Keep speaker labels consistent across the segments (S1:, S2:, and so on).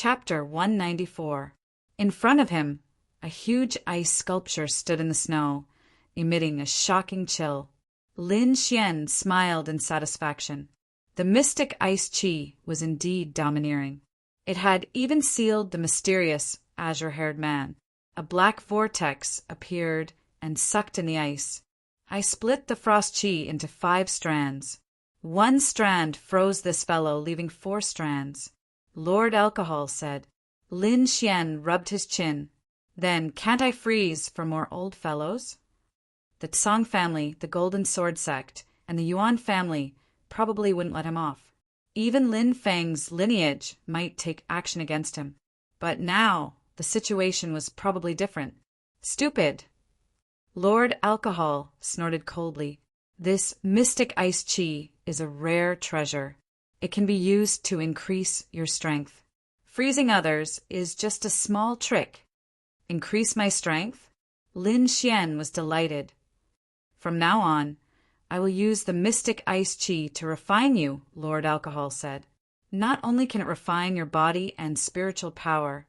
S1: Chapter 194. In front of him, a huge ice sculpture stood in the snow, emitting a shocking chill. Lin Xian smiled in satisfaction. The mystic ice chi was indeed domineering. It had even sealed the mysterious, azure-haired man. A black vortex appeared and sucked in the ice. I split the frost chi into 5 strands. 1 strand froze this fellow, leaving 4 strands. Lord Alcohol said. Lin Xian rubbed his chin. Then, can't I freeze for more old fellows? The Song family, the Golden Sword sect, and the Yuan family probably wouldn't let him off. Even Lin Feng's lineage might take action against him. But now, the situation was probably different. Stupid! Lord Alcohol snorted coldly. This mystic ice chi is a rare treasure. It can be used to increase your strength. Freezing others is just a small trick. Increase my strength? Lin Xian was delighted. From now on, I will use the mystic ice chi to refine you, Lord Alcohol said. Not only can it refine your body and spiritual power,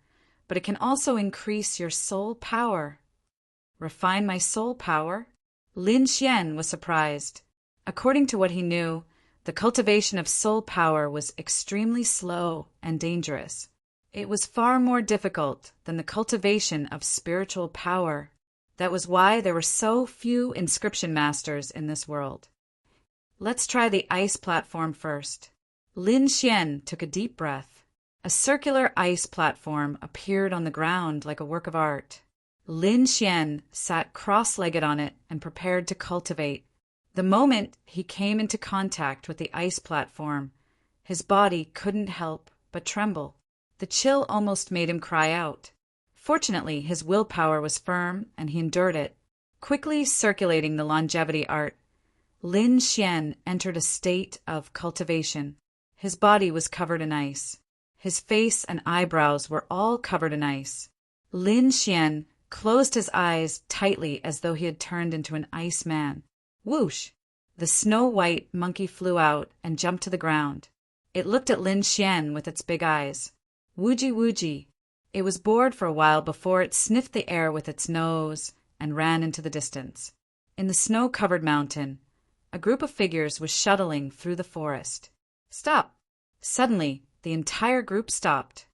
S1: but it can also increase your soul power. Refine my soul power? Lin Xian was surprised. According to what he knew, the cultivation of soul power was extremely slow and dangerous. It was far more difficult than the cultivation of spiritual power. That was why there were so few inscription masters in this world. Let's try the ice platform first. Lin Xian took a deep breath. A circular ice platform appeared on the ground like a work of art. Lin Xian sat cross-legged on it and prepared to cultivate. The moment he came into contact with the ice platform, his body couldn't help but tremble. The chill almost made him cry out. Fortunately, his willpower was firm and he endured it. Quickly circulating the longevity art, Lin Xian entered a state of cultivation. His body was covered in ice. His face and eyebrows were all covered in ice. Lin Xian closed his eyes tightly as though he had turned into an ice man. Whoosh! The snow-white monkey flew out and jumped to the ground. It looked at Lin Xian with its big eyes. Wooji wooji. It was bored for a while before it sniffed the air with its nose and ran into the distance. In the snow-covered mountain, a group of figures was shuttling through the forest. Stop! Suddenly, the entire group stopped.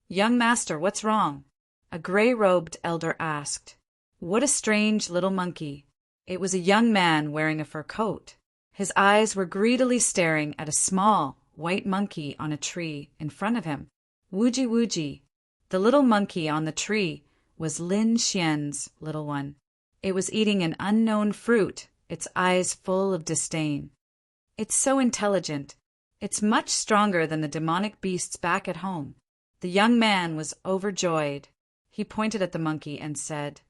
S1: Young master, what's wrong? A gray-robed elder asked. What a strange little monkey. It was a young man wearing a fur coat. His eyes were greedily staring at a small, white monkey on a tree in front of him. Wooji wooji. The little monkey on the tree was Lin Xian's little one. It was eating an unknown fruit, its eyes full of disdain. It's so intelligent. It's much stronger than the demonic beasts back at home. The young man was overjoyed. He pointed at the monkey and said,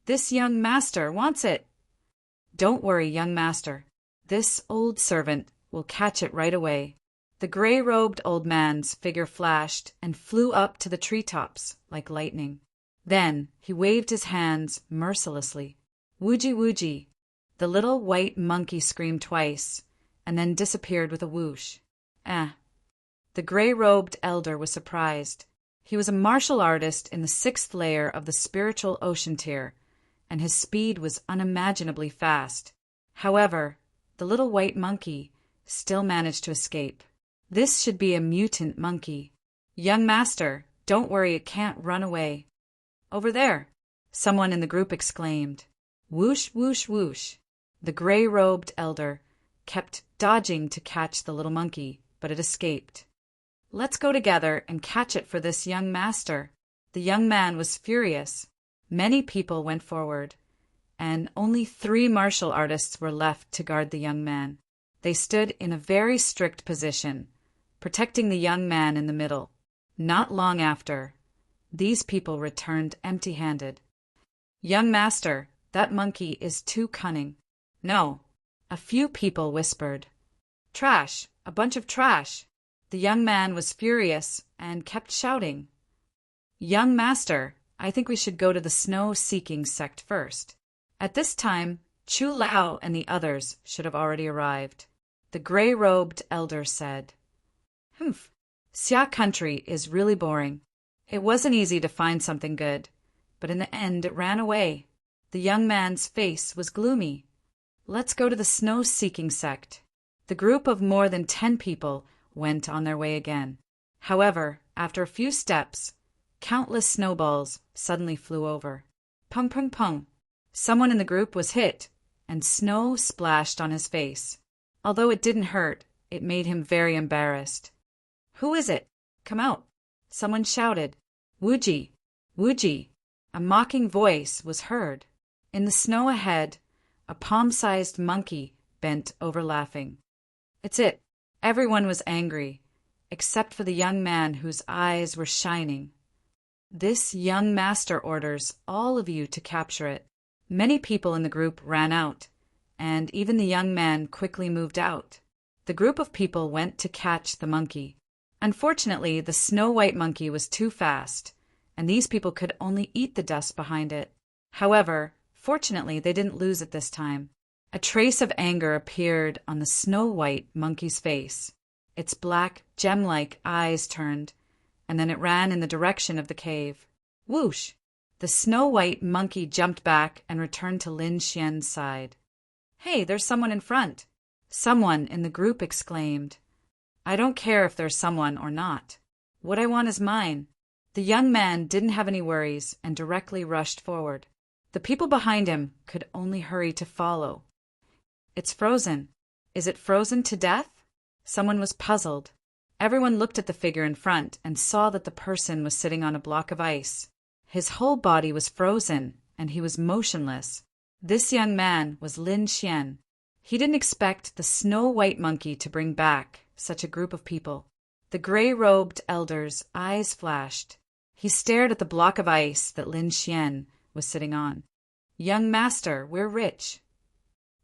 S1: This young master wants it. Don't worry, young master. This old servant will catch it right away. The gray-robed old man's figure flashed and flew up to the treetops like lightning. Then he waved his hands mercilessly. Wooji wooji. The little white monkey screamed twice and then disappeared with a whoosh. The gray-robed elder was surprised. He was a martial artist in the 6th layer of the spiritual ocean tier, and his speed was unimaginably fast. However, the little white monkey still managed to escape. This should be a mutant monkey. Young master, don't worry, it can't run away. Over there, someone in the group exclaimed. Whoosh, whoosh, whoosh. The gray-robed elder kept dodging to catch the little monkey, but it escaped. Let's go together and catch it for this young master. The young man was furious. Many people went forward, and only 3 martial artists were left to guard the young man. They stood in a very strict position, protecting the young man in the middle. Not long after, these people returned empty-handed. Young master, that monkey is too cunning. No, a few people whispered. Trash, a bunch of trash. The young man was furious and kept shouting. Young master, I think we should go to the snow-seeking sect first. At this time, Chu Lao and the others should have already arrived. The gray-robed elder said, Humph, Xia country is really boring. It wasn't easy to find something good, but in the end it ran away. The young man's face was gloomy. Let's go to the snow-seeking sect. The group of more than 10 people went on their way again. However, after a few steps, countless snowballs suddenly flew over. Pung pung pung. Someone in the group was hit, and snow splashed on his face. Although it didn't hurt, it made him very embarrassed. Who is it? Come out. Someone shouted. Wuji, Wuji. A mocking voice was heard. In the snow ahead, a palm-sized monkey bent over laughing. It's it. Everyone was angry, except for the young man whose eyes were shining. This young master orders all of you to capture it. Many people in the group ran out, and even the young man quickly moved out. The group of people went to catch the monkey. Unfortunately, the snow-white monkey was too fast, and these people could only eat the dust behind it. However, fortunately, they didn't lose it this time. A trace of anger appeared on the snow-white monkey's face. Its black, gem-like eyes turned, and then it ran in the direction of the cave. Whoosh! The snow-white monkey jumped back and returned to Lin Xian's side. Hey, there's someone in front! Someone in the group exclaimed. I don't care if there's someone or not. What I want is mine. The young man didn't have any worries and directly rushed forward. The people behind him could only hurry to follow. It's frozen. Is it frozen to death? Someone was puzzled. Everyone looked at the figure in front and saw that the person was sitting on a block of ice. His whole body was frozen, and he was motionless. This young man was Lin Xian. He didn't expect the snow-white monkey to bring back such a group of people. The gray-robed elder's eyes flashed. He stared at the block of ice that Lin Xian was sitting on. Young master, we're rich.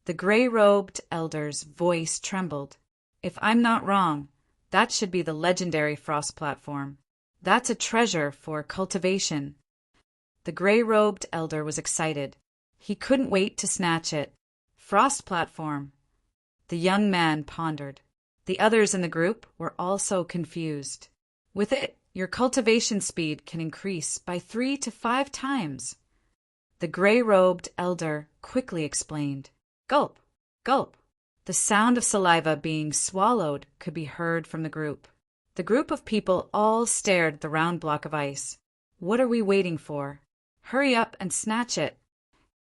S1: The gray-robed elder's voice trembled. If I'm not wrong, that should be the legendary frost platform. That's a treasure for cultivation. The gray-robed elder was excited. He couldn't wait to snatch it. Frost platform. The young man pondered. The others in the group were also confused. With it, your cultivation speed can increase by 3 to 5 times. The gray-robed elder quickly explained. Gulp, gulp. The sound of saliva being swallowed could be heard from the group. The group of people all stared at the round block of ice. What are we waiting for? Hurry up and snatch it.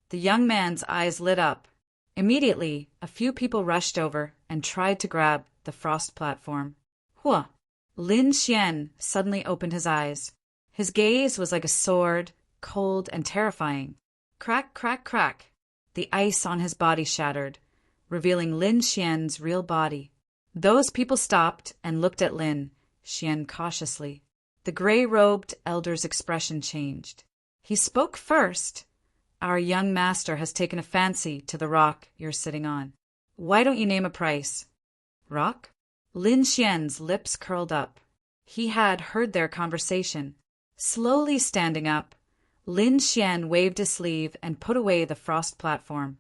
S1: The young man's eyes lit up. Immediately, a few people rushed over and tried to grab the frost platform. Hua! Lin Xian suddenly opened his eyes. His gaze was like a sword, cold and terrifying. Crack, crack, crack. The ice on his body shattered, revealing Lin Xian's real body. Those people stopped and looked at Lin Xian cautiously. The gray-robed elder's expression changed. He spoke first. Our young master has taken a fancy to the rock you're sitting on. Why don't you name a price? Rock? Lin Xian's lips curled up. He had heard their conversation. Slowly standing up, Lin Xian waved his sleeve and put away the frost platform.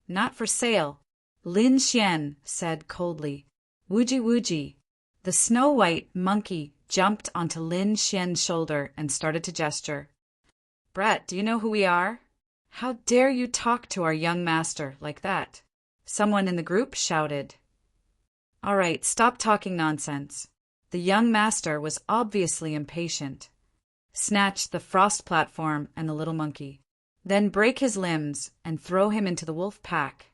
S1: Not for sale, Lin Xian said coldly. Wuji wuji. The snow-white monkey jumped onto Lin Xian's shoulder and started to gesture. Brat, do you know who we are? How dare you talk to our young master like that? Someone in the group shouted. All right, stop talking nonsense. The young master was obviously impatient. Snatch the frost platform and the little monkey. Then break his limbs and throw him into the wolf pack.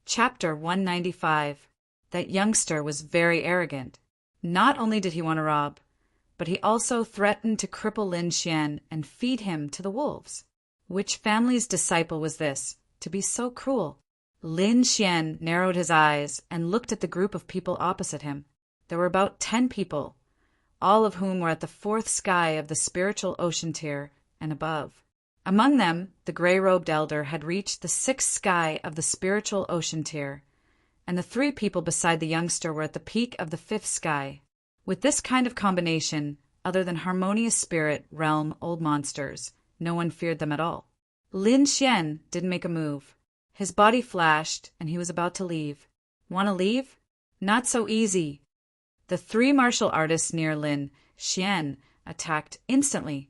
S1: Chapter 195. That youngster was very arrogant. Not only did he want to rob, but he also threatened to cripple Lin Xian and feed him to the wolves. Which family's disciple was this, to be so cruel? Lin Xian narrowed his eyes and looked at the group of people opposite him. There were about 10 people, all of whom were at the 4th sky of the spiritual ocean tier and above. Among them, the gray-robed elder had reached the 6th sky of the spiritual ocean tier, and the 3 people beside the youngster were at the peak of the 5th sky. With this kind of combination, other than harmonious spirit realm old monsters, no one feared them at all. Lin Xian didn't make a move. His body flashed, and he was about to leave. Want to leave? Not so easy. The three martial artists near Lin Xian attacked instantly,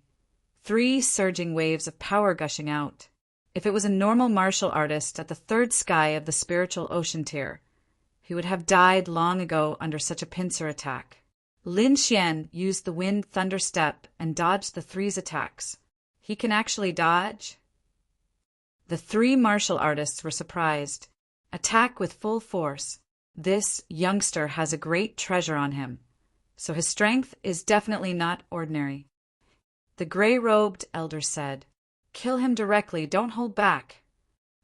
S1: three surging waves of power gushing out. If it was a normal martial artist at the third sky of the spiritual ocean tier, he would have died long ago under such a pincer attack. Lin Xian used the wind thunder step and dodged the three's attacks. He can actually dodge? The three martial artists were surprised. Attack with full force. This youngster has a great treasure on him, so his strength is definitely not ordinary. The gray-robed elder said, "Kill him directly, don't hold back."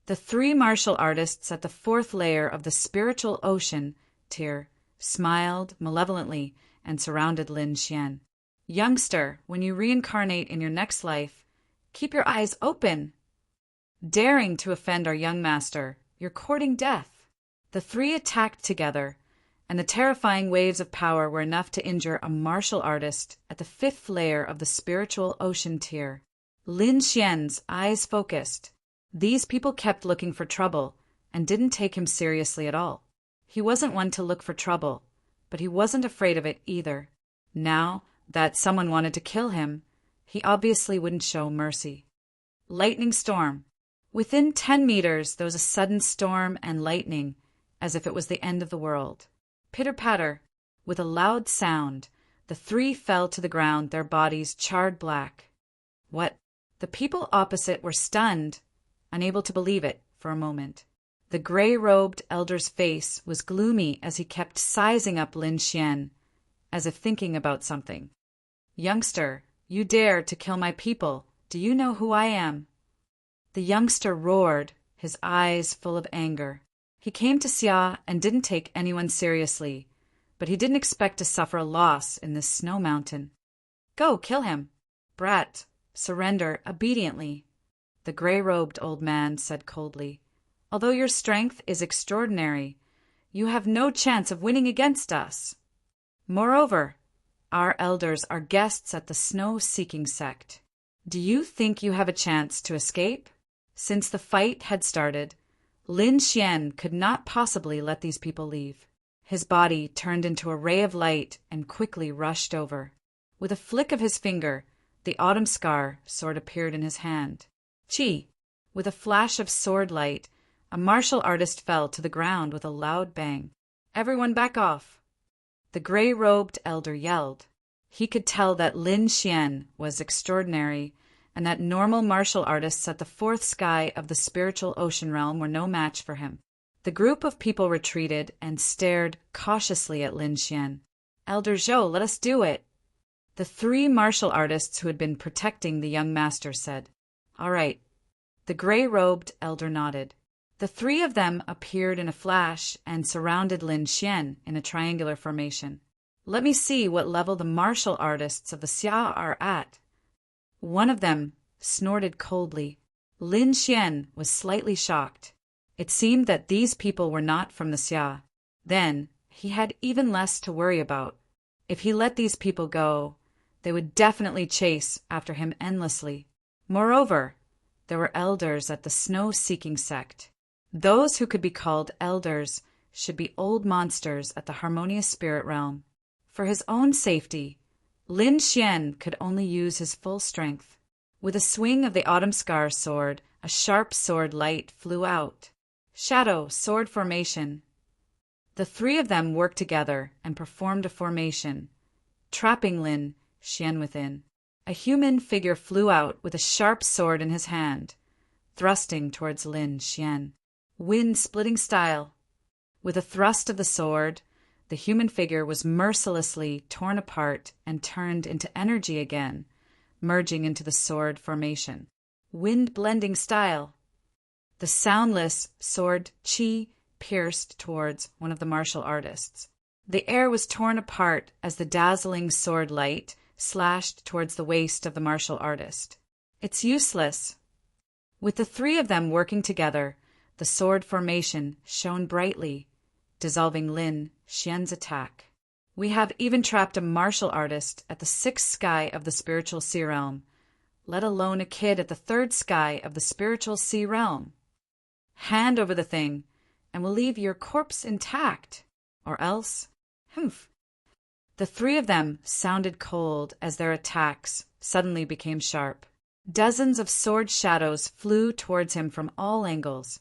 S1: The three martial artists at the fourth layer of the spiritual ocean tier smiled malevolently and surrounded Lin Xian. "Youngster, when you reincarnate in your next life, keep your eyes open. Daring to offend our young master, you're courting death." The three attacked together, and the terrifying waves of power were enough to injure a martial artist at the fifth layer of the spiritual ocean tier. Lin Xian's eyes focused. These people kept looking for trouble and didn't take him seriously at all. He wasn't one to look for trouble, but he wasn't afraid of it either. Now that someone wanted to kill him, he obviously wouldn't show mercy. Lightning storm. Within 10 meters, there was a sudden storm and lightning, as if it was the end of the world. Pitter-patter. With a loud sound, the three fell to the ground, their bodies charred black. What? The people opposite were stunned, unable to believe it for a moment. The gray-robed elder's face was gloomy as he kept sizing up Lin Xian, as if thinking about something. "Youngster, you dare to kill my people. Do you know who I am?" The youngster roared, his eyes full of anger. He came to Xia and didn't take anyone seriously, but he didn't expect to suffer a loss in this snow mountain. "Go, kill him. Brat, surrender obediently," the gray-robed old man said coldly. "Although your strength is extraordinary, you have no chance of winning against us. Moreover, our elders are guests at the snow-seeking sect. Do you think you have a chance to escape?" Since the fight had started, Lin Xian could not possibly let these people leave. His body turned into a ray of light and quickly rushed over. With a flick of his finger, the autumn scar sword appeared in his hand. Chi! With a flash of sword light, a martial artist fell to the ground with a loud bang. "Everyone back off!" The gray-robed elder yelled. He could tell that Lin Xian was extraordinary, and that normal martial artists at the fourth sky of the spiritual ocean realm were no match for him. The group of people retreated and stared cautiously at Lin Xian. "Elder Zhou, let us do it," the three martial artists who had been protecting the young master said. "All right." The gray-robed elder nodded. The three of them appeared in a flash and surrounded Lin Xian in a triangular formation. "Let me see what level the martial artists of the Xia are at." One of them snorted coldly. Lin Xian was slightly shocked. It seemed that these people were not from the Xia. Then he had even less to worry about. If he let these people go, they would definitely chase after him endlessly. Moreover, there were elders at the snow-seeking sect. Those who could be called elders should be old monsters at the harmonious spirit realm. For his own safety, Lin Xian could only use his full strength. With a swing of the autumn scar sword, a sharp sword light flew out. Shadow, sword formation. The three of them worked together and performed a formation, trapping Lin Xian within. A human figure flew out with a sharp sword in his hand, thrusting towards Lin Xian. Wind-splitting style. With a thrust of the sword, the human figure was mercilessly torn apart and turned into energy again, merging into the sword formation. Wind-blending style. The soundless sword Qi pierced towards one of the martial artists. The air was torn apart as the dazzling sword light slashed towards the waist of the martial artist. "It's useless." With the three of them working together, the sword formation shone brightly, dissolving Lin Xian's attack. "We have even trapped a martial artist at the sixth sky of the spiritual sea realm, let alone a kid at the third sky of the spiritual sea realm. Hand over the thing, and we'll leave your corpse intact. Or else, humph." The three of them sounded cold as their attacks suddenly became sharp. Dozens of sword shadows flew towards him from all angles,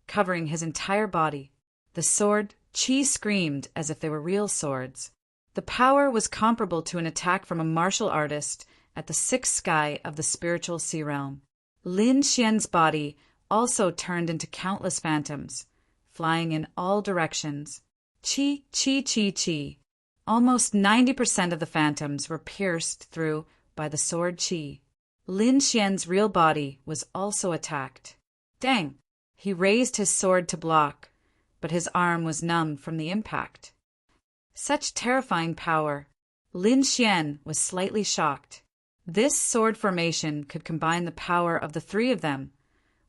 S1: covering his entire body. The sword chi screamed as if they were real swords. The power was comparable to an attack from a martial artist at the sixth sky of the spiritual sea realm. Lin Xian's body also turned into countless phantoms, flying in all directions. Chi, chi, chi, chi. Almost 90% of the phantoms were pierced through by the sword chi. Lin Xian's real body was also attacked. Dang! He raised his sword to block, but his arm was numb from the impact. Such terrifying power. Lin Xian was slightly shocked. This sword formation could combine the power of the three of them,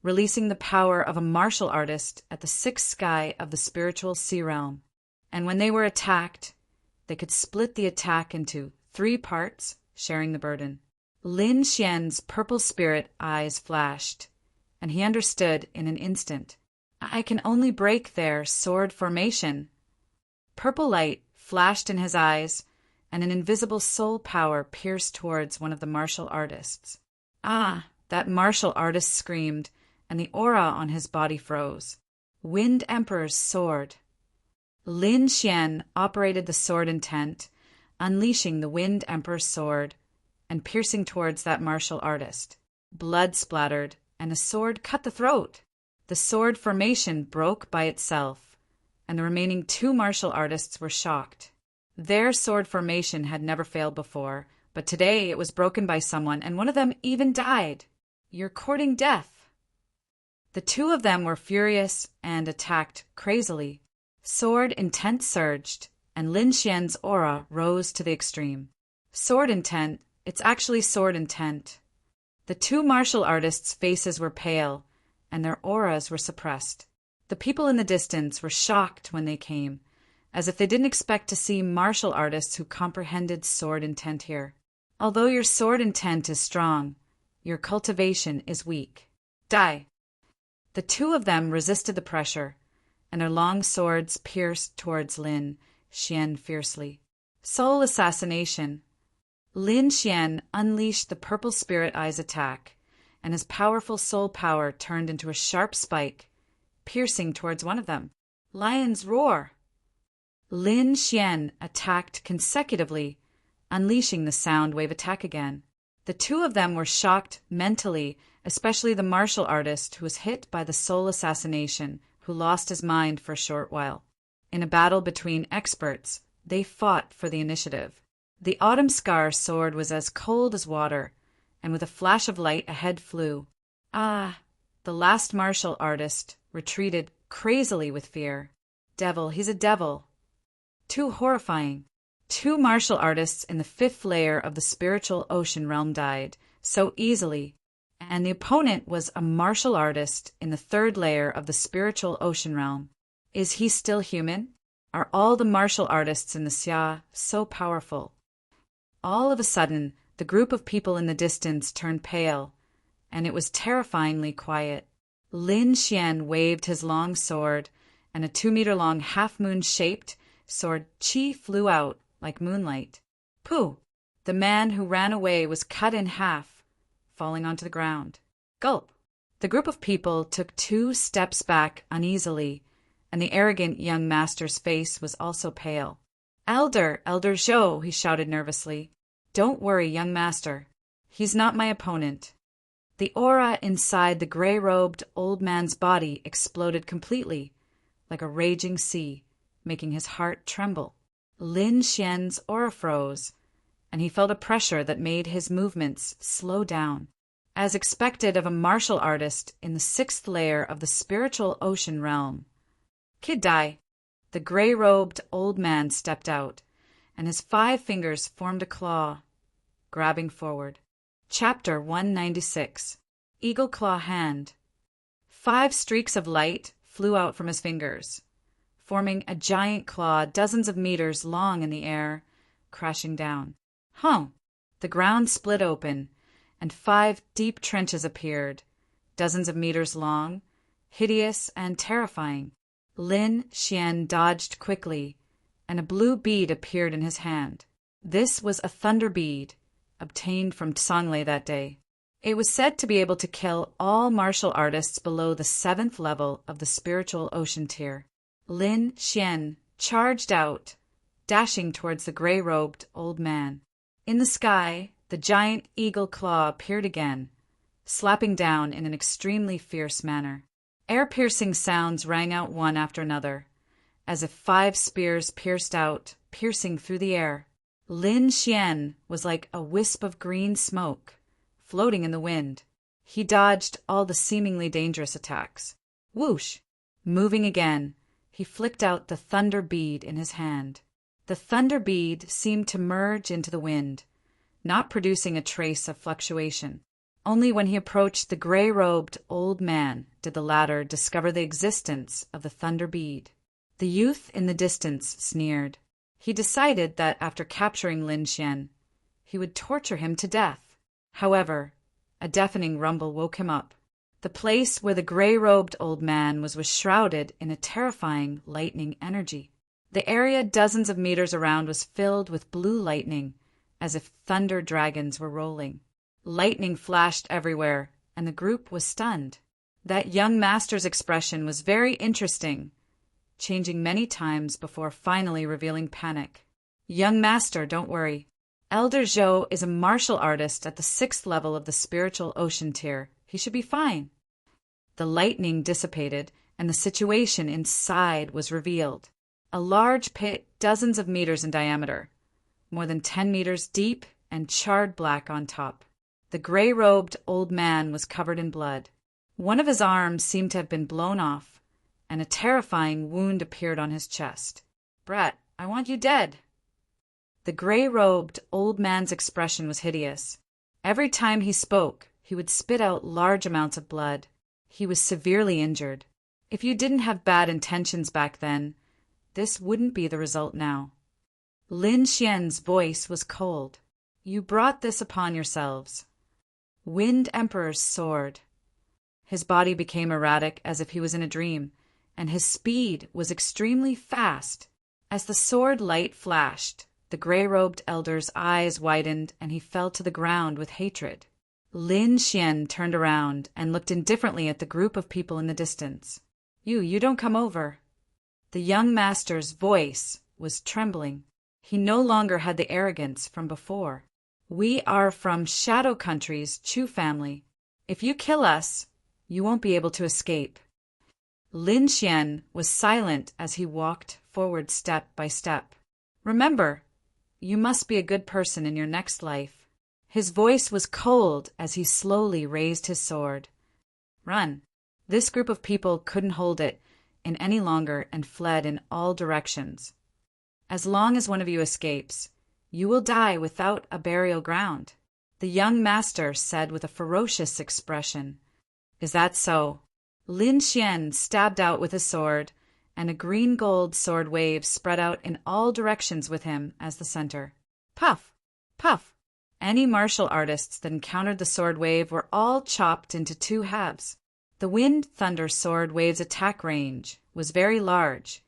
S1: releasing the power of a martial artist at the sixth sky of the spiritual sea realm. And when they were attacked, they could split the attack into 3 parts, sharing the burden. Lin Xian's purple spirit eyes flashed, and he understood in an instant. I can only break their sword formation. Purple light flashed in his eyes, and an invisible soul power pierced towards one of the martial artists. Ah! That martial artist screamed, and the aura on his body froze. Wind Emperor's sword. Lin Xian operated the sword intent, unleashing the Wind Emperor's sword and piercing towards that martial artist. Blood splattered, and a sword cut the throat. The sword formation broke by itself, and the remaining 2 martial artists were shocked. Their sword formation had never failed before, but today it was broken by someone, and one of them even died. You're courting death. The 2 of them were furious and attacked crazily. Sword intent surged, and Lin Xian's aura rose to the extreme. Sword intent, it's actually sword intent. The 2 martial artists' faces were pale, and their auras were suppressed. The people in the distance were shocked when they came, as if they didn't expect to see martial artists who comprehended sword intent here. Although your sword intent is strong, your cultivation is weak. Die! The 2 of them resisted the pressure, and their long swords pierced towards Lin Xian fiercely. Soul assassination. Lin Xian unleashed the purple spirit eyes attack, and his powerful soul power turned into a sharp spike, piercing towards one of them. Lion's roar. Lin Xian attacked consecutively, unleashing the sound wave attack again. The 2 of them were shocked mentally, especially the martial artist who was hit by the soul assassination, who lost his mind for a short while. In a battle between experts, they fought for the initiative. The Autumn Scar sword was as cold as water, and with a flash of light a head flew. Ah! The last martial artist retreated crazily with fear. Devil, he's a devil. Too horrifying. 2 martial artists in the 5th layer of the spiritual ocean realm died so easily, and the opponent was a martial artist in the 3rd layer of the spiritual ocean realm. Is he still human? Are all the martial artists in the Xia so powerful? All of a sudden, the group of people in the distance turned pale, and it was terrifyingly quiet. Lin Xian waved his long sword, and a 2-meter-long half-moon-shaped sword chi flew out like moonlight. Pooh! The man who ran away was cut in half, falling onto the ground. Gulp! The group of people took 2 steps back uneasily, and the arrogant young master's face was also pale. Elder Zhou, he shouted nervously. Don't worry, young master. He's not my opponent. The aura inside the gray-robed old man's body exploded completely, like a raging sea, making his heart tremble. Lin Xian's aura froze, and he felt a pressure that made his movements slow down. As expected of a martial artist in the 6th layer of the spiritual ocean realm. Kid Dai. The gray-robed old man stepped out, and his 5 fingers formed a claw, grabbing forward. Chapter 196. Eagle Claw Hand. 5 streaks of light flew out from his fingers, forming a giant claw dozens of meters long in the air, crashing down. The ground split open, and 5 deep trenches appeared, dozens of meters long, hideous and terrifying. Lin Xian dodged quickly, and a blue bead appeared in his hand. This was a thunder bead, obtained from Songlei that day. It was said to be able to kill all martial artists below the 7th level of the spiritual ocean tier. Lin Xian charged out, dashing towards the gray-robed old man. In the sky, the giant eagle claw appeared again, slapping down in an extremely fierce manner. Air-piercing sounds rang out one after another, as if 5 spears pierced out, piercing through the air. Lin Xian was like a wisp of green smoke, floating in the wind. He dodged all the seemingly dangerous attacks. Whoosh! Moving again, he flicked out the thunder bead in his hand. The thunder bead seemed to merge into the wind, not producing a trace of fluctuation. Only when he approached the gray-robed old man did the latter discover the existence of the thunder bead. The youth in the distance sneered. He decided that after capturing Lin Xian, he would torture him to death. However, a deafening rumble woke him up. The place where the gray-robed old man was shrouded in a terrifying lightning energy. The area dozens of meters around was filled with blue lightning, as if thunder dragons were rolling. Lightning flashed everywhere, and the group was stunned. That young master's expression was very interesting, changing many times before finally revealing panic. "Young master, don't worry. Elder Zhou is a martial artist at the 6th level of the spiritual ocean tier. He should be fine." The lightning dissipated, and the situation inside was revealed. A large pit dozens of meters in diameter, more than 10 meters deep and charred black on top. The gray-robed old man was covered in blood. One of his arms seemed to have been blown off, and a terrifying wound appeared on his chest. "Brat, I want you dead." The gray-robed old man's expression was hideous. Every time he spoke, he would spit out large amounts of blood. He was severely injured. If you didn't have bad intentions back then, this wouldn't be the result now. Lin Xian's voice was cold. "You brought this upon yourselves." Wind Emperor's sword. His body became erratic as if he was in a dream, and his speed was extremely fast. As the sword light flashed, the gray-robed elder's eyes widened and he fell to the ground with hatred. Lin Xian turned around and looked indifferently at the group of people in the distance. You don't come over." The young master's voice was trembling. He no longer had the arrogance from before. "We are from Shadow Country's Chu family. If you kill us, you won't be able to escape." Lin Xian was silent as he walked forward step by step. "Remember, you must be a good person in your next life." His voice was cold as he slowly raised his sword. "Run." This group of people couldn't hold it in any longer and fled in all directions. "As long as one of you escapes, you will die without a burial ground," the young master said with a ferocious expression. "Is that so?" Lin Xian stabbed out with his sword, and a green-gold sword wave spread out in all directions with him as the center. Puff! Puff! Any martial artists that encountered the sword wave were all chopped into 2 halves. The Wind Thunder sword wave's attack range was very large,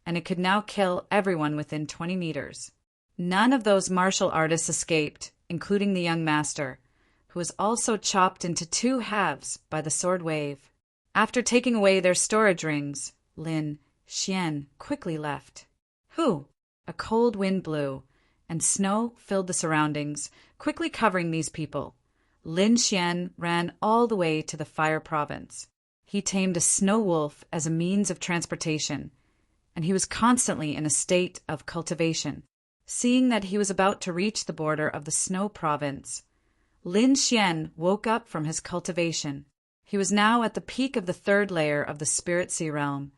S1: and it could now kill everyone within 20 meters. None of those martial artists escaped, including the young master, who was also chopped into 2 halves by the sword wave. After taking away their storage rings, Lin Xian quickly left. "Who?" A cold wind blew, and snow filled the surroundings, quickly covering these people. Lin Xian ran all the way to the Fire Province. He tamed a snow wolf as a means of transportation, and he was constantly in a state of cultivation. Seeing that he was about to reach the border of the Snow Province, Lin Xian woke up from his cultivation. He was now at the peak of the 3rd layer of the Spirit Sea realm,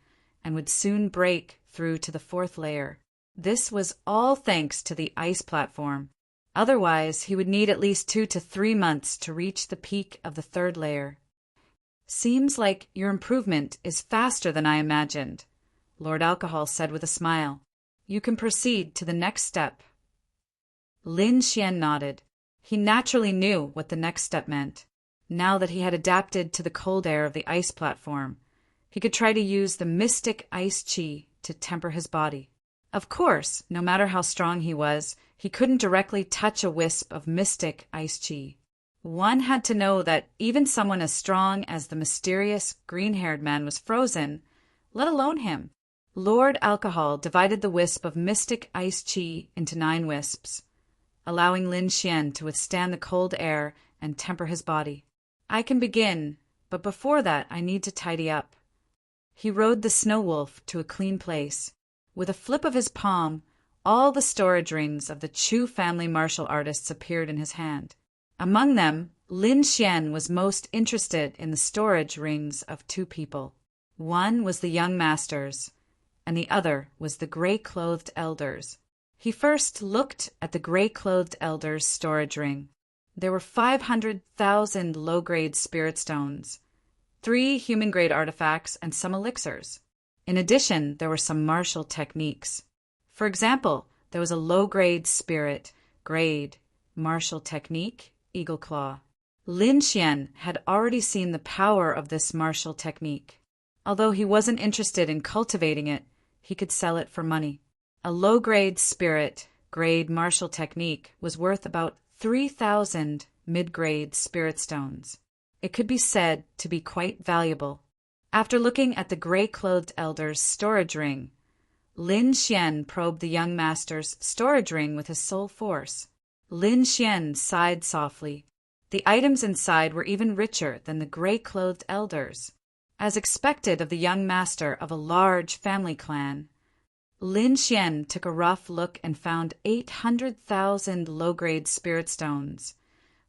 S1: and would soon break through to the 4th layer. This was all thanks to the ice platform. Otherwise, he would need at least 2 to 3 months to reach the peak of the 3rd layer. "Seems like your improvement is faster than I imagined," Lord Alcohol said with a smile. "You can proceed to the next step." Lin Xian nodded. He naturally knew what the next step meant. Now that he had adapted to the cold air of the ice platform, he could try to use the mystic ice chi to temper his body. Of course, no matter how strong he was, he couldn't directly touch a wisp of mystic ice chi. One had to know that even someone as strong as the mysterious green-haired man was frozen, let alone him. Lord Alcohol divided the wisp of mystic ice chi into 9 wisps, allowing Lin Xian to withstand the cold air and temper his body. I can begin, but before that I need to tidy up. He rode the snow wolf to a clean place. With a flip of his palm, all the storage rings of the Chu family martial artists appeared in his hand. Among them, Lin Xian was most interested in the storage rings of 2 people. One was the young masters, and the other was the gray-clothed elders. He first looked at the gray-clothed elders' storage ring. There were 500,000 low-grade spirit stones, 3 human-grade artifacts, and some elixirs. In addition, there were some martial techniques. For example, there was a low-grade spirit, grade, martial technique, Eagle Claw. Lin Xian had already seen the power of this martial technique. Although he wasn't interested in cultivating it, he could sell it for money. A low-grade spirit, grade martial technique was worth about 3,000 mid-grade spirit stones. It could be said to be quite valuable. After looking at the gray-clothed elder's storage ring, Lin Xian probed the young master's storage ring with his soul force. Lin Xian sighed softly. The items inside were even richer than the gray-clothed elders. As expected of the young master of a large family clan, Lin Xian took a rough look and found 800,000 low-grade spirit stones,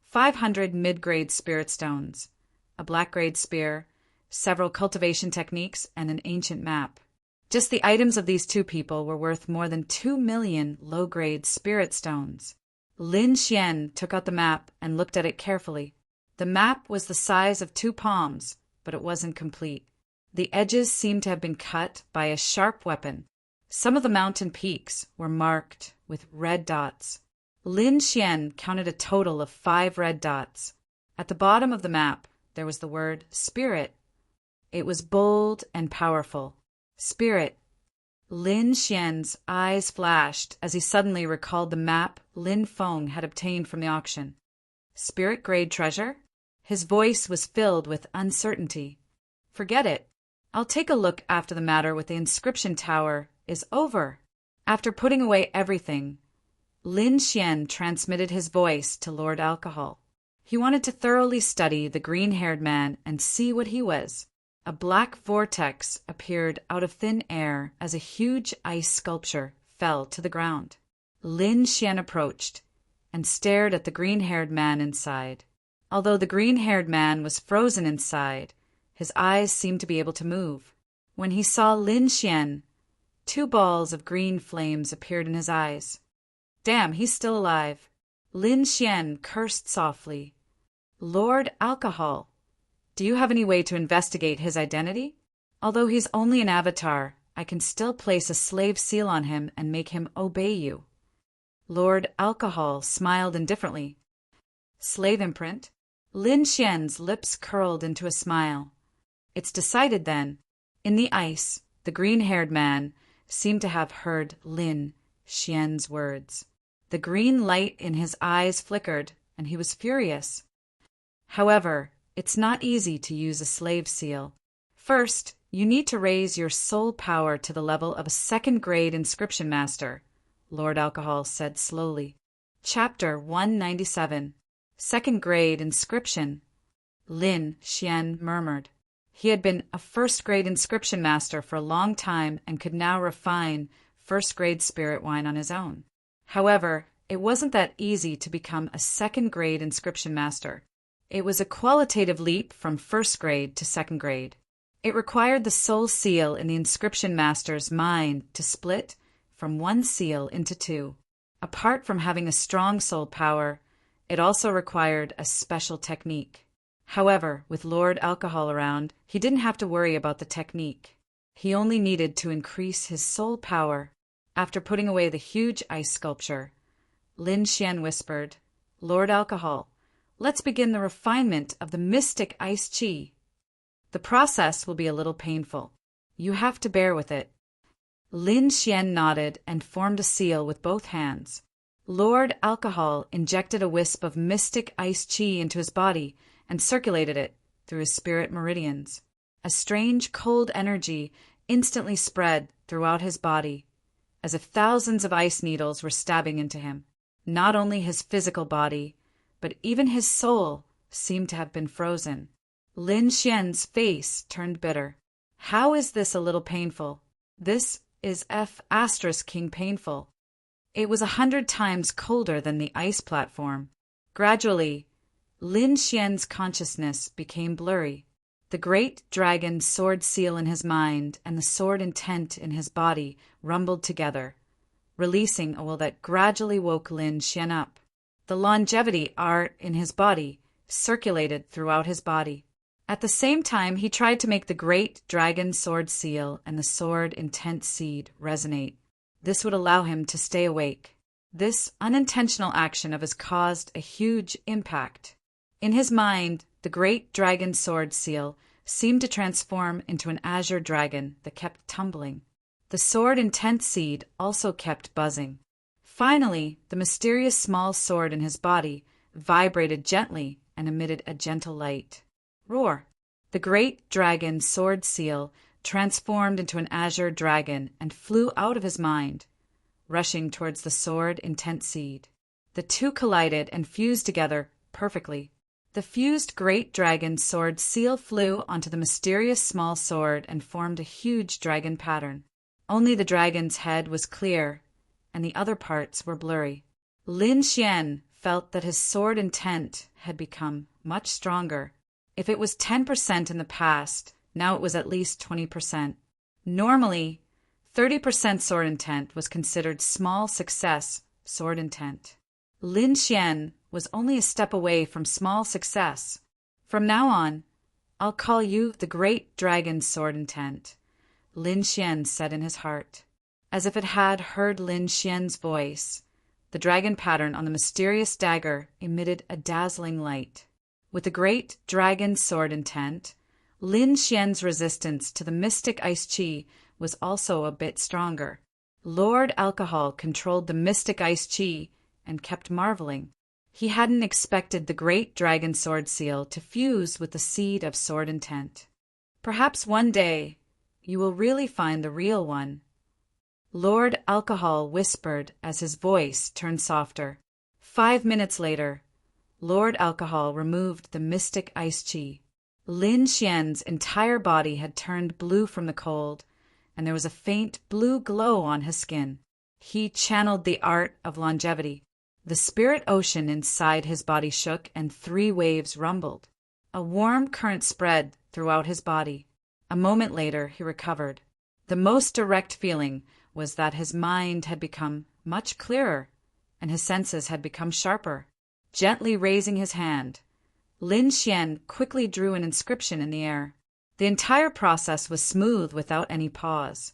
S1: 500 mid-grade spirit stones, a black-grade spear, several cultivation techniques, and an ancient map. Just the items of these 2 people were worth more than 2 million low-grade spirit stones. Lin Xian took out the map and looked at it carefully. The map was the size of 2 palms, but it wasn't complete. The edges seemed to have been cut by a sharp weapon. Some of the mountain peaks were marked with red dots. Lin Xian counted a total of 5 red dots. At the bottom of the map, there was the word spirit. It was bold and powerful. Spirit. Lin Xian's eyes flashed as he suddenly recalled the map Lin Feng had obtained from the auction. Spirit-grade treasure? His voice was filled with uncertainty. Forget it. I'll take a look after the matter with the inscription tower is over. After putting away everything, Lin Xian transmitted his voice to Lord Alcohol. He wanted to thoroughly study the green-haired man and see what he was. A black vortex appeared out of thin air as a huge ice sculpture fell to the ground. Lin Xian approached and stared at the green-haired man inside. Although the green-haired man was frozen inside, his eyes seemed to be able to move. When he saw Lin Xian, 2 balls of green flames appeared in his eyes. Damn, he's still alive. Lin Xian cursed softly. Lord Alcohol, do you have any way to investigate his identity? Although he's only an avatar, I can still place a slave seal on him and make him obey you. Lord Alcohol smiled indifferently. Slave imprint? Lin Xian's lips curled into a smile. It's decided then. In the ice, the green-haired man seemed to have heard Lin Xian's words. The green light in his eyes flickered, and he was furious. However, it's not easy to use a slave seal. First, you need to raise your soul power to the level of a 2nd-grade inscription master, Lord Alcohol said slowly. Chapter 197. 2nd-grade inscription. Lin Xian murmured. He had been a 1st-grade inscription master for a long time and could now refine 1st-grade spirit wine on his own. However, it wasn't that easy to become a 2nd-grade inscription master. It was a qualitative leap from 1st grade to 2nd grade. It required the soul seal in the inscription master's mind to split from 1 seal into 2. Apart from having a strong soul power, it also required a special technique. However, with Lord Alcohol around, he didn't have to worry about the technique. He only needed to increase his soul power. After putting away the huge ice sculpture, Lin Xian whispered, Lord Alcohol, let's begin the refinement of the mystic ice chi. The process will be a little painful. You have to bear with it. Lin Xian nodded and formed a seal with both hands. Lord Alcohol injected a wisp of mystic ice chi into his body and circulated it through his spirit meridians. A strange cold energy instantly spread throughout his body, as if thousands of ice needles were stabbing into him. Not only his physical body, but even his soul seemed to have been frozen. Lin Xian's face turned bitter. How is this a little painful? This is King painful. It was 100 times colder than the ice platform. Gradually, Lin Xian's consciousness became blurry. The great dragon sword seal in his mind and the sword intent in his body rumbled together, releasing a will that gradually woke Lin Xian up. The longevity art in his body circulated throughout his body. At the same time, he tried to make the great dragon sword seal and the sword intent seed resonate. This would allow him to stay awake. This unintentional action of his caused a huge impact. In his mind, the great dragon sword seal seemed to transform into an azure dragon that kept tumbling. The sword intent seed also kept buzzing. Finally, the mysterious small sword in his body vibrated gently and emitted a gentle light. Roar! The great dragon sword seal transformed into an azure dragon and flew out of his mind, rushing towards the sword intent seed. The two collided and fused together perfectly. The fused great dragon sword seal flew onto the mysterious small sword and formed a huge dragon pattern. Only the dragon's head was clear, and the other parts were blurry. Lin Xian felt that his sword intent had become much stronger. If it was 10% in the past, now it was at least 20%. Normally, 30% sword intent was considered small success sword intent. Lin Xian was only a step away from small success. From now on, I'll call you the Great Dragon Sword Intent, Lin Xian said in his heart. As if it had heard Lin Xian's voice, the dragon pattern on the mysterious dagger emitted a dazzling light. With the Great Dragon Sword Intent, Lin Xian's resistance to the mystic ice chi was also a bit stronger. Lord Alcohol controlled the mystic ice chi and kept marveling. He hadn't expected the great dragon sword seal to fuse with the seed of sword intent. Perhaps one day you will really find the real one, Lord Alcohol whispered as his voice turned softer. 5 minutes later, Lord Alcohol removed the mystic ice chi. Lin Xian's entire body had turned blue from the cold, and there was a faint blue glow on his skin. He channeled the art of longevity. The spirit ocean inside his body shook and 3 waves rumbled. A warm current spread throughout his body. A moment later, he recovered. The most direct feeling was that his mind had become much clearer, and his senses had become sharper. Gently raising his hand, Lin Xian quickly drew an inscription in the air. The entire process was smooth without any pause.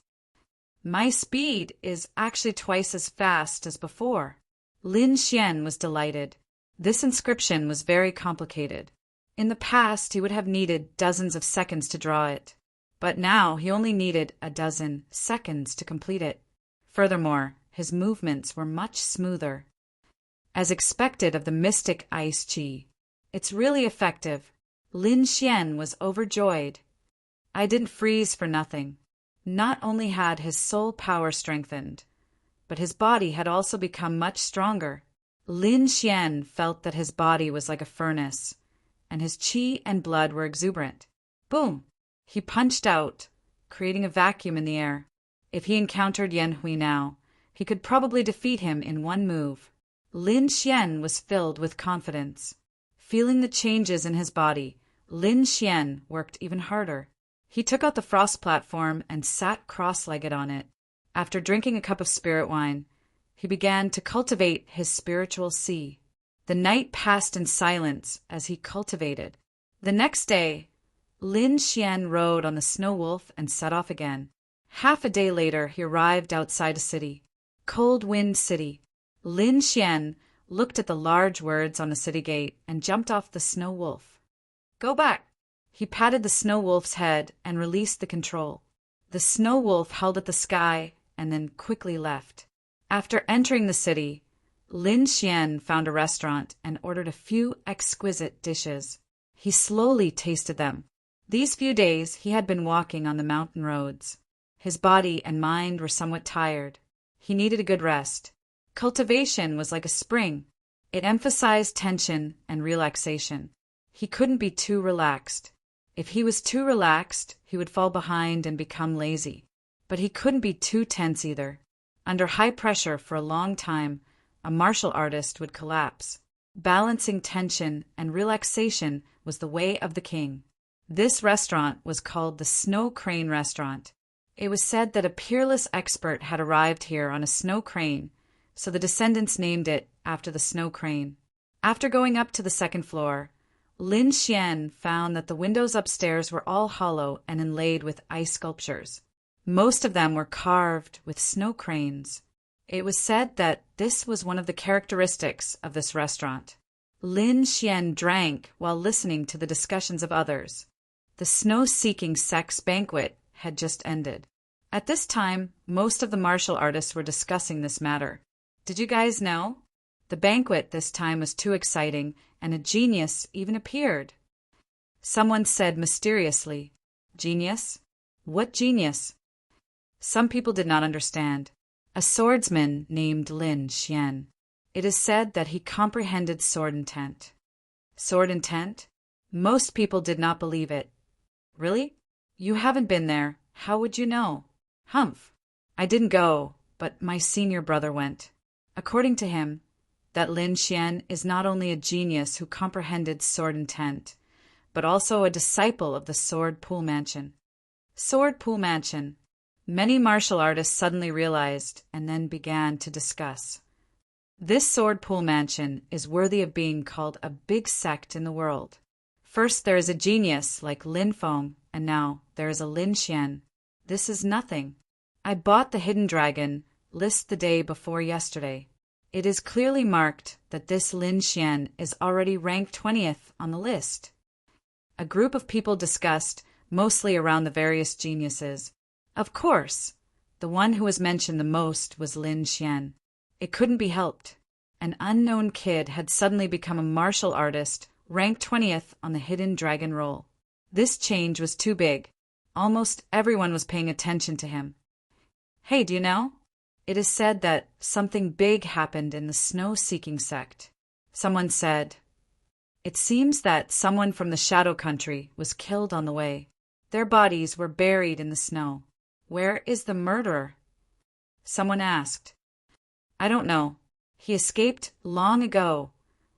S1: My speed is actually twice as fast as before. Lin Xian was delighted. This inscription was very complicated. In the past, he would have needed dozens of seconds to draw it, but now he only needed a dozen seconds to complete it. Furthermore, his movements were much smoother. As expected of the mystic ice chi, it's really effective. Lin Xian was overjoyed. I didn't freeze for nothing. Not only had his soul power strengthened, but his body had also become much stronger. Lin Xian felt that his body was like a furnace, and his qi and blood were exuberant. Boom! He punched out, creating a vacuum in the air. If he encountered Yan Hui now, he could probably defeat him in one move. Lin Xian was filled with confidence. Feeling the changes in his body, Lin Xian worked even harder. He took out the frost platform and sat cross-legged on it. After drinking a cup of spirit wine, he began to cultivate his spiritual sea. The night passed in silence as he cultivated. The next day, Lin Xian rode on the snow wolf and set off again. Half a day later, he arrived outside a city. Cold Wind City. Lin Xian looked at the large words on the city gate and jumped off the snow wolf. Go back! He patted the snow wolf's head and released the control. The snow wolf held at the sky and then quickly left. After entering the city, Lin Xian found a restaurant and ordered a few exquisite dishes. He slowly tasted them. These few days he had been walking on the mountain roads. His body and mind were somewhat tired. He needed a good rest. Cultivation was like a spring. It emphasized tension and relaxation. He couldn't be too relaxed. If he was too relaxed, he would fall behind and become lazy. But he couldn't be too tense either. Under high pressure for a long time, a martial artist would collapse. Balancing tension and relaxation was the way of the king. This restaurant was called the Snow Crane Restaurant. It was said that a peerless expert had arrived here on a snow crane, so the descendants named it after the snow crane. After going up to the second floor, Lin Xian found that the windows upstairs were all hollow and inlaid with ice sculptures. Most of them were carved with snow cranes. It was said that this was one of the characteristics of this restaurant. Lin Xian drank while listening to the discussions of others. The snow-seeking sex banquet had just ended. At this time, most of the martial artists were discussing this matter. Did you guys know? The banquet this time was too exciting, and a genius even appeared. Someone said mysteriously, "Genius? What genius?" Some people did not understand. A swordsman named Lin Xian. It is said that he comprehended sword intent. Sword intent? Most people did not believe it. Really? You haven't been there. How would you know? Humph. I didn't go, but my senior brother went. According to him, that Lin Xian is not only a genius who comprehended sword intent, but also a disciple of the Sword Pool Mansion. Sword Pool Mansion. Many martial artists suddenly realized and then began to discuss. This Sword Pool Mansion is worthy of being called a big sect in the world. First there is a genius like Lin Feng, and now there is a Lin Xian. This is nothing. I bought the Hidden Dragon list the day before yesterday. It is clearly marked that this Lin Xian is already ranked 20th on the list. A group of people discussed, mostly around the various geniuses. Of course, the one who was mentioned the most was Lin Xian. It couldn't be helped. An unknown kid had suddenly become a martial artist, ranked 20th on the Hidden Dragon roll. This change was too big. Almost everyone was paying attention to him. Hey, do you know? It is said that something big happened in the snow-seeking sect. Someone said, "It seems that someone from the Shadow Country was killed on the way. Their bodies were buried in the snow. Where is the murderer?" Someone asked. "I don't know. He escaped long ago."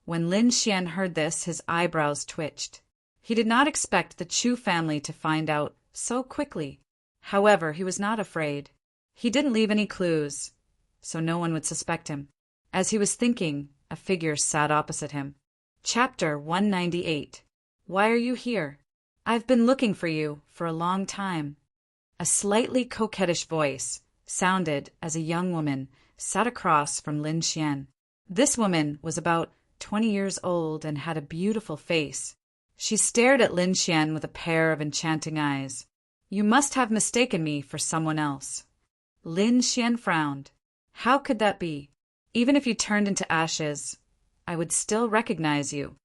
S1: When Lin Xian heard this, his eyebrows twitched. He did not expect the Chu family to find out so quickly. However, he was not afraid. He didn't leave any clues, so no one would suspect him. As he was thinking, a figure sat opposite him. Chapter 198. Why are you here? I've been looking for you for a long time. A slightly coquettish voice sounded as a young woman sat across from Lin Xian. This woman was about 20 years old and had a beautiful face. She stared at Lin Xian with a pair of enchanting eyes. "You must have mistaken me for someone else." Lin Xian frowned. "How could that be? Even if you turned into ashes, I would still recognize you."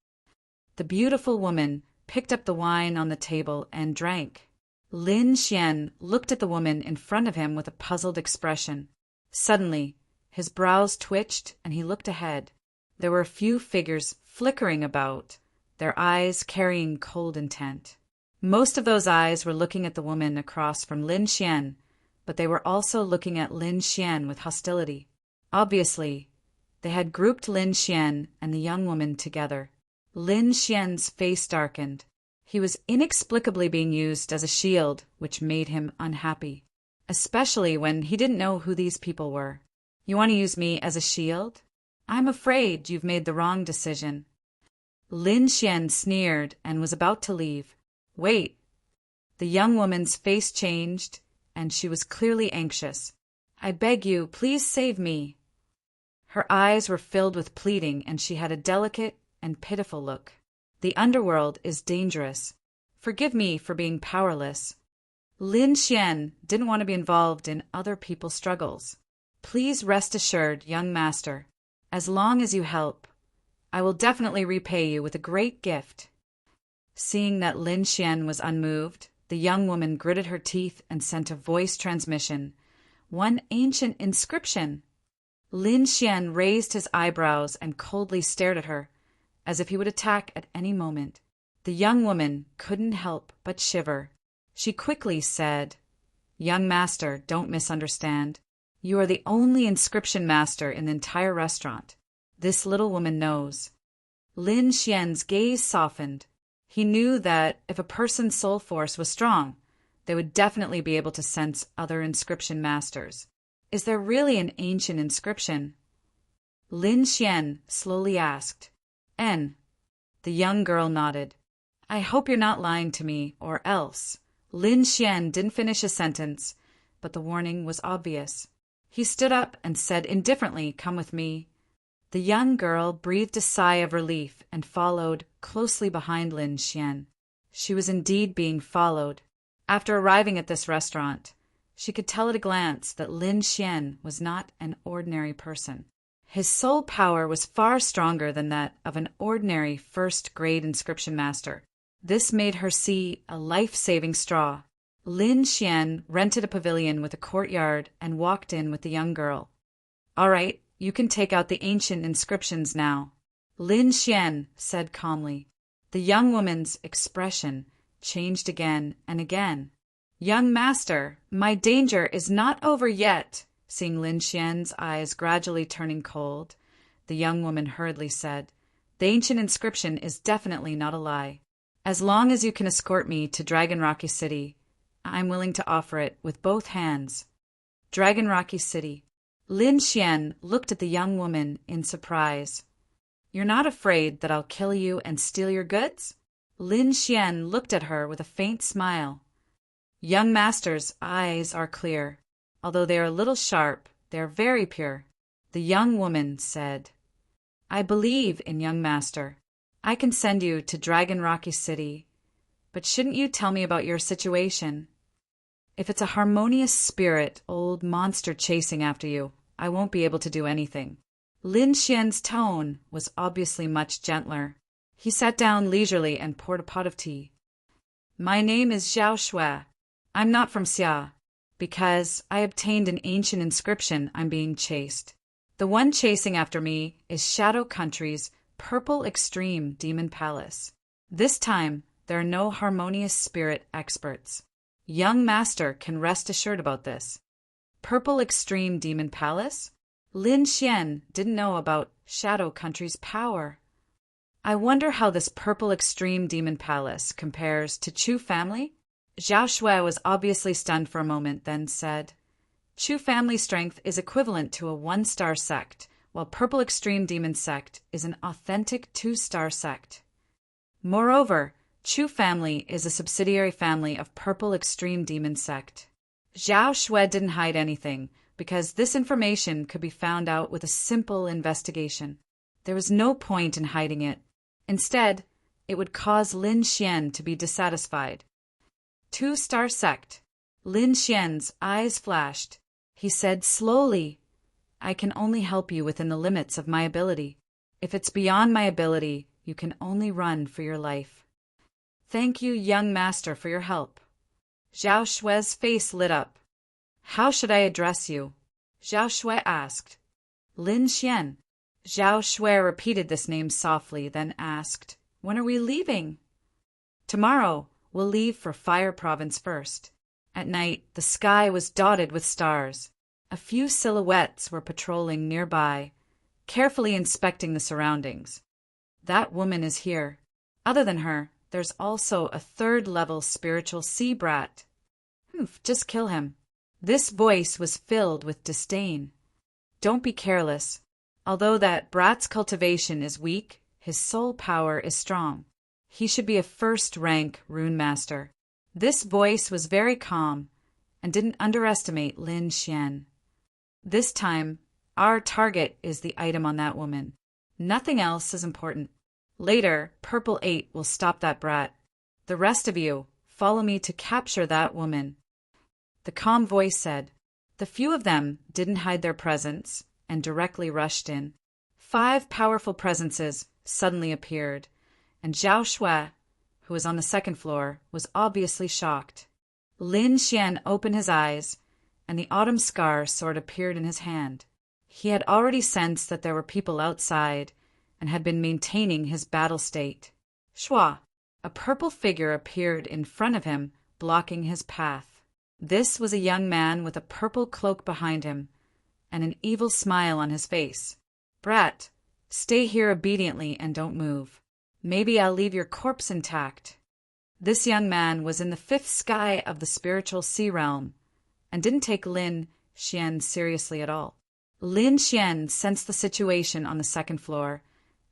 S1: The beautiful woman picked up the wine on the table and drank. Lin Xian looked at the woman in front of him with a puzzled expression. Suddenly, his brows twitched and he looked ahead. There were a few figures flickering about, their eyes carrying cold intent. Most of those eyes were looking at the woman across from Lin Xian, but they were also looking at Lin Xian with hostility. Obviously, they had grouped Lin Xian and the young woman together. Lin Xian's face darkened. He was inexplicably being used as a shield, which made him unhappy, especially when he didn't know who these people were. "You want to use me as a shield? I'm afraid you've made the wrong decision." Lin Xian sneered and was about to leave. "Wait." The young woman's face changed, and she was clearly anxious. "I beg you, please save me." Her eyes were filled with pleading, and she had a delicate and pitiful look. "The underworld is dangerous. Forgive me for being powerless." Lin Xian didn't want to be involved in other people's struggles. Please rest assured, young master, as long as you help, I will definitely repay you with a great gift. Seeing that Lin Xian was unmoved, the young woman gritted her teeth and sent a voice transmission, one ancient inscription. Lin Xian raised his eyebrows and coldly stared at her, as if he would attack at any moment. The young woman couldn't help but shiver. She quickly said, "Young master, don't misunderstand. You are the only inscription master in the entire restaurant. This little woman knows." Lin Xian's gaze softened. He knew that if a person's soul force was strong, they would definitely be able to sense other inscription masters. Is there really an ancient inscription? Lin Xian slowly asked. "N." The young girl nodded. "I hope you're not lying to me, or else." Lin Xian didn't finish a sentence, but the warning was obvious. He stood up and said indifferently, "Come with me." The young girl breathed a sigh of relief and followed closely behind Lin Xian. She was indeed being followed. After arriving at this restaurant, she could tell at a glance that Lin Xian was not an ordinary person. His soul power was far stronger than that of an ordinary first-grade inscription master. This made her see a life-saving straw. Lin Xian rented a pavilion with a courtyard and walked in with the young girl. "All right, you can take out the ancient inscriptions now," Lin Xian said calmly. The young woman's expression changed again and again. "Young master, my danger is not over yet." Seeing Lin Xian's eyes gradually turning cold, the young woman hurriedly said, "The ancient inscription is definitely not a lie. As long as you can escort me to Dragon Rocky City, I'm willing to offer it with both hands." Dragon Rocky City. Lin Xian looked at the young woman in surprise. "You're not afraid that I'll kill you and steal your goods?" Lin Xian looked at her with a faint smile. Young master's eyes are clear. Although they are a little sharp, they are very pure. The young woman said, "I believe in young master. I can send you to Dragon Rocky City, but shouldn't you tell me about your situation? If it's a harmonious spirit, old monster chasing after you, I won't be able to do anything." Lin Xian's tone was obviously much gentler. He sat down leisurely and poured a pot of tea. "My name is Zhao Shui. I'm not from Xia. Because I obtained an ancient inscription, I'm being chased. The one chasing after me is Shadow Country's Purple Extreme Demon Palace. This time, there are no harmonious spirit experts. Young master can rest assured about this." Purple Extreme Demon Palace? Lin Xian didn't know about Shadow Country's power. I wonder how this Purple Extreme Demon Palace compares to Chu family? Zhao Shui was obviously stunned for a moment, then said, "Chu family strength is equivalent to a 1-star sect, while Purple Extreme Demon Sect is an authentic 2-star sect. Moreover, Chu family is a subsidiary family of Purple Extreme Demon Sect." Zhao Shui didn't hide anything, because this information could be found out with a simple investigation. There was no point in hiding it. Instead, it would cause Lin Xian to be dissatisfied. 2-star sect. Lin Xian's eyes flashed. He said slowly, "I can only help you within the limits of my ability. If it's beyond my ability, you can only run for your life." "Thank you, young master, for your help." Zhao Shui's face lit up. "How should I address you?" Zhao Shui asked. "Lin Xian." Zhao Shui repeated this name softly, then asked, "When are we leaving?" "Tomorrow. We'll leave for Fire Province first." At night, the sky was dotted with stars. A few silhouettes were patrolling nearby, carefully inspecting the surroundings. That woman is here. Other than her, there's also a 3rd-level spiritual sea brat. Just kill him. This voice was filled with disdain. Don't be careless. Although that brat's cultivation is weak, his soul power is strong. He should be a 1st-rank rune master. This voice was very calm and didn't underestimate Lin Xian. This time, our target is the item on that woman. Nothing else is important. Later, Purple 8 will stop that brat. The rest of you, follow me to capture that woman. The calm voice said. The few of them didn't hide their presence and directly rushed in. 5 powerful presences suddenly appeared, and Zhao Shui, who was on the second floor, was obviously shocked. Lin Xian opened his eyes, and the autumn scar sword appeared in his hand. He had already sensed that there were people outside and had been maintaining his battle state. Shua, a purple figure appeared in front of him, blocking his path. This was a young man with a purple cloak behind him and an evil smile on his face. Brat, stay here obediently and don't move. Maybe I'll leave your corpse intact. This young man was in the 5th sky of the spiritual sea realm and didn't take Lin Xian seriously at all. Lin Xian sensed the situation on the 2nd floor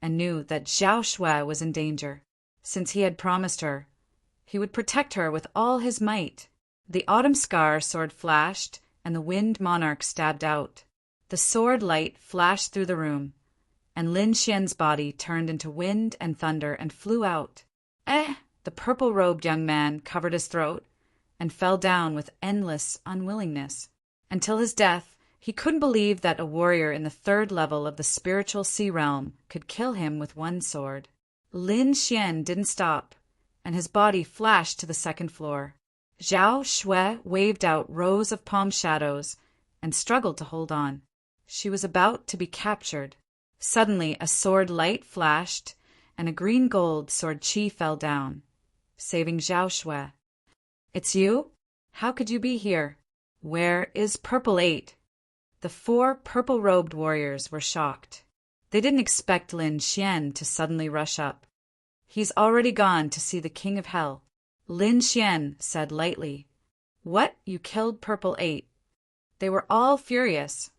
S1: and knew that Zhao Shui was in danger. Since he had promised her, he would protect her with all his might. The autumn scar sword flashed, and the wind monarch stabbed out. The sword light flashed through the room, and Lin Xian's body turned into wind and thunder and flew out. The purple-robed young man covered his throat and fell down with endless unwillingness. Until his death, he couldn't believe that a warrior in the 3rd level of the spiritual sea realm could kill him with one sword. Lin Xian didn't stop, and his body flashed to the 2nd floor. Zhao Shui waved out rows of palm shadows and struggled to hold on. She was about to be captured. Suddenly, a sword light flashed, and a green-gold sword chi fell down, saving Zhao Shui. It's you? How could you be here? Where is Purple 8? The 4 purple-robed warriors were shocked. They didn't expect Lin Xian to suddenly rush up. He's already gone to see the King of Hell. Lin Xian said lightly. What? You killed Purple 8? They were all furious.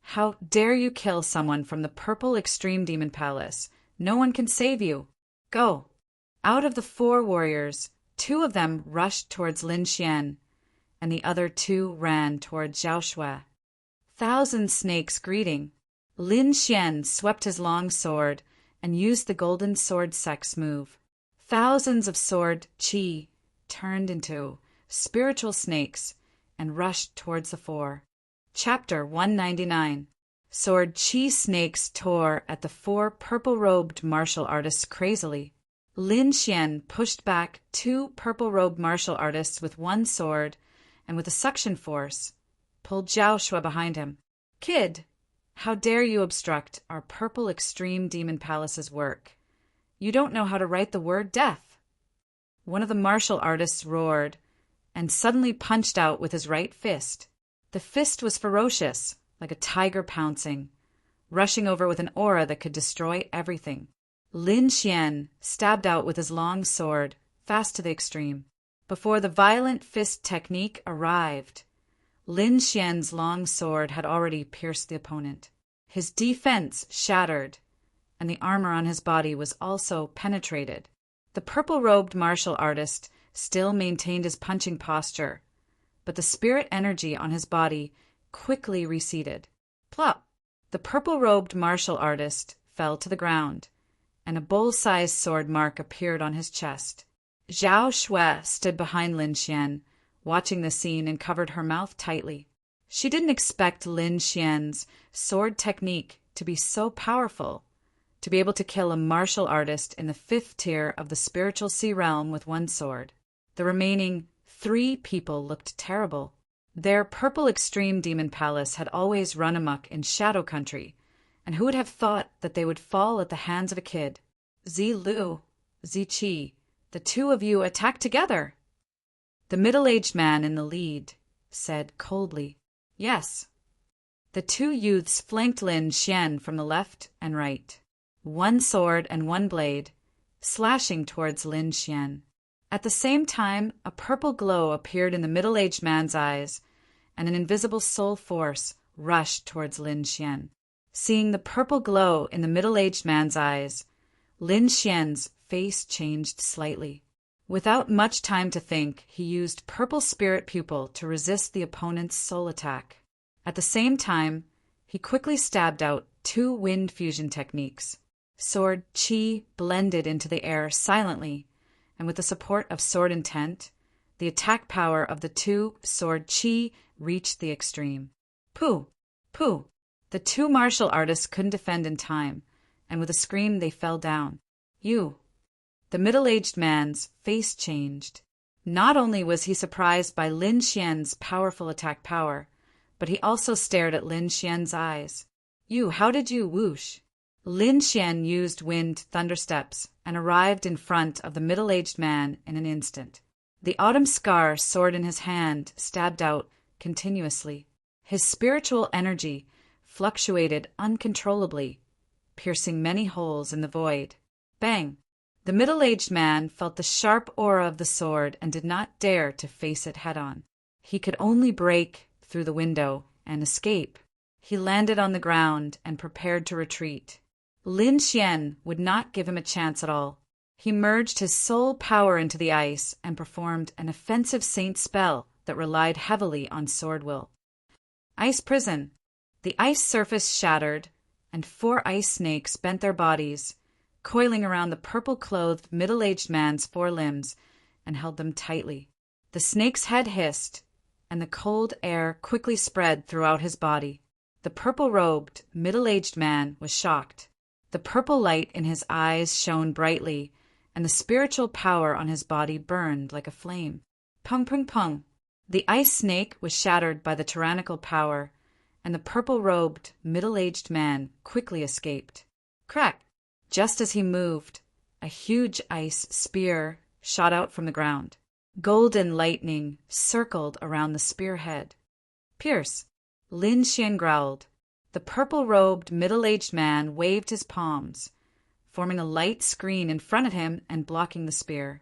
S1: How dare you kill someone from the Purple Extreme Demon Palace? No one can save you. Go. Out of the 4 warriors, 2 of them rushed towards Lin Xian, and the other 2 ran toward Zhao Shui. Thousand snakes greeting. Lin Xian swept his long sword and used the golden sword sex move. Thousands of sword chi turned into spiritual snakes and rushed towards the 4. Chapter 199. Sword chi snakes tore at the 4 purple-robed martial artists crazily. Lin Xian pushed back 2 purple-robed martial artists with one sword and with a suction force pulled Zhao Shui behind him. Kid, how dare you obstruct our Purple Extreme Demon Palace's work? You don't know how to write the word death. One of the martial artists roared and suddenly punched out with his right fist. The fist was ferocious, like a tiger pouncing, rushing over with an aura that could destroy everything. Lin Xian stabbed out with his long sword, fast to the extreme. Before the violent fist technique arrived, Lin Xian's long sword had already pierced the opponent. His defense shattered, and the armor on his body was also penetrated. The purple-robed martial artist still maintained his punching posture, but the spirit energy on his body quickly receded. Plop! The purple-robed martial artist fell to the ground, and a bull-sized sword mark appeared on his chest. Zhao Shui stood behind Lin Xian, watching the scene, and covered her mouth tightly. She didn't expect Lin Xian's sword technique to be so powerful, to be able to kill a martial artist in the 5th tier of the spiritual sea realm with one sword. The remaining 3 people looked terrible. Their Purple Extreme Demon Palace had always run amok in Shadow Country, and who would have thought that they would fall at the hands of a kid? Zi Lu, Zi Qi, the 2 of you attacked together. The middle-aged man in the lead said coldly, Yes. The 2 youths flanked Lin Xian from the left and right, one sword and one blade, slashing towards Lin Xian. At the same time, a purple glow appeared in the middle-aged man's eyes, and an invisible soul force rushed towards Lin Xian. Seeing the purple glow in the middle-aged man's eyes, Lin Xian's face changed slightly. Without much time to think, he used Purple Spirit Pupil to resist the opponent's soul attack. At the same time, he quickly stabbed out 2 wind fusion techniques. Sword Chi blended into the air silently, and with the support of Sword Intent, The attack power of the two-sword chi reached the extreme. Pooh! Pooh! The two martial artists couldn't defend in time, and with a scream they fell down. You! The middle-aged man's face changed. Not only was he surprised by Lin Xian's powerful attack power, but he also stared at Lin Xian's eyes. You, how did you whoosh? Lin Xian used wind thundersteps and arrived in front of the middle-aged man in an instant. The autumn scar sword in his hand stabbed out continuously. His spiritual energy fluctuated uncontrollably, piercing many holes in the void. Bang! The middle-aged man felt the sharp aura of the sword and did not dare to face it head-on. He could only break through the window and escape. He landed on the ground and prepared to retreat. Lin Xian would not give him a chance at all. He merged his soul power into the ice and performed an offensive saint spell that relied heavily on sword will. Ice prison. The ice surface shattered, and 4 ice snakes bent their bodies, coiling around the purple-clothed middle-aged man's 4 limbs, and held them tightly. The snake's head hissed, and the cold air quickly spread throughout his body. The purple-robed, middle-aged man was shocked. The purple light in his eyes shone brightly, and the spiritual power on his body burned like a flame. Pung, pung, pung. The ice snake was shattered by the tyrannical power, and the purple-robed, middle-aged man quickly escaped. Crack! Just as he moved, a huge ice spear shot out from the ground. Golden lightning circled around the spearhead. Pierce! Lin Xian growled. The purple-robed, middle-aged man waved his palms, forming a light screen in front of him and blocking the spear.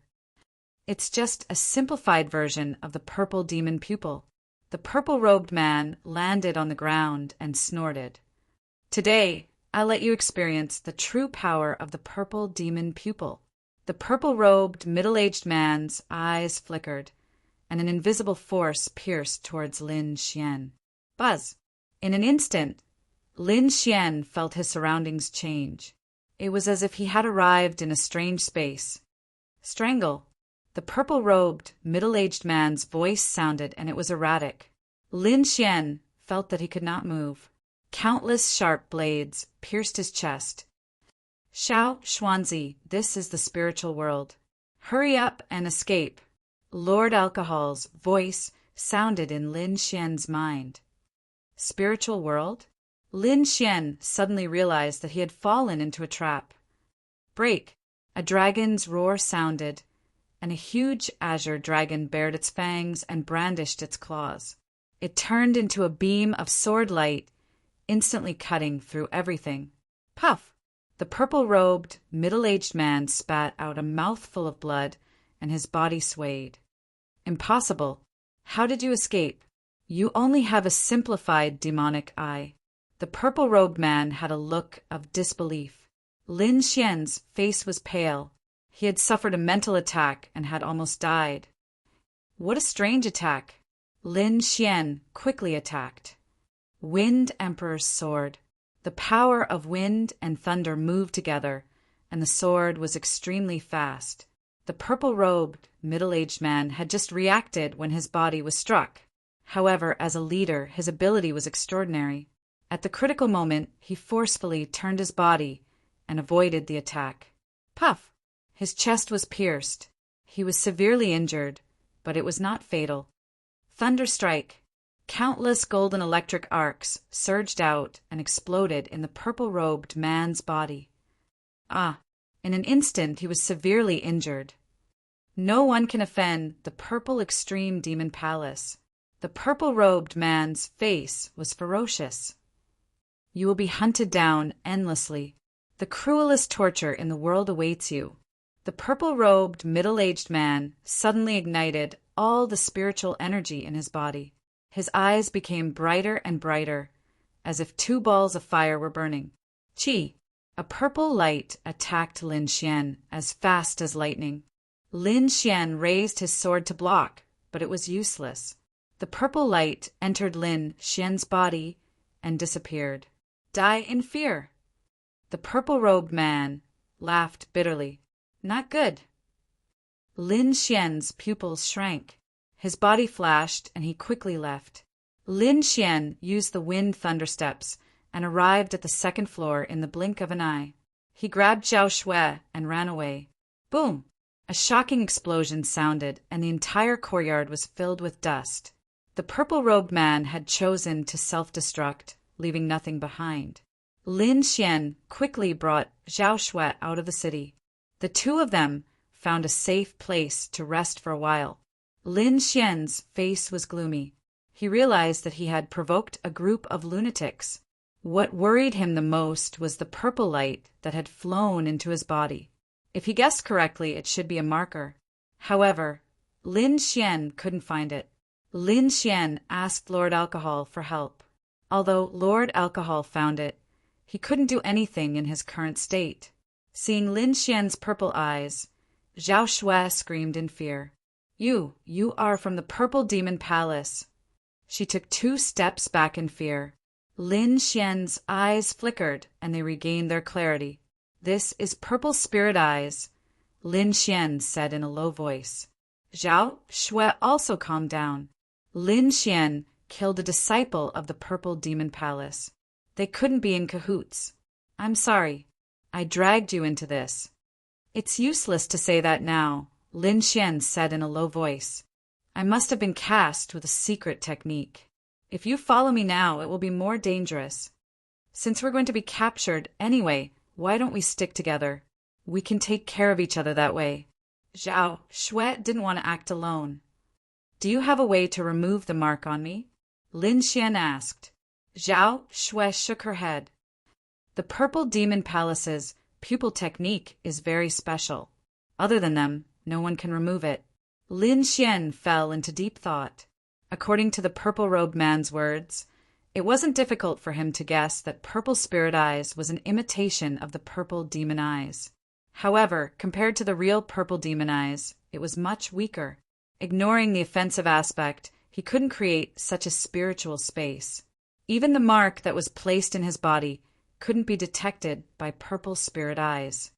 S1: It's just a simplified version of the purple demon pupil. The purple-robed man landed on the ground and snorted. Today, I'll let you experience the true power of the purple demon pupil. The purple-robed, middle-aged man's eyes flickered, and an invisible force pierced towards Lin Xian. Buzz! In an instant, Lin Xian felt his surroundings change. It was as if he had arrived in a strange space. Strangle! The purple-robed, middle-aged man's voice sounded, and it was erratic. Lin Xian felt that he could not move. Countless sharp blades pierced his chest. Xiao Xuanzi, this is the spiritual world. Hurry up and escape. Lord Alcohol's voice sounded in Lin Xian's mind. Spiritual world? Lin Xian suddenly realized that he had fallen into a trap. Break! A dragon's roar sounded, and a huge azure dragon bared its fangs and brandished its claws. It turned into a beam of sword light, instantly cutting through everything. Puff! The purple-robed, middle-aged man spat out a mouthful of blood, and his body swayed. Impossible! How did you escape? You only have a simplified demonic eye. The purple-robed man had a look of disbelief. Lin Xian's face was pale. He had suffered a mental attack and had almost died. What a strange attack! Lin Xian quickly attacked. Wind Emperor's sword. The power of wind and thunder moved together, and the sword was extremely fast. The purple-robed, middle-aged man had just reacted when his body was struck. However, as a leader, his ability was extraordinary. At the critical moment, he forcefully turned his body and avoided the attack. Puff! His chest was pierced. He was severely injured, but it was not fatal. Thunderstrike! Countless golden electric arcs surged out and exploded in the purple-robed man's body. In an instant he was severely injured. No one can offend the purple extreme demon palace. The purple-robed man's face was ferocious. You will be hunted down endlessly. The cruelest torture in the world awaits you. The purple-robed, middle-aged man suddenly ignited all the spiritual energy in his body. His eyes became brighter and brighter, as if 2 balls of fire were burning. Chi! A purple light attacked Lin Xian as fast as lightning. Lin Xian raised his sword to block, but it was useless. The purple light entered Lin Xian's body and disappeared. Die in fear! The purple-robed man laughed bitterly. Not good. Lin Xian's pupils shrank. His body flashed, and he quickly left. Lin Xian used the wind thunder steps and arrived at the second floor in the blink of an eye. He grabbed Zhao Shui and ran away. Boom! A shocking explosion sounded, and the entire courtyard was filled with dust. The purple-robed man had chosen to self-destruct, leaving nothing behind. Lin Xian quickly brought Zhao Shui out of the city. The two of them found a safe place to rest for a while. Lin Xian's face was gloomy. He realized that he had provoked a group of lunatics. What worried him the most was the purple light that had flown into his body. If he guessed correctly, it should be a marker. However, Lin Xian couldn't find it. Lin Xian asked Lord Alcohol for help. Although Lord Alcohol found it, he couldn't do anything in his current state. Seeing Lin Xian's purple eyes, Zhao Shui screamed in fear. You are from the Purple Demon Palace." She took 2 steps back in fear. Lin Xian's eyes flickered, and they regained their clarity. "This is Purple Spirit Eyes," Lin Xian said in a low voice. Zhao Shui also calmed down. Lin Xian killed a disciple of the Purple Demon Palace. They couldn't be in cahoots. "I'm sorry. I dragged you into this." "It's useless to say that now," Lin Xian said in a low voice. "I must have been cast with a secret technique. If you follow me now, it will be more dangerous. Since we're going to be captured anyway, why don't we stick together? We can take care of each other that way." Zhao Shui didn't want to act alone. "Do you have a way to remove the mark on me?" Lin Xian asked. Zhao Shui shook her head. "The Purple Demon Palace's pupil technique is very special. Other than them, no one can remove it." Lin Xian fell into deep thought. According to the purple-robed man's words, it wasn't difficult for him to guess that Purple Spirit Eyes was an imitation of the Purple Demon Eyes. However, compared to the real Purple Demon Eyes, it was much weaker. Ignoring the offensive aspect, he couldn't create such a spiritual space. Even the mark that was placed in his body couldn't be detected by Purple Spirit Eyes.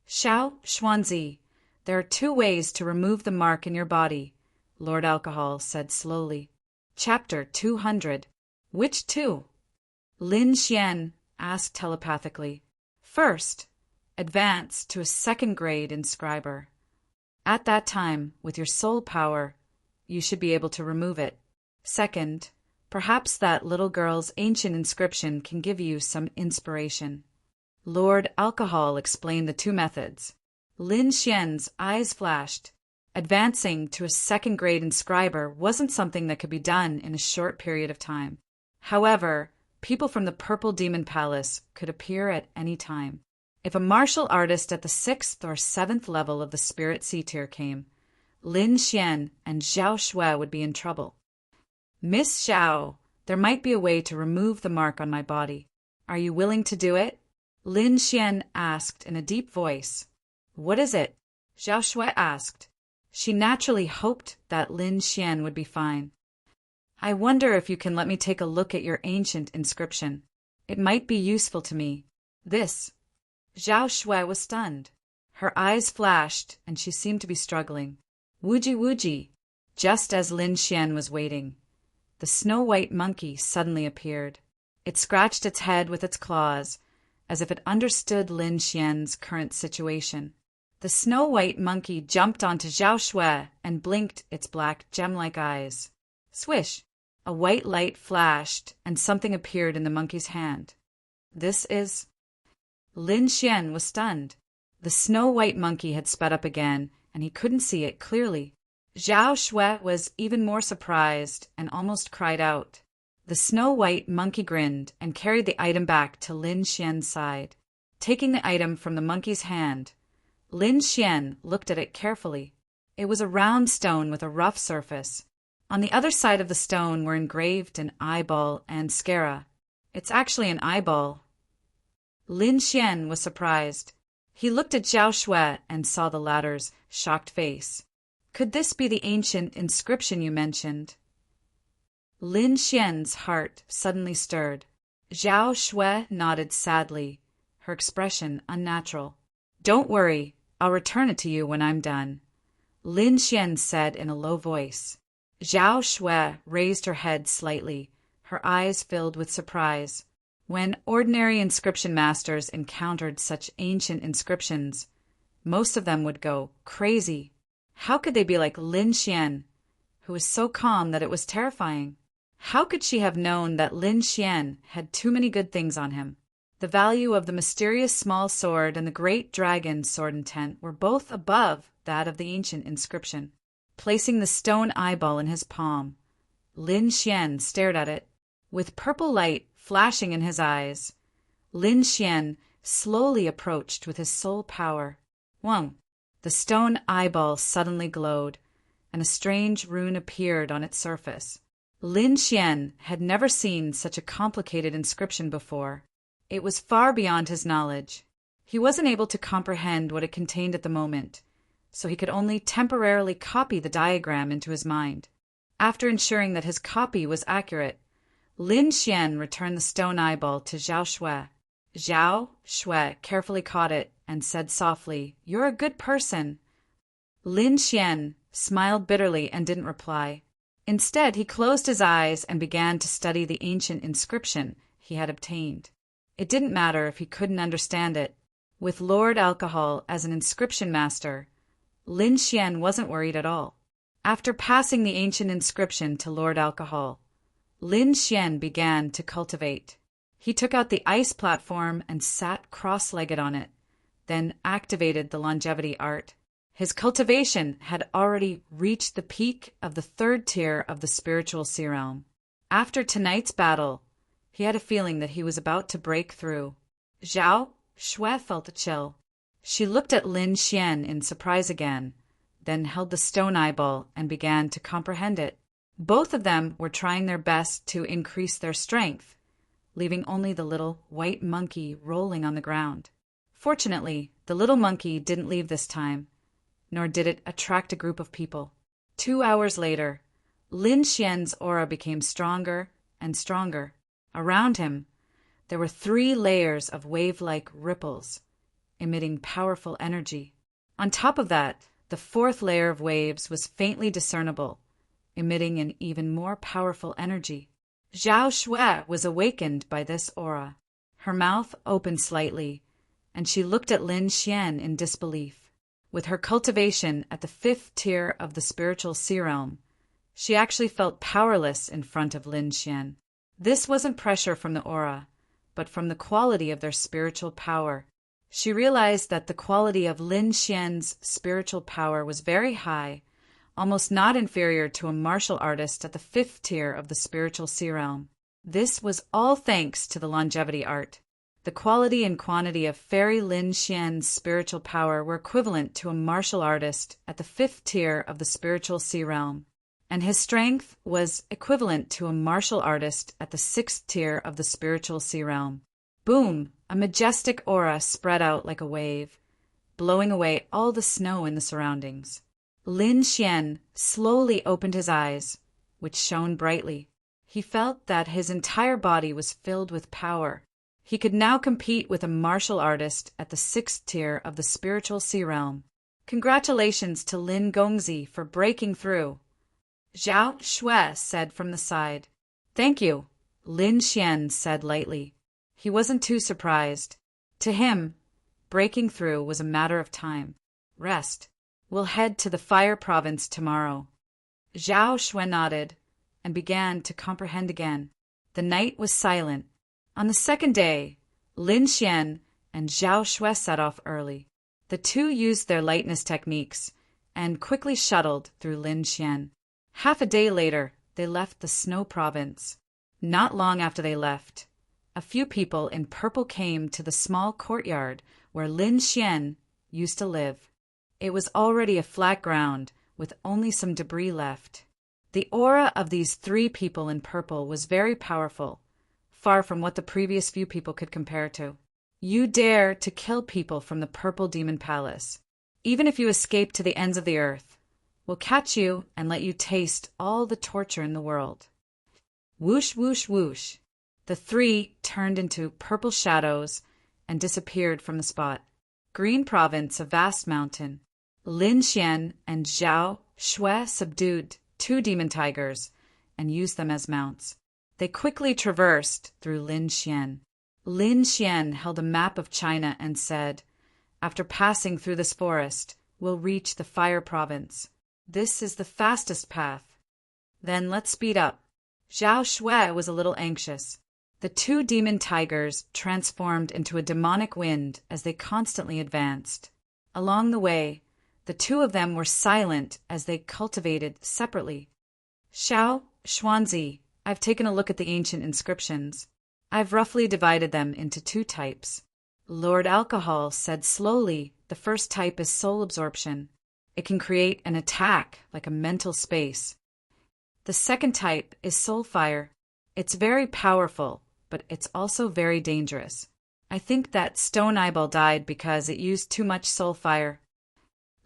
S1: "Xiao Xuanzi, there are 2 ways to remove the mark in your body," Lord Alcohol said slowly. Chapter 200. "Which 2? Lin Xian asked telepathically. "First, advance to a 2nd grade inscriber. At that time, with your soul power, you should be able to remove it. Second, perhaps that little girl's ancient inscription can give you some inspiration." Lord Alcohol explained the 2 methods. Lin Xian's eyes flashed. Advancing to a 2nd grade inscriber wasn't something that could be done in a short period of time. However, people from the Purple Demon Palace could appear at any time. If a martial artist at the 6th or 7th level of the Spirit C tier came, Lin Xian and Zhao Shui would be in trouble. "Miss Zhao, there might be a way to remove the mark on my body. Are you willing to do it?" Lin Xian asked in a deep voice. "What is it?" Zhao Shui asked. She naturally hoped that Lin Xian would be fine. "I wonder if you can let me take a look at your ancient inscription. It might be useful to me." This. Zhao Shui was stunned. Her eyes flashed, and she seemed to be struggling. Wuji wuji. Just as Lin Xian was waiting, the snow-white monkey suddenly appeared. It scratched its head with its claws, as if it understood Lin Xian's current situation. The snow-white monkey jumped onto Zhao Shui and blinked its black gem-like eyes. Swish! A white light flashed, and something appeared in the monkey's hand. "This is—" Lin Xian was stunned. The snow-white monkey had sped up again, and he couldn't see it clearly. Zhao Shui was even more surprised and almost cried out. The snow-white monkey grinned and carried the item back to Lin Xian's side. Taking the item from the monkey's hand, Lin Xian looked at it carefully. It was a round stone with a rough surface. On the other side of the stone were engraved an eyeball and scara. "It's actually an eyeball." Lin Xian was surprised. He looked at Zhao Shui and saw the latter's shocked face. "Could this be the ancient inscription you mentioned?" Lin Xian's heart suddenly stirred. Zhao Shui nodded sadly, her expression unnatural. "Don't worry, I'll return it to you when I'm done," Lin Xian said in a low voice. Zhao Shui raised her head slightly, her eyes filled with surprise. When ordinary inscription masters encountered such ancient inscriptions, most of them would go crazy. How could they be like Lin Xian, who was so calm that it was terrifying? How could she have known that Lin Xian had too many good things on him? The value of the mysterious small sword and the great dragon sword intent were both above that of the ancient inscription. Placing the stone eyeball in his palm, Lin Xian stared at it. With purple light flashing in his eyes, Lin Xian slowly approached with his soul power. Wang! The stone eyeball suddenly glowed, and a strange rune appeared on its surface. Lin Xian had never seen such a complicated inscription before. It was far beyond his knowledge. He wasn't able to comprehend what it contained at the moment, so he could only temporarily copy the diagram into his mind. After ensuring that his copy was accurate, Lin Xian returned the stone eyeball to Zhao Shui. Zhao Shui carefully caught it and said softly, "You're a good person." Lin Xian smiled bitterly and didn't reply. Instead, he closed his eyes and began to study the ancient inscription he had obtained. It didn't matter if he couldn't understand it. With Lord Alcohol as an inscription master, Lin Xian wasn't worried at all. After passing the ancient inscription to Lord Alcohol, Lin Xian began to cultivate. He took out the ice platform and sat cross-legged on it, then activated the longevity art. His cultivation had already reached the peak of the 3rd tier of the spiritual sea realm. After tonight's battle, he had a feeling that he was about to break through. Zhao Shui felt a chill. She looked at Lin Xian in surprise again, then held the stone eyeball and began to comprehend it. Both of them were trying their best to increase their strength, leaving only the little white monkey rolling on the ground. Fortunately, the little monkey didn't leave this time, nor did it attract a group of people. 2 hours later, Lin Xian's aura became stronger and stronger. Around him, there were 3 layers of wave-like ripples, emitting powerful energy. On top of that, the 4th layer of waves was faintly discernible, emitting an even more powerful energy. Zhao Shui was awakened by this aura. Her mouth opened slightly, and she looked at Lin Xian in disbelief. With her cultivation at the 5th tier of the spiritual sea realm, she actually felt powerless in front of Lin Xian. This wasn't pressure from the aura, but from the quality of their spiritual power. She realized that the quality of Lin Xian's spiritual power was very high, almost not inferior to a martial artist at the 5th tier of the spiritual sea realm. This was all thanks to the longevity art. The quality and quantity of Fairy Lin Xian's spiritual power were equivalent to a martial artist at the 5th tier of the spiritual sea realm, and his strength was equivalent to a martial artist at the 6th tier of the spiritual sea realm. Boom! A majestic aura spread out like a wave, blowing away all the snow in the surroundings. Lin Xian slowly opened his eyes, which shone brightly. He felt that his entire body was filled with power. He could now compete with a martial artist at the 6th tier of the spiritual sea realm. Congratulations to Lin Gongzi for breaking through, Zhao Shui said from the side. Thank you, Lin Xian said lightly. He wasn't too surprised. To him, breaking through was a matter of time. Rest. We'll head to the Fire Province tomorrow. Zhao Shui nodded and began to comprehend again. The night was silent. On the 2nd day, Lin Xian and Zhao Shui set off early. The two used their lightness techniques and quickly shuttled through Lin Xian. Half a day later, they left the Snow Province. Not long after they left, a few people in purple came to the small courtyard where Lin Xian used to live. It was already a flat ground with only some debris left. The aura of these 3 people in purple was very powerful, far from what the previous few people could compare to. You dare to kill people from the Purple Demon Palace. Even if you escape to the ends of the earth, we'll catch you and let you taste all the torture in the world. Whoosh, whoosh, whoosh. The 3 turned into purple shadows and disappeared from the spot. Green Province, a vast mountain. Lin Xian and Zhao Shui subdued 2 demon tigers and used them as mounts. They quickly traversed through Lin Xian. Lin Xian held a map of China and said, "After passing through this forest, we'll reach the Fire Province. This is the fastest path." "Then let's speed up." Zhao Shui was a little anxious. The 2 demon tigers transformed into a demonic wind as they constantly advanced. Along the way, the 2 of them were silent as they cultivated separately. "Xiao, Xuanzi, I've taken a look at the ancient inscriptions. I've roughly divided them into 2 types. Lord Alcohol said slowly the first type is soul absorption. It can create an attack like a mental space. The second type is soul fire. It's very powerful, but it's also very dangerous. I think that Stone Eyeball died because it used too much soul fire."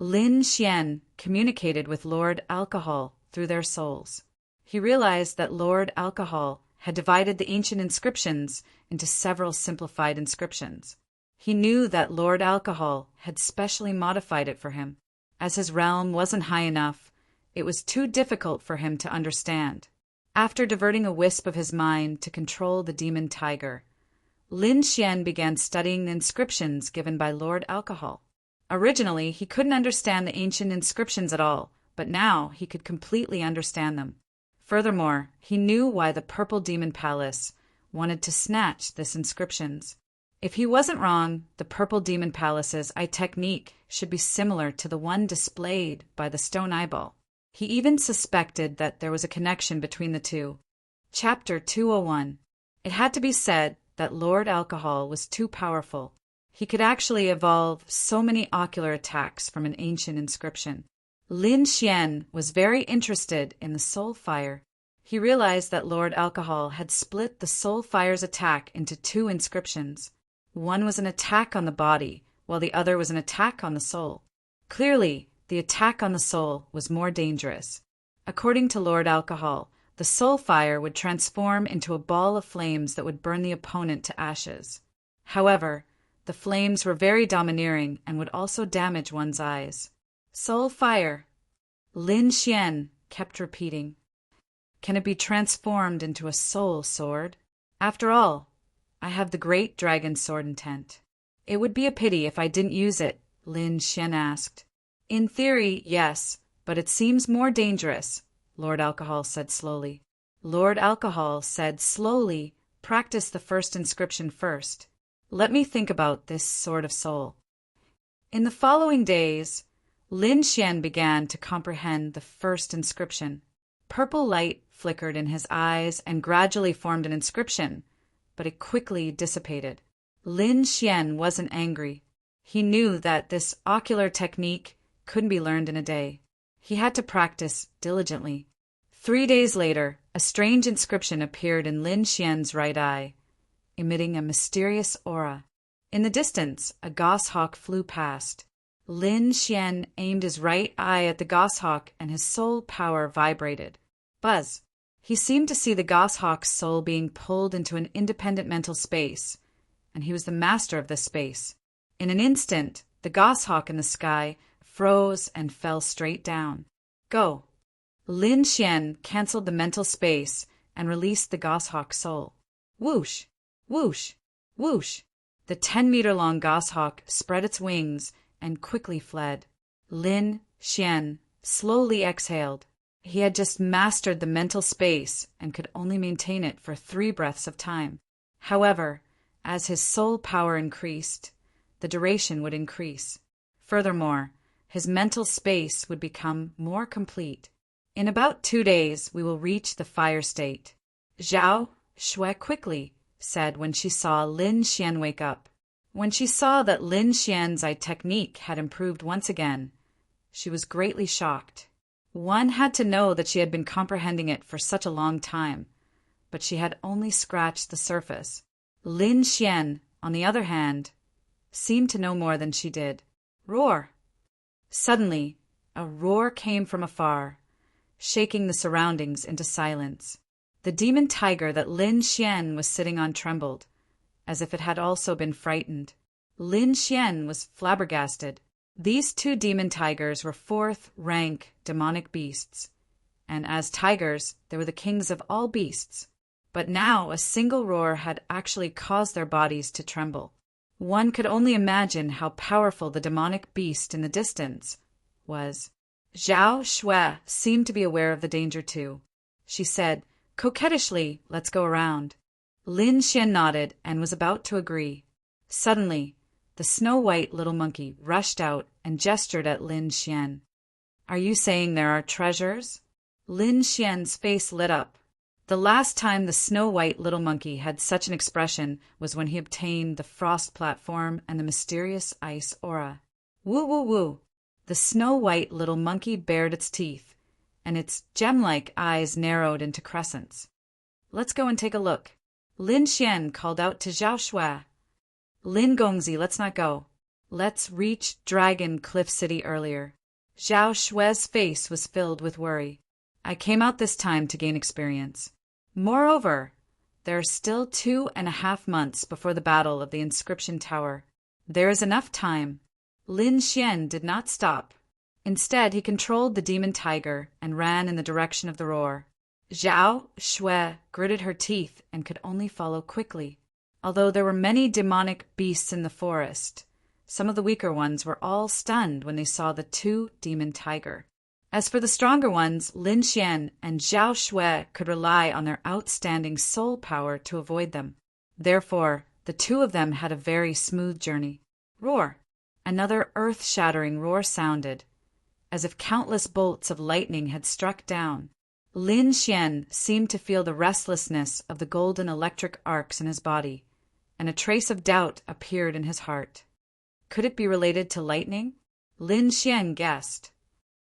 S1: Lin Xian communicated with Lord Alcohol through their souls. He realized that Lord Alcohol had divided the ancient inscriptions into several simplified inscriptions. He knew that Lord Alcohol had specially modified it for him. As his realm wasn't high enough, it was too difficult for him to understand. After diverting a wisp of his mind to control the demon tiger, Lin Xian began studying the inscriptions given by Lord Alcohol. Originally, he couldn't understand the ancient inscriptions at all, but now he could completely understand them. Furthermore, he knew why the Purple Demon Palace wanted to snatch this inscriptions. If he wasn't wrong, the Purple Demon Palace's eye technique should be similar to the one displayed by the Stone Eyeball. He even suspected that there was a connection between the 2. Chapter 201. It had to be said that Lord Alcohol was too powerful. He could actually evolve so many ocular attacks from an ancient inscription. Lin Xian was very interested in the soul fire. He realized that Lord Alcohol had split the soul fire's attack into 2 inscriptions. One was an attack on the body, while the other was an attack on the soul. Clearly, the attack on the soul was more dangerous. According to Lord Alcohol, the soul fire would transform into a ball of flames that would burn the opponent to ashes. However, the flames were very domineering and would also damage one's eyes. "Soul fire," Lin Xian kept repeating. "Can it be transformed into a soul sword? After all, I have the great dragon sword intent." "It would be a pity if I didn't use it," Lin Xian asked. "In theory, yes, but it seems more dangerous," Lord Alcohol said slowly. Lord Alcohol said slowly, "Practice the first inscription first. Let me think about this sword of soul." In the following days, Lin Xian began to comprehend the first inscription. Purple light flickered in his eyes and gradually formed an inscription, but it quickly dissipated. Lin Xian wasn't angry. He knew that this ocular technique couldn't be learned in a day. He had to practice diligently. 3 days later, a strange inscription appeared in Lin Xian's right eye, emitting a mysterious aura. In the distance, a goshawk flew past. Lin Xian aimed his right eye at the goshawk and his soul power vibrated. Buzz! He seemed to see the goshawk's soul being pulled into an independent mental space, and he was the master of this space. In an instant, the goshawk in the sky froze and fell straight down. "Go!" Lin Xian canceled the mental space and released the goshawk's soul. Whoosh! Whoosh! Whoosh! The 10-meter-long goshawk spread its wings and quickly fled. Lin Xian slowly exhaled. He had just mastered the mental space and could only maintain it for 3 breaths of time. However, as his soul power increased, the duration would increase. Furthermore, his mental space would become more complete. "In about 2 days, we will reach the fire state," Zhao Shui quickly said when she saw Lin Xian wake up. When she saw that Lin Xian's eye technique had improved once again, she was greatly shocked. One had to know that she had been comprehending it for such a long time, but she had only scratched the surface. Lin Xian, on the other hand, seemed to know more than she did. Roar! Suddenly, a roar came from afar, shaking the surroundings into silence. The demon tiger that Lin Xian was sitting on trembled, as if it had also been frightened. Lin Xian was flabbergasted. These 2 demon tigers were 4th-rank demonic beasts, and as tigers, they were the kings of all beasts. But now a single roar had actually caused their bodies to tremble. One could only imagine how powerful the demonic beast in the distance was. Zhao Shui seemed to be aware of the danger too. She said, coquettishly, "Let's go around." Lin Xian nodded and was about to agree. Suddenly, the snow-white little monkey rushed out and gestured at Lin Xian. "Are you saying there are treasures?" Lin Xian's face lit up. The last time the snow-white little monkey had such an expression was when he obtained the frost platform and the mysterious ice aura. Woo woo woo! The snow-white little monkey bared its teeth, and its gem-like eyes narrowed into crescents. "Let's go and take a look." Lin Xian called out to Zhao Shui. "Lin Gongzi, let's not go. Let's reach Dragon Cliff City earlier." Zhao Shui's face was filled with worry. "I came out this time to gain experience. Moreover, there are still 2.5 months before the Battle of the Inscription Tower. There is enough time." Lin Xian did not stop. Instead, he controlled the demon tiger and ran in the direction of the roar. Zhao Shui gritted her teeth and could only follow quickly. Although there were many demonic beasts in the forest, some of the weaker ones were all stunned when they saw the two demon tiger. As for the stronger ones, Lin Xian and Zhao Shui could rely on their outstanding soul power to avoid them. Therefore, the two of them had a very smooth journey. Roar! Another earth-shattering roar sounded, as if countless bolts of lightning had struck down. Lin Xian seemed to feel the restlessness of the golden electric arcs in his body, and a trace of doubt appeared in his heart. Could it be related to lightning? Lin Xian guessed.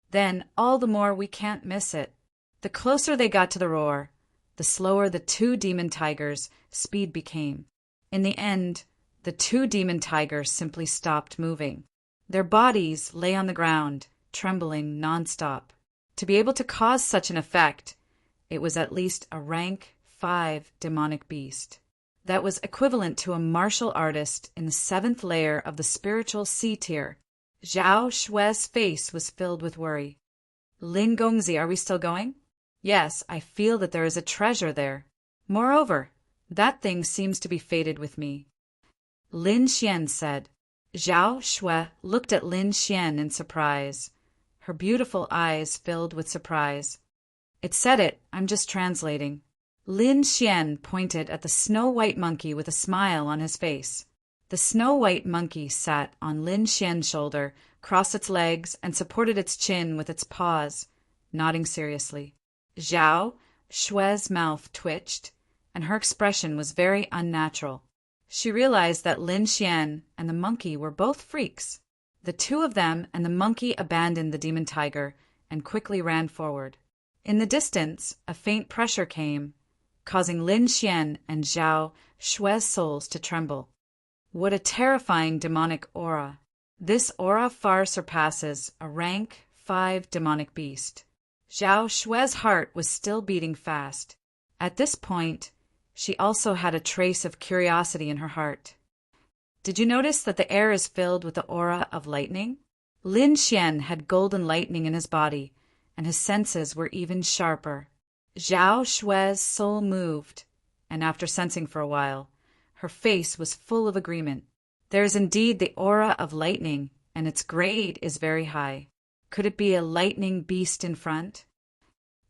S1: Then, all the more we can't miss it. The closer they got to the roar, the slower the two demon tigers' speed became. In the end, the two demon tigers simply stopped moving. Their bodies lay on the ground, trembling nonstop. To be able to cause such an effect, it was at least a rank 5 demonic beast. That was equivalent to a martial artist in the 7th layer of the spiritual C tier. Zhao Shui's face was filled with worry. "Lin Gongzi, are we still going?" "Yes, I feel that there is a treasure there. Moreover, that thing seems to be fated with me," Lin Xian said. Zhao Shui looked at Lin Xian in surprise. Her beautiful eyes filled with surprise. "It said it, I'm just translating." Lin Xian pointed at the snow-white monkey with a smile on his face. The snow-white monkey sat on Lin Xian's shoulder, crossed its legs, and supported its chin with its paws, nodding seriously. Zhao Shui's mouth twitched, and her expression was very unnatural. She realized that Lin Xian and the monkey were both freaks. The two of them and the monkey abandoned the demon tiger and quickly ran forward. In the distance, a faint pressure came, causing Lin Xian and Zhao Shui's souls to tremble. What a terrifying demonic aura! This aura far surpasses a rank 5 demonic beast. Zhao Shui's heart was still beating fast. At this point, she also had a trace of curiosity in her heart. "Did you notice that the air is filled with the aura of lightning?" Lin Xian had golden lightning in his body, and his senses were even sharper. Zhao Shui's soul moved, and after sensing for a while, her face was full of agreement. There is indeed the aura of lightning, and its grade is very high. Could it be a lightning beast in front?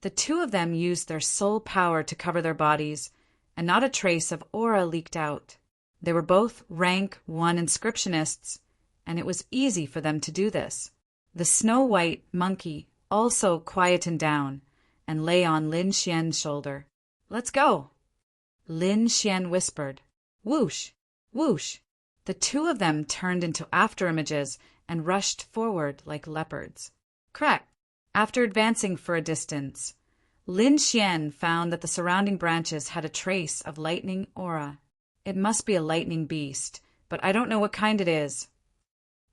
S1: The two of them used their soul power to cover their bodies, and not a trace of aura leaked out. They were both rank 1 inscriptionists, and it was easy for them to do this. The snow-white monkey also quietened down and lay on Lin Xian's shoulder. "Let's go," Lin Xian whispered. Whoosh! Whoosh! The two of them turned into afterimages and rushed forward like leopards. Crack! After advancing for a distance, Lin Xian found that the surrounding branches had a trace of lightning aura. It must be a lightning beast, but I don't know what kind it is.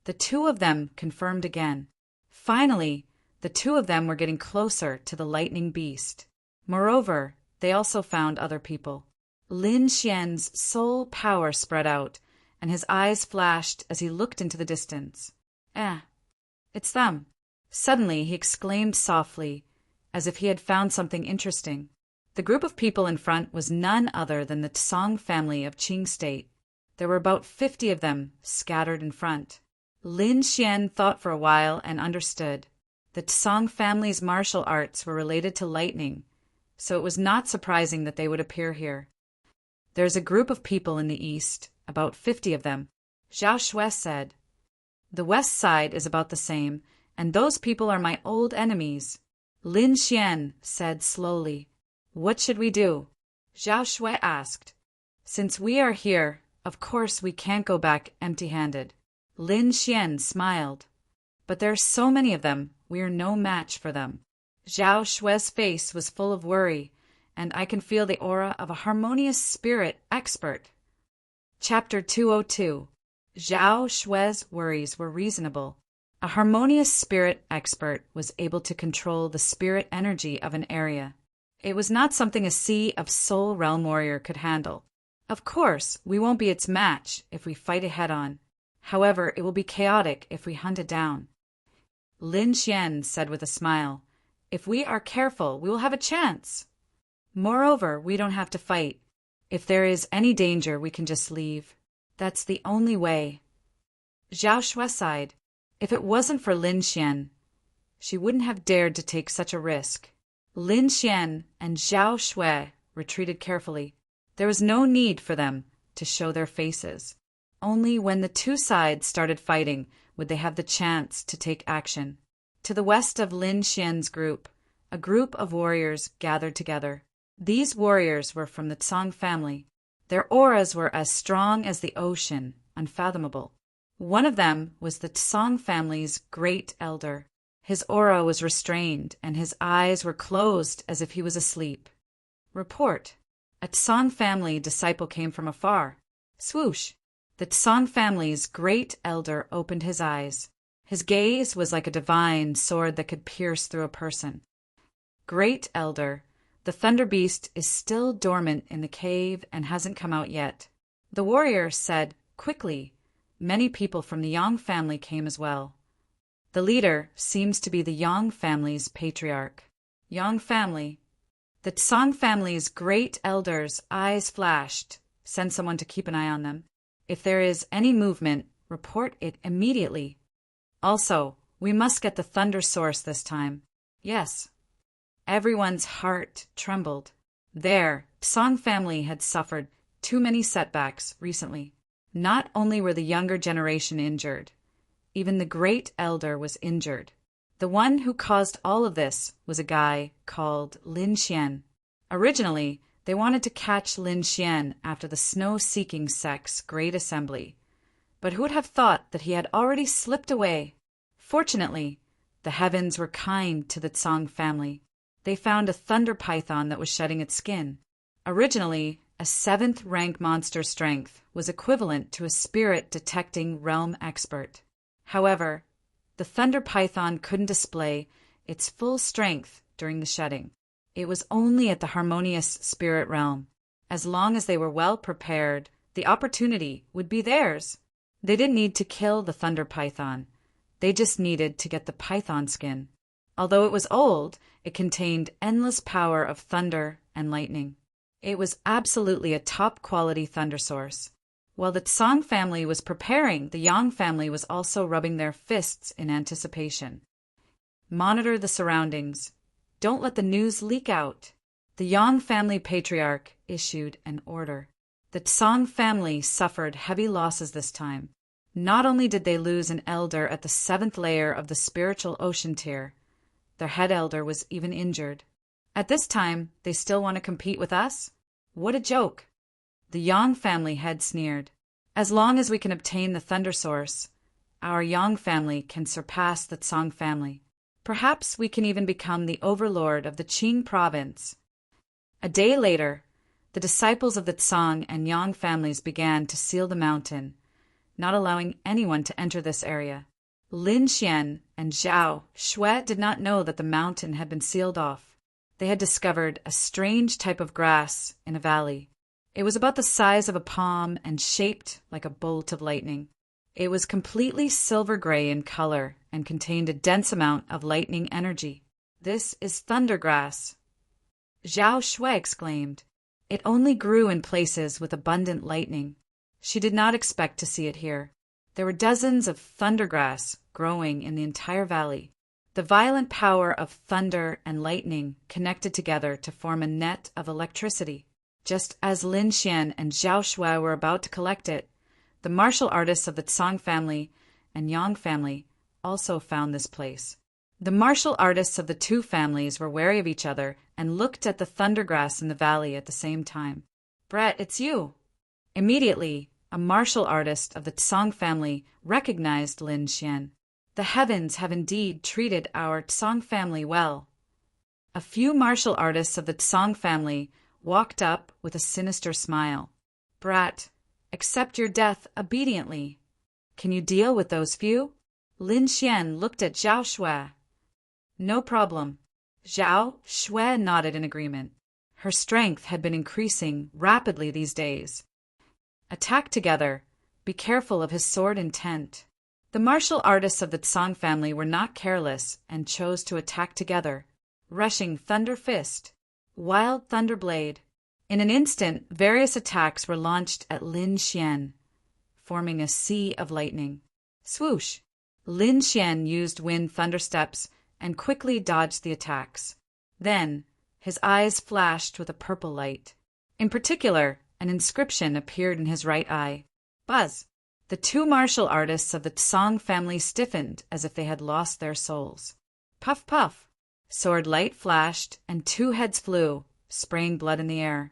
S1: The two of them confirmed again. Finally, the two of them were getting closer to the lightning beast. Moreover, they also found other people. Lin Xian's soul power spread out, and his eyes flashed as he looked into the distance. It's them. Suddenly he exclaimed softly, as if he had found something interesting. The group of people in front was none other than the Tsang family of Qing State. There were about 50 of them scattered in front. Lin Xian thought for a while and understood. The Tsang family's martial arts were related to lightning, so it was not surprising that they would appear here. There's a group of people in the east, about 50 of them, Zhao Shui said. The west side is about the same, and those people are my old enemies. Lin Xian said slowly. What should we do? Zhao Shui asked. Since we are here, of course we can't go back empty-handed. Lin Xian smiled. But there are so many of them, we are no match for them. Zhao Shui's face was full of worry, and I can feel the aura of a harmonious spirit expert. Chapter 202. Zhao Shui's worries were reasonable. A harmonious spirit expert was able to control the spirit energy of an area. It was not something a sea of soul realm warrior could handle. Of course, we won't be its match if we fight it head-on. However, it will be chaotic if we hunt it down. Lin Xian said with a smile, If we are careful, we will have a chance. Moreover, we don't have to fight. If there is any danger, we can just leave. That's the only way. Zhao Shui sighed. If it wasn't for Lin Xian, she wouldn't have dared to take such a risk. Lin Xian and Zhao Shui retreated carefully. There was no need for them to show their faces. Only when the two sides started fighting would they have the chance to take action. To the west of Lin Xian's group, a group of warriors gathered together. These warriors were from the Tsang family. Their auras were as strong as the ocean, unfathomable. One of them was the Tsang family's great elder. His aura was restrained, and his eyes were closed as if he was asleep. Report. A Tsang family disciple came from afar. Swoosh. The Tsang family's great elder opened his eyes. His gaze was like a divine sword that could pierce through a person. Great elder, the thunder beast is still dormant in the cave and hasn't come out yet. The warrior said quickly. Many people from the Yang family came as well. The leader seems to be the Yang family's patriarch. Yang family. The Tsang family's great elder's eyes flashed. Send someone to keep an eye on them. If there is any movement, report it immediately. Also, we must get the thunder source this time. Yes. Everyone's heart trembled. Their Tsang family had suffered too many setbacks recently. Not only were the younger generation injured, even the great elder was injured. The one who caused all of this was a guy called Lin Xian. Originally, they wanted to catch Lin Xian after the snow-seeking sect's great assembly. But who would have thought that he had already slipped away? Fortunately, the heavens were kind to the Tsang family. They found a thunder python that was shedding its skin. Originally, a 7th rank monster strength was equivalent to a spirit-detecting realm expert. However, the thunder python couldn't display its full strength during the shedding. It was only at the harmonious spirit realm. As long as they were well prepared, the opportunity would be theirs. They didn't need to kill the thunder python. They just needed to get the python skin. Although it was old, it contained endless power of thunder and lightning. It was absolutely a top-quality thunder source. While the Tsang family was preparing, the Yang family was also rubbing their fists in anticipation. Monitor the surroundings. Don't let the news leak out. The Yang family patriarch issued an order. The Tsang family suffered heavy losses this time. Not only did they lose an elder at the 7th layer of the spiritual ocean tier, their head elder was even injured. At this time, they still want to compete with us? What a joke! The Yang family head sneered. As long as we can obtain the thunder source, our Yang family can surpass the Tsang family. Perhaps we can even become the overlord of the Qing province. A day later, the disciples of the Tsang and Yang families began to seal the mountain, not allowing anyone to enter this area. Lin Xian and Zhao Shui did not know that the mountain had been sealed off. They had discovered a strange type of grass in a valley. It was about the size of a palm and shaped like a bolt of lightning. It was completely silver gray in color and contained a dense amount of lightning energy. This is thundergrass, Zhao Shui exclaimed. It only grew in places with abundant lightning. She did not expect to see it here. There were dozens of thundergrass growing in the entire valley. The violent power of thunder and lightning connected together to form a net of electricity. Just as Lin Xian and Zhao Shui were about to collect it, the martial artists of the Tsang family and Yang family also found this place. The martial artists of the two families were wary of each other and looked at the thundergrass in the valley at the same time. Brett, it's you! Immediately, a martial artist of the Tsang family recognized Lin Xian. The heavens have indeed treated our Tsang family well. A few martial artists of the Tsang family walked up with a sinister smile. Brat, accept your death obediently. Can you deal with those few? Lin Xian looked at Zhao Shui. No problem. Zhao Shui nodded in agreement. Her strength had been increasing rapidly these days. Attack together. Be careful of his sword intent. The martial artists of the Tsang family were not careless and chose to attack together. Rushing Thunder Fist, Wild Thunder Blade. In an instant, various attacks were launched at Lin Xian, forming a sea of lightning. Swoosh! Lin Xian used wind thunder steps and quickly dodged the attacks. Then, his eyes flashed with a purple light. In particular, an inscription appeared in his right eye. Buzz! The two martial artists of the Tsang family stiffened as if they had lost their souls. Puff, puff! Sword light flashed, and two heads flew, spraying blood in the air.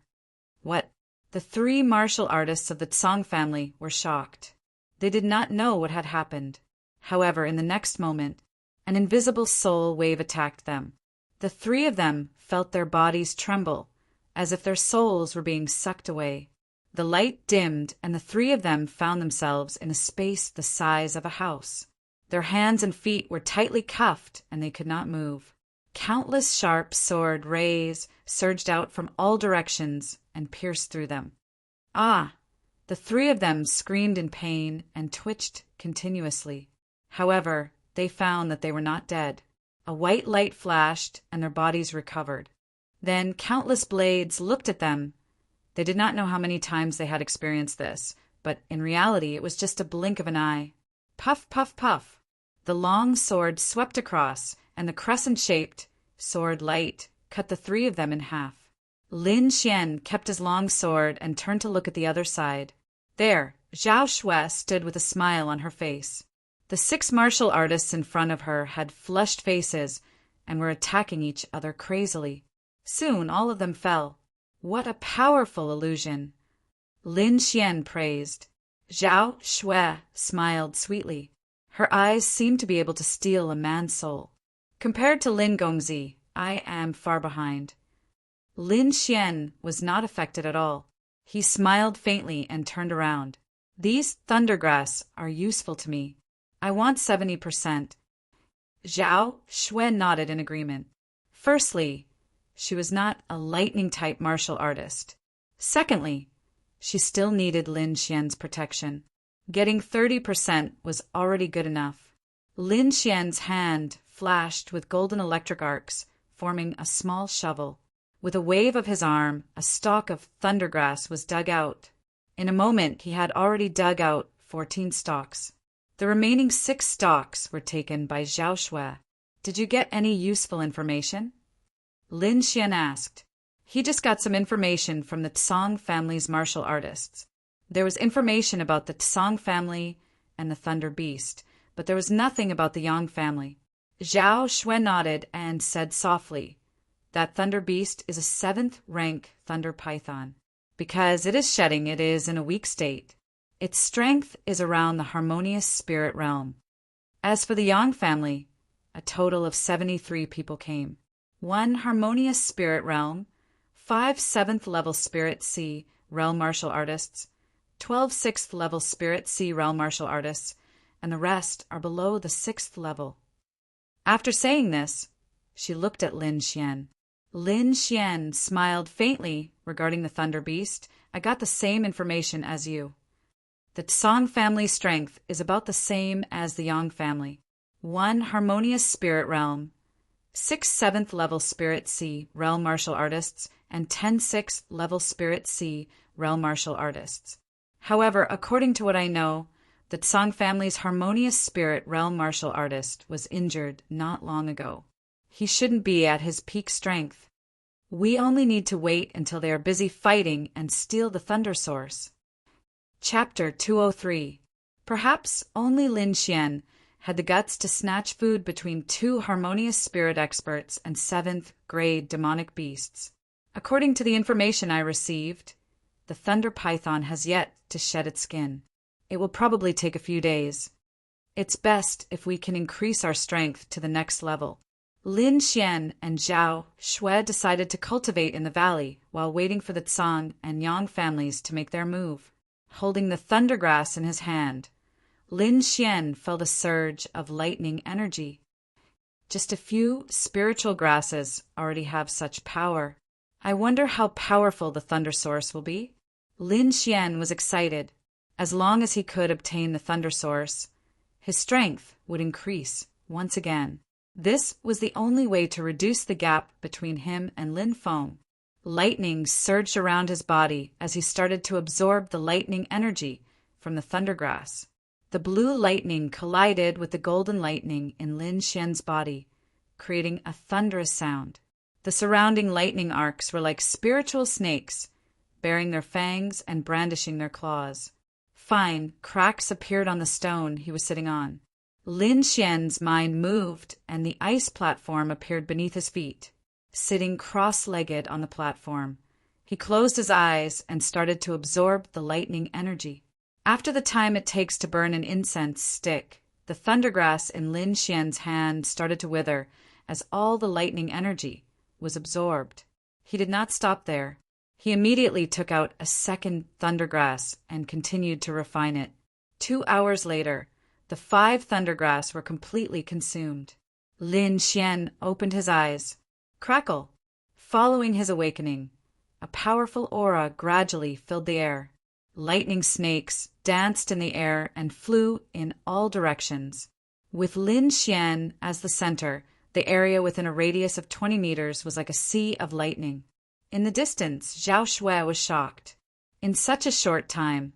S1: What? The three martial artists of the Tsang family were shocked. They did not know what had happened. However, in the next moment, an invisible soul wave attacked them. The three of them felt their bodies tremble, as if their souls were being sucked away. The light dimmed, and the three of them found themselves in a space the size of a house. Their hands and feet were tightly cuffed, and they could not move. Countless sharp sword rays surged out from all directions and pierced through them. Ah! The three of them screamed in pain and twitched continuously. However, they found that they were not dead. A white light flashed, and their bodies recovered. Then countless blades looked at them. They did not know how many times they had experienced this, but in reality it was just a blink of an eye. Puff, puff, puff! The long sword swept across, and the crescent-shaped sword light cut the three of them in half. Lin Xian kept his long sword and turned to look at the other side. There, Zhao Shui stood with a smile on her face. The 6 martial artists in front of her had flushed faces and were attacking each other crazily. Soon all of them fell. What a powerful illusion! Lin Xian praised. Zhao Shui smiled sweetly. Her eyes seemed to be able to steal a man's soul. Compared to Lin Gongzi, I am far behind. Lin Xian was not affected at all. He smiled faintly and turned around. These thundergrass are useful to me. I want 70%. Zhao Shui nodded in agreement. Firstly, she was not a lightning-type martial artist. Secondly, she still needed Lin Xian's protection. Getting 30% was already good enough. Lin Xian's hand flashed with golden electric arcs, forming a small shovel. With a wave of his arm, a stalk of thundergrass was dug out. In a moment, he had already dug out 14 stalks. The remaining 6 stalks were taken by Zhao Shui. Did you get any useful information? Lin Xian asked. He just got some information from the Tsang family's martial artists. There was information about the Tsang family and the Thunder Beast, but there was nothing about the Yang family. Zhao Shui nodded and said softly, that Thunder Beast is a 7th rank Thunder Python. Because it is shedding, it is in a weak state. Its strength is around the harmonious spirit realm. As for the Yang family, a total of 73 people came. 1 harmonious spirit realm, 5 7th level spirit C realm martial artists, 12 6th level spirit C realm martial artists, and the rest are below the 6th level. After saying this, she looked at Lin Xian. Lin Xian smiled faintly regarding the Thunder Beast. I got the same information as you. The Tsang family's strength is about the same as the Yang family. 1 harmonious spirit realm, 6 7th level Spirit C realm martial artists, and 10 6th level Spirit C realm martial artists. However, according to what I know, the Tsang family's harmonious spirit realm martial artist was injured not long ago. He shouldn't be at his peak strength. We only need to wait until they are busy fighting and steal the Thunder Source. Chapter 203. Perhaps only Lin Xian had the guts to snatch food between two harmonious spirit experts and 7th-grade demonic beasts. According to the information I received, the Thunder Python has yet to shed its skin. It will probably take a few days. It's best if we can increase our strength to the next level. Lin Xian and Zhao Shui decided to cultivate in the valley while waiting for the Tsang and Yang families to make their move. Holding the thunder grass in his hand, Lin Xian felt a surge of lightning energy. Just a few spiritual grasses already have such power. I wonder how powerful the Thunder Source will be. Lin Xian was excited. As long as he could obtain the Thunder Source, his strength would increase once again. This was the only way to reduce the gap between him and Lin Feng. Lightning surged around his body as he started to absorb the lightning energy from the thundergrass. The blue lightning collided with the golden lightning in Lin Xian's body, creating a thunderous sound. The surrounding lightning arcs were like spiritual snakes, baring their fangs and brandishing their claws. Fine cracks appeared on the stone he was sitting on. Lin Xian's mind moved, and the ice platform appeared beneath his feet. Sitting cross-legged on the platform, he closed his eyes and started to absorb the lightning energy. After the time it takes to burn an incense stick, the thundergrass in Lin Xian's hand started to wither as all the lightning energy was absorbed. He did not stop there. He immediately took out a second thundergrass and continued to refine it. 2 hours later, the 5 thundergrass were completely consumed. Lin Xian opened his eyes. Crackle! Following his awakening, a powerful aura gradually filled the air. Lightning snakes danced in the air and flew in all directions. With Lin Xian as the center, the area within a radius of 20 meters was like a sea of lightning. In the distance, Zhao Shui was shocked. In such a short time,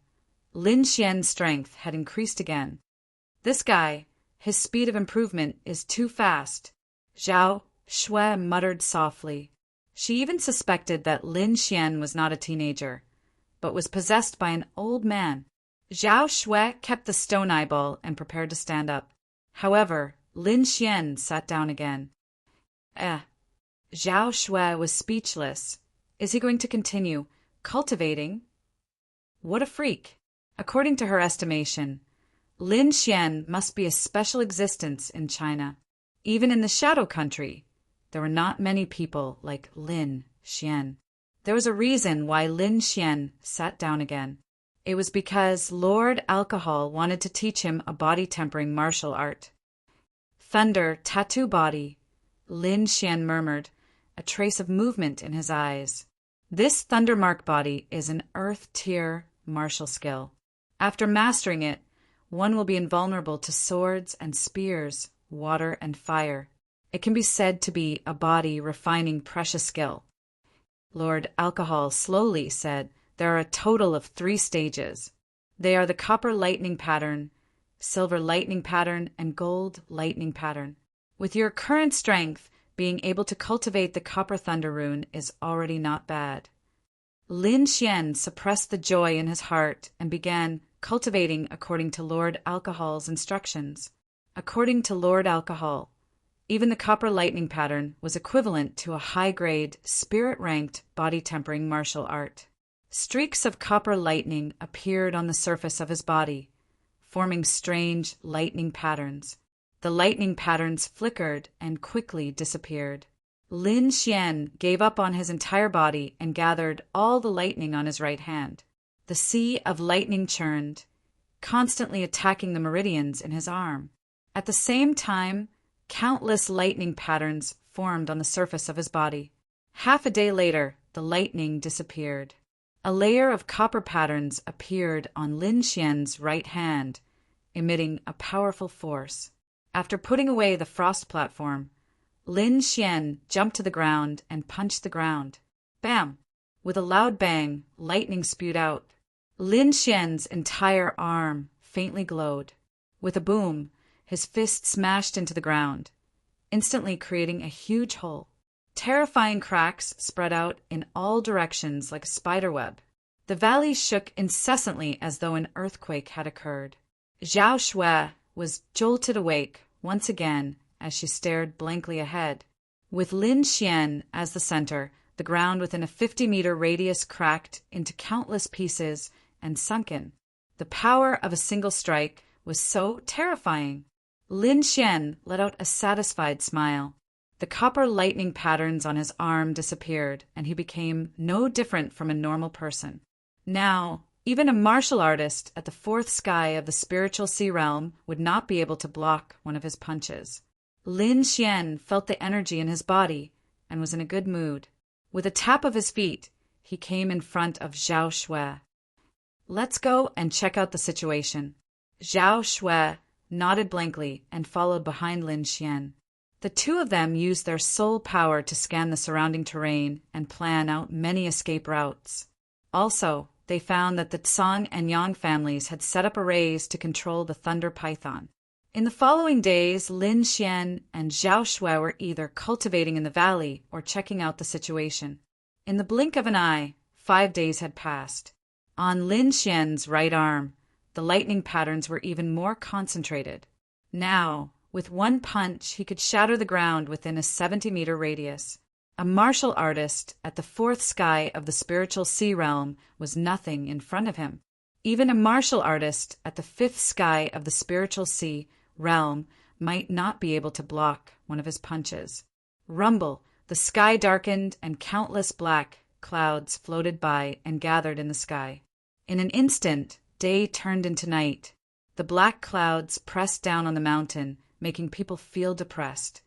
S1: Lin Xian's strength had increased again. This guy, his speed of improvement is too fast. Zhao Shui muttered softly. She even suspected that Lin Xian was not a teenager, but was possessed by an old man. Zhao Shui kept the stone eyeball and prepared to stand up. However, Lin Xian sat down again. Zhao Shui was speechless. Is he going to continue cultivating? What a freak! According to her estimation, Lin Xian must be a special existence in China. Even in the Shadow Country, there were not many people like Lin Xian. There was a reason why Lin Xian sat down again. It was because Lord Alcohol wanted to teach him a body-tempering martial art. Thunder, tattoo body, Lin Xian murmured, a trace of movement in his eyes. This thunder mark body is an earth-tier martial skill. After mastering it, one will be invulnerable to swords and spears, water and fire. It can be said to be a body refining precious skill. Lord Alcohol slowly said there are a total of 3 stages. They are the copper lightning pattern, silver lightning pattern, and gold lightning pattern. With your current strength, being able to cultivate the copper thunder rune is already not bad. Lin Xian suppressed the joy in his heart and began cultivating according to Lord Alcohol's instructions. According to Lord Alcohol, even the copper lightning pattern was equivalent to a high-grade, spirit-ranked body-tempering martial art. Streaks of copper lightning appeared on the surface of his body, forming strange lightning patterns. The lightning patterns flickered and quickly disappeared. Lin Xian gave up on his entire body and gathered all the lightning on his right hand. The sea of lightning churned, constantly attacking the meridians in his arm. At the same time, countless lightning patterns formed on the surface of his body. Half a day later, the lightning disappeared. A layer of copper patterns appeared on Lin Xian's right hand, emitting a powerful force. After putting away the frost platform, Lin Xian jumped to the ground and punched the ground. Bam! With a loud bang, lightning spewed out. Lin Xian's entire arm faintly glowed. With a boom, his fist smashed into the ground, instantly creating a huge hole. Terrifying cracks spread out in all directions like a spiderweb. The valley shook incessantly as though an earthquake had occurred. Zhao Shui was jolted awake once again as she stared blankly ahead. With Lin Xian as the center, the ground within a 50-meter radius cracked into countless pieces and sunken. The power of a single strike was so terrifying. Lin Xian let out a satisfied smile. The copper lightning patterns on his arm disappeared, and he became no different from a normal person. Now, even a martial artist at the fourth sky of the spiritual sea realm would not be able to block one of his punches. Lin Xian felt the energy in his body and was in a good mood. With a tap of his feet, he came in front of Zhao Shui. "Let's go and check out the situation." Zhao Shui nodded blankly and followed behind Lin Xian. The two of them used their soul power to scan the surrounding terrain and plan out many escape routes. Also, they found that the Tsang and Yang families had set up arrays to control the thunder python. In the following days, Lin Xian and Zhao Shui were either cultivating in the valley or checking out the situation. In the blink of an eye, 5 days had passed. On Lin Xian's right arm, the lightning patterns were even more concentrated. Now, with one punch, he could shatter the ground within a 70-meter radius. A martial artist at the fourth sky of the spiritual sea realm was nothing in front of him. Even a martial artist at the fifth sky of the spiritual sea realm might not be able to block one of his punches. Rumble, the sky darkened and countless black clouds floated by and gathered in the sky. In an instant, day turned into night. The black clouds pressed down on the mountain, making people feel depressed.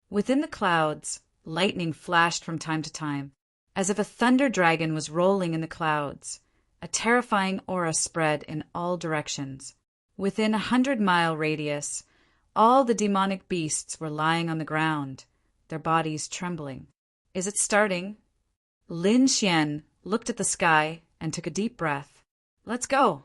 S1: Within the clouds, lightning flashed from time to time, as if a thunder dragon was rolling in the clouds. A terrifying aura spread in all directions. Within a 100-mile radius, all the demonic beasts were lying on the ground, their bodies trembling. "Is it starting?" Lin Xian looked at the sky and took a deep breath. "Let's go."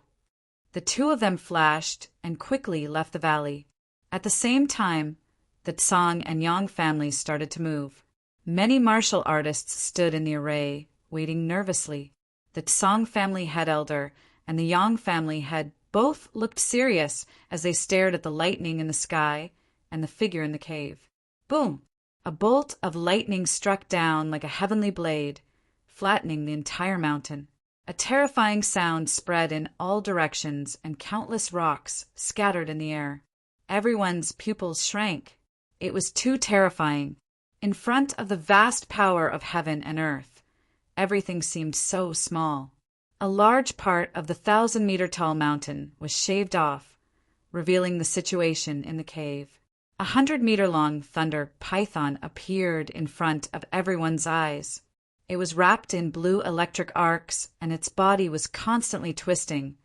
S1: The two of them flashed and quickly left the valley. At the same time, the Tsang and Yang families started to move. Many martial artists stood in the array, waiting nervously. The Tsang family head elder and the Yang family head both looked serious as they stared at the lightning in the sky and the figure in the cave. Boom! A bolt of lightning struck down like a heavenly blade, flattening the entire mountain. A terrifying sound spread in all directions and countless rocks scattered in the air. Everyone's pupils shrank. It was too terrifying. In front of the vast power of heaven and earth, everything seemed so small. A large part of the 1,000-meter-tall mountain was shaved off, revealing the situation in the cave. A 100-meter-long thunder python appeared in front of everyone's eyes. It was wrapped in blue electric arcs, and its body was constantly twisting,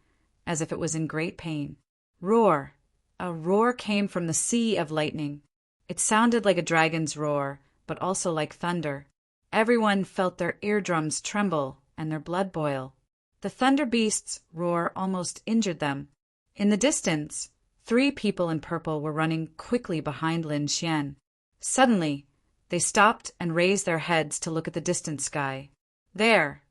S1: as if it was in great pain. Roar! A roar came from the sea of lightning. It sounded like a dragon's roar, but also like thunder. Everyone felt their eardrums tremble and their blood boil. The thunder beast's roar almost injured them. In the distance, 3 people in purple were running quickly behind Lin Xian. Suddenly, they stopped and raised their heads to look at the distant sky. There,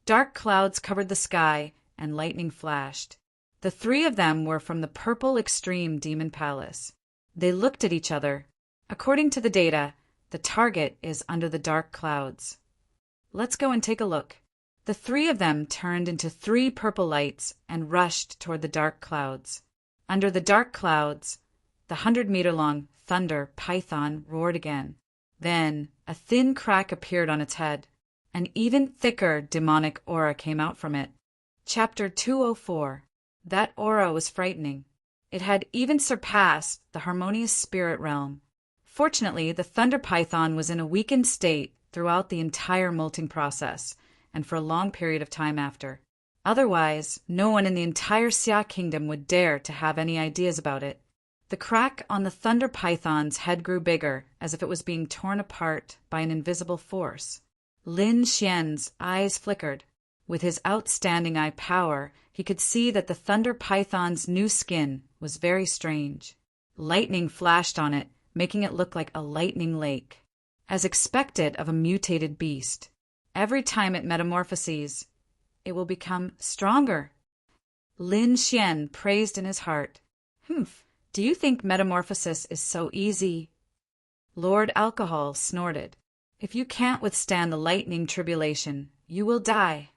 S1: dark clouds covered the sky and lightning flashed. The 3 of them were from the Purple Extreme Demon Palace. They looked at each other. According to the data, the target is under the dark clouds. "Let's go and take a look." The 3 of them turned into 3 purple lights and rushed toward the dark clouds. Under the dark clouds, the 100-meter-long thunder python roared again. Then a thin crack appeared on its head. An even thicker demonic aura came out from it. Chapter 204. That aura was frightening. It had even surpassed the harmonious spirit realm. Fortunately, the thunder python was in a weakened state throughout the entire molting process, and for a long period of time after. Otherwise, no one in the entire Xia kingdom would dare to have any ideas about it. The crack on the thunder python's head grew bigger, as if it was being torn apart by an invisible force. Lin Xian's eyes flickered. With his outstanding eye power, he could see that the thunder python's new skin was very strange. Lightning flashed on it, making it look like a lightning lake. As expected of a mutated beast, every time it metamorphoses, it will become stronger. Lin Xian praised in his heart. Humph, do you think metamorphosis is so easy? Lord Alcohol snorted. If you can't withstand the lightning tribulation, you will die.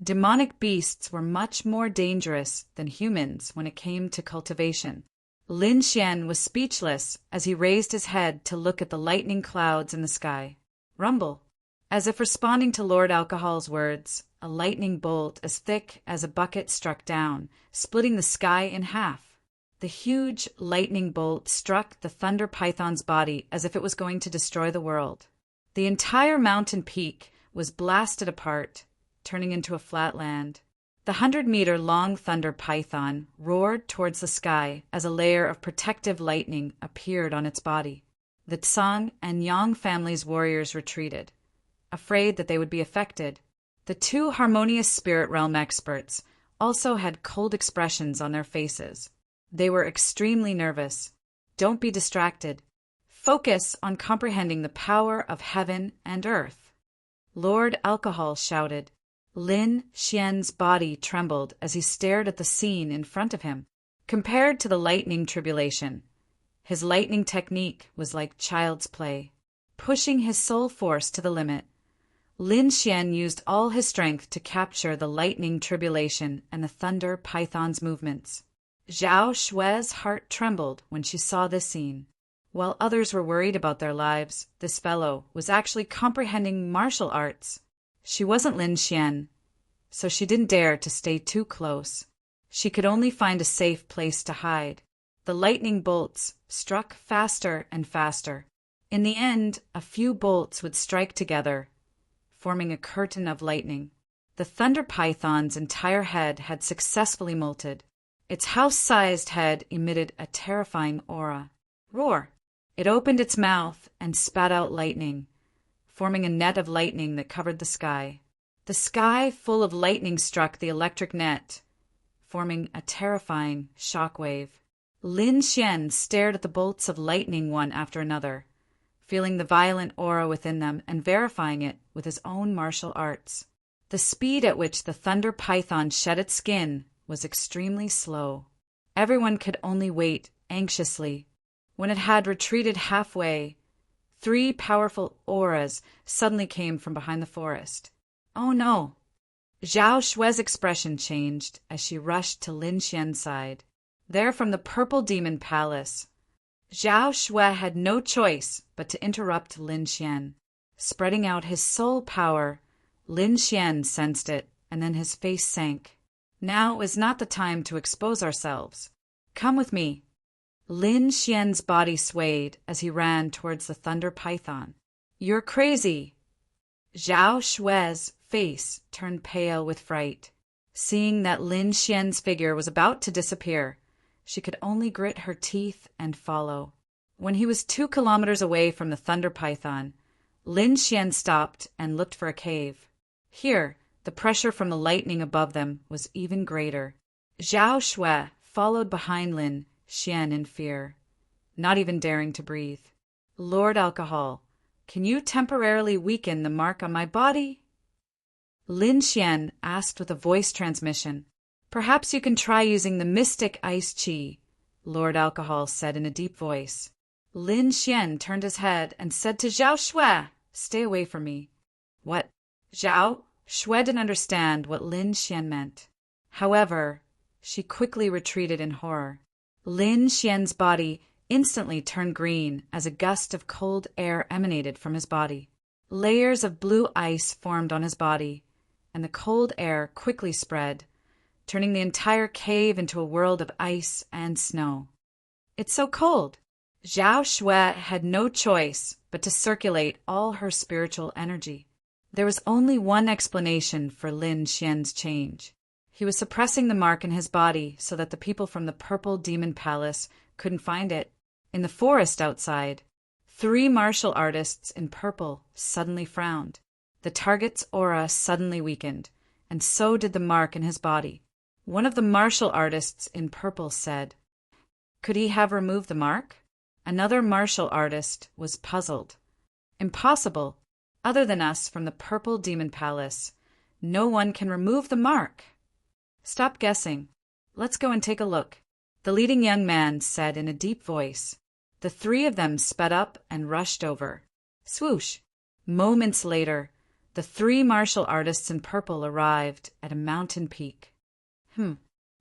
S1: Demonic beasts were much more dangerous than humans when it came to cultivation. Lin Xian was speechless as he raised his head to look at the lightning clouds in the sky. Rumble. As if responding to Lord Alcohol's words, a lightning bolt as thick as a bucket struck down, splitting the sky in half. The huge lightning bolt struck the thunder python's body as if it was going to destroy the world. The entire mountain peak was blasted apart, turning into a flat land. The 100-meter-long thunder python roared towards the sky as a layer of protective lightning appeared on its body. The Tsang and Yang families' warriors retreated, afraid that they would be affected. The two harmonious spirit realm experts also had cold expressions on their faces. They were extremely nervous. Don't be distracted. Focus on comprehending the power of heaven and earth. Lord Alcohol shouted. Lin Xian's body trembled as he stared at the scene in front of him. Compared to the lightning tribulation, his lightning technique was like child's play. Pushing his soul force to the limit, Lin Xian used all his strength to capture the lightning tribulation and the thunder python's movements. Zhao Xue's heart trembled when she saw this scene. While others were worried about their lives, this fellow was actually comprehending martial arts. She wasn't Lin Xian, so she didn't dare to stay too close. She could only find a safe place to hide. The lightning bolts struck faster and faster. In the end, a few bolts would strike together, forming a curtain of lightning. The thunder python's entire head had successfully molted. Its house-sized head emitted a terrifying aura. Roar! It opened its mouth and spat out lightning, forming a net of lightning that covered the sky. The sky full of lightning struck the electric net, forming a terrifying shock wave. Lin Xian stared at the bolts of lightning one after another, feeling the violent aura within them and verifying it with his own martial arts. The speed at which the thunder python shed its skin was extremely slow. Everyone could only wait anxiously. When it had retreated halfway, 3 powerful auras suddenly came from behind the forest. Oh no! Zhao Xue's expression changed as she rushed to Lin Xian's side. There from the Purple Demon Palace, Zhao Xue had no choice but to interrupt Lin Xian. Spreading out his soul power, Lin Xian sensed it, and then his face sank. Now is not the time to expose ourselves. Come with me. Lin Xian's body swayed as he ran towards the thunder python. You're crazy! Zhao Xue's face turned pale with fright. Seeing that Lin Xian's figure was about to disappear, she could only grit her teeth and follow. When he was 2 kilometers away from the thunder python, Lin Xian stopped and looked for a cave. Here, the pressure from the lightning above them was even greater. Zhao Xue followed behind Lin Xian in fear, not even daring to breathe. Lord Alcohol, can you temporarily weaken the mark on my body? Lin Xian asked with a voice transmission. Perhaps you can try using the mystic ice chi, Lord Alcohol said in a deep voice. Lin Xian turned his head and said to Zhao Xue, stay away from me. What? Zhao Xue didn't understand what Lin Xian meant. However, she quickly retreated in horror. Lin Xian's body instantly turned green as a gust of cold air emanated from his body. Layers of blue ice formed on his body, and the cold air quickly spread, turning the entire cave into a world of ice and snow. It's so cold! Zhao Xue had no choice but to circulate all her spiritual energy. There was only one explanation for Lin Xian's change. He was suppressing the mark in his body so that the people from the Purple Demon Palace couldn't find it. In the forest outside, 3 martial artists in purple suddenly frowned. The target's aura suddenly weakened, and so did the mark in his body. One of the martial artists in purple said, "Could he have removed the mark?" Another martial artist was puzzled. "Impossible. Other than us from the Purple Demon Palace, no one can remove the mark." "Stop guessing. Let's go and take a look," the leading young man said in a deep voice. The 3 of them sped up and rushed over. Swoosh! Moments later, the 3 martial artists in purple arrived at a mountain peak.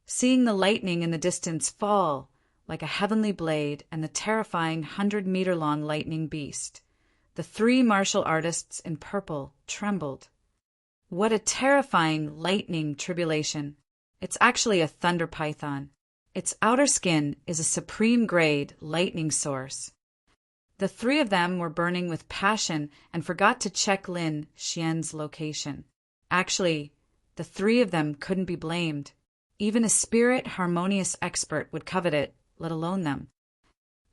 S1: Seeing the lightning in the distance fall like a heavenly blade and the terrifying 100-meter-long lightning beast, the 3 martial artists in purple trembled. What a terrifying lightning tribulation! It's actually a thunder python. Its outer skin is a supreme-grade lightning source. The 3 of them were burning with passion and forgot to check Lin Xian's location. Actually, the 3 of them couldn't be blamed. Even a spirit-harmonious expert would covet it, let alone them.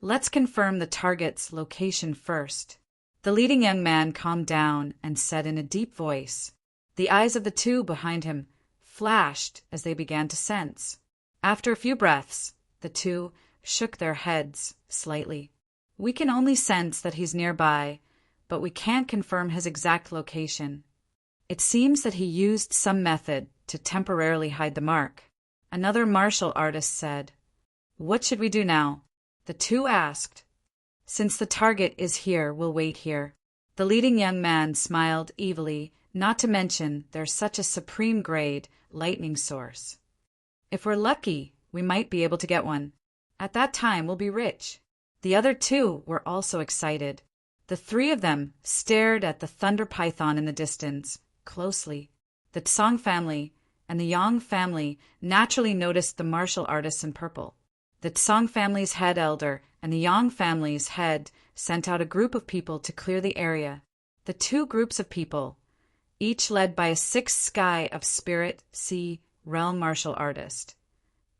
S1: Let's confirm the target's location first. The leading young man calmed down and said in a deep voice. The eyes of the 2 behind him flashed as they began to sense. After a few breaths, the 2 shook their heads slightly. "We can only sense that he's nearby, but we can't confirm his exact location. It seems that he used some method to temporarily hide the mark." Another martial artist said. "What should we do now?" The 2 asked. "Since the target is here, we'll wait here." The leading young man smiled evilly, not to mention there's such a supreme-grade lightning source. "If we're lucky, we might be able to get one. At that time, we'll be rich." The other 2 were also excited. The 3 of them stared at the thunder python in the distance, closely. The Tsang family and the Yang family naturally noticed the martial artists in purple. The Tsang family's head elder and the Yang family's head sent out a group of people to clear the area. The 2 groups of people, each led by a 6th sky of spirit, sea, realm martial artist,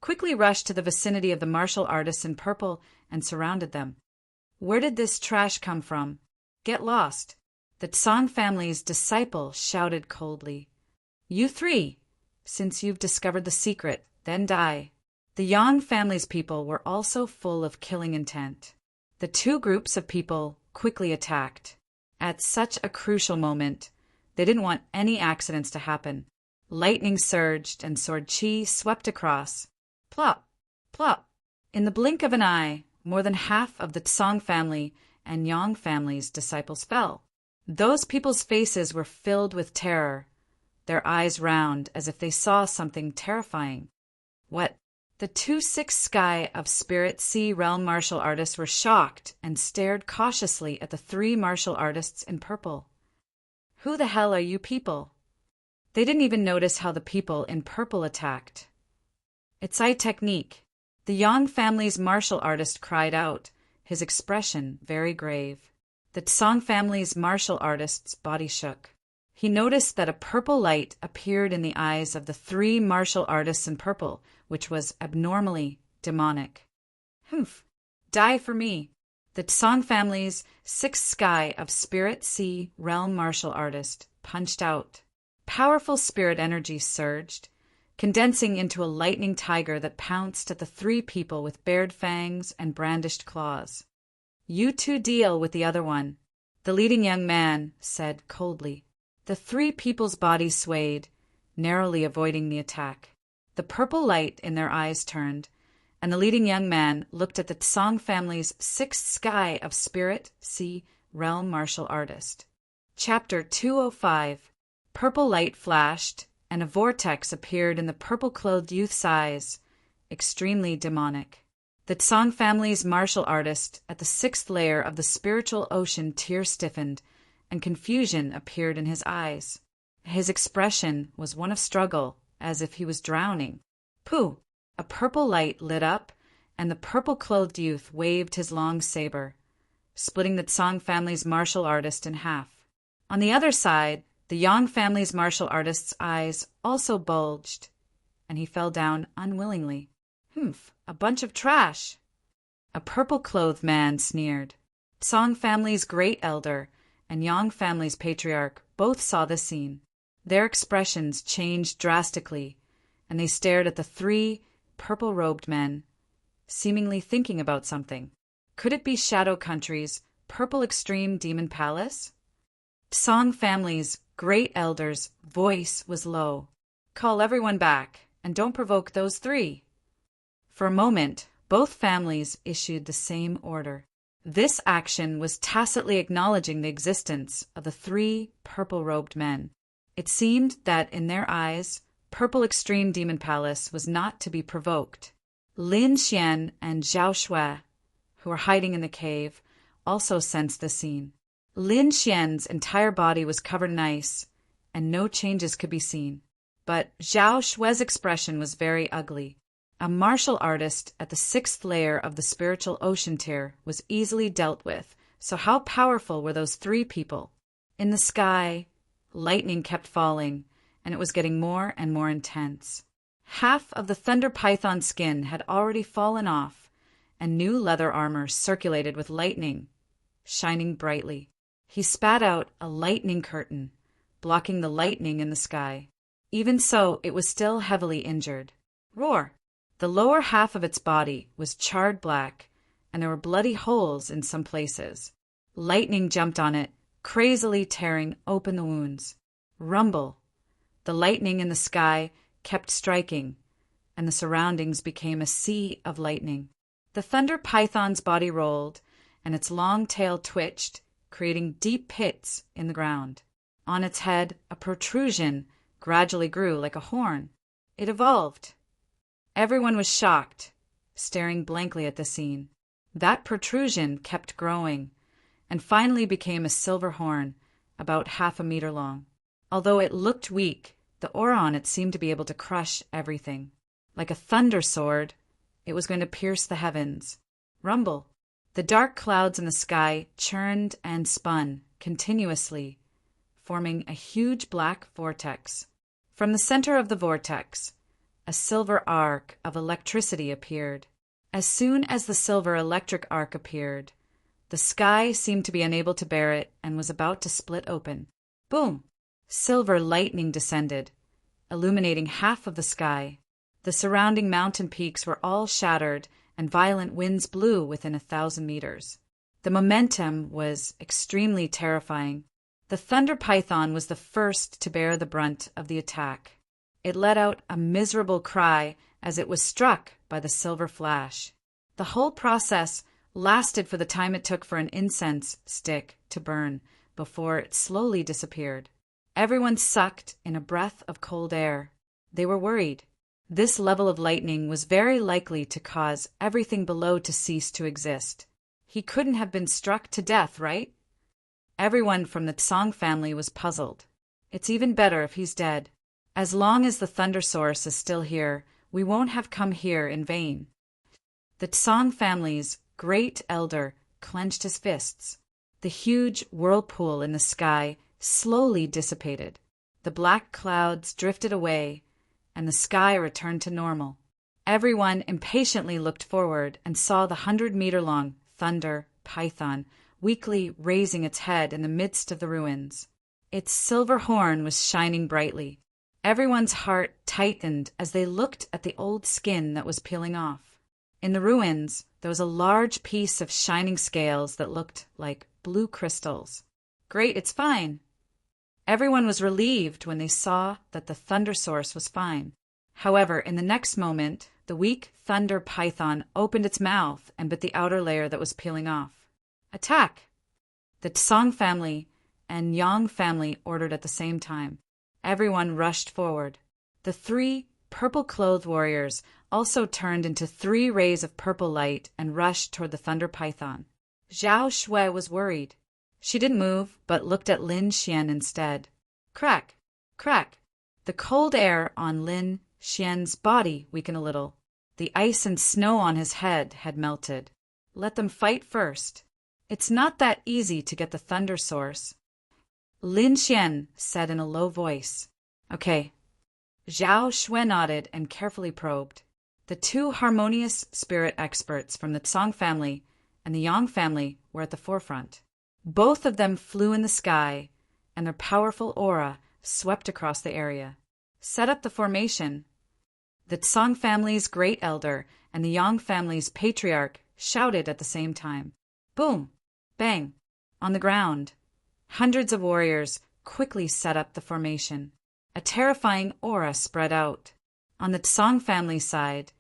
S1: quickly rushed to the vicinity of the martial artists in purple and surrounded them. "Where did this trash come from? Get lost!" The Tsang family's disciple shouted coldly. "You 3, since you've discovered the secret, then die." The Yang family's people were also full of killing intent. The 2 groups of people quickly attacked. At such a crucial moment, they didn't want any accidents to happen. Lightning surged and sword chi swept across. Plop! Plop! In the blink of an eye, more than half of the Tsang family and Yang family's disciples fell. Those people's faces were filled with terror, their eyes round as if they saw something terrifying. What? The 2 6th sky of spirit sea realm martial artists were shocked and stared cautiously at the 3 martial artists in purple. "Who the hell are you people?" They didn't even notice how the people in purple attacked. "It's eye technique," the Yang family's martial artist cried out, his expression very grave. The Tsang family's martial artist's body shook. He noticed that a purple light appeared in the eyes of the 3 martial artists in purple, which was abnormally demonic. "Humph! Die for me!" The Tsang family's 6th sky of spirit sea realm martial artist punched out. Powerful spirit energy surged, condensing into a lightning tiger that pounced at the 3 people with bared fangs and brandished claws. "You 2 deal with the other one," the leading young man said coldly. The 3 people's bodies swayed, narrowly avoiding the attack. The purple light in their eyes turned, and the leading young man looked at the Tsang family's 6th sky of spirit, sea, realm martial artist. Chapter 205. Purple light flashed, and a vortex appeared in the purple-clothed youth's eyes, extremely demonic. The Tsang family's martial artist at the 6th layer of the spiritual ocean tear stiffened, and confusion appeared in his eyes. His expression was one of struggle, as if he was drowning. Pooh! A purple light lit up, and the purple-clothed youth waved his long saber, splitting the Tsang family's martial artist in half. On the other side, the Yang family's martial artist's eyes also bulged. and he fell down unwillingly. "Humph, a bunch of trash!" A purple-clothed man sneered. Song family's great elder and Yang family's patriarch both saw this scene. Their expressions changed drastically, and they stared at the three purple-robed men, seemingly thinking about something. Could it be Shadow Country's Purple Extreme Demon Palace? Song family's great elder's voice was low. "Call everyone back, and don't provoke those three." For a moment, both families issued the same order. This action was tacitly acknowledging the existence of the three purple-robed men. It seemed that, in their eyes, Purple Extreme Demon Palace was not to be provoked. Lin Xian and Zhao Shui, who were hiding in the cave, also sensed the scene. Lin Xian's entire body was covered in ice, and no changes could be seen. But Zhao Shui's expression was very ugly. A martial artist at the 6th layer of the spiritual ocean tier was easily dealt with, so how powerful were those three people? In the sky, lightning kept falling, and it was getting more and more intense. Half of the thunder python skin had already fallen off, and new leather armor circulated with lightning, shining brightly. He spat out a lightning curtain, blocking the lightning in the sky. Even so, it was still heavily injured. Roar! The lower half of its body was charred black, and there were bloody holes in some places. Lightning jumped on it, crazily tearing open the wounds. Rumble! The lightning in the sky kept striking, and the surroundings became a sea of lightning. The thunder python's body rolled, and its long tail twitched, creating deep pits in the ground. On its head, a protrusion gradually grew like a horn. It evolved. Everyone was shocked, staring blankly at the scene. That protrusion kept growing, and finally became a silver horn, about 1/2 meter long. Although it looked weak, the aura on it seemed to be able to crush everything. Like a thunder sword, it was going to pierce the heavens. Rumble! The dark clouds in the sky churned and spun continuously, forming a huge black vortex. From the center of the vortex, a silver arc of electricity appeared. As soon as the silver electric arc appeared, the sky seemed to be unable to bear it and was about to split open. Boom! Silver lightning descended, illuminating half of the sky. The surrounding mountain peaks were all shattered, and violent winds blew within 1,000 meters. The momentum was extremely terrifying. The thunder python was the first to bear the brunt of the attack. It let out a miserable cry as it was struck by the silver flash. The whole process lasted for the time it took for an incense stick to burn before it slowly disappeared. Everyone sucked in a breath of cold air. They were worried. This level of lightning was very likely to cause everything below to cease to exist. He couldn't have been struck to death, right? Everyone from the Tsong family was puzzled. It's even better if he's dead. As long as the thunder source is still here, we won't have come here in vain. The Tsong family's great elder clenched his fists. The huge whirlpool in the sky slowly dissipated. The black clouds drifted away, and the sky returned to normal. Everyone impatiently looked forward and saw the 100-meter-long thunder python weakly raising its head in the midst of the ruins. Its silver horn was shining brightly. Everyone's heart tightened as they looked at the old skin that was peeling off. In the ruins, there was a large piece of shining scales that looked like blue crystals. Great, it's fine. Everyone was relieved when they saw that the thunder source was fine. However, in the next moment, the weak thunder python opened its mouth and bit the outer layer that was peeling off. Attack! The Tsong family and Yang family ordered at the same time. Everyone rushed forward. The three purple-clothed warriors also turned into 3 rays of purple light and rushed toward the thunder python. Zhao Shui was worried. She didn't move, but looked at Lin Xian instead. Crack! Crack! The cold air on Lin Xian's body weakened a little. The ice and snow on his head had melted. Let them fight first. It's not that easy to get the thunder source. Lin Xian said in a low voice. Okay, Zhao Xue nodded and carefully probed. The two harmonious spirit experts from the Tsang family and the Yang family were at the forefront. Both of them flew in the sky, and their powerful aura swept across the area. Set up the formation. The Tsang family's great elder and the Yang family's patriarch shouted at the same time. Boom! Bang! On the ground, hundreds of warriors quickly set up the formation. A terrifying aura spread out. On the Tsang family side,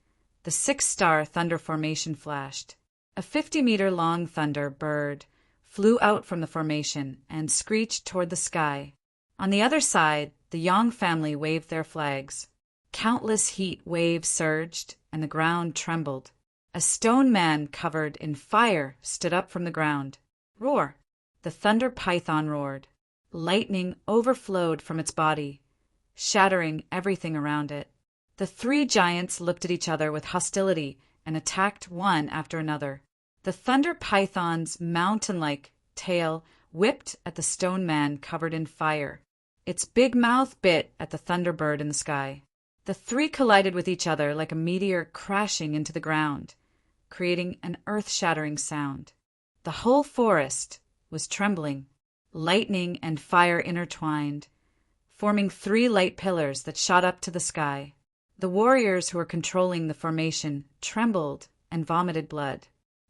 S1: the 6-star thunder formation flashed. A 50-meter-long thunder bird flew out from the formation and screeched toward the sky. On the other side, the Yang family waved their flags. Countless heat waves surged, and the ground trembled. A stone man covered in fire stood up from the ground. Roar! The thunder python roared. Lightning overflowed from its body, shattering everything around it. The three giants looked at each other with hostility and attacked one after another. The thunder python's mountain-like tail whipped at the stone man covered in fire. Its big mouth bit at the thunderbird in the sky. The three collided with each other like a meteor crashing into the ground, creating an earth-shattering sound. The whole forest was trembling. Lightning and fire intertwined, forming 3 light pillars that shot up to the sky. The warriors who were controlling the formation trembled and vomited blood.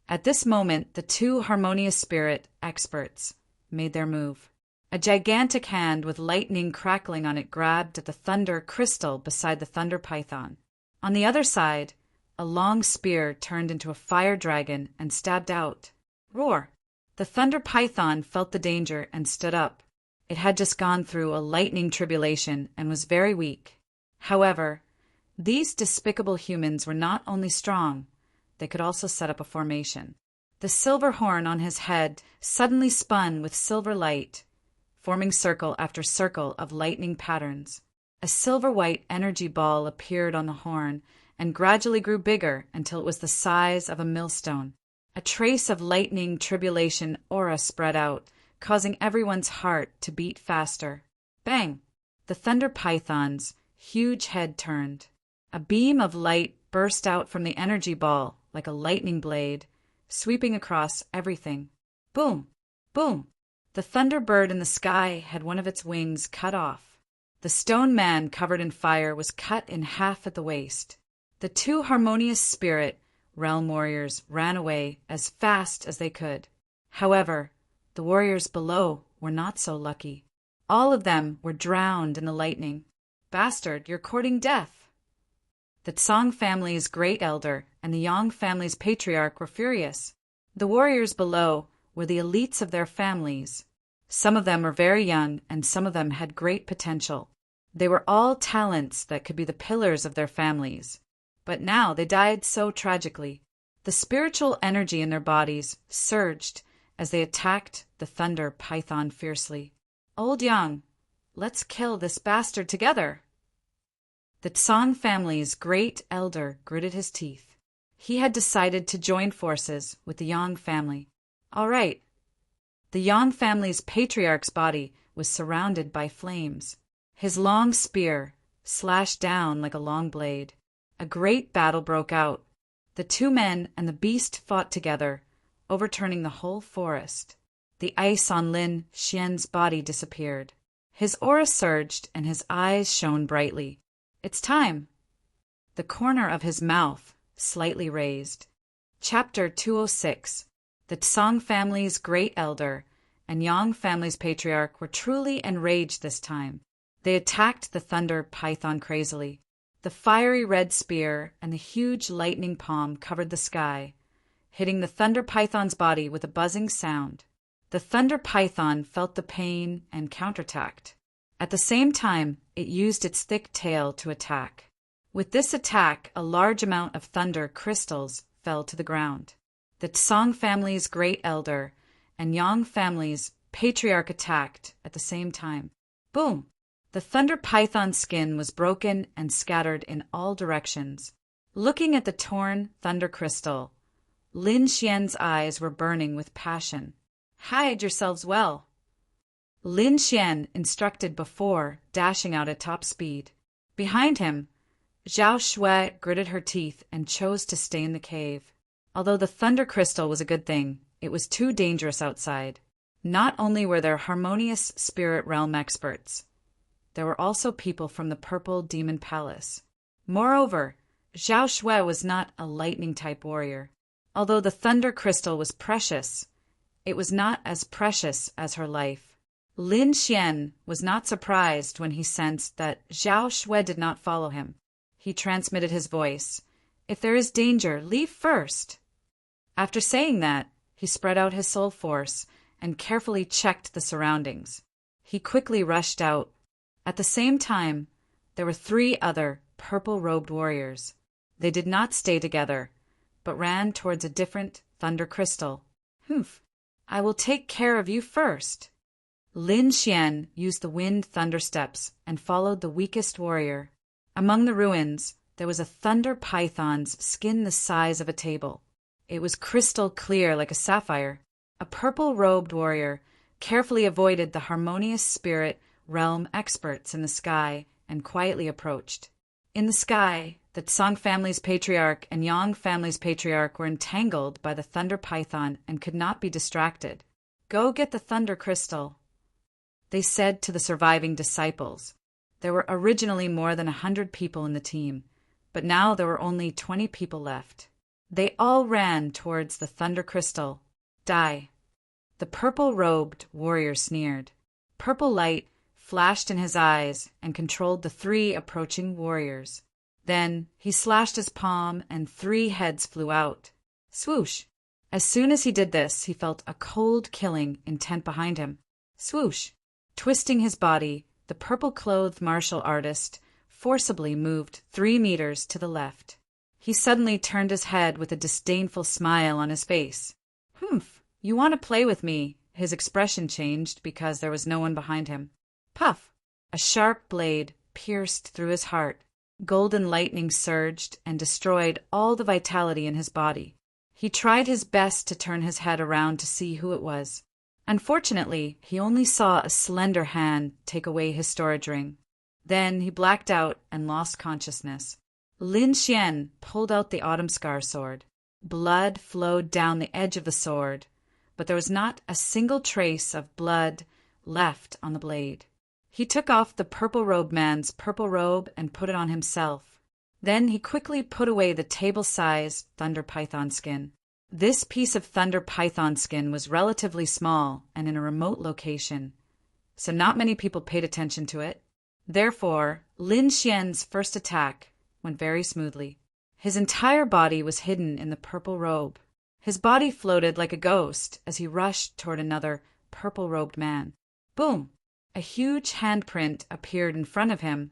S1: At this moment, the 2 harmonious spirit experts made their move. A gigantic hand with lightning crackling on it grabbed at the thunder crystal beside the thunder python. On the other side, a long spear turned into a fire dragon and stabbed out. Roar! The thunder python felt the danger and stood up. It had just gone through a lightning tribulation and was very weak. However, these despicable humans were not only strong, they could also set up a formation. The silver horn on his head suddenly spun with silver light, forming circle after circle of lightning patterns. A silver-white energy ball appeared on the horn and gradually grew bigger until it was the size of a millstone. A trace of lightning tribulation aura spread out, causing everyone's heart to beat faster. Bang! The thunder python's huge head turned. A beam of light burst out from the energy ball like a lightning blade, sweeping across everything. Boom! Boom! The thunderbird in the sky had one of its wings cut off. The stone man covered in fire was cut in half at the waist. The 2 harmonious spirit realm warriors ran away as fast as they could. However, the warriors below were not so lucky. All of them were drowned in the lightning. Bastard, you're courting death! The Tsang family's great elder and the Yang family's patriarch were furious. The warriors below were the elites of their families. Some of them were very young and some of them had great potential. They were all talents that could be the pillars of their families. But now they died so tragically. The spiritual energy in their bodies surged as they attacked the thunder python fiercely. Old Yang, let's kill this bastard together. The Tsang family's great elder gritted his teeth. He had decided to join forces with the Yang family. All right. The Yang family's patriarch's body was surrounded by flames. His long spear slashed down like a long blade. A great battle broke out. The 2 men and the beast fought together, overturning the whole forest. The ice on Lin Xian's body disappeared. His aura surged and his eyes shone brightly. It's time. The corner of his mouth slightly raised. Chapter 206. The Tsang family's great elder and Yang family's patriarch were truly enraged this time. They attacked the thunder python crazily. The fiery red spear and the huge lightning palm covered the sky, hitting the thunder python's body with a buzzing sound. The thunder python felt the pain and counterattacked. At the same time, it used its thick tail to attack. With this attack, a large amount of thunder crystals fell to the ground. The Tsang family's great elder and Yang family's patriarch attacked at the same time. Boom! The thunder python's skin was broken and scattered in all directions. Looking at the torn thunder crystal, Lin Xian's eyes were burning with passion. Hide yourselves well. Lin Xian instructed before dashing out at top speed. Behind him, Zhao Shui gritted her teeth and chose to stay in the cave. Although the thunder crystal was a good thing, it was too dangerous outside. Not only were there harmonious spirit realm experts, there were also people from the Purple Demon Palace. Moreover, Zhao Shui was not a lightning-type warrior. Although the thunder crystal was precious, it was not as precious as her life. Lin Xian was not surprised when he sensed that Zhao Shui did not follow him. He transmitted his voice. "If there is danger, leave first." After saying that, he spread out his soul force and carefully checked the surroundings. He quickly rushed out. At the same time, there were 3 other purple-robed warriors. They did not stay together, but ran towards a different thunder crystal. "Humph, I will take care of you first." Lin Xian used the wind thunder steps and followed the weakest warrior. Among the ruins, there was a thunder python's skin the size of a table. It was crystal clear like a sapphire. A purple-robed warrior carefully avoided the harmonious spirit realm experts in the sky and quietly approached. In the sky, the Tsang family's patriarch and Yang family's patriarch were entangled by the thunder python and could not be distracted. "Go get the thunder crystal," they said to the surviving disciples. There were originally more than 100 people in the team, but now there were only 20 people left. They all ran towards the thunder crystal. "Die." The purple-robed warrior sneered. Purple light flashed in his eyes and controlled the 3 approaching warriors. Then he slashed his palm and 3 heads flew out. Swoosh! As soon as he did this, he felt a cold killing intent behind him. Swoosh! Twisting his body, the purple-clothed martial artist forcibly moved 3 meters to the left. He suddenly turned his head with a disdainful smile on his face. "Humph, you want to play with me?" His expression changed because there was no one behind him. Puff! A sharp blade pierced through his heart. Golden lightning surged and destroyed all the vitality in his body. He tried his best to turn his head around to see who it was. Unfortunately, he only saw a slender hand take away his storage ring. Then he blacked out and lost consciousness. Lin Xian pulled out the Autumn Scar sword. Blood flowed down the edge of the sword, but there was not a single trace of blood left on the blade. He took off the purple-robed man's purple robe and put it on himself. Then he quickly put away the table-sized thunder python skin. This piece of thunder python skin was relatively small and in a remote location, so not many people paid attention to it. Therefore, Lin Xian's first attack went very smoothly. His entire body was hidden in the purple robe. His body floated like a ghost as he rushed toward another purple-robed man. Boom! A huge handprint appeared in front of him,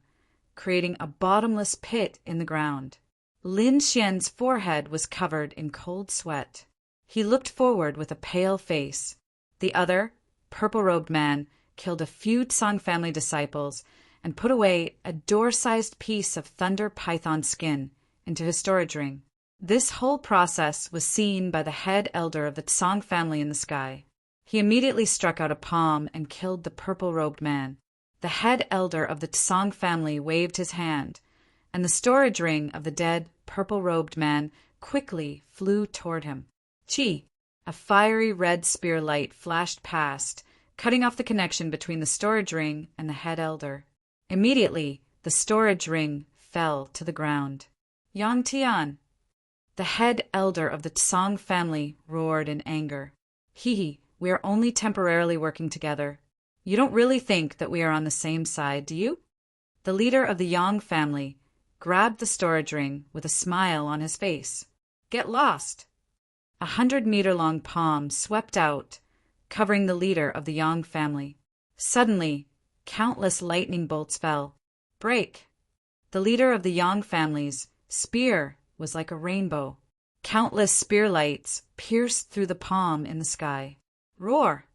S1: creating a bottomless pit in the ground. Lin Xian's forehead was covered in cold sweat. He looked forward with a pale face. The other, purple-robed man killed a few Tsang family disciples and put away a door-sized piece of thunder python skin into his storage ring. This whole process was seen by the head elder of the Tsang family in the sky. He immediately struck out a palm and killed the purple-robed man. The head elder of the Tsang family waved his hand, and the storage ring of the dead purple-robed man quickly flew toward him. Chi! A fiery red spear light flashed past, cutting off the connection between the storage ring and the head elder. Immediately, the storage ring fell to the ground. Yang Tian! The head elder of the Tsang family roared in anger. Hee, we are only temporarily working together. You don't really think that we are on the same side, do you? The leader of the Yang family grabbed the storage ring with a smile on his face. Get lost! 100-meter-long palm swept out, covering the leader of the Yang family. Suddenly, countless lightning bolts fell. Break! The leader of the Yang family's spear was like a rainbow. Countless spear lights pierced through the palm in the sky. Roar!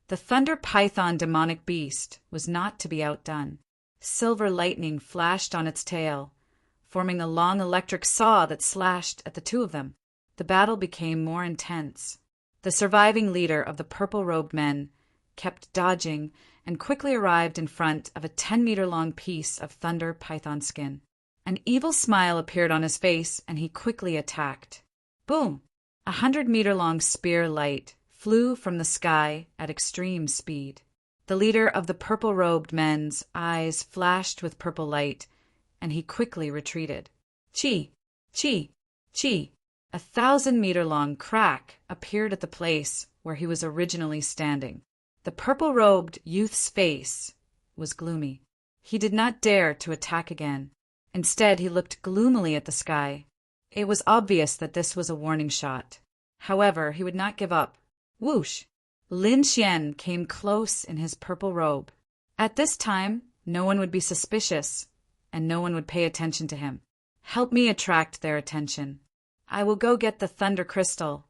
S1: The thunder python demonic beast was not to be outdone. Silver lightning flashed on its tail, forming a long electric saw that slashed at the two of them. The battle became more intense. The surviving leader of the purple-robed men kept dodging, and quickly arrived in front of a 10-meter-long piece of thunder python skin. An evil smile appeared on his face, and he quickly attacked. Boom! 100-meter-long spear light flew from the sky at extreme speed. The leader of the purple-robed men's eyes flashed with purple light, and he quickly retreated. Chi! Chi! Chi! 1,000-meter-long crack appeared at the place where he was originally standing. The purple-robed youth's face was gloomy. He did not dare to attack again. Instead, he looked gloomily at the sky. It was obvious that this was a warning shot. However, he would not give up. Whoosh! Lin Xian came close in his purple robe. At this time, no one would be suspicious, and no one would pay attention to him. Help me attract their attention. I will go get the thunder crystal.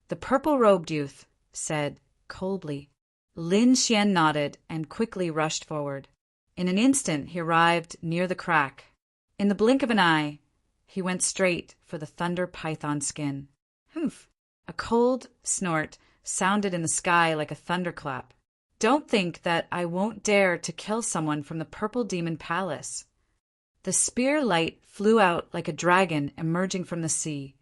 S1: The purple-robed youth said coldly. Lin Xian nodded and quickly rushed forward. In an instant, he arrived near the crack. In the blink of an eye, he went straight for the thunder python skin. Humph! A cold snort sounded in the sky like a thunderclap. Don't think that I won't dare to kill someone from the Purple Demon Palace. The spear light flew out like a dragon emerging from the sea,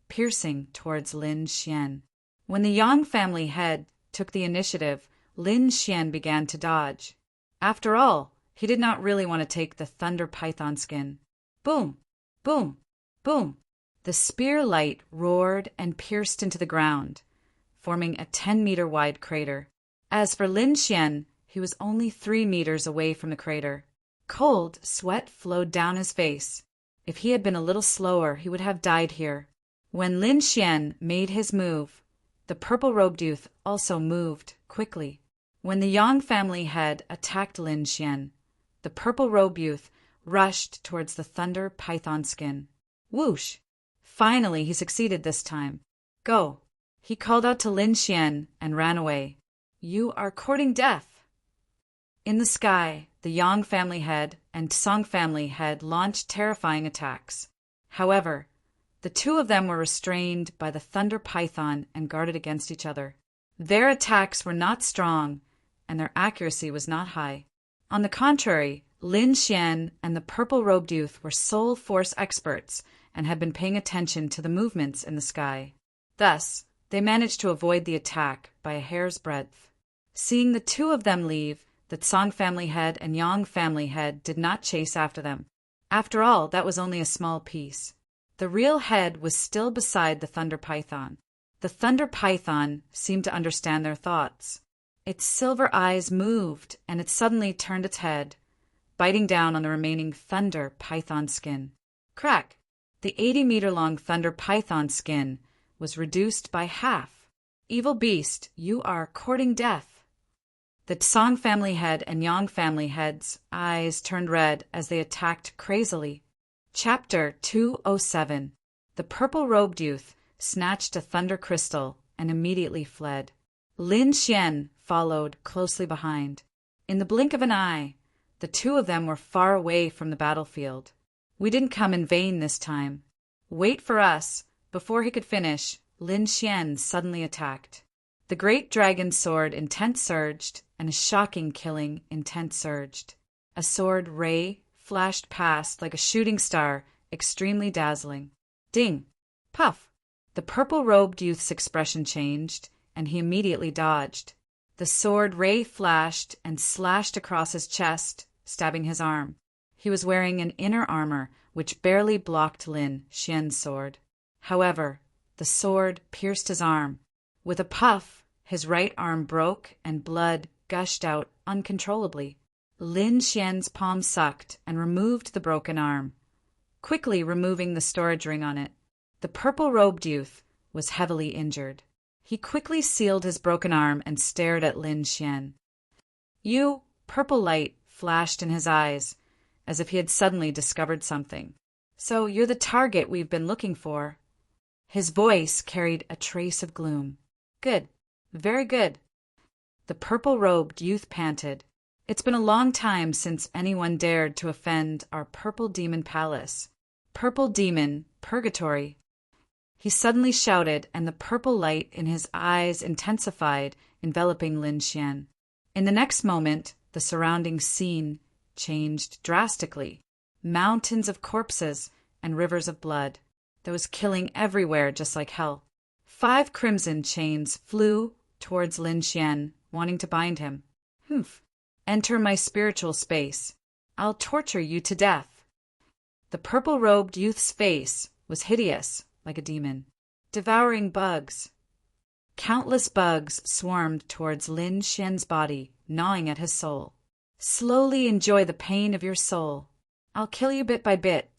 S1: piercing towards Lin Xian. When the Yang family head took the initiative, Lin Xian began to dodge. After all, he did not really want to take the thunder python skin. Boom! Boom! Boom! The spear light roared and pierced into the ground, forming a 10-meter wide crater. As for Lin Xian, he was only 3 meters away from the crater. Cold sweat flowed down his face. If he had been a little slower, he would have died here. When Lin Xian made his move, the purple-robed youth also moved quickly. When the Yang family head attacked Lin Xian, the purple-robed youth rushed towards the thunder python skin. Whoosh! Finally, he succeeded this time. Go! He called out to Lin Xian and ran away. You are courting death. In the sky, the Yang family head and Song family head launched terrifying attacks. However, the two of them were restrained by the thunder python and guarded against each other. Their attacks were not strong, and their accuracy was not high. On the contrary, Lin Xian and the purple-robed youth were soul force experts and had been paying attention to the movements in the sky. Thus, they managed to avoid the attack by a hair's breadth. Seeing the two of them leave, the Song family head and Yang family head did not chase after them. After all, that was only a small piece. The real head was still beside the thunder python. The thunder python seemed to understand their thoughts. Its silver eyes moved, and it suddenly turned its head, biting down on the remaining thunder python skin. Crack! The 80-meter-long thunder python skin was reduced by half. Evil beast, you are courting death. The Song family head and Yang family head's eyes turned red as they attacked crazily. Chapter 207. The purple-robed youth snatched a thunder crystal and immediately fled. Lin Xian followed closely behind. In the blink of an eye, the two of them were far away from the battlefield. We didn't come in vain this time. Wait for us. Before he could finish, Lin Xian suddenly attacked. The great dragon sword intent surged, and a shocking killing intent surged. A sword ray flashed past like a shooting star, extremely dazzling. Ding! Puff! The purple-robed youth's expression changed, and he immediately dodged. The sword ray flashed and slashed across his chest, stabbing his arm. He was wearing an inner armor, which barely blocked Lin Xian's sword. However, the sword pierced his arm. With a puff, his right arm broke and blood gushed out uncontrollably. Lin Xian's palm sucked and removed the broken arm, quickly removing the storage ring on it. The purple-robed youth was heavily injured. He quickly sealed his broken arm and stared at Lin Xian. Purple light flashed in his eyes, as if he had suddenly discovered something. So you're the target we've been looking for. His voice carried a trace of gloom. Good. Very good. The purple-robed youth panted. It's been a long time since anyone dared to offend our Purple Demon Palace. Purple Demon, Purgatory. He suddenly shouted, and the purple light in his eyes intensified, enveloping Lin Xian. In the next moment, the surrounding scene changed drastically. Mountains of corpses and rivers of blood. There was killing everywhere, just like hell. 5 crimson chains flew towards Lin Xian, wanting to bind him. Humph. Enter my spiritual space. I'll torture you to death. The purple-robed youth's face was hideous, like a demon. Devouring bugs. Countless bugs swarmed towards Lin Xian's body, gnawing at his soul. Slowly enjoy the pain of your soul. I'll kill you bit by bit.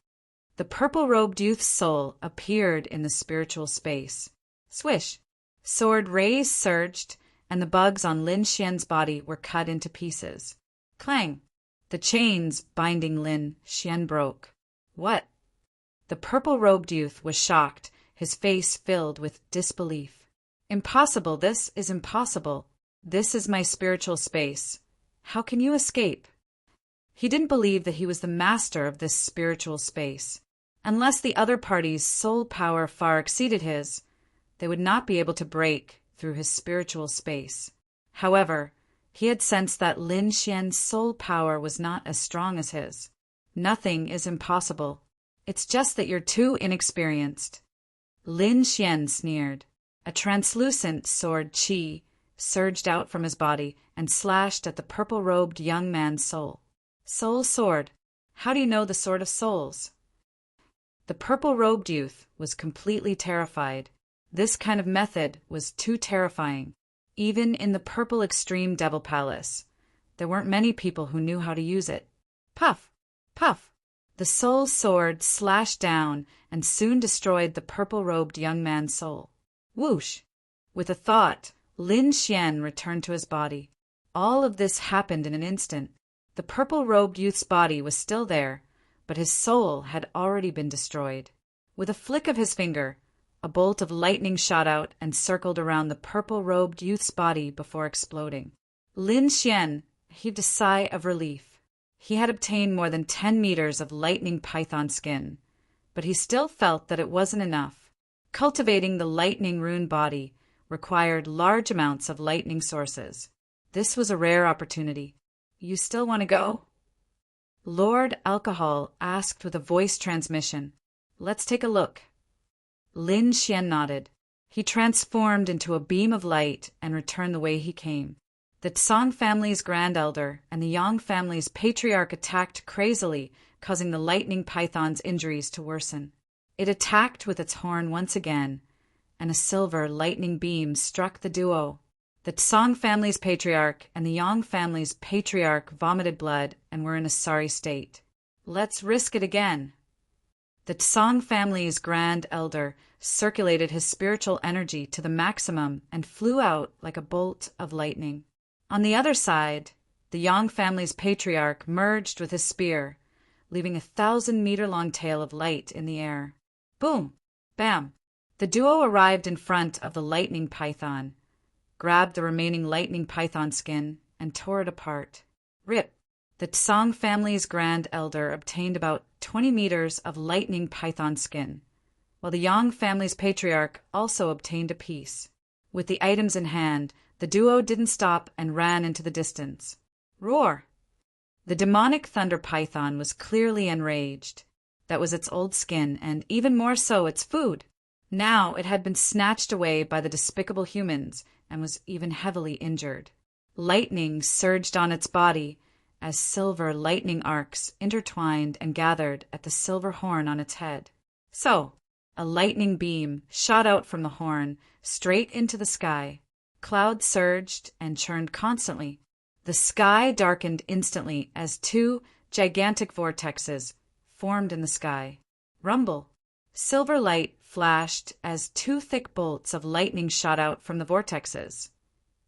S1: The purple-robed youth's soul appeared in the spiritual space. Swish! Sword rays surged, and the bugs on Lin Xian's body were cut into pieces. Clang! The chains binding Lin Xian broke. What? The purple-robed youth was shocked, his face filled with disbelief. Impossible, this is impossible. This is my spiritual space. How can you escape? He didn't believe that he was the master of this spiritual space. Unless the other party's soul power far exceeded his, they would not be able to break through his spiritual space. However, he had sensed that Lin Xian's soul power was not as strong as his. Nothing is impossible. It's just that you're too inexperienced. Lin Xian sneered. A translucent sword qi surged out from his body and slashed at the purple-robed young man's soul. Soul sword. How do you know the sword of souls? The purple-robed youth was completely terrified. This kind of method was too terrifying. Even in the purple extreme devil palace, there weren't many people who knew how to use it. Puff! Puff! The soul sword slashed down and soon destroyed the purple-robed young man's soul. Whoosh! With a thought, Lin Xian returned to his body. All of this happened in an instant. The purple-robed youth's body was still there, but his soul had already been destroyed. With a flick of his finger, a bolt of lightning shot out and circled around the purple-robed youth's body before exploding. Lin Xian heaved a sigh of relief. He had obtained more than 10 meters of lightning python skin, but he still felt that it wasn't enough. Cultivating the lightning rune body required large amounts of lightning sources. This was a rare opportunity. You still want to go? Lord Alcohol asked with a voice transmission. Let's take a look. Lin Xian nodded. He transformed into a beam of light and returned the way he came. The Tsang family's grand elder and the Yang family's patriarch attacked crazily, causing the lightning python's injuries to worsen. It attacked with its horn once again, and a silver lightning beam struck the duo. The Tsang family's patriarch and the Yang family's patriarch vomited blood and were in a sorry state. Let's risk it again. The Tsang family's grand elder circulated his spiritual energy to the maximum and flew out like a bolt of lightning. On the other side, the Yang family's patriarch merged with his spear, leaving a 1,000-meter-long tail of light in the air. Boom! Bam! The duo arrived in front of the lightning python, grabbed the remaining lightning python skin, and tore it apart. Rip! The Tsang family's grand elder obtained about 20 meters of lightning python skin, while the Yang family's patriarch also obtained a piece. With the items in hand, the duo didn't stop and ran into the distance. Roar! The demonic thunder python was clearly enraged. That was its old skin, and even more so its food. Now it had been snatched away by the despicable humans and was even heavily injured. Lightning surged on its body as silver lightning arcs intertwined and gathered at the silver horn on its head. So, a lightning beam shot out from the horn straight into the sky. Clouds surged and churned constantly. The sky darkened instantly as 2 gigantic vortexes formed in the sky. Rumble! Silver light flashed as 2 thick bolts of lightning shot out from the vortexes,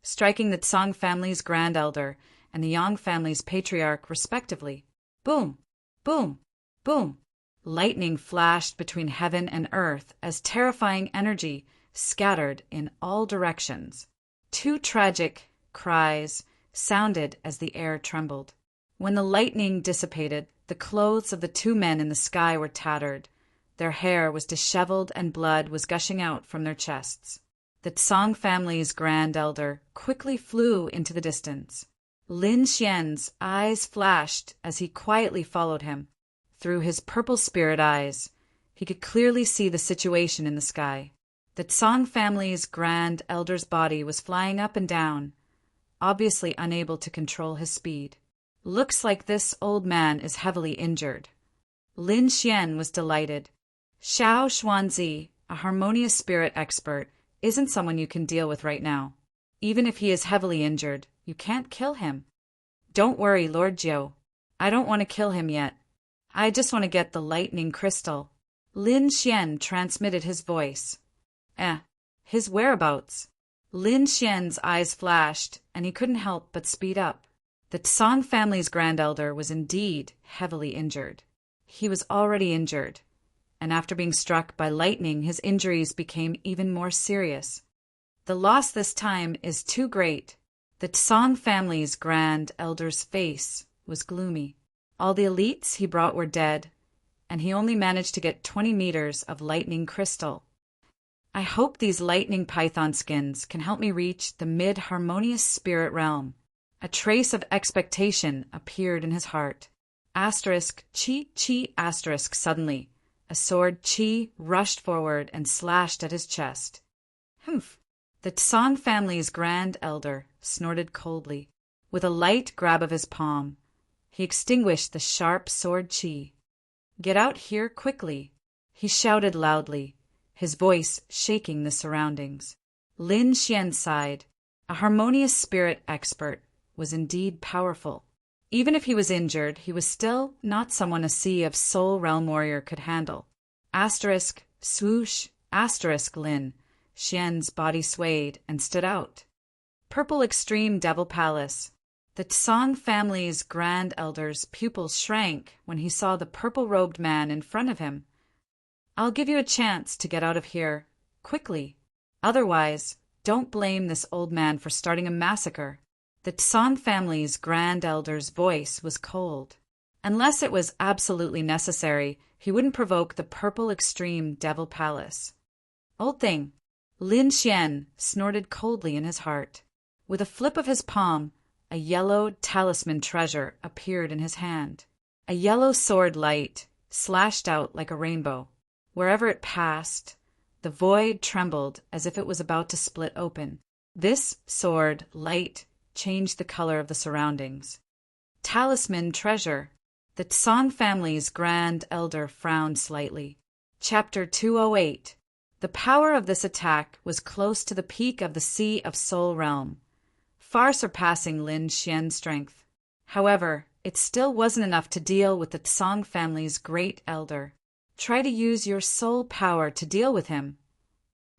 S1: striking the Tsang family's grand elder and the Yang family's patriarch respectively. Boom! Boom! Boom! Lightning flashed between heaven and earth as terrifying energy scattered in all directions. 2 tragic cries sounded as the air trembled. When the lightning dissipated, the clothes of the 2 men in the sky were tattered. Their hair was disheveled and blood was gushing out from their chests. The Tsang family's grand elder quickly flew into the distance. Lin Xian's eyes flashed as he quietly followed him. Through his purple spirit eyes, he could clearly see the situation in the sky. The Tsang family's grand elder's body was flying up and down, obviously unable to control his speed. Looks like this old man is heavily injured. Lin Xian was delighted. Xiao Xuanzi, a harmonious spirit expert, isn't someone you can deal with right now. Even if he is heavily injured, you can't kill him. Don't worry, Lord Jiu. I don't want to kill him yet. I just want to get the lightning crystal. Lin Xian transmitted his voice. His whereabouts? Lin Xian's eyes flashed, and he couldn't help but speed up. The Tsang family's grand elder was indeed heavily injured. He was already injured, and after being struck by lightning, his injuries became even more serious. The loss this time is too great. The Tsang family's grand elder's face was gloomy. All the elites he brought were dead, and he only managed to get 20 meters of lightning crystal. I hope these lightning python skins can help me reach the mid-harmonious spirit realm. A trace of expectation appeared in his heart. Asterisk, chi, asterisk, suddenly. A sword chi rushed forward and slashed at his chest. Humph! The Tsang family's grand elder snorted coldly. With a light grab of his palm, he extinguished the sharp sword chi. Get out here quickly, he shouted loudly, his voice shaking the surroundings. Lin Xian sighed. A harmonious spirit expert was indeed powerful. Even if he was injured, he was still not someone a sea of soul realm warrior could handle. Asterisk, swoosh, asterisk, Lin Xian's body swayed and stood out. Purple Extreme Devil Palace. The Tsang family's grand elder's pupils shrank when he saw the purple-robed man in front of him. I'll give you a chance to get out of here, quickly. Otherwise, don't blame this old man for starting a massacre. The Tsang family's grand elder's voice was cold. Unless it was absolutely necessary, he wouldn't provoke the Purple Extreme Devil Palace. Old thing. Lin Xian snorted coldly in his heart. With a flip of his palm, a yellow talisman treasure appeared in his hand. A yellow sword light slashed out like a rainbow. Wherever it passed, the void trembled as if it was about to split open. This sword light changed the color of the surroundings. Talisman treasure. The Tsang family's grand elder frowned slightly. Chapter 208. The power of this attack was close to the peak of the Sea of Soul realm, far surpassing Lin Xian's strength. However, it still wasn't enough to deal with the Tsang family's great elder. Try to use your soul power to deal with him.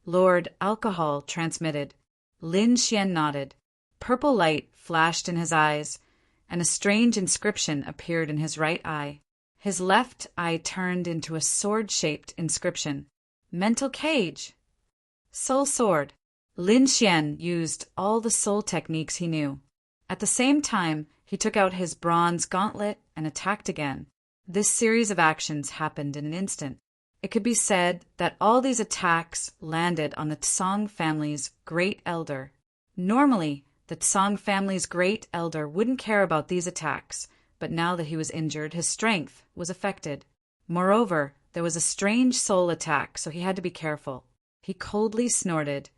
S1: Lord Alcohol transmitted. Lin Xian nodded. Purple light flashed in his eyes, and a strange inscription appeared in his right eye. His left eye turned into a sword-shaped inscription. Mental cage. Soul sword. Lin Xian used all the soul techniques he knew. At the same time, he took out his bronze gauntlet and attacked again. This series of actions happened in an instant. It could be said that all these attacks landed on the Tsang family's great elder. Normally, the Tsang family's great elder wouldn't care about these attacks, but now that he was injured, his strength was affected. Moreover, there was a strange soul attack, so he had to be careful. He coldly snorted,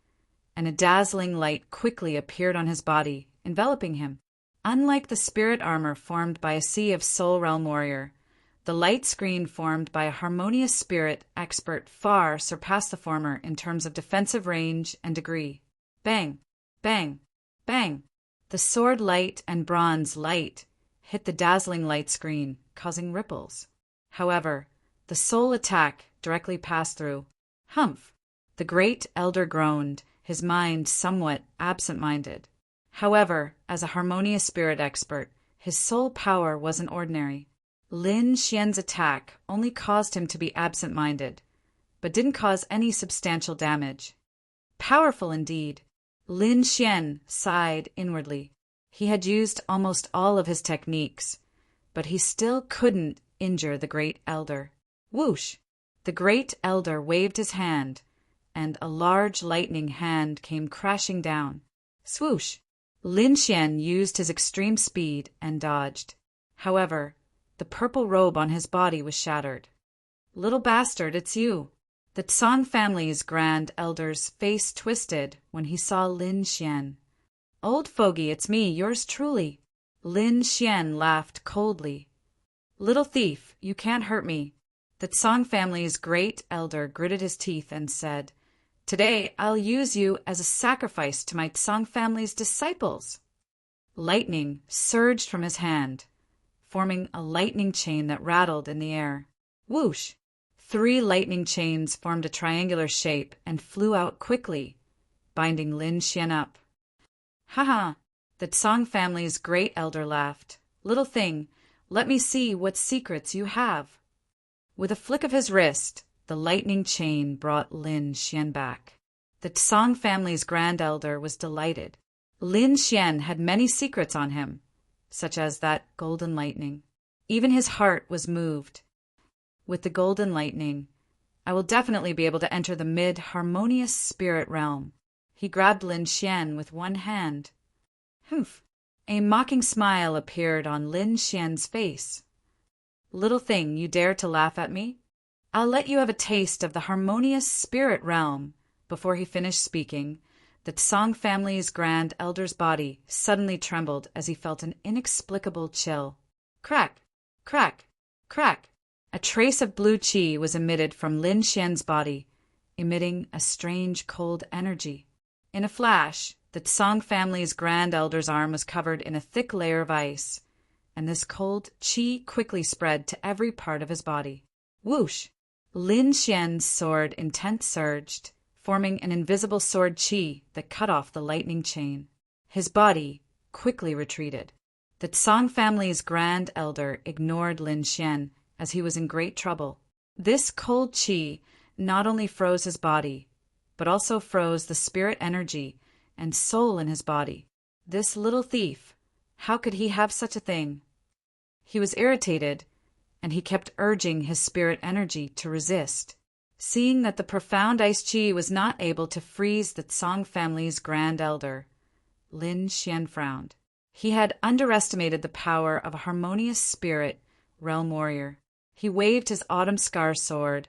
S1: and a dazzling light quickly appeared on his body, enveloping him. Unlike the spirit armor formed by a sea of soul realm warrior, the light screen formed by a harmonious spirit expert far surpassed the former in terms of defensive range and degree. Bang! Bang! Bang! The sword light and bronze light hit the dazzling light screen, causing ripples. However, the soul attack directly passed through. Humph! The great elder groaned, his mind somewhat absent-minded. However, as a harmonious spirit expert, his soul power wasn't ordinary. Lin Xian's attack only caused him to be absent-minded, but didn't cause any substantial damage. Powerful indeed. Lin Xian sighed inwardly. He had used almost all of his techniques, but he still couldn't injure the great elder. Whoosh! The great elder waved his hand, and a large lightning hand came crashing down. Swoosh! Lin Xian used his extreme speed and dodged. However, the purple robe on his body was shattered. "Little bastard, it's you." The Tsang family's grand elder's face twisted when he saw Lin Xian. "Old fogey, it's me, yours truly." Lin Xian laughed coldly. "Little thief, you can't hurt me." The Tsang family's great elder gritted his teeth and said, "Today I'll use you as a sacrifice to my Tsang family's disciples." Lightning surged from his hand, forming a lightning chain that rattled in the air. Whoosh! 3 lightning chains formed a triangular shape and flew out quickly, binding Lin Xian up. "Ha ha!" The Tsang family's great elder laughed. "Little thing, let me see what secrets you have." With a flick of his wrist, the lightning chain brought Lin Xian back. The Tsang family's grand elder was delighted. Lin Xian had many secrets on him, such as that golden lightning. Even his heart was moved. With the golden lightning, I will definitely be able to enter the mid-harmonious spirit realm. He grabbed Lin Xian with one hand. Humph! A mocking smile appeared on Lin Xian's face. "Little thing, you dare to laugh at me? I'll let you have a taste of the harmonious spirit realm." Before he finished speaking, the Tsang family's grand elder's body suddenly trembled as he felt an inexplicable chill. Crack! Crack! Crack! A trace of blue qi was emitted from Lin Xian's body, emitting a strange cold energy. In a flash, the Tsang family's grand elder's arm was covered in a thick layer of ice, and this cold qi quickly spread to every part of his body. Whoosh! Lin Xian's sword intent surged, forming an invisible sword qi that cut off the lightning chain. His body quickly retreated. The Tsang family's grand elder ignored Lin Xian as he was in great trouble. This cold qi not only froze his body, but also froze the spirit energy and soul in his body. This little thief, how could he have such a thing? He was irritated, and he kept urging his spirit energy to resist. Seeing that the profound ice qi was not able to freeze the Tsang family's grand elder, Lin Xian frowned. He had underestimated the power of a harmonious spirit realm warrior. He waved his autumn scar sword,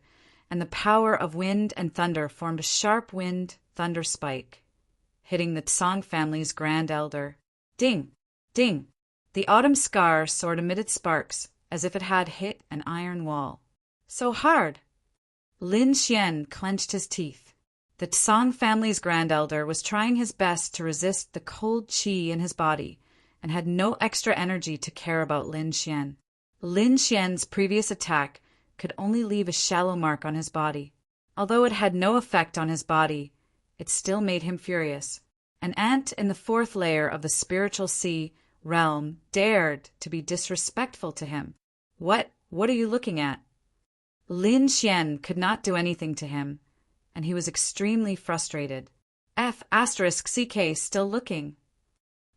S1: and the power of wind and thunder formed a sharp wind-thunder spike, hitting the Tsang family's grand elder. Ding! Ding! The autumn scar sword emitted sparks as if it had hit an iron wall. So hard! Lin Xian clenched his teeth. The Tsang family's grand elder was trying his best to resist the cold qi in his body and had no extra energy to care about Lin Xian. Lin Xian's previous attack could only leave a shallow mark on his body. Although it had no effect on his body, it still made him furious. An ant in the 4th layer of the spiritual sea realm dared to be disrespectful to him. What are you looking at? Lin Xian could not do anything to him, and he was extremely frustrated. F***CK still looking.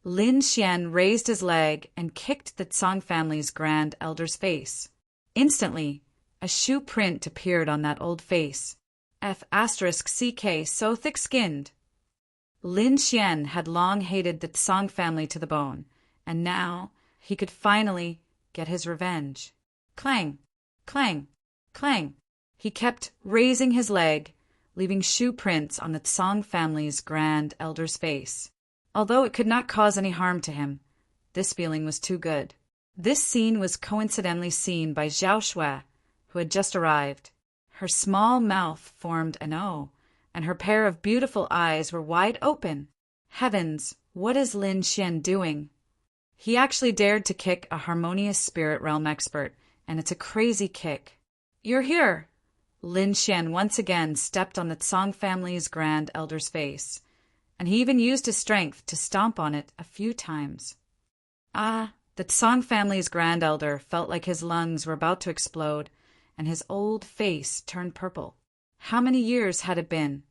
S1: Lin Xian raised his leg and kicked the Tsang family's grand elder's face. Instantly, a shoe print appeared on that old face. F***CK so thick-skinned. Lin Xian had long hated the Tsang family to the bone, and now he could finally get his revenge. Clang! Clang! Clang! He kept raising his leg, leaving shoe prints on the Tsang family's grand elder's face. Although it could not cause any harm to him, this feeling was too good. This scene was coincidentally seen by Zhao Shui, who had just arrived. Her small mouth formed an O, and her pair of beautiful eyes were wide open. Heavens, what is Lin Xian doing? He actually dared to kick a harmonious spirit realm expert, and it's a crazy kick. You're here! Lin Xian once again stepped on the Tsang family's grand elder's face, and he even used his strength to stomp on it a few times. The Tsang family's grand elder felt like his lungs were about to explode, and his old face turned purple. How many years had it been?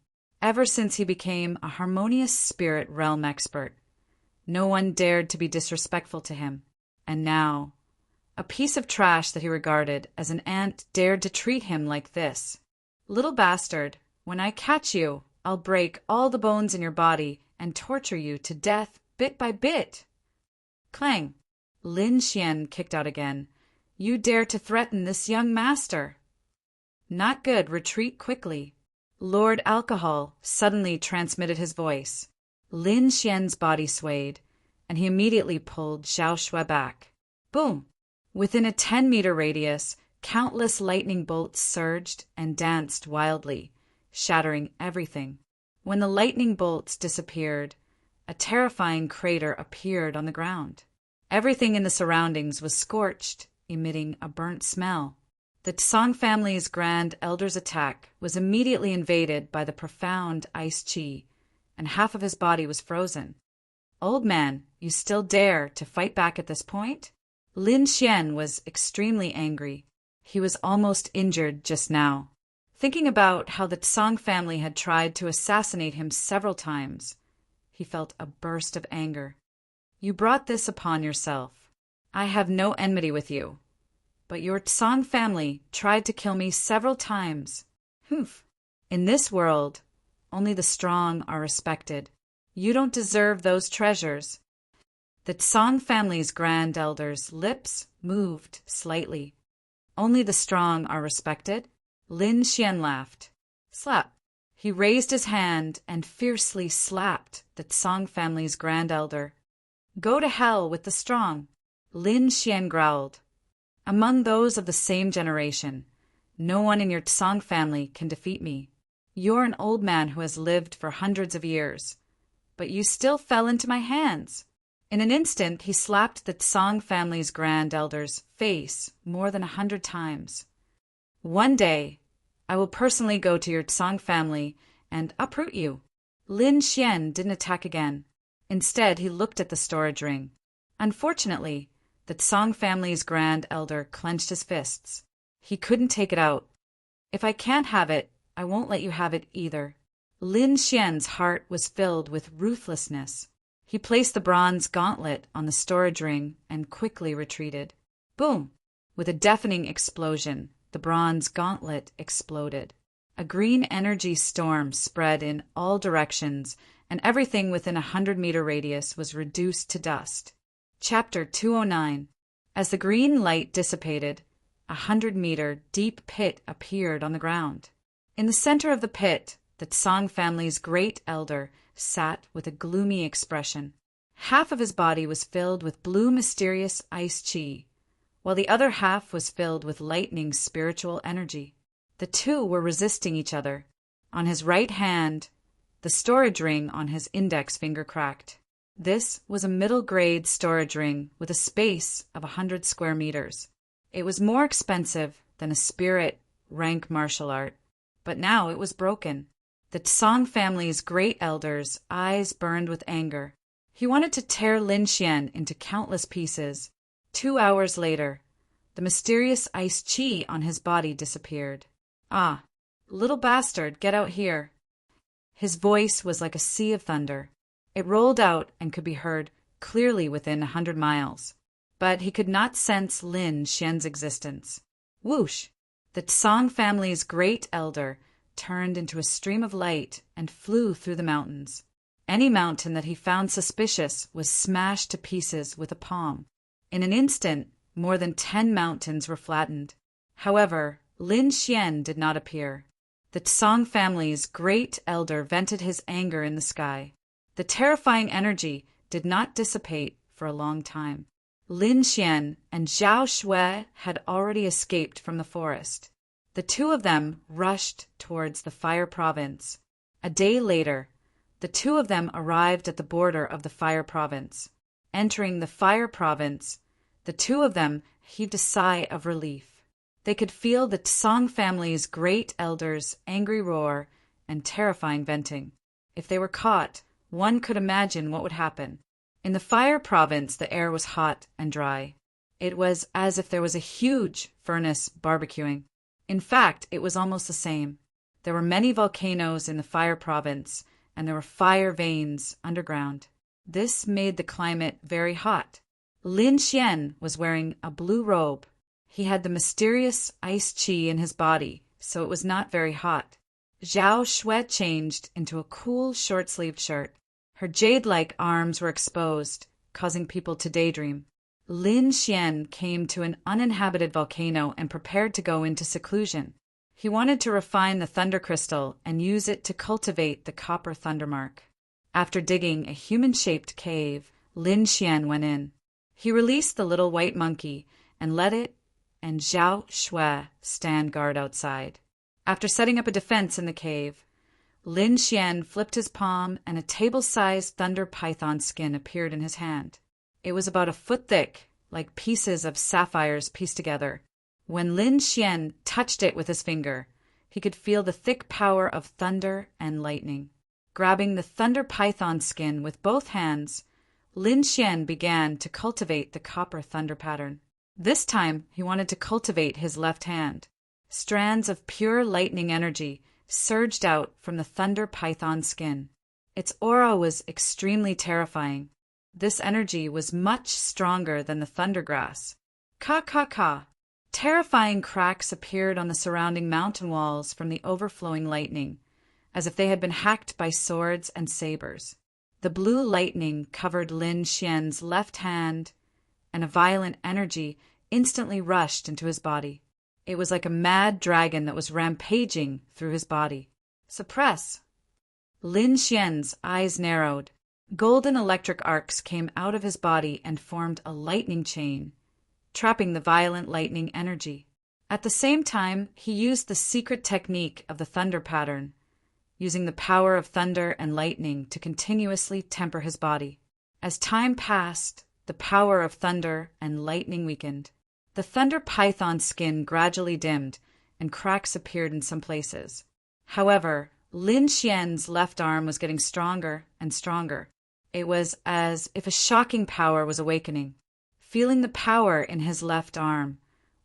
S1: Ever since he became a harmonious spirit realm expert. No one dared to be disrespectful to him. And now, a piece of trash that he regarded as an ant dared to treat him like this. "Little bastard, when I catch you, I'll break all the bones in your body and torture you to death bit by bit." Clang! Lin Xian kicked out again. "You dare to threaten this young master?" "Not good, retreat quickly." Lord Alcohol suddenly transmitted his voice. Lin Xian's body swayed, and he immediately pulled Zhao Shui back. Boom! Within a 10-meter radius, countless lightning bolts surged and danced wildly, shattering everything. When the lightning bolts disappeared, a terrifying crater appeared on the ground. Everything in the surroundings was scorched, emitting a burnt smell. The Tsang family's Grand Elder's attack was immediately invaded by the profound ice chi, and half of his body was frozen. "Old man, you still dare to fight back at this point?" Lin Xian was extremely angry. He was almost injured just now. Thinking about how the Tsang family had tried to assassinate him several times, he felt a burst of anger. "You brought this upon yourself. I have no enmity with you. But your Tsang family tried to kill me several times. Humph. In this world, only the strong are respected. You don't deserve those treasures." The Tsang family's Grand Elder's lips moved slightly. "Only the strong are respected?" Lin Xian laughed. Slap! He raised his hand and fiercely slapped the Tsang family's Grand Elder. "Go to hell with the strong," Lin Xian growled. "Among those of the same generation, no one in your Tsang family can defeat me. You're an old man who has lived for hundreds of years, but you still fell into my hands." In an instant, he slapped the Tsang family's Grand Elder's face more than 100 times. "One day, I will personally go to your Tsang family and uproot you." Lin Xian didn't attack again. Instead, he looked at the storage ring. Unfortunately, the Tsang family's Grand Elder clenched his fists. He couldn't take it out. "If I can't have it, I won't let you have it either." Lin Xian's heart was filled with ruthlessness. He placed the bronze gauntlet on the storage ring and quickly retreated. Boom! With a deafening explosion, the bronze gauntlet exploded. A green energy storm spread in all directions, and everything within a 100-meter radius was reduced to dust. Chapter 209. As the green light dissipated, a 100-meter deep pit appeared on the ground. In the center of the pit, the Tsang family's Great Elder sat with a gloomy expression. Half of his body was filled with blue mysterious ice chi, while the other half was filled with lightning spiritual energy. The two were resisting each other. On his right hand, the storage ring on his index finger cracked. This was a middle-grade storage ring with a space of 100 square meters. It was more expensive than a spirit rank martial art, but now it was broken. The Tsang family's Great Elder's eyes burned with anger. He wanted to tear Lin Xian into countless pieces. 2 hours later, the mysterious ice chi on his body disappeared. "Ah, little bastard, get out here." His voice was like a sea of thunder. It rolled out and could be heard clearly within 100 miles. But he could not sense Lin Xian's existence. Whoosh! The Tsang family's Great Elder turned into a stream of light and flew through the mountains. Any mountain that he found suspicious was smashed to pieces with a palm. In an instant, more than 10 mountains were flattened. However, Lin Xian did not appear. The Tsang family's Great Elder vented his anger in the sky. The terrifying energy did not dissipate for a long time. Lin Xian and Zhao Shui had already escaped from the forest. The two of them rushed towards the Fire Province. A day later, the two of them arrived at the border of the Fire Province. Entering the Fire Province, the two of them heaved a sigh of relief. They could feel the Tsang family's Great Elder's angry roar and terrifying venting. If they were caught, one could imagine what would happen. In the Fire Province, the air was hot and dry. It was as if there was a huge furnace barbecuing. In fact, it was almost the same. There were many volcanoes in the Fire Province, and there were fire veins underground. This made the climate very hot. Lin Xian was wearing a blue robe. He had the mysterious ice chi in his body, so it was not very hot. Zhao Shui changed into a cool, short-sleeved shirt. Her jade-like arms were exposed, causing people to daydream. Lin Xian came to an uninhabited volcano and prepared to go into seclusion. He wanted to refine the thunder crystal and use it to cultivate the copper thundermark. After digging a human-shaped cave, Lin Xian went in. He released the little white monkey and let it and Zhao Shui stand guard outside. After setting up a defense in the cave, Lin Xian flipped his palm and a table-sized thunder python skin appeared in his hand. It was about a foot thick, like pieces of sapphires pieced together. When Lin Xian touched it with his finger, he could feel the thick power of thunder and lightning. Grabbing the thunder python skin with both hands, Lin Xian began to cultivate the copper thunder pattern. This time, he wanted to cultivate his left hand. Strands of pure lightning energy surged out from the thunder python skin. Its aura was extremely terrifying. This energy was much stronger than the thunder grass. Ka ka ka! Terrifying cracks appeared on the surrounding mountain walls from the overflowing lightning, as if they had been hacked by swords and sabers. The blue lightning covered Lin Xian's left hand, and a violent energy instantly rushed into his body. It was like a mad dragon that was rampaging through his body. Suppress! Lin Xian's eyes narrowed. Golden electric arcs came out of his body and formed a lightning chain, trapping the violent lightning energy. At the same time, he used the secret technique of the thunder pattern, using the power of thunder and lightning to continuously temper his body. As time passed, the power of thunder and lightning weakened. The thunder python skin gradually dimmed, and cracks appeared in some places. However, Lin Xian's left arm was getting stronger and stronger. It was as if a shocking power was awakening. Feeling the power in his left arm,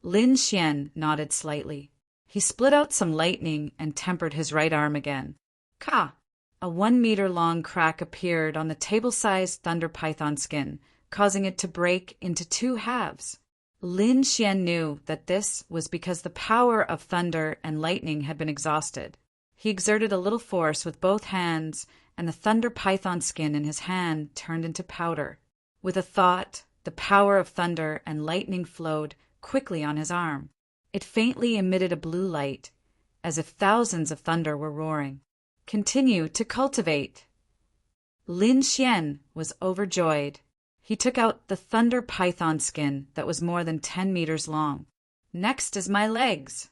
S1: Lin Xian nodded slightly. He split out some lightning and tempered his right arm again. Ka! A 1-meter-long crack appeared on the table-sized thunder python skin, causing it to break into 2 halves. Lin Xian knew that this was because the power of thunder and lightning had been exhausted. He exerted a little force with both hands, and the thunder python skin in his hand turned into powder. With a thought, the power of thunder and lightning flowed quickly on his arm. It faintly emitted a blue light, as if thousands of thunder were roaring. Continue to cultivate. Lin Xian was overjoyed. He took out the thunder python skin that was more than 10 meters long. Next is my legs.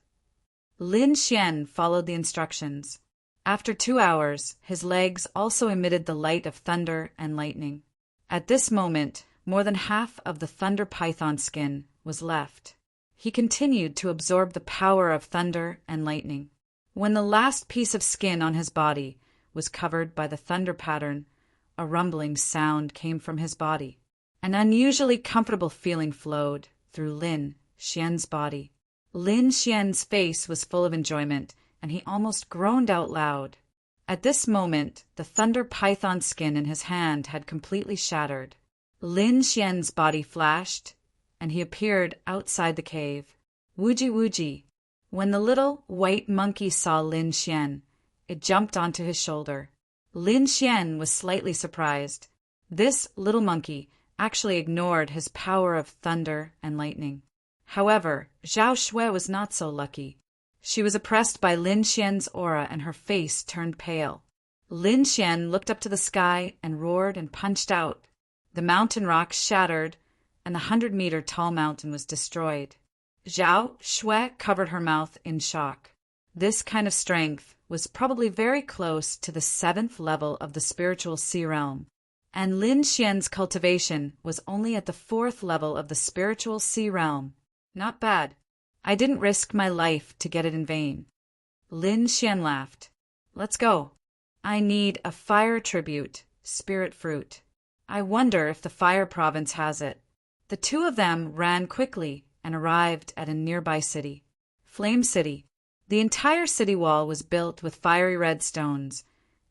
S1: Lin Xian followed the instructions. After 2 hours, his legs also emitted the light of thunder and lightning. At this moment, more than half of the thunder python skin was left. He continued to absorb the power of thunder and lightning. When the last piece of skin on his body was covered by the thunder pattern, a rumbling sound came from his body. An unusually comfortable feeling flowed through Lin Xian's body. Lin Xian's face was full of enjoyment, and he almost groaned out loud. At this moment, the thunder python skin in his hand had completely shattered. Lin Xian's body flashed, and he appeared outside the cave. Wooji wooji! When the little white monkey saw Lin Xian, it jumped onto his shoulder. Lin Xian was slightly surprised. This little monkey actually ignored his power of thunder and lightning. However, Zhao Shui was not so lucky. She was oppressed by Lin Xian's aura and her face turned pale. Lin Xian looked up to the sky and roared and punched out. The mountain rocks shattered, and the 100-meter tall mountain was destroyed. Zhao Shui covered her mouth in shock. This kind of strength was probably very close to the 7th level of the spiritual sea realm, and Lin Xian's cultivation was only at the 4th level of the spiritual sea realm. Not bad. I didn't risk my life to get it in vain. Lin Xian laughed. Let's go. I need a fire tribute, spirit fruit. I wonder if the fire province has it. The two of them ran quickly and arrived at a nearby city, Flame City. The entire city wall was built with fiery red stones,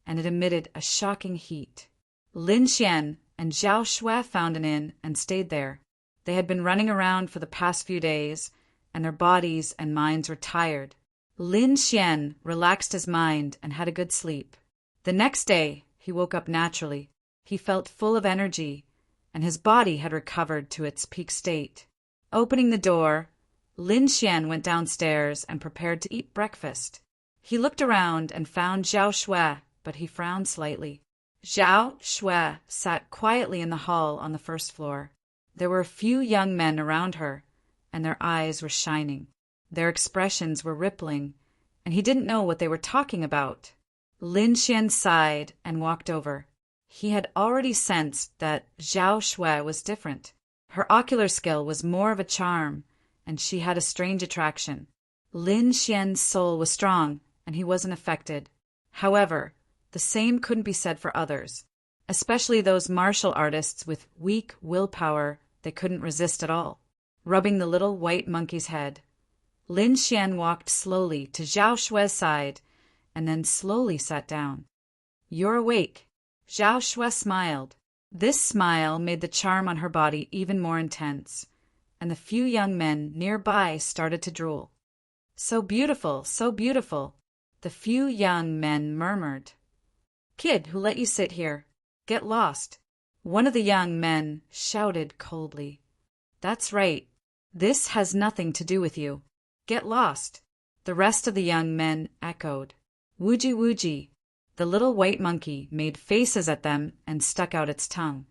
S1: and it emitted a shocking heat. Lin Xian and Zhao Shui found an inn and stayed there. They had been running around for the past few days, and their bodies and minds were tired. Lin Xian relaxed his mind and had a good sleep. The next day, he woke up naturally. He felt full of energy, and his body had recovered to its peak state. Opening the door, Lin Xian went downstairs and prepared to eat breakfast. He looked around and found Zhao Shui, but he frowned slightly. Zhao Shui sat quietly in the hall on the first floor. There were a few young men around her, and their eyes were shining. Their expressions were rippling, and he didn't know what they were talking about. Lin Xian sighed and walked over. He had already sensed that Zhao Shui was different. Her ocular skill was more of a charm, and she had a strange attraction. Lin Xian's soul was strong, and he wasn't affected. However, the same couldn't be said for others, especially those martial artists with weak willpower they couldn't resist at all. Rubbing the little white monkey's head, Lin Xian walked slowly to Zhao Shui's side and then slowly sat down. "You're awake." Zhao Shui smiled. This smile made the charm on her body even more intense, and the few young men nearby started to drool. "So beautiful, so beautiful," the few young men murmured. "Kid, who let you sit here? Get lost." One of the young men shouted coldly. "That's right. This has nothing to do with you. Get lost." The rest of the young men echoed. "Wooji wooji." The little white monkey made faces at them and stuck out its tongue.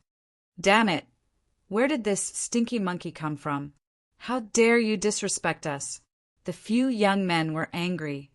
S1: "Damn it! Where did this stinky monkey come from? How dare you disrespect us?" The few young men were angry,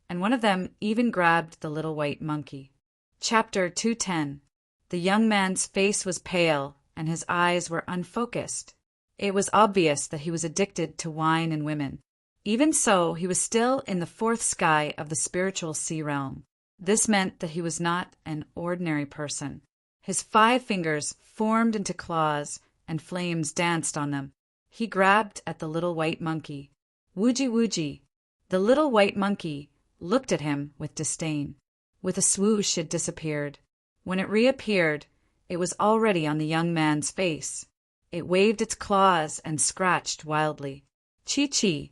S1: and one of them even grabbed the little white monkey. Chapter 210. The young man's face was pale, and his eyes were unfocused. It was obvious that he was addicted to wine and women. Even so, he was still in the fourth sky of the spiritual sea realm. This meant that he was not an ordinary person. His 5 fingers formed into claws, and flames danced on them. He grabbed at the little white monkey. "Wooji wooji." The little white monkey looked at him with disdain. With a swoosh, it disappeared. When it reappeared, it was already on the young man's face. It waved its claws and scratched wildly. Chi-chi.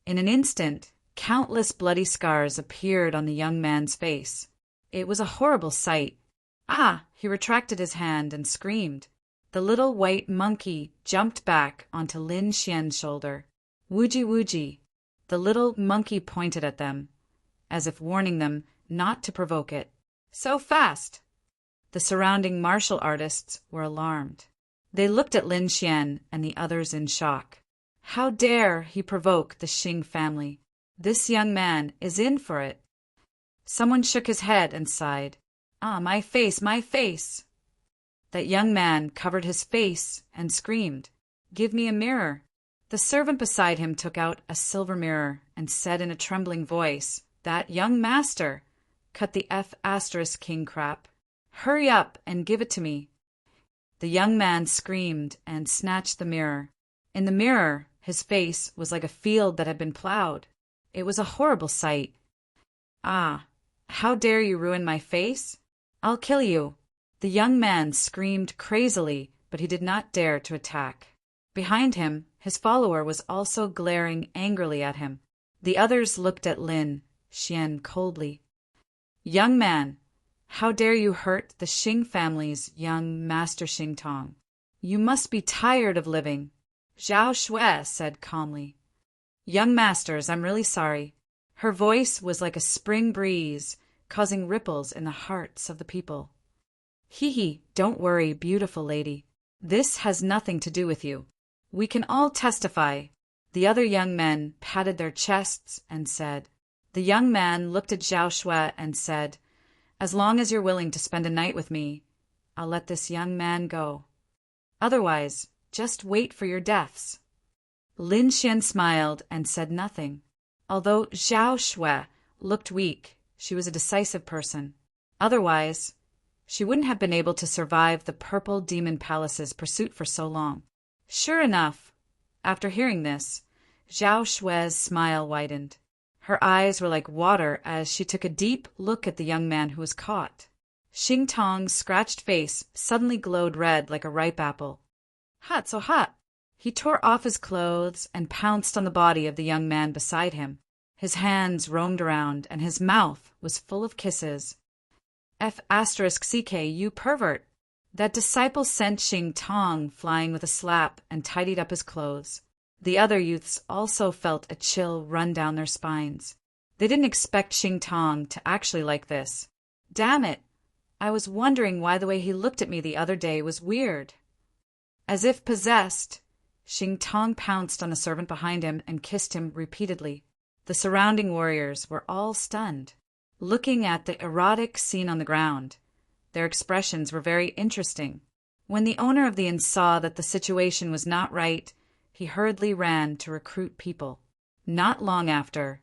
S1: In an instant, countless bloody scars appeared on the young man's face. It was a horrible sight. "Ah!" He retracted his hand and screamed. The little white monkey jumped back onto Lin Xian's shoulder. "Wooji wooji." The little monkey pointed at them, as if warning them not to provoke it. "So fast!" The surrounding martial artists were alarmed. They looked at Lin Xian and the others in shock. How dare he provoke the Xing family? This young man is in for it. Someone shook his head and sighed. "Ah, my face, my face!" That young man covered his face and screamed, "Give me a mirror." The servant beside him took out a silver mirror and said in a trembling voice, "That young master! Cut the F** king crap. Hurry up and give it to me." The young man screamed and snatched the mirror. In the mirror, his face was like a field that had been plowed. It was a horrible sight. "Ah, how dare you ruin my face? I'll kill you." The young man screamed crazily, but he did not dare to attack. Behind him, his follower was also glaring angrily at him. The others looked at Lin Xian coldly. "Young man, how dare you hurt the Xing family's young master Xing Tong? You must be tired of living." Zhao Shui said calmly, "Young masters, I'm really sorry." Her voice was like a spring breeze, causing ripples in the hearts of the people. "Hee, don't worry, beautiful lady. This has nothing to do with you. We can all testify." The other young men patted their chests and said. The young man looked at Zhao Shui and said, "As long as you're willing to spend a night with me, I'll let this young man go. Otherwise, just wait for your deaths." Lin Xian smiled and said nothing. Although Zhao Shui looked weak, she was a decisive person. Otherwise, she wouldn't have been able to survive the Purple Demon Palace's pursuit for so long. Sure enough, after hearing this, Zhao Shui's smile widened. Her eyes were like water as she took a deep look at the young man who was caught. Xing Tong's scratched face suddenly glowed red like a ripe apple. "Hot, so hot!" He tore off his clothes and pounced on the body of the young man beside him. His hands roamed around, and his mouth was full of kisses. F***ck, you pervert! That disciple sent Xing Tong flying with a slap and tidied up his clothes. The other youths also felt a chill run down their spines. They didn't expect Xing Tong to actually like this. Damn it! I was wondering why the way he looked at me the other day was weird. As if possessed, Xing Tong pounced on the servant behind him and kissed him repeatedly. The surrounding warriors were all stunned, looking at the erotic scene on the ground. Their expressions were very interesting. When the owner of the inn saw that the situation was not right, he hurriedly ran to recruit people. Not long after,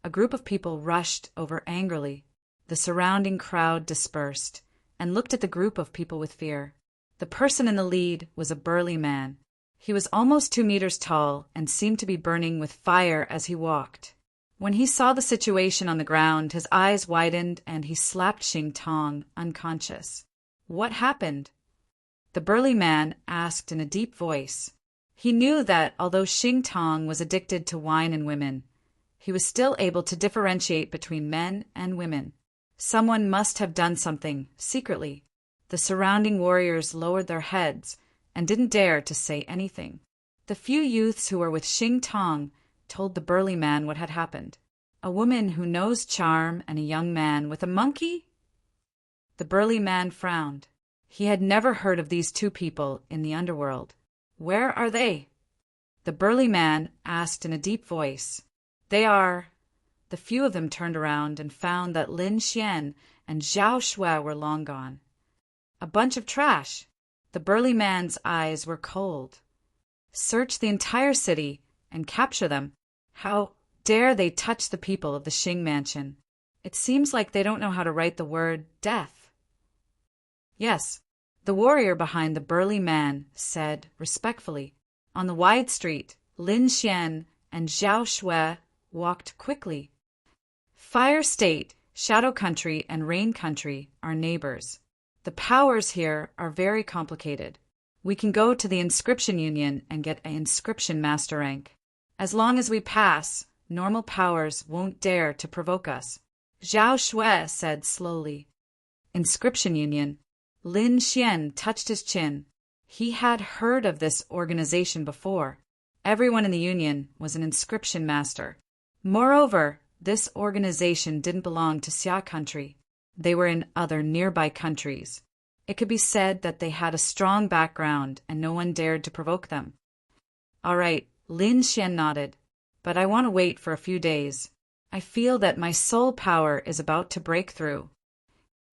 S1: a group of people rushed over angrily. The surrounding crowd dispersed and looked at the group of people with fear. The person in the lead was a burly man. He was almost 2 meters tall and seemed to be burning with fire as he walked. When he saw the situation on the ground, his eyes widened and he slapped Xing Tong unconscious. What happened? The burly man asked in a deep voice. He knew that although Xing Tong was addicted to wine and women, he was still able to differentiate between men and women. Someone must have done something secretly. The surrounding warriors lowered their heads and didn't dare to say anything. The few youths who were with Xing Tong told the burly man what had happened. A woman who knows charm and a young man with a monkey? The burly man frowned. He had never heard of these two people in the underworld. Where are they? The burly man asked in a deep voice. They are... The few of them turned around and found that Lin Xian and Zhao Shui were long gone. A bunch of trash. The burly man's eyes were cold. Search the entire city and capture them. How dare they touch the people of the Xing mansion? It seems like they don't know how to write the word death. Yes, the warrior behind the burly man said respectfully. On the wide street, Lin Xian and Zhao Shui walked quickly. Fire State, Shadow Country, and Rain Country are neighbors. The powers here are very complicated. We can go to the Inscription Union and get an Inscription Master rank. As long as we pass, normal powers won't dare to provoke us. Zhao Shui said slowly. Inscription Union. Lin Xian touched his chin. He had heard of this organization before. Everyone in the Union was an Inscription Master. Moreover, this organization didn't belong to Xia Country. They were in other nearby countries. It could be said that they had a strong background and no one dared to provoke them. All right, Lin Xian nodded. But I want to wait for a few days. I feel that my soul power is about to break through.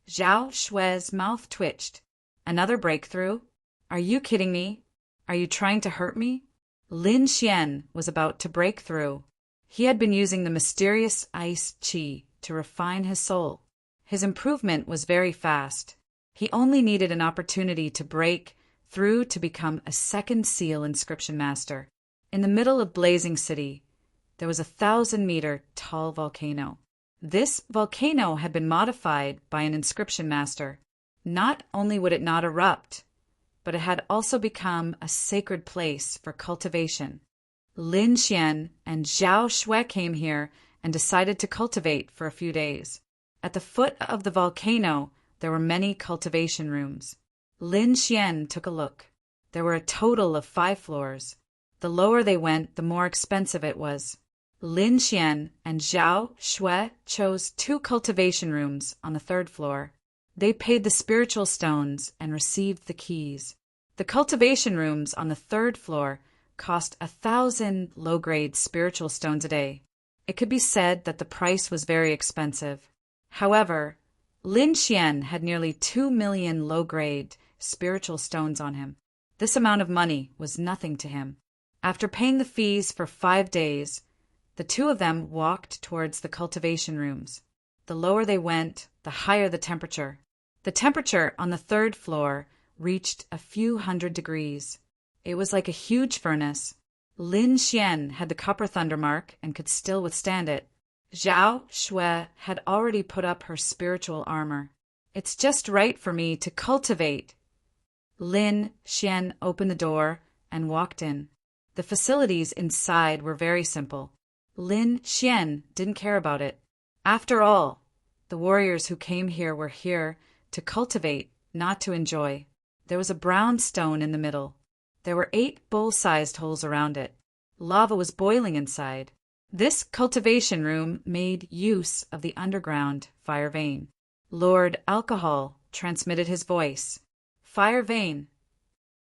S1: Zhao Shui's mouth twitched. Another breakthrough? Are you kidding me? Are you trying to hurt me? Lin Xian was about to break through. He had been using the mysterious ice qi to refine his soul. His improvement was very fast. He only needed an opportunity to break through to become a second seal inscription master. In the middle of Blazing City, there was a 1,000-meter tall volcano. This volcano had been modified by an inscription master. Not only would it not erupt, but it had also become a sacred place for cultivation. Lin Xian and Zhao Shui came here and decided to cultivate for a few days. At the foot of the volcano, there were many cultivation rooms. Lin Xian took a look. There were a total of 5 floors. The lower they went, the more expensive it was. Lin Xian and Zhao Shui chose 2 cultivation rooms on the 3rd floor. They paid the spiritual stones and received the keys. The cultivation rooms on the 3rd floor cost 1,000 low-grade spiritual stones a day. It could be said that the price was very expensive. However, Lin Xian had nearly 2 million low-grade spiritual stones on him. This amount of money was nothing to him. After paying the fees for 5 days, the two of them walked towards the cultivation rooms. The lower they went, the higher the temperature. The temperature on the 3rd floor reached a few hundred degrees. It was like a huge furnace. Lin Xian had the copper thunder mark and could still withstand it. Zhao Shui had already put up her spiritual armor. It's just right for me to cultivate. Lin Xian opened the door and walked in. The facilities inside were very simple. Lin Xian didn't care about it. After all, the warriors who came here were here to cultivate, not to enjoy. There was a brown stone in the middle. There were 8 bowl-sized holes around it. Lava was boiling inside. This cultivation room made use of the underground fire vein. Lord Alcohol transmitted his voice. Fire vein.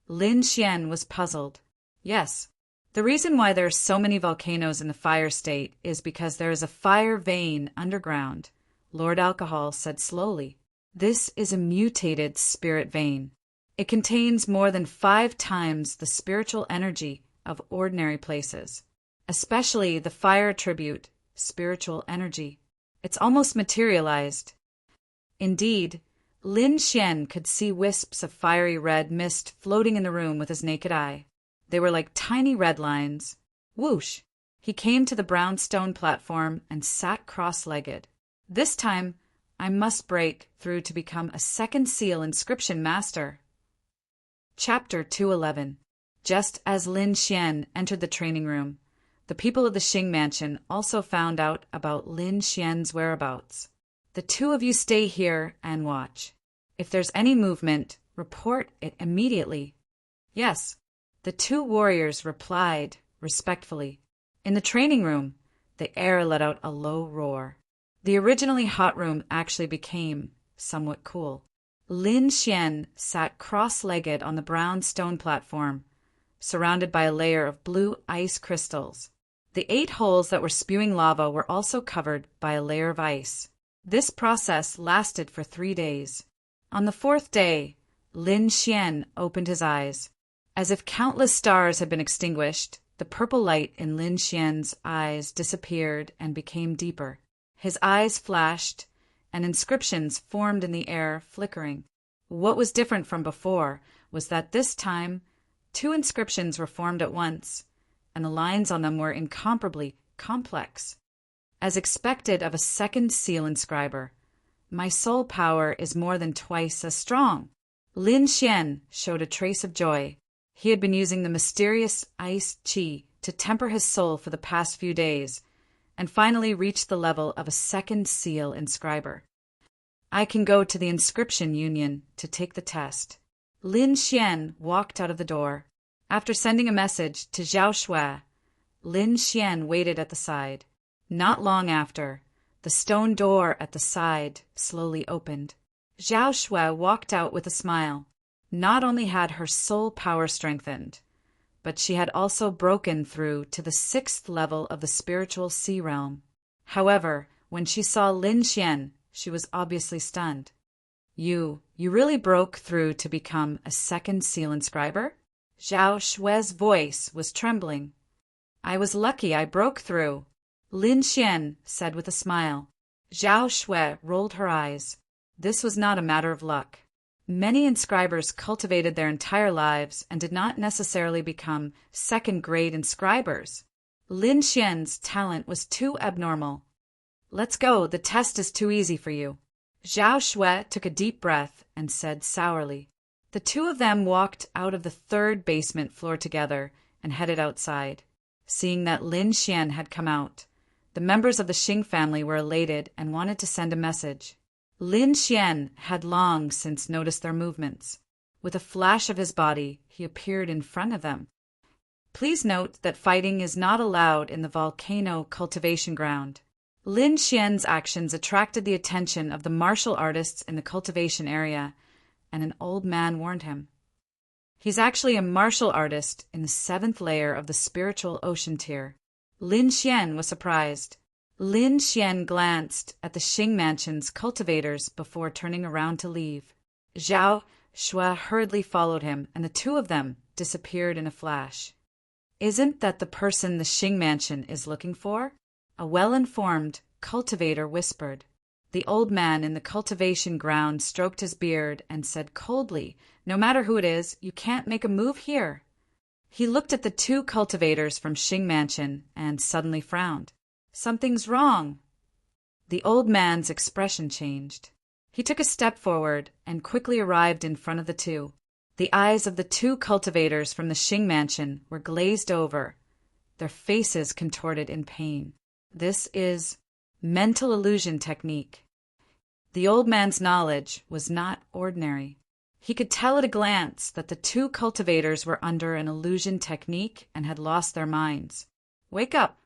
S1: Lin Xian was puzzled. Yes, the reason why there are so many volcanoes in the fire state is because there is a fire vein underground, Lord Alcohol said slowly. This is a mutated spirit vein. It contains more than 5 times the spiritual energy of ordinary places, especially the fire attribute, spiritual energy. It's almost materialized. Indeed, Lin Xian could see wisps of fiery red mist floating in the room with his naked eye. They were like tiny red lines. Whoosh! He came to the brown stone platform and sat cross-legged. This time, I must break through to become a second seal inscription master. Chapter 211. Just as Lin Xian entered the training room, the people of the Xing Mansion also found out about Lin Xian's whereabouts. The 2 of you stay here and watch. If there's any movement, report it immediately. Yes, the 2 warriors replied respectfully. In the training room, the air let out a low roar. The originally hot room actually became somewhat cool. Lin Xian sat cross-legged on the brown stone platform, surrounded by a layer of blue ice crystals. The 8 holes that were spewing lava were also covered by a layer of ice. This process lasted for 3 days. On the 4th day, Lin Xian opened his eyes. As if countless stars had been extinguished, the purple light in Lin Xian's eyes disappeared and became deeper. His eyes flashed, and inscriptions formed in the air, flickering. What was different from before was that this time 2 inscriptions were formed at once, and the lines on them were incomparably complex. As expected of a second seal inscriber, my soul power is more than twice as strong. Lin Xian showed a trace of joy. He had been using the mysterious ice qi to temper his soul for the past few days, and finally reached the level of a second seal inscriber. I can go to the inscription union to take the test. Lin Xian walked out of the door. After sending a message to Zhao Shui, Lin Xian waited at the side. Not long after, the stone door at the side slowly opened. Zhao Shui walked out with a smile. Not only had her soul power strengthened, but she had also broken through to the 6th level of the spiritual sea realm. However, when she saw Lin Xian, she was obviously stunned. You really broke through to become a second seal inscriber? Zhao Shui's voice was trembling. I was lucky I broke through, Lin Xian said with a smile. Zhao Shui rolled her eyes. This was not a matter of luck. Many inscribers cultivated their entire lives and did not necessarily become second-grade inscribers. Lin Xian's talent was too abnormal. Let's go, the test is too easy for you. Zhao Shui took a deep breath and said sourly. The 2 of them walked out of the 3rd basement floor together and headed outside. Seeing that Lin Xian had come out, the members of the Xing family were elated and wanted to send a message. Lin Xian had long since noticed their movements. With a flash of his body, he appeared in front of them. Please note that fighting is not allowed in the volcano cultivation ground. Lin Xian's actions attracted the attention of the martial artists in the cultivation area, and an old man warned him. He's actually a martial artist in the 7th layer of the spiritual ocean tier. Lin Xian was surprised. Lin Xian glanced at the Xing Mansion's cultivators before turning around to leave. Zhao Shui hurriedly followed him, and the 2 of them disappeared in a flash. Isn't that the person the Xing Mansion is looking for? A well-informed cultivator whispered. The old man in the cultivation ground stroked his beard and said coldly, "No matter who it is, you can't make a move here." He looked at the 2 cultivators from Xing Mansion and suddenly frowned. Something's wrong. The old man's expression changed. He took a step forward and quickly arrived in front of the 2. The eyes of the two cultivators from the Xing mansion were glazed over, their faces contorted in pain. This is mental illusion technique. The old man's knowledge was not ordinary. He could tell at a glance that the two cultivators were under an illusion technique and had lost their minds. "Wake up!"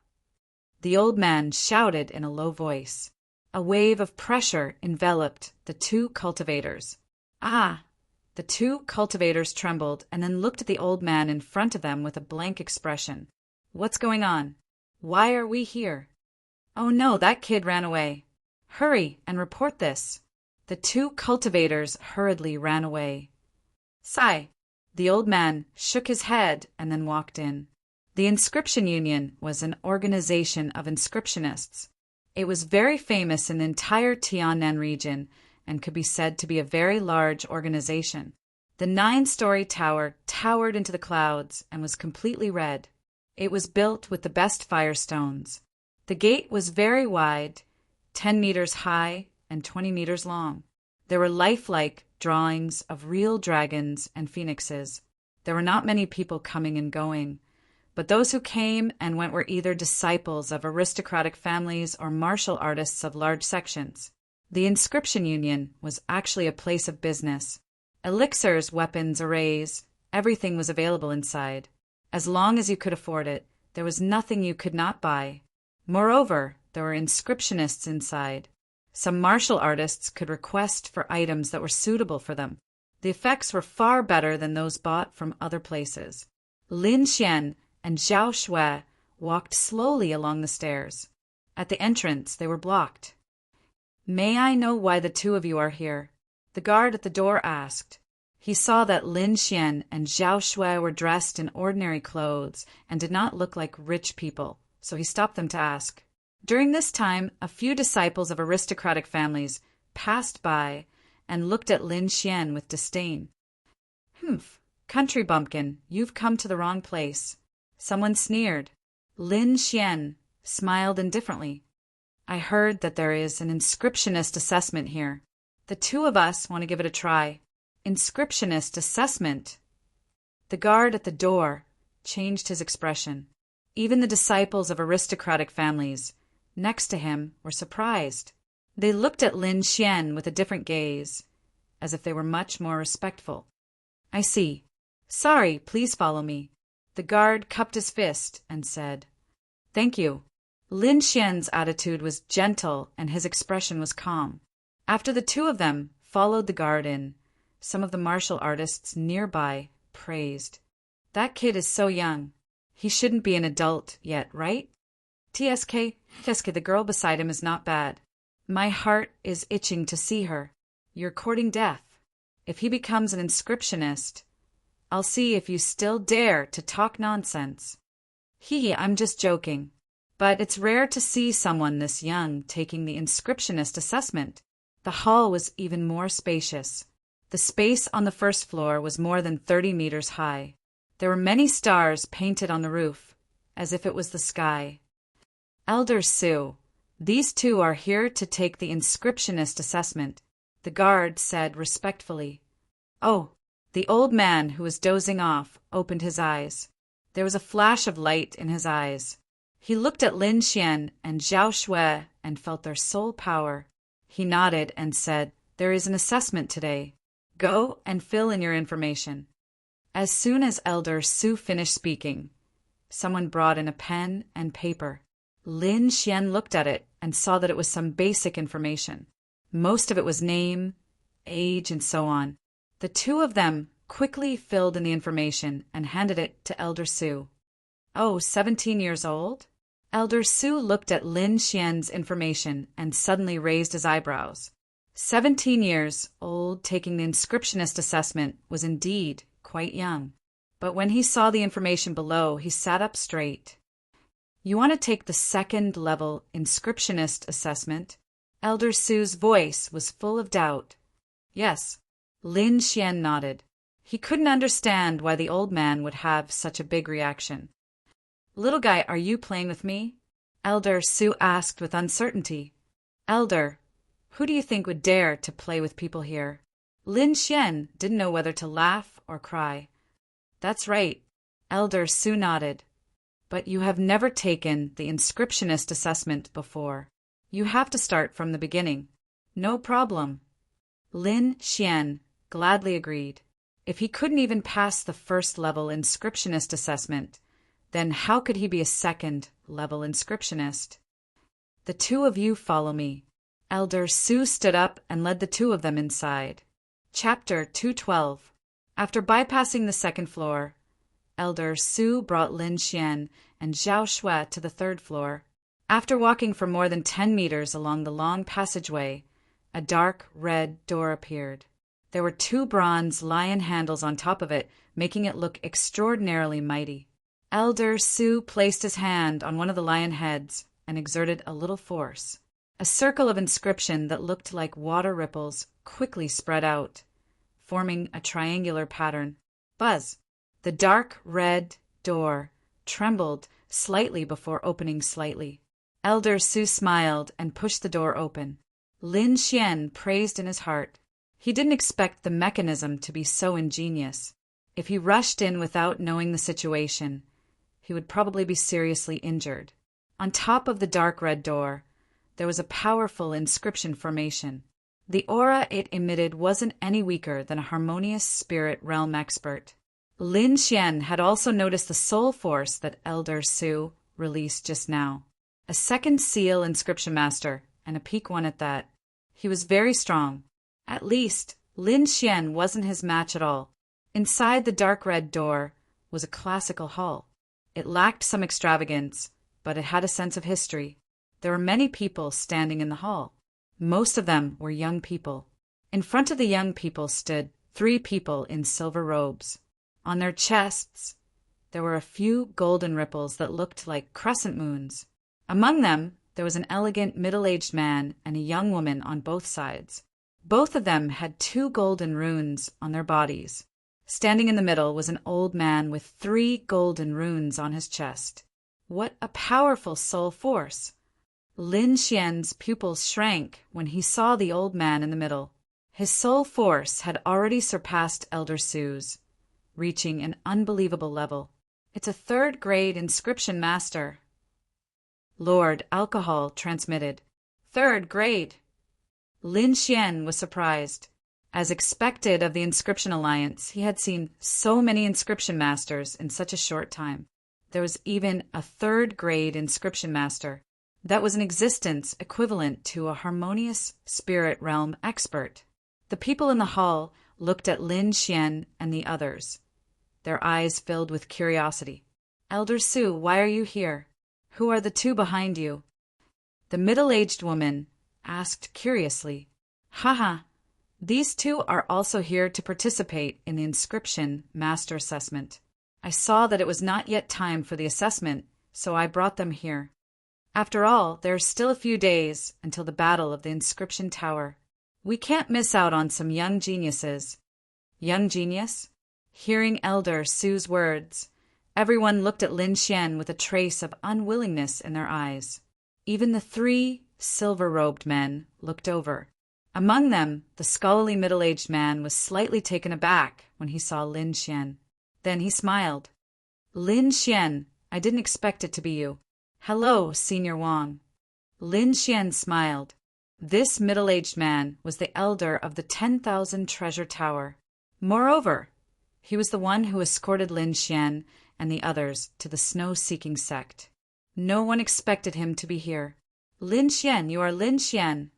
S1: the old man shouted in a low voice. A wave of pressure enveloped the two cultivators. "Ah!" The two cultivators trembled and then looked at the old man in front of them with a blank expression. "What's going on? Why are we here?" "Oh no, that kid ran away. Hurry and report this." The two cultivators hurriedly ran away. "Sigh." The old man shook his head and then walked in. The Inscription Union was an organization of inscriptionists. It was very famous in the entire Tiannan region and could be said to be a very large organization. The 9-story tower towered into the clouds and was completely red. It was built with the best firestones. The gate was very wide, 10 meters high and 20 meters long. There were lifelike drawings of real dragons and phoenixes. There were not many people coming and going, but those who came and went were either disciples of aristocratic families or martial artists of large sections. The Inscription Union was actually a place of business. Elixirs, weapons, arrays, everything was available inside. As long as you could afford it, there was nothing you could not buy. Moreover, there were inscriptionists inside. Some martial artists could request for items that were suitable for them. The effects were far better than those bought from other places. Lin Xian and Zhao Shui walked slowly along the stairs. At the entrance, they were blocked. "May I know why the two of you are here?" the guard at the door asked. He saw that Lin Xian and Zhao Shui were dressed in ordinary clothes and did not look like rich people, so he stopped them to ask. During this time, a few disciples of aristocratic families passed by and looked at Lin Xian with disdain. "Humph, country bumpkin, you've come to the wrong place." Someone sneered. Lin Xian smiled indifferently. "I heard that there is an inscriptionist assessment here. The two of us want to give it a try." "Inscriptionist assessment?" The guard at the door changed his expression. Even the disciples of aristocratic families next to him were surprised. They looked at Lin Xian with a different gaze, as if they were much more respectful. "I see. Sorry, please follow me." The guard cupped his fist and said, "Thank you." Lin Xian's attitude was gentle and his expression was calm. After the two of them followed the guard in, some of the martial artists nearby praised. "That kid is so young. He shouldn't be an adult yet, right? TSK, the girl beside him is not bad. My heart is itching to see her. You're courting death. If he becomes an inscriptionist, I'll see if you still dare to talk nonsense." I'm just joking. But it's rare to see someone this young taking the inscriptionist assessment. The hall was even more spacious. The space on the first floor was more than 30 meters high. There were many stars painted on the roof, as if it was the sky. "Elder Su, these two are here to take the inscriptionist assessment," the guard said respectfully. "Oh," the old man who was dozing off opened his eyes. There was a flash of light in his eyes. He looked at Lin Xian and Zhao Shui and felt their soul power. He nodded and said, "There is an assessment today. Go and fill in your information." As soon as Elder Su finished speaking, someone brought in a pen and paper. Lin Xian looked at it and saw that it was some basic information. Most of it was name, age, and so on. The two of them quickly filled in the information and handed it to Elder Su. "Oh, 17 years old?" Elder Su looked at Lin Xian's information and suddenly raised his eyebrows. 17 years old taking the inscriptionist assessment was indeed quite young. But when he saw the information below, he sat up straight. "You want to take the second-level inscriptionist assessment?" Elder Su's voice was full of doubt. "Yes." Lin Xian nodded. He couldn't understand why the old man would have such a big reaction. "Little guy, are you playing with me?" Elder Su asked with uncertainty. "Elder, who do you think would dare to play with people here?" Lin Xian didn't know whether to laugh or cry. That's right, Elder Su nodded. But you have never taken the inscriptionist assessment before. You have to start from the beginning. No problem. Lin Xian gladly agreed. If he couldn't even pass the first-level inscriptionist assessment, then how could he be a second-level inscriptionist? The two of you follow me. Elder Su stood up and led the two of them inside. Chapter 212. After bypassing the second floor, Elder Su brought Lin Xian and Zhao Shui to the third floor. After walking for more than 10 meters along the long passageway, a dark red door appeared. There were 2 bronze lion handles on top of it, making it look extraordinarily mighty. Elder Su placed his hand on one of the lion heads and exerted a little force. A circle of inscription that looked like water ripples quickly spread out, forming a triangular pattern. Buzz! The dark red door trembled slightly before opening slightly. Elder Su smiled and pushed the door open. Lin Xian praised in his heart. He didn't expect the mechanism to be so ingenious. If he rushed in without knowing the situation, he would probably be seriously injured. On top of the dark red door, there was a powerful inscription formation. The aura it emitted wasn't any weaker than a harmonious spirit realm expert. Lin Xian had also noticed the soul force that Elder Su released just now. A second seal inscription master, and a peak one at that. He was very strong. At least, Lin Xian wasn't his match at all. Inside the dark red door was a classical hall. It lacked some extravagance, but it had a sense of history. There were many people standing in the hall. Most of them were young people. In front of the young people stood 3 people in silver robes. On their chests, there were a few golden ripples that looked like crescent moons. Among them, there was an elegant middle-aged man and a young woman on both sides. Both of them had 2 golden runes on their bodies. Standing in the middle was an old man with 3 golden runes on his chest. What a powerful soul force! Lin Xian's pupils shrank when he saw the old man in the middle. His soul force had already surpassed Elder Su's, reaching an unbelievable level. It's a 3rd-grade inscription master. Lord Alcohol transmitted. 3rd grade. Lin Xian was surprised. As expected of the Inscription Alliance, he had seen so many inscription masters in such a short time. There was even a 3rd-grade inscription master. That was in existence equivalent to a harmonious spirit realm expert. The people in the hall looked at Lin Xian and the others, their eyes filled with curiosity. Elder Su, why are you here? Who are the 2 behind you? The middle-aged woman asked curiously. Haha, these 2 are also here to participate in the inscription master assessment. I saw that it was not yet time for the assessment, so I brought them here. After all, there are still a few days until the battle of the inscription tower. We can't miss out on some young geniuses. Young genius? Hearing Elder Su's words, everyone looked at Lin Xian with a trace of unwillingness in their eyes. Even the 3 silver-robed men looked over. Among them, the scholarly middle-aged man was slightly taken aback when he saw Lin Xian. Then he smiled. Lin Xian, I didn't expect it to be you. Hello, Senior Wang. Lin Xian smiled. This middle-aged man was the elder of the 10,000 Treasure Tower. Moreover, he was the one who escorted Lin Xian and the others to the snow-seeking sect. No one expected him to be here. Lin Xian, you are Lin Xian.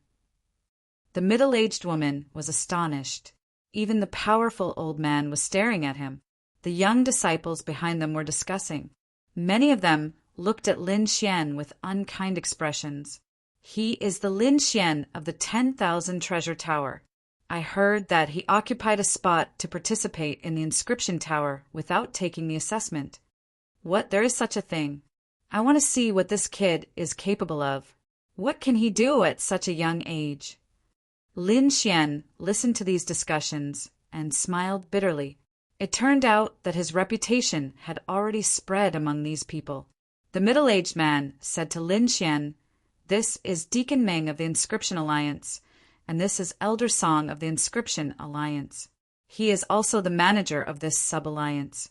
S1: The middle-aged woman was astonished. Even the powerful old man was staring at him. The young disciples behind them were discussing. Many of them looked at Lin Xian with unkind expressions. He is the Lin Xian of the 10,000 Treasure Tower. I heard that he occupied a spot to participate in the inscription tower without taking the assessment. What, there is such a thing? I want to see what this kid is capable of. What can he do at such a young age? Lin Xian listened to these discussions and smiled bitterly. It turned out that his reputation had already spread among these people. The middle-aged man said to Lin Xian, "This is Deacon Meng of the Inscription Alliance, and this is Elder Song of the Inscription Alliance. He is also the manager of this sub-alliance.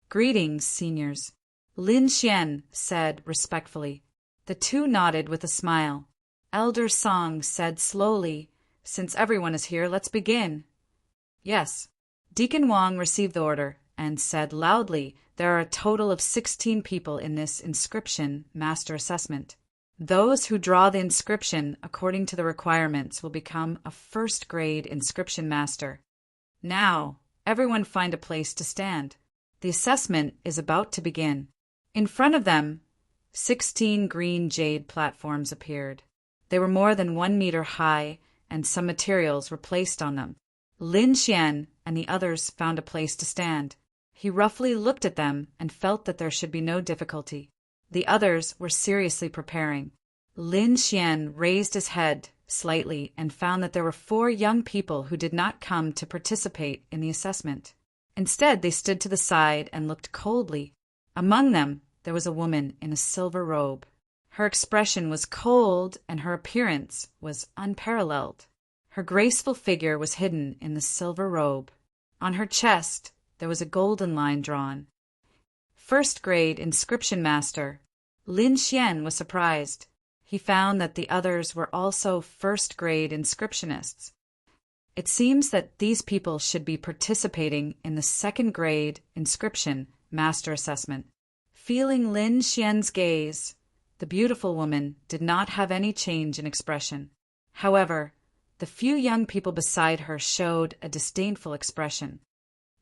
S1: Greetings, seniors, Lin Xian said respectfully. The two nodded with a smile. Elder Song said slowly, since everyone is here, let's begin. Yes. Deacon Wang received the order and said loudly, there are a total of 16 people in this inscription master assessment. Those who draw the inscription according to the requirements will become a first-grade inscription master. Now, everyone find a place to stand. The assessment is about to begin. In front of them, 16 green jade platforms appeared. They were more than 1 meter high, and some materials were placed on them. Lin Xian and the others found a place to stand. He roughly looked at them and felt that there should be no difficulty. The others were seriously preparing. Lin Xian raised his head slightly and found that there were 4 young people who did not come to participate in the assessment. Instead, they stood to the side and looked coldly. Among them, there was a woman in a silver robe. Her expression was cold and her appearance was unparalleled. Her graceful figure was hidden in the silver robe. On her chest, there was a golden line drawn. First-grade inscription master. Lin Xian was surprised. He found that the others were also first-grade inscriptionists. It seems that these people should be participating in the second-grade inscription master assessment. Feeling Lin Xian's gaze, the beautiful woman did not have any change in expression. However, the few young people beside her showed a disdainful expression.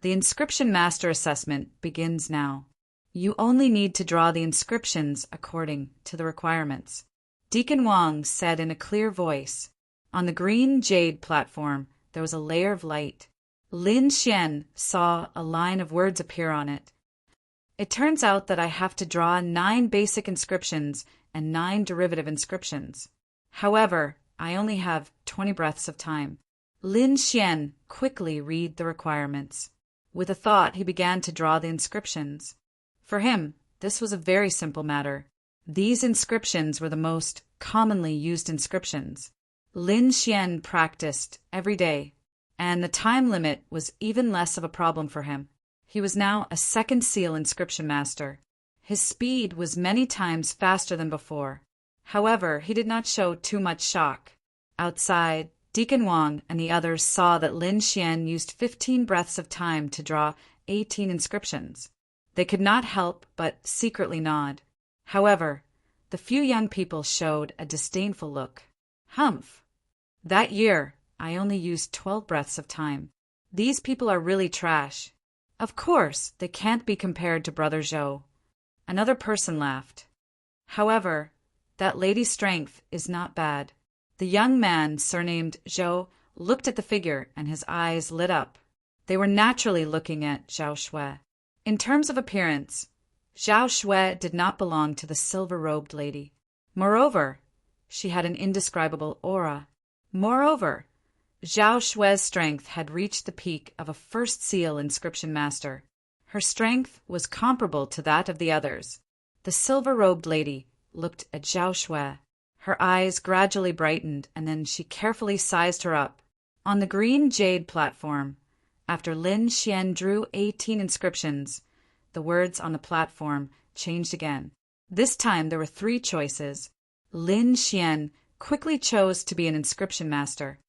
S1: The inscription master assessment begins now. You only need to draw the inscriptions according to the requirements. Deacon Wang said in a clear voice. On the green jade platform, there was a layer of light. Lin Xian saw a line of words appear on it. It turns out that I have to draw 9 basic inscriptions and 9 derivative inscriptions. However, I only have 20 breaths of time. Lin Xian quickly read the requirements. With a thought, he began to draw the inscriptions. For him, this was a very simple matter. These inscriptions were the most commonly used inscriptions. Lin Xian practiced every day, and the time limit was even less of a problem for him. He was now a second seal inscription master. His speed was many times faster than before. However, he did not show too much shock. Outside, Deacon Wang and the others saw that Lin Xian used 15 breaths of time to draw 18 inscriptions. They could not help but secretly nod. However, the few young people showed a disdainful look. Humph! That year, I only used 12 breaths of time. These people are really trash. Of course, they can't be compared to Brother Zhou. Another person laughed. However, that lady's strength is not bad. The young man, surnamed Zhou, looked at the figure and his eyes lit up. They were naturally looking at Zhao Shui. In terms of appearance, Zhao Shui did not belong to the silver-robed lady. Moreover, she had an indescribable aura. Moreover, Zhao Shui's strength had reached the peak of a first seal inscription master. Her strength was comparable to that of the others. The silver-robed lady looked at Zhao Shui. Her eyes gradually brightened, and then she carefully sized her up. On the green jade platform, after Lin Xian drew 18 inscriptions, the words on the platform changed again. This time there were 3 choices. Lin Xian quickly chose to be an inscription master.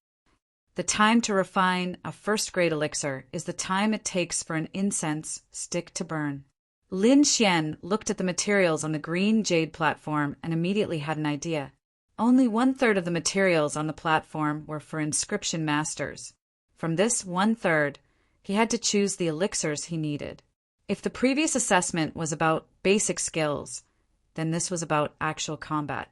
S1: The time to refine a first-grade elixir is the time it takes for an incense stick to burn. Lin Xian looked at the materials on the green jade platform and immediately had an idea. Only 1/3 of the materials on the platform were for inscription masters. From this 1/3, he had to choose the elixirs he needed. If the previous assessment was about basic skills, then this was about actual combat.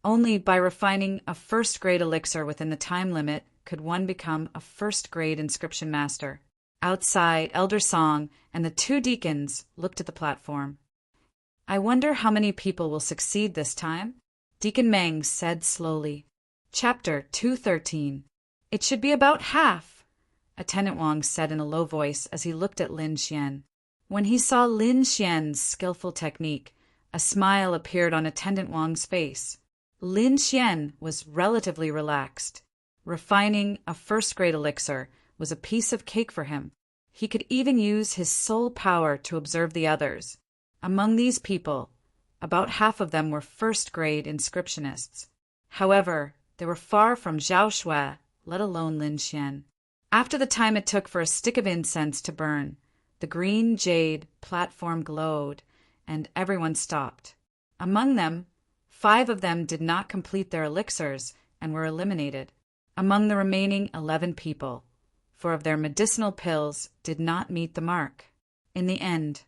S1: Only by refining a first-grade elixir within the time limit could one become a first-grade inscription master. Outside, Elder Song and the 2 deacons looked at the platform. I wonder how many people will succeed this time? Deacon Meng said slowly. Chapter 213. It should be about half, Attendant Wang said in a low voice as he looked at Lin Xian. When he saw Lin Xian's skillful technique, a smile appeared on Attendant Wang's face. Lin Xian was relatively relaxed. Refining a first-grade elixir was a piece of cake for him. He could even use his soul power to observe the others. Among these people, about half of them were first-grade inscriptionists. However, they were far from Zhao Shui, let alone Lin Xian. After the time it took for a stick of incense to burn, the green jade platform glowed, and everyone stopped. Among them, 5 of them did not complete their elixirs and were eliminated. Among the remaining 11 people, 4 of their medicinal pills did not meet the mark. In the end,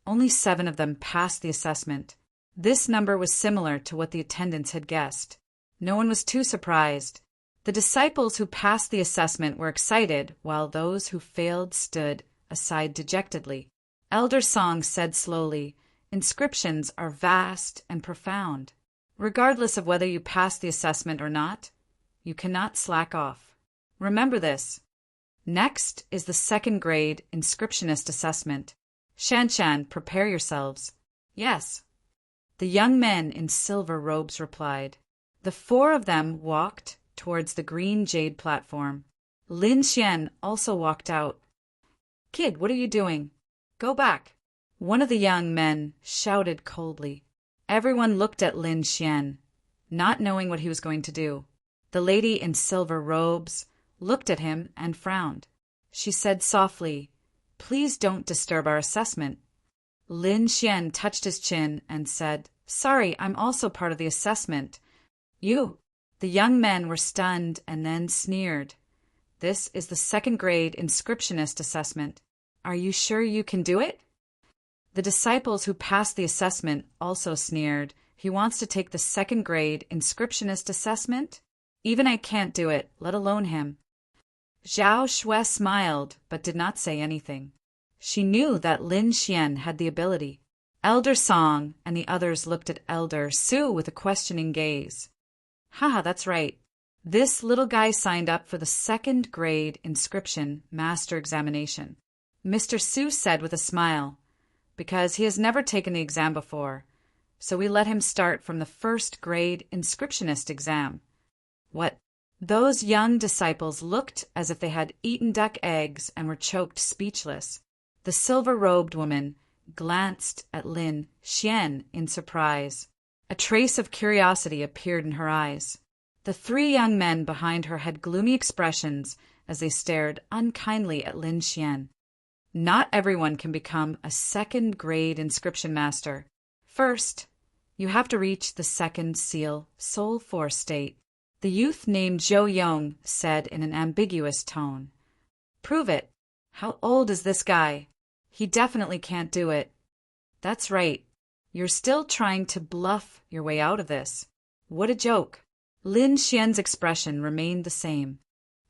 S1: only 7 of them passed the assessment. This number was similar to what the attendants had guessed. No one was too surprised. The disciples who passed the assessment were excited, while those who failed stood aside dejectedly. Elder Song said slowly, "Inscriptions are vast and profound. Regardless of whether you pass the assessment or not, you cannot slack off. Remember this. Next is the second-grade inscriptionist assessment. Shanshan, prepare yourselves." "Yes." The young men in silver robes replied. The 4 of them walked towards the green jade platform. Lin Xian also walked out. "Kid, what are you doing? Go back." One of the young men shouted coldly. Everyone looked at Lin Xian, not knowing what he was going to do. The lady in silver robes looked at him and frowned. She said softly, "Please don't disturb our assessment." Lin Xian touched his chin and said, "Sorry, I'm also part of the assessment." "You?" The young men were stunned and then sneered. "This is the second-grade inscriptionist assessment. Are you sure you can do it?" The disciples who passed the assessment also sneered. "He wants to take the second-grade inscriptionist assessment? Even I can't do it, let alone him." Zhao Shui smiled, but did not say anything. She knew that Lin Xian had the ability. Elder Song and the others looked at Elder Su with a questioning gaze. "Haha, that's right. This little guy signed up for the second-grade inscription master examination," Mr. Su said with a smile, "because he has never taken the exam before, so we let him start from the first-grade inscriptionist exam." "What?" Those young disciples looked as if they had eaten duck eggs and were choked speechless. The silver-robed woman glanced at Lin Xian in surprise. A trace of curiosity appeared in her eyes. The 3 young men behind her had gloomy expressions as they stared unkindly at Lin Xian. Not everyone can become a second-grade inscription master. First, you have to reach the second seal soul force state. The youth named Zhou Yong said in an ambiguous tone. "Prove it. How old is this guy? He definitely can't do it." "That's right. You're still trying to bluff your way out of this." "What a joke." Lin Xian's expression remained the same.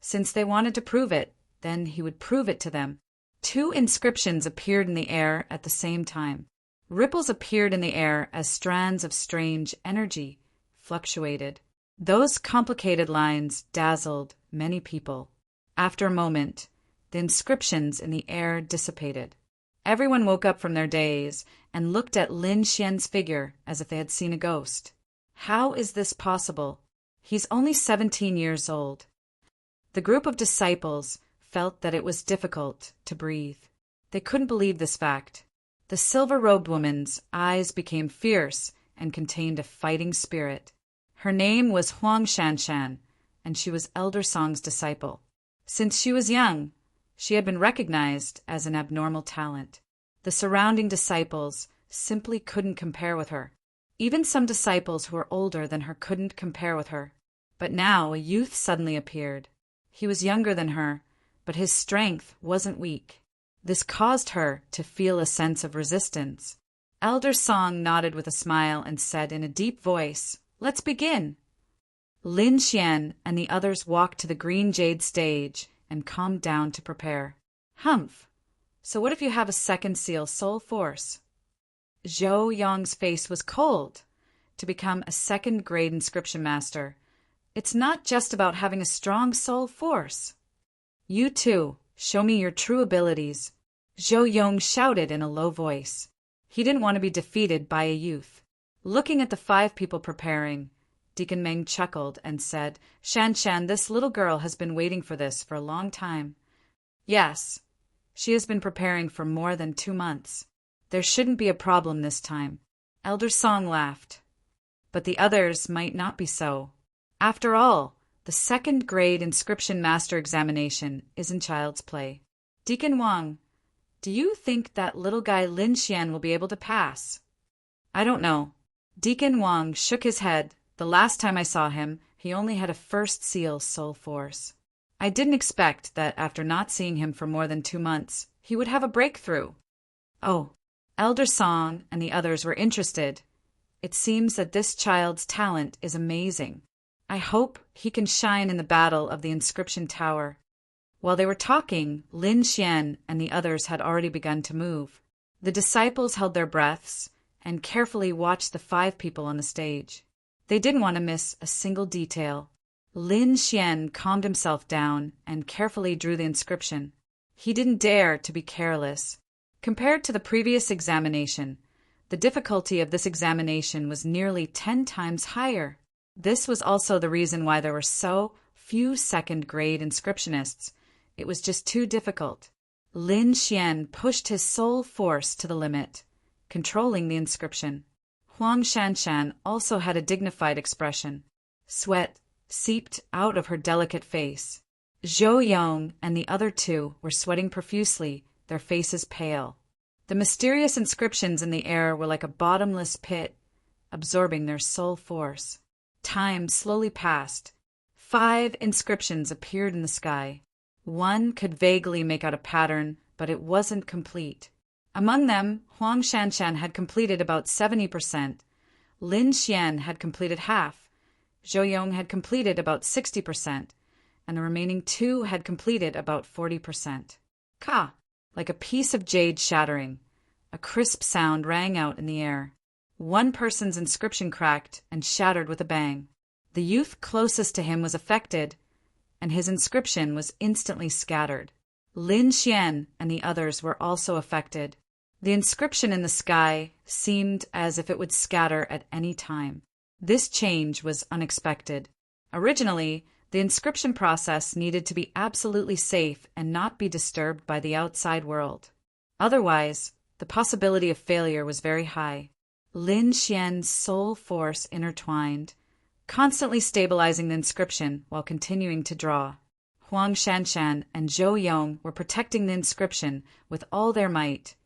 S1: Since they wanted to prove it, then he would prove it to them. 2 inscriptions appeared in the air at the same time. Ripples appeared in the air as strands of strange energy fluctuated. Those complicated lines dazzled many people. After a moment, the inscriptions in the air dissipated. Everyone woke up from their daze and looked at Lin Xian's figure as if they had seen a ghost. How is this possible? He's only 17 years old. The group of disciples felt that it was difficult to breathe. They couldn't believe this fact. The silver-robed woman's eyes became fierce and contained a fighting spirit. Her name was Huang Shanshan, and she was Elder Song's disciple. Since she was young, she had been recognized as an abnormal talent. The surrounding disciples simply couldn't compare with her. Even some disciples who were older than her couldn't compare with her. But now a youth suddenly appeared. He was younger than her, but his strength wasn't weak. This caused her to feel a sense of resistance. Elder Song nodded with a smile and said in a deep voice, "Let's begin." Lin Xian and the others walked to the green jade stage and calmed down to prepare. "Humph! So what if you have a second seal soul force?" Zhou Yong's face was cold. To become a second-grade inscription master, it's not just about having a strong soul force. "You too, show me your true abilities," Zhou Yong shouted in a low voice. He didn't want to be defeated by a youth. Looking at the 5 people preparing, Deacon Meng chuckled and said, "Shanshan, this little girl has been waiting for this for a long time. Yes. She has been preparing for more than 2 months. There shouldn't be a problem this time. Elder Song laughed. But the others might not be so. After all, the second grade inscription master examination isn't child's play. Deacon Wang, do you think that little guy Lin Xian will be able to pass? I don't know. Deacon Wang shook his head. The last time I saw him, he only had a first seal soul force. I didn't expect that after not seeing him for more than 2 months, he would have a breakthrough. Oh, Elder Song and the others were interested. It seems that this child's talent is amazing. I hope he can shine in the battle of the inscription tower. While they were talking, Lin Xian and the others had already begun to move. The disciples held their breaths and carefully watched the 5 people on the stage. They didn't want to miss a single detail. Lin Xian calmed himself down and carefully drew the inscription. He didn't dare to be careless. Compared to the previous examination, the difficulty of this examination was nearly 10 times higher. This was also the reason why there were so few second-grade inscriptionists. It was just too difficult. Lin Xian pushed his soul force to the limit, controlling the inscription. Huang Shanshan also had a dignified expression. Sweat seeped out of her delicate face. Zhou Yong and the other 2 were sweating profusely, their faces pale. The mysterious inscriptions in the air were like a bottomless pit, absorbing their soul force. Time slowly passed. 5 inscriptions appeared in the sky. One could vaguely make out a pattern, but it wasn't complete. Among them, Huang Shanshan had completed about 70%. Lin Xian had completed half. Zhou Yong had completed about 60%, and the remaining 2 had completed about 40%. Ka! Like a piece of jade shattering. A crisp sound rang out in the air. One person's inscription cracked and shattered with a bang. The youth closest to him was affected, and his inscription was instantly scattered. Lin Xian and the others were also affected. The inscription in the sky seemed as if it would scatter at any time. This change was unexpected. Originally, the inscription process needed to be absolutely safe and not be disturbed by the outside world. Otherwise, the possibility of failure was very high. Lin Xian's soul force intertwined, constantly stabilizing the inscription while continuing to draw. Huang Shanshan and Zhou Yong were protecting the inscription with all their might,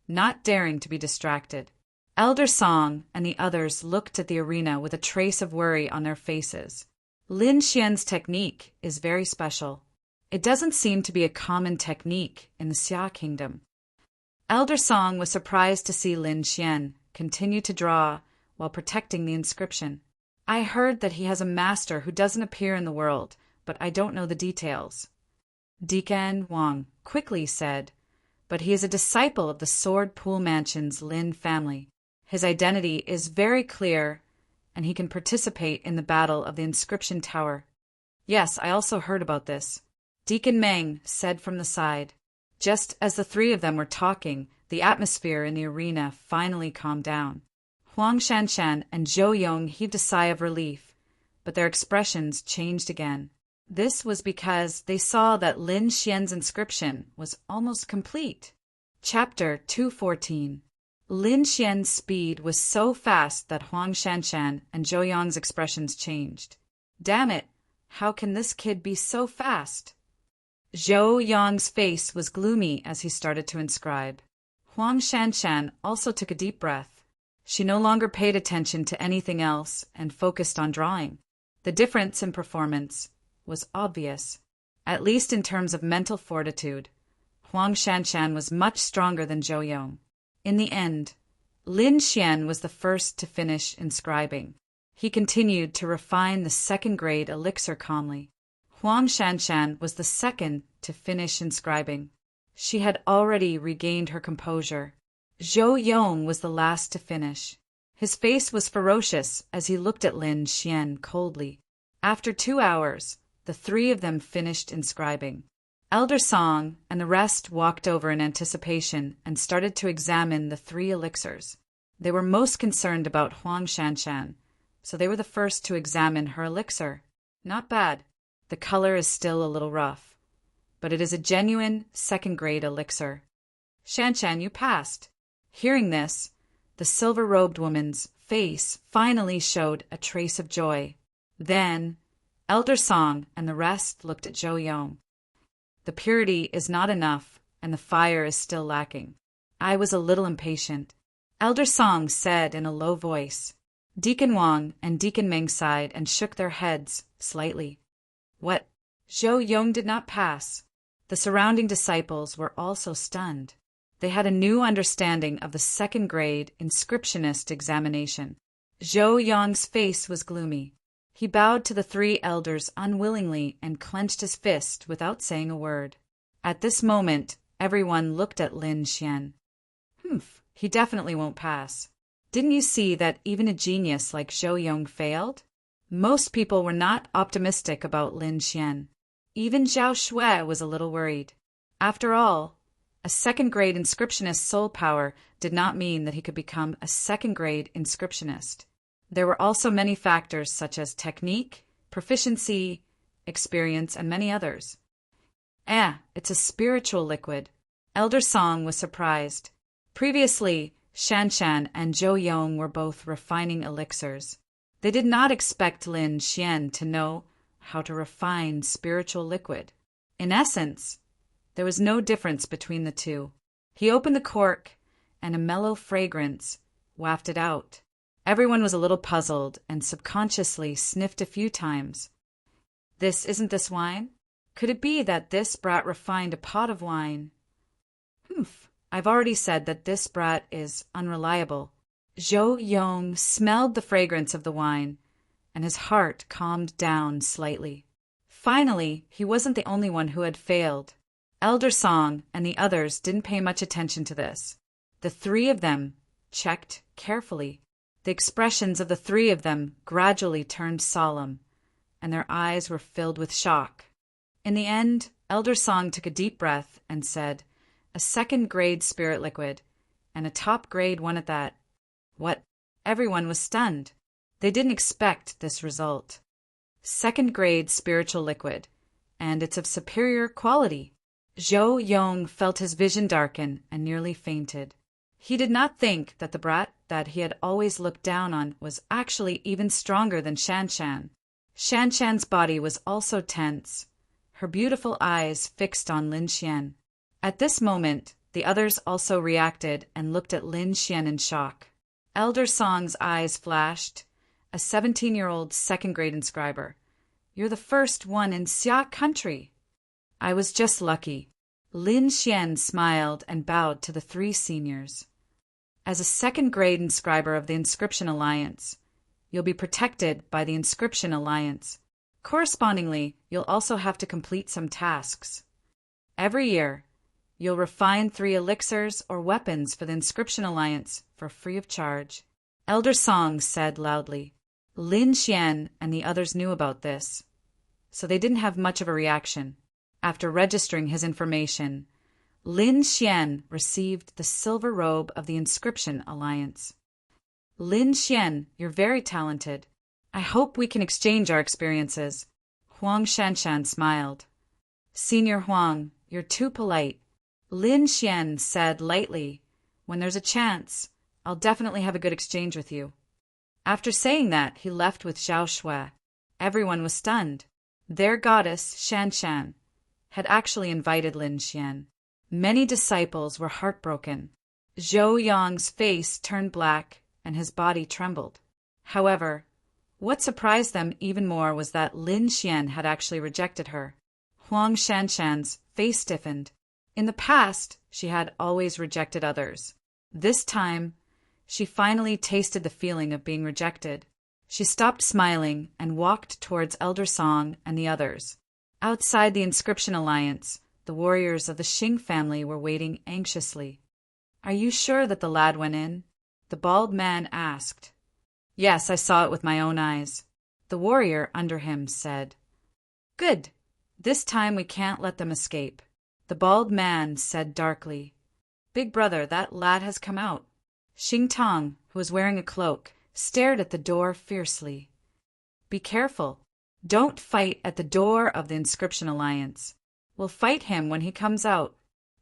S1: not daring to be distracted. Elder Song and the others looked at the arena with a trace of worry on their faces. Lin Xian's technique is very special. It doesn't seem to be a common technique in the Xia Kingdom. Elder Song was surprised to see Lin Xian continue to draw while protecting the inscription. I heard that he has a master who doesn't appear in the world, but I don't know the details. Deacon Wang quickly said, but he is a disciple of the Sword Pool Mansion's Lin family. His identity is very clear, and he can participate in the battle of the inscription tower. Yes, I also heard about this. Deacon Meng said from the side. Just as the 3 of them were talking, the atmosphere in the arena finally calmed down. Huang Shanshan and Zhou Yong heaved a sigh of relief, but their expressions changed again. This was because they saw that Lin Xian's inscription was almost complete. Chapter 214. Lin Xian's speed was so fast that Huang Shanshan and Zhou Yong's expressions changed. Damn it, how can this kid be so fast? Zhou Yong's face was gloomy as he started to inscribe. Huang Shanshan also took a deep breath. She no longer paid attention to anything else and focused on drawing. The difference in performance was obvious. At least in terms of mental fortitude, Huang Shanshan was much stronger than Zhou Yong. In the end, Lin Xian was the first to finish inscribing. He continued to refine the second-grade elixir calmly. Huang Shanshan was the second to finish inscribing. She had already regained her composure. Zhou Yong was the last to finish. His face was ferocious as he looked at Lin Xian coldly. After 2 hours, the 3 of them finished inscribing. Elder Song and the rest walked over in anticipation and started to examine the 3 elixirs. They were most concerned about Huang Shanshan, so they were the first to examine her elixir. Not bad. The color is still a little rough, but it is a genuine second-grade elixir. Shanshan, you passed. Hearing this, the silver-robed woman's face finally showed a trace of joy. Then, Elder Song and the rest looked at Zhou Yong. The purity is not enough, and the fire is still lacking. I was a little impatient. Elder Song said in a low voice. Deacon Wang and Deacon Ming sighed and shook their heads slightly. What? Zhou Yong did not pass. The surrounding disciples were also stunned. They had a new understanding of the second-grade inscriptionist examination. Zhou Yong's face was gloomy. He bowed to the three elders unwillingly and clenched his fist without saying a word. At this moment, everyone looked at Lin Xian. He definitely won't pass. Didn't you see that even a genius like Zhou Yong failed? Most people were not optimistic about Lin Xian. Even Zhao Shui was a little worried. After all, a second-grade inscriptionist's soul power did not mean that he could become a second-grade inscriptionist. There were also many factors such as technique, proficiency, experience, and many others. It's a spiritual liquid. Elder Song was surprised. Previously, Shanshan and Zhou Yong were both refining elixirs. They did not expect Lin Xian to know how to refine spiritual liquid. In essence, there was no difference between the two. He opened the cork, and a mellow fragrance wafted out. Everyone was a little puzzled and subconsciously sniffed a few times. Isn't this wine? Could it be that this brat refined a pot of wine? I've already said that this brat is unreliable. Zhou Yong smelled the fragrance of the wine, and his heart calmed down slightly. Finally, he wasn't the only one who had failed. Elder Song and the others didn't pay much attention to this. The three of them checked carefully. The expressions of the three of them gradually turned solemn, and their eyes were filled with shock. In the end, Elder Song took a deep breath and said, a second-grade spirit liquid, and a top-grade one at that. What? Everyone was stunned. They didn't expect this result. Second-grade spiritual liquid, and it's of superior quality. Zhou Yong felt his vision darken and nearly fainted. He did not think that the brat that he had always looked down on was actually even stronger than Shanshan. Shanshan's body was also tense, her beautiful eyes fixed on Lin Xian. At this moment, the others also reacted and looked at Lin Xian in shock. Elder Song's eyes flashed. A 17-year-old second-grade inscriber. You're the first one in Xia country. I was just lucky. Lin Xian smiled and bowed to the three seniors. As a second-grade inscriber of the Inscription Alliance, you'll be protected by the Inscription Alliance. Correspondingly, you'll also have to complete some tasks. Every year, you'll refine 3 elixirs or weapons for the Inscription Alliance for free of charge. Elder Song said loudly. Lin Xian and the others knew about this, so they didn't have much of a reaction. After registering his information, Lin Xian received the silver robe of the Inscription Alliance. Lin Xian, you're very talented. I hope we can exchange our experiences. Huang Shanshan smiled. Senior Huang, you're too polite. Lin Xian said lightly, when there's a chance, I'll definitely have a good exchange with you. After saying that, he left with Zhao Shui. Everyone was stunned. Their goddess, Shanshan, had actually invited Lin Xian. Many disciples were heartbroken. Zhou Yong's face turned black and his body trembled. However, what surprised them even more was that Lin Xian had actually rejected her. Huang Shanshan's face stiffened. In the past, she had always rejected others. This time, she finally tasted the feeling of being rejected. She stopped smiling and walked towards Elder Song and the others. Outside the Inscription Alliance, the warriors of the Xing family were waiting anxiously. Are you sure that the lad went in? The bald man asked. Yes, I saw it with my own eyes. The warrior under him said. Good. This time we can't let them escape. The bald man said darkly. Big brother, that lad has come out. Xing Tong, who was wearing a cloak, stared at the door fiercely. Be careful. Don't fight at the door of the Inscription Alliance. We'll fight him when he comes out.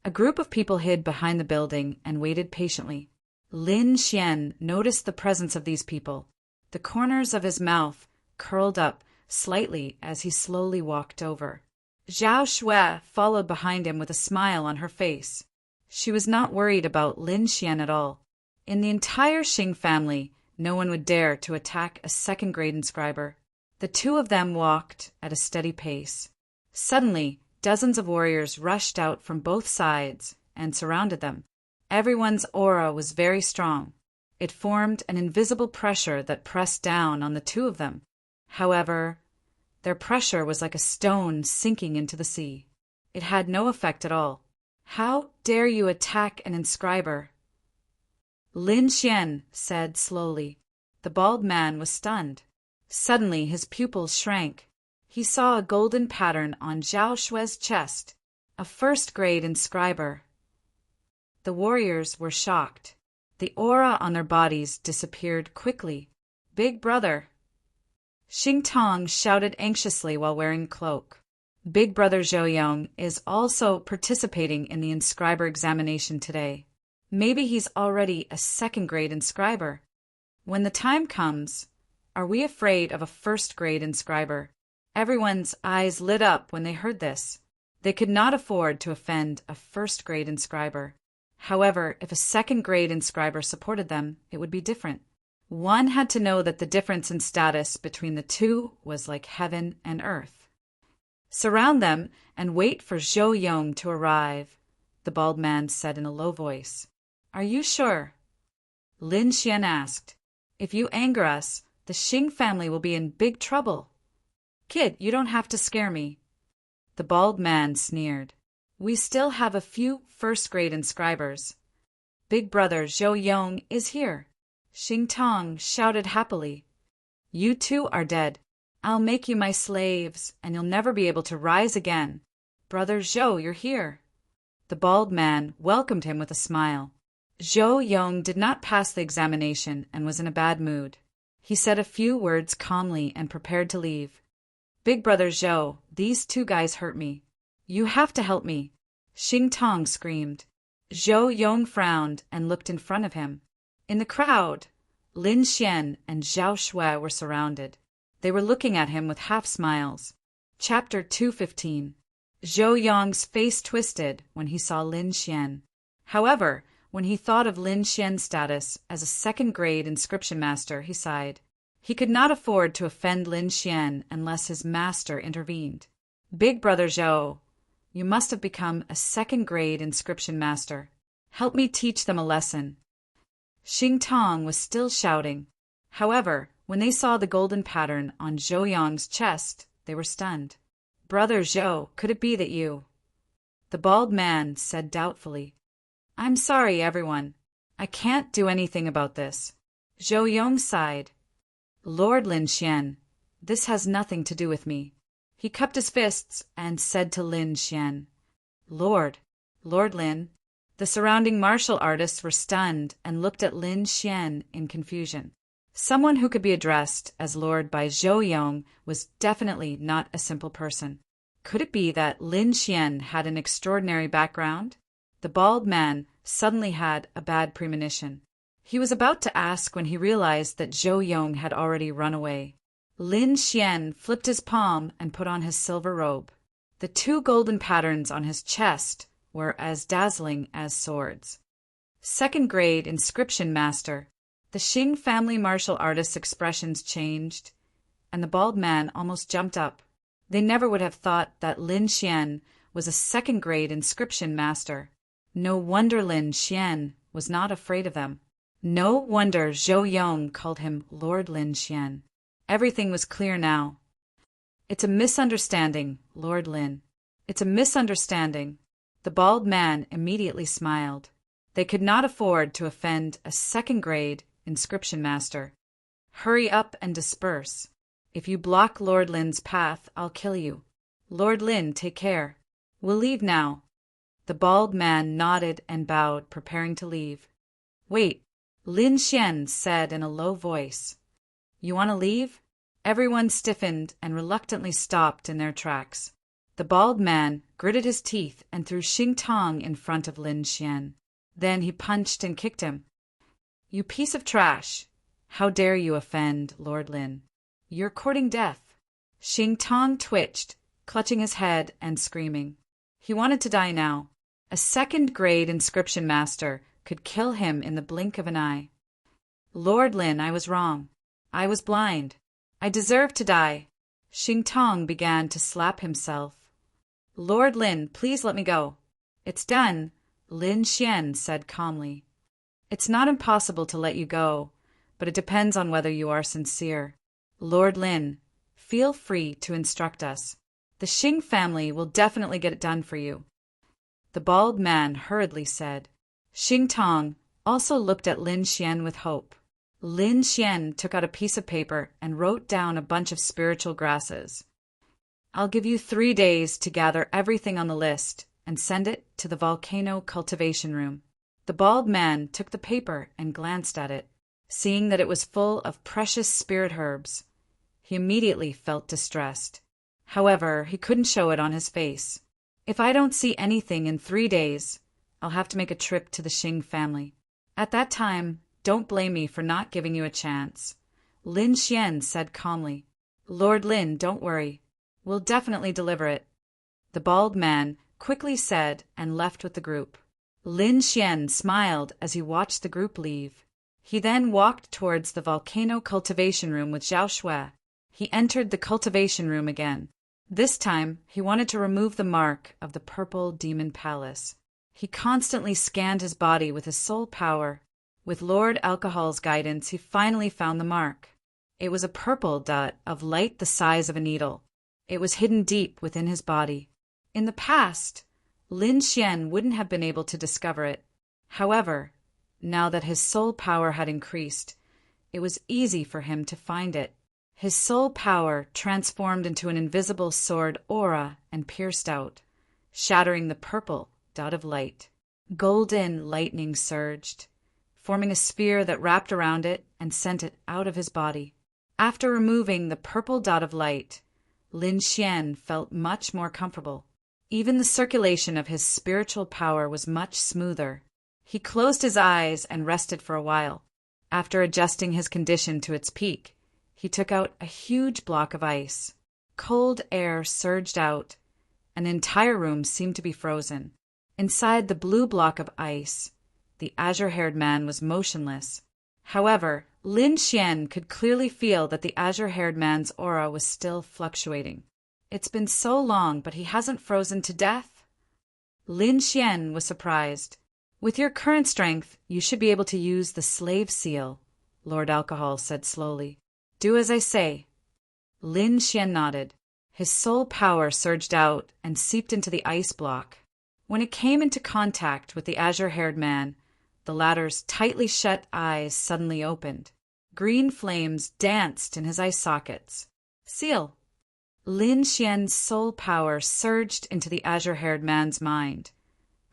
S1: A group of people hid behind the building and waited patiently. Lin Xian noticed the presence of these people. The corners of his mouth curled up slightly as he slowly walked over. Zhao Shui followed behind him with a smile on her face. She was not worried about Lin Xian at all. In the entire Xing family, no one would dare to attack a second-grade inscriber. The two of them walked at a steady pace. Suddenly, dozens of warriors rushed out from both sides and surrounded them. Everyone's aura was very strong. It formed an invisible pressure that pressed down on the two of them. However, their pressure was like a stone sinking into the sea. It had no effect at all. How dare you attack an inscriber? Lin Xian said slowly. The bald man was stunned. Suddenly his pupils shrank. He saw a golden pattern on Zhao Shui's chest, a first-grade inscriber. The warriors were shocked. The aura on their bodies disappeared quickly. Big brother! Xing Tong shouted anxiously while wearing a cloak. Big brother Zhou Yong is also participating in the inscriber examination today. Maybe he's already a second-grade inscriber. When the time comes, are we afraid of a first-grade inscriber? Everyone's eyes lit up when they heard this. They could not afford to offend a first-grade inscriber. However, if a second-grade inscriber supported them, it would be different. One had to know that the difference in status between the two was like heaven and earth. Surround them and wait for Zhou Yong to arrive, the bald man said in a low voice. Are you sure? Lin Xian asked. If you anger us, the Xing family will be in big trouble. Kid, you don't have to scare me. The bald man sneered. We still have a few first-grade inscribers. Big brother Zhou Yong is here. Xing Tong shouted happily. You two are dead. I'll make you my slaves, and you'll never be able to rise again. Brother Zhou, you're here. The bald man welcomed him with a smile. Zhou Yong did not pass the examination and was in a bad mood. He said a few words calmly and prepared to leave. Big brother Zhou, these two guys hurt me. You have to help me. Xing Tong screamed. Zhou Yong frowned and looked in front of him. In the crowd, Lin Xian and Zhao Shui were surrounded. They were looking at him with half-smiles. Chapter 215. Zhou Yong's face twisted when he saw Lin Xian. However, when he thought of Lin Xian's status as a second-grade inscription master, he sighed. He could not afford to offend Lin Xian unless his master intervened. Big brother Zhou, you must have become a second-grade inscription master. Help me teach them a lesson. Xing Tong was still shouting. However, when they saw the golden pattern on Zhou Yong's chest, they were stunned. Brother Zhou, could it be that you? The bald man said doubtfully. I'm sorry, everyone. I can't do anything about this. Zhou Yong sighed. Lord Lin Xian, this has nothing to do with me. He cupped his fists and said to Lin Xian, Lord Lin. The surrounding martial artists were stunned and looked at Lin Xian in confusion. Someone who could be addressed as Lord by Zhou Yong was definitely not a simple person. Could it be that Lin Xian had an extraordinary background? The bald man suddenly had a bad premonition. He was about to ask when he realized that Zhou Yong had already run away. Lin Xian flipped his palm and put on his silver robe. The two golden patterns on his chest were as dazzling as swords. Second-grade inscription master. The Xing family martial artist's expressions changed, and the bald man almost jumped up. They never would have thought that Lin Xian was a second-grade inscription master. No wonder Lin Xian was not afraid of them. No wonder Zhou Yong called him Lord Lin Xian. Everything was clear now. It's a misunderstanding, Lord Lin. It's a misunderstanding. The bald man immediately smiled. They could not afford to offend a second-grade inscription master. Hurry up and disperse. If you block Lord Lin's path, I'll kill you. Lord Lin, take care. We'll leave now. The bald man nodded and bowed, preparing to leave. Wait, Lin Xian said in a low voice. You want to leave? Everyone stiffened and reluctantly stopped in their tracks. The bald man gritted his teeth and threw Xing Tong in front of Lin Xian. Then he punched and kicked him. "You piece of trash! How dare you offend Lord Lin? You're courting death." Xing Tong twitched, clutching his head and screaming. He wanted to die now. A second-grade inscription master could kill him in the blink of an eye. "Lord Lin, I was wrong. I was blind. I deserve to die." Xing Tong began to slap himself. "Lord Lin, please let me go." "It's done," Lin Xian said calmly. "It's not impossible to let you go, but it depends on whether you are sincere. Lord Lin, feel free to instruct us. The Xing family will definitely get it done for you." The bald man hurriedly said. Xing Tong also looked at Lin Xian with hope. Lin Xian took out a piece of paper and wrote down a bunch of spiritual grasses. "I'll give you 3 days to gather everything on the list and send it to the volcano cultivation room." The bald man took the paper and glanced at it. Seeing that it was full of precious spirit herbs, he immediately felt distressed. However, he couldn't show it on his face. "If I don't see anything in 3 days, I'll have to make a trip to the Xing family. At that time, don't blame me for not giving you a chance," Lin Xian said calmly. "Lord Lin, don't worry. We'll definitely deliver it," the bald man quickly said and left with the group. Lin Xian smiled as he watched the group leave. He then walked towards the volcano cultivation room with Zhao Shui. He entered the cultivation room again. This time, he wanted to remove the mark of the purple demon palace. He constantly scanned his body with his soul power. With Lord Alcohol's guidance, he finally found the mark. It was a purple dot of light the size of a needle. It was hidden deep within his body. In the past, Lin Xian wouldn't have been able to discover it. However, now that his soul power had increased, it was easy for him to find it. His soul power transformed into an invisible sword aura and pierced out, shattering the purple dot of light. Golden lightning surged, forming a sphere that wrapped around it and sent it out of his body. After removing the purple dot of light, Lin Xian felt much more comfortable. Even the circulation of his spiritual power was much smoother. He closed his eyes and rested for a while. After adjusting his condition to its peak, he took out a huge block of ice. Cold air surged out. An entire room seemed to be frozen. Inside the blue block of ice, the azure-haired man was motionless. However, Lin Xian could clearly feel that the azure-haired man's aura was still fluctuating. "It's been so long, but he hasn't frozen to death?" Lin Xian was surprised. "With your current strength, you should be able to use the slave seal," Lord Alcohol said slowly. "Do as I say." Lin Xian nodded. His soul power surged out and seeped into the ice block. When it came into contact with the azure-haired man, the latter's tightly shut eyes suddenly opened. Green flames danced in his eye sockets. "Seal." Lin Xian's soul power surged into the azure-haired man's mind,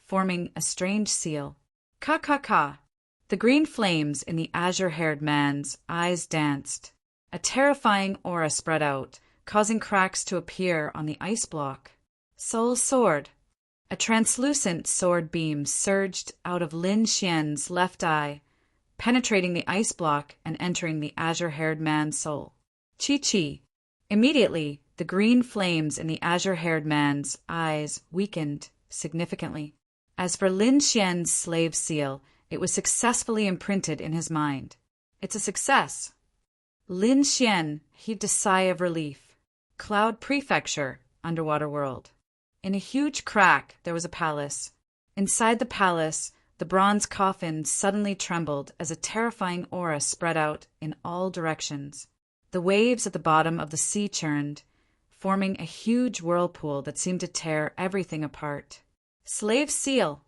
S1: forming a strange seal. "Ka ka ka." The green flames in the azure-haired man's eyes danced. A terrifying aura spread out, causing cracks to appear on the ice block. "Soul sword." A translucent sword beam surged out of Lin Xian's left eye, penetrating the ice block and entering the azure-haired man's soul. "Chi-chi." Immediately, the green flames in the azure-haired man's eyes weakened significantly. As for Lin Xian's slave seal, it was successfully imprinted in his mind. "It's a success." Lin Xian heaved a sigh of relief. Cloud Prefecture, underwater world. In a huge crack, there was a palace. Inside the palace, the bronze coffin suddenly trembled as a terrifying aura spread out in all directions. The waves at the bottom of the sea churned, forming a huge whirlpool that seemed to tear everything apart. "Slave seal."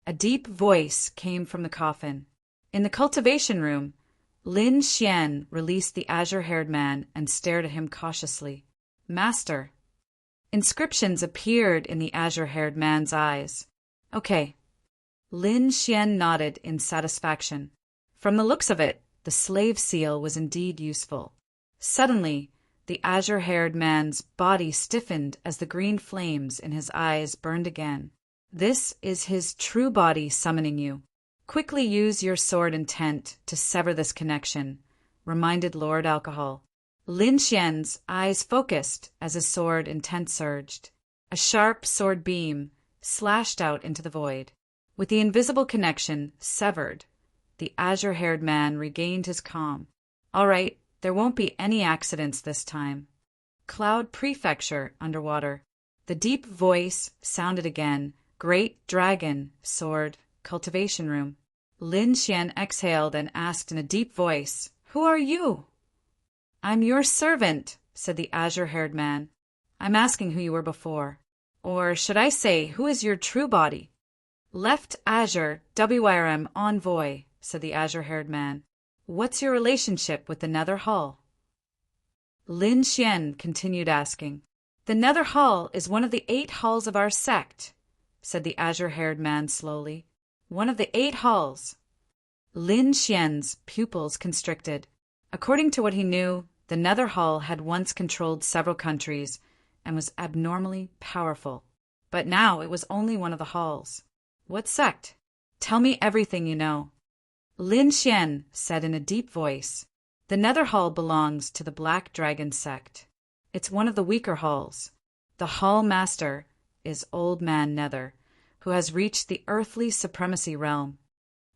S1: A deep voice came from the coffin. In the cultivation room, Lin Xian released the azure-haired man and stared at him cautiously. "Master." Inscriptions appeared in the azure-haired man's eyes. "Okay." Lin Xian nodded in satisfaction. From the looks of it, the slave seal was indeed useful. Suddenly, The azure-haired man's body stiffened as the green flames in his eyes burned again. This is his true body summoning you. Quickly use your sword intent to sever this connection, reminded Lord Alcohol. Lin Xian's eyes focused as his sword intent surged. A sharp sword beam slashed out into the void. With the invisible connection severed, the azure-haired man regained his calm. All right, there won't be any accidents this time. Cloud Prefecture underwater. The deep voice sounded again. Great Dragon, Sword, Cultivation Room. Lin Xian exhaled and asked in a deep voice, "Who are you?" "I'm your servant," said the azure-haired man. "I'm asking who you were before. Or should I say, who is your true body?" "Left Azure, WRM Envoy," said the azure-haired man. "What's your relationship with the Nether Hall?" Lin Xian continued asking. "The Nether Hall is one of the 8 halls of our sect," said the azure-haired man slowly. "One of the 8 halls." Lin Xian's pupils constricted. According to what he knew, the Nether Hall had once controlled several countries and was abnormally powerful. But now it was only one of the halls. What sect? Tell me everything you know. Lin Xian said in a deep voice, "The Nether Hall belongs to the Black Dragon sect. It's one of the weaker halls. The Hall Master is Old Man Nether, who has reached the earthly supremacy realm.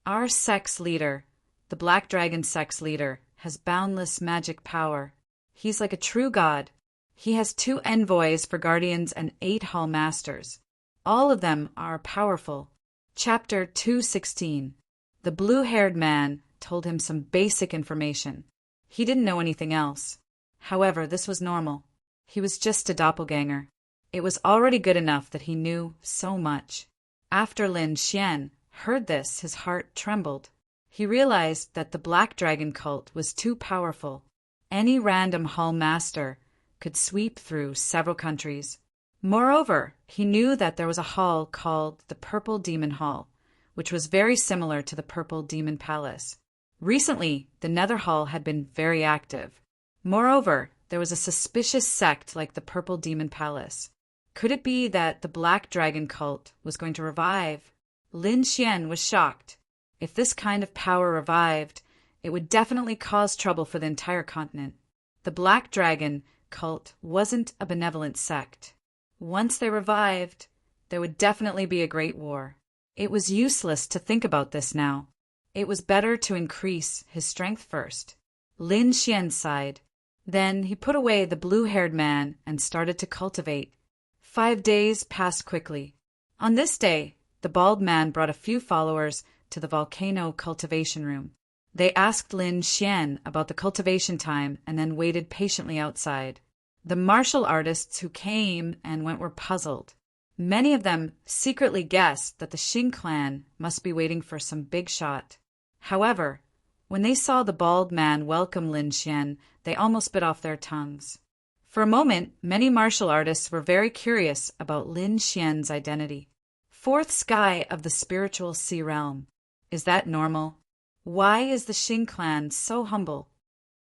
S1: Our sect's leader, the Black Dragon sect's leader, has boundless magic power. He's like a true god. He has 2 envoys for guardians and 8 hall masters. All of them are powerful." Chapter 216. The blue-haired man told him some basic information. He didn't know anything else. However, this was normal. He was just a doppelganger. It was already good enough that he knew so much. After Lin Xian heard this, his heart trembled. He realized that the Black Dragon cult was too powerful. Any random hall master could sweep through several countries. Moreover, he knew that there was a hall called the Purple Demon Hall, which was very similar to the Purple Demon Palace. Recently, the Nether Hall had been very active. Moreover, there was a suspicious sect like the Purple Demon Palace. Could it be that the Black Dragon cult was going to revive? Lin Xian was shocked. If this kind of power revived, it would definitely cause trouble for the entire continent. The Black Dragon cult wasn't a benevolent sect. Once they revived, there would definitely be a great war. It was useless to think about this now. It was better to increase his strength first. Lin Xian sighed. Then he put away the blue-haired man and started to cultivate. 5 days passed quickly. On this day, the bald man brought a few followers to the volcano cultivation room. They asked Lin Xian about the cultivation time and then waited patiently outside. The martial artists who came and went were puzzled. Many of them secretly guessed that the Xing clan must be waiting for some big shot. However, when they saw the bald man welcome Lin Xian, they almost bit off their tongues. For a moment, many martial artists were very curious about Lin Xian's identity. 4th sky of the spiritual sea realm. Is that normal? Why is the Xing clan so humble?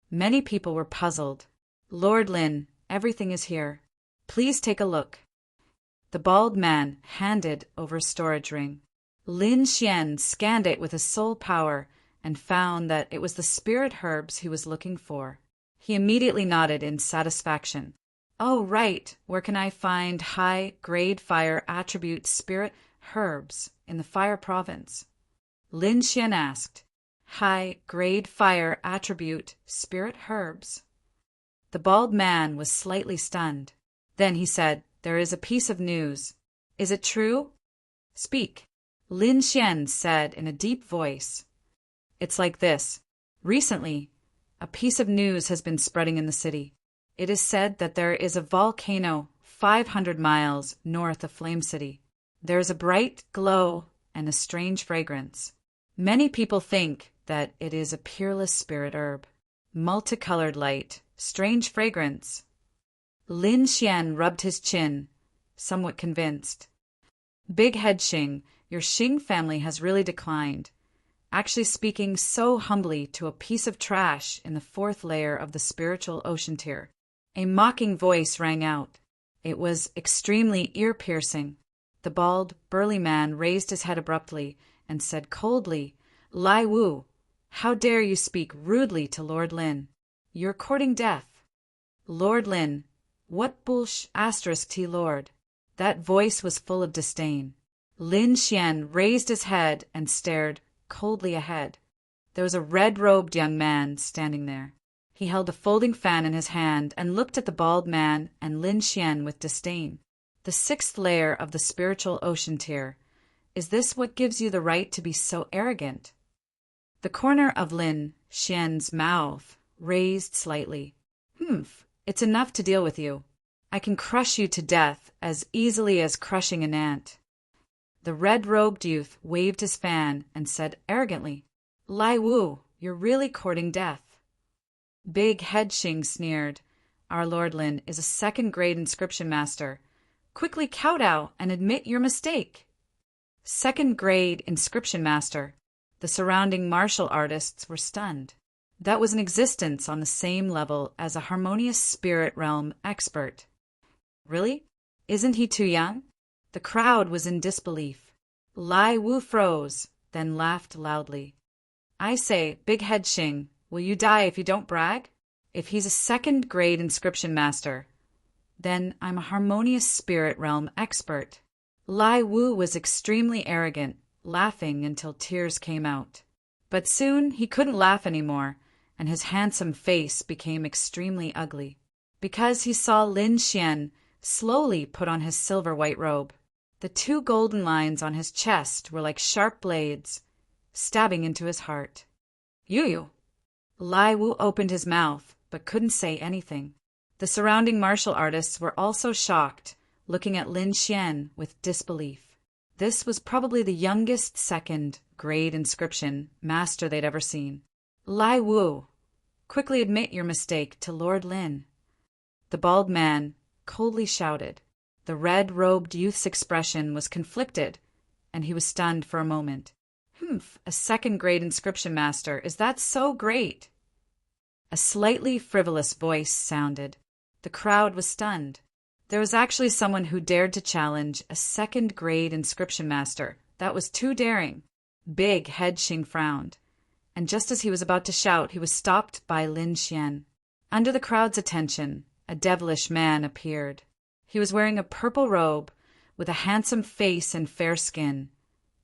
S1: Many people were puzzled. Lord Lin, everything is here. Please take a look. The bald man handed over a storage ring. Lin Xian scanned it with his soul power and found that it was the spirit herbs he was looking for. He immediately nodded in satisfaction. Oh, right. Where can I find high-grade fire attribute spirit herbs in the fire province? Lin Xian asked. High-grade fire attribute spirit herbs. The bald man was slightly stunned. Then he said, "There is a piece of news. Is it true?" "Speak." Lin Xian said in a deep voice. "It's like this. Recently, a piece of news has been spreading in the city. It is said that there is a volcano 500 miles north of Flame City. There is a bright glow and a strange fragrance. Many people think that it is a peerless spirit herb. Multicolored light, strange fragrance." Lin Xian rubbed his chin, somewhat convinced. "Big Head Xing, your Xing family has really declined, actually speaking so humbly to a piece of trash in the 4th layer of the spiritual ocean tier. A mocking voice rang out. It was extremely ear-piercing. The bald, burly man raised his head abruptly and said coldly, "Lai Wu, how dare you speak rudely to Lord Lin? You're courting death." Lord Lin, what bullsh *t lord? That voice was full of disdain. Lin Xian raised his head and stared coldly ahead. There was a red-robed young man standing there. He held a folding fan in his hand and looked at the bald man and Lin Xian with disdain. The sixth layer of the spiritual ocean tier. Is this what gives you the right to be so arrogant? The corner of Lin Xian's mouth raised slightly. It's enough to deal with you. I can crush you to death as easily as crushing an ant. The red-robed youth waved his fan and said arrogantly, "Lai Wu, you're really courting death." Big Head Xing sneered, "Our Lord Lin is a second-grade inscription master. Quickly kowtow and admit your mistake." Second-grade inscription master. The surrounding martial artists were stunned. That was an existence on the same level as a harmonious spirit realm expert. Really? Isn't he too young? The crowd was in disbelief. Lai Wu froze, then laughed loudly. "I say, Big Head Xing, will you die if you don't brag? If he's a second-grade inscription master, then I'm a harmonious spirit realm expert." Lai Wu was extremely arrogant, laughing until tears came out. But soon he couldn't laugh anymore, and his handsome face became extremely ugly, because he saw Lin Xian slowly put on his silver-white robe. The two golden lines on his chest were like sharp blades, stabbing into his heart. "You!" Lai Wu opened his mouth, but couldn't say anything. The surrounding martial artists were also shocked, looking at Lin Xian with disbelief. This was probably the youngest second-grade inscription master they'd ever seen. "Lai Wu, quickly admit your mistake to Lord Lin." The bald man coldly shouted. The red-robed youth's expression was conflicted, and he was stunned for a moment. A second-grade inscription master, is that so great?" A slightly frivolous voice sounded. The crowd was stunned. There was actually someone who dared to challenge a second-grade inscription master. That was too daring. Big Head Xing frowned, and just as he was about to shout, he was stopped by Lin Xian. Under the crowd's attention, a devilish man appeared. He was wearing a purple robe with a handsome face and fair skin,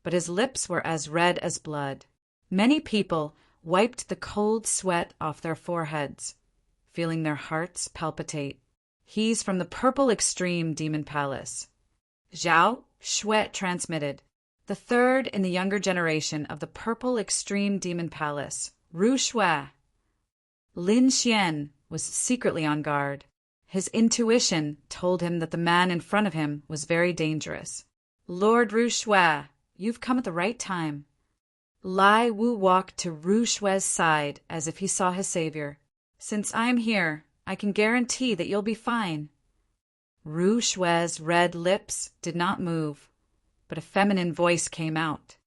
S1: but his lips were as red as blood. Many people wiped the cold sweat off their foreheads, feeling their hearts palpitate. "He's from the Purple Extreme Demon Palace." Zhao Shuet transmitted. "The third in the younger generation of the Purple Extreme Demon Palace, Ru Shui." Lin Xian was secretly on guard. His intuition told him that the man in front of him was very dangerous. "Lord Ru Shui, you've come at the right time." Lai Wu walked to Ru Shui's side as if he saw his savior. "Since I'm here, I can guarantee that you'll be fine." Ru Shui's red lips did not move, but a feminine voice came out.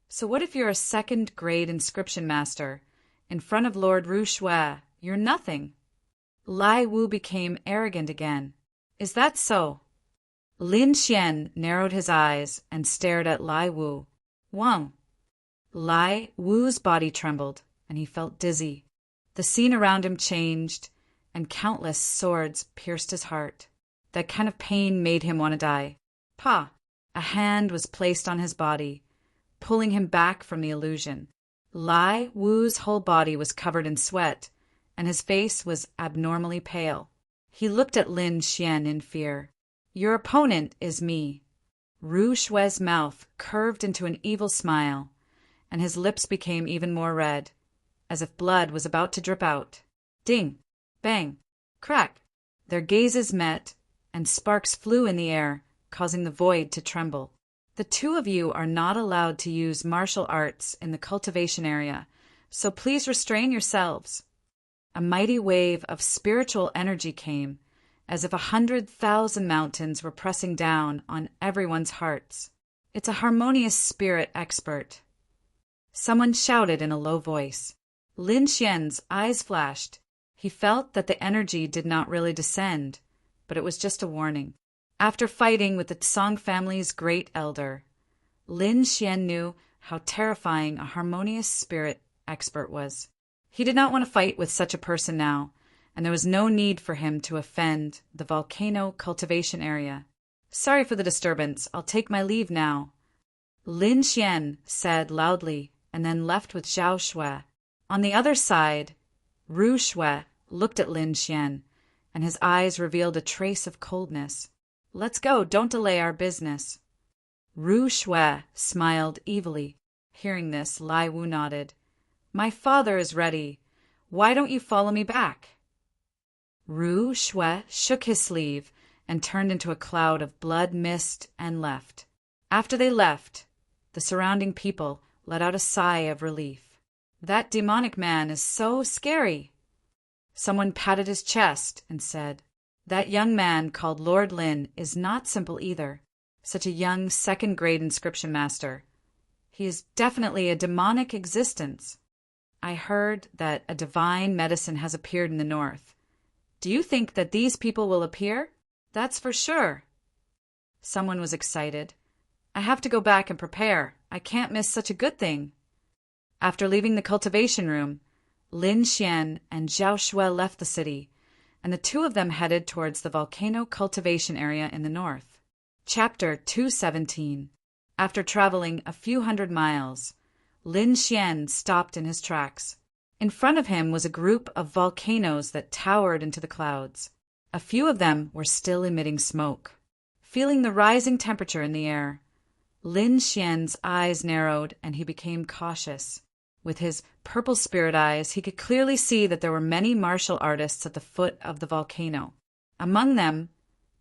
S1: So what if you're a second-grade inscription master? In front of Lord Ru Shui, you're nothing." Lai Wu became arrogant again. "Is that so?" Lin Xian narrowed his eyes and stared at Lai Wu. "Wang." Lai Wu's body trembled, and he felt dizzy. The scene around him changed, and countless swords pierced his heart. That kind of pain made him want to die. "Pa!" A hand was placed on his body, pulling him back from the illusion. Lai Wu's whole body was covered in sweat, and his face was abnormally pale. He looked at Lin Xian in fear. "Your opponent is me." Ru Shui's mouth curved into an evil smile, and his lips became even more red, as if blood was about to drip out. Ding! Bang! Crack! Their gazes met, and sparks flew in the air, causing the void to tremble. "The two of you are not allowed to use martial arts in the cultivation area, so please restrain yourselves." A mighty wave of spiritual energy came, as if 100,000 mountains were pressing down on everyone's hearts. "It's a harmonious spirit expert." Someone shouted in a low voice. Lin Xian's eyes flashed. He felt that the energy did not really descend, but it was just a warning. After fighting with the Tsang family's great elder, Lin Xian knew how terrifying a harmonious spirit expert was. He did not want to fight with such a person now, and there was no need for him to offend the volcano cultivation area. Sorry for the disturbance. I'll take my leave now, Lin Xian said loudly, and then left with Zhao Shui. On the other side, Ru Shui looked at Lin Xian, and his eyes revealed a trace of coldness. Let's go, don't delay our business. Ru Shui smiled evilly. Hearing this, Lai Wu nodded. My father is ready. Why don't you follow me back? Ru Shui shook his sleeve and turned into a cloud of blood mist and left. After they left, the surrounding people let out a sigh of relief. That demonic man is so scary. Someone patted his chest and said, That young man called Lord Lin is not simple either. Such a young second-grade inscription master. He is definitely a demonic existence. I heard that a divine medicine has appeared in the north. Do you think that these people will appear? That's for sure. Someone was excited. I have to go back and prepare. I can't miss such a good thing. After leaving the cultivation room, Lin Xian and Zhao Shui left the city, and the two of them headed towards the volcano cultivation area in the north. Chapter 217. After traveling a few hundred miles, Lin Xian stopped in his tracks. In front of him was a group of volcanoes that towered into the clouds. A few of them were still emitting smoke. Feeling the rising temperature in the air, Lin Xian's eyes narrowed and he became cautious. With his purple spirit eyes, he could clearly see that there were many martial artists at the foot of the volcano. Among them,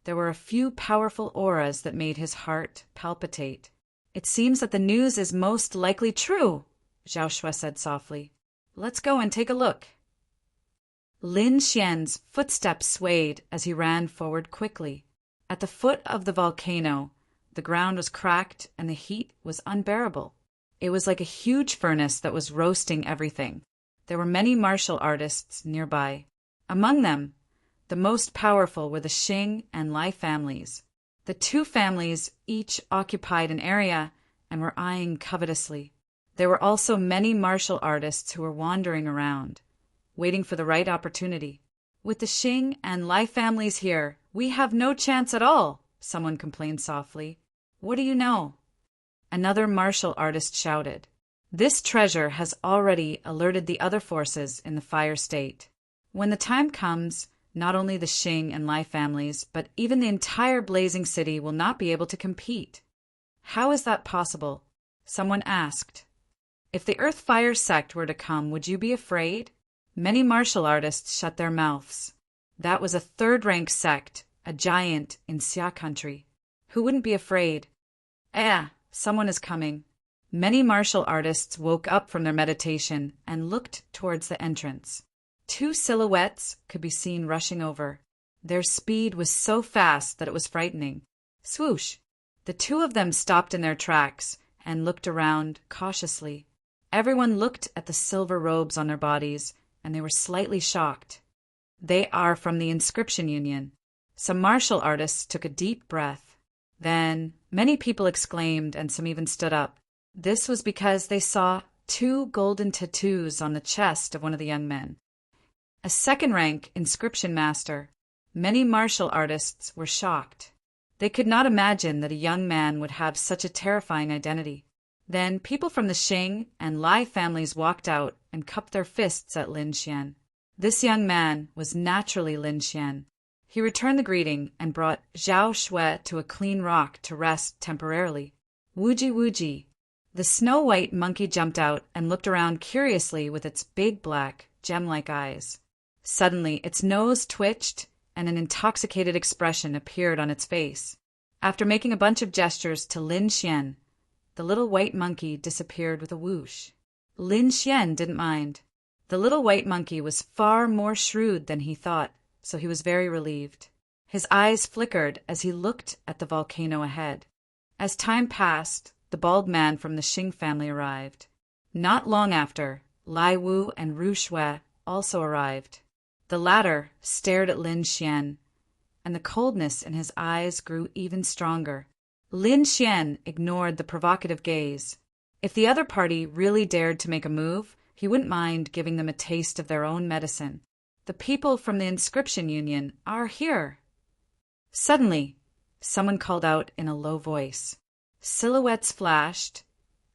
S1: there were a few powerful auras that made his heart palpitate. It seems that the news is most likely true, Zhao Shui said softly. Let's go and take a look. Lin Xian's footsteps swayed as he ran forward quickly. At the foot of the volcano, the ground was cracked and the heat was unbearable. It was like a huge furnace that was roasting everything. There were many martial artists nearby. Among them, the most powerful were the Xing and Lai families. The two families each occupied an area and were eyeing covetously. There were also many martial artists who were wandering around, waiting for the right opportunity. With the Xing and Lai families here, we have no chance at all, someone complained softly. What do you know? Another martial artist shouted. This treasure has already alerted the other forces in the fire state. When the time comes, not only the Xing and Lai families, but even the entire blazing city will not be able to compete. How is that possible? Someone asked. If the Earth Fire sect were to come, would you be afraid? Many martial artists shut their mouths. That was a third-rank sect, a giant in Xia country. Who wouldn't be afraid? Someone is coming. Many martial artists woke up from their meditation and looked towards the entrance. Two silhouettes could be seen rushing over. Their speed was so fast that it was frightening. Swoosh! The two of them stopped in their tracks and looked around cautiously. Everyone looked at the silver robes on their bodies, and they were slightly shocked. They are from the Inscription Union. Some martial artists took a deep breath. Then many people exclaimed, and some even stood up. This was because they saw two golden tattoos on the chest of one of the young men. A second-rank inscription master. Many martial artists were shocked. They could not imagine that a young man would have such a terrifying identity. Then people from the Xing and Lai families walked out and cupped their fists at Lin Xian. This young man was naturally Lin Xian. He returned the greeting and brought Zhao Shui to a clean rock to rest temporarily. Wuji wuji. The snow-white monkey jumped out and looked around curiously with its big black, gem-like eyes. Suddenly, its nose twitched and an intoxicated expression appeared on its face. After making a bunch of gestures to Lin Xian, the little white monkey disappeared with a whoosh. Lin Xian didn't mind. The little white monkey was far more shrewd than he thought, so he was very relieved. His eyes flickered as he looked at the volcano ahead. As time passed, the bald man from the Xing family arrived. Not long after, Lai Wu and Ru Shui also arrived. The latter stared at Lin Xian, and the coldness in his eyes grew even stronger. Lin Xian ignored the provocative gaze. If the other party really dared to make a move, he wouldn't mind giving them a taste of their own medicine. The people from the Inscription Union are here. Suddenly, someone called out in a low voice. Silhouettes flashed,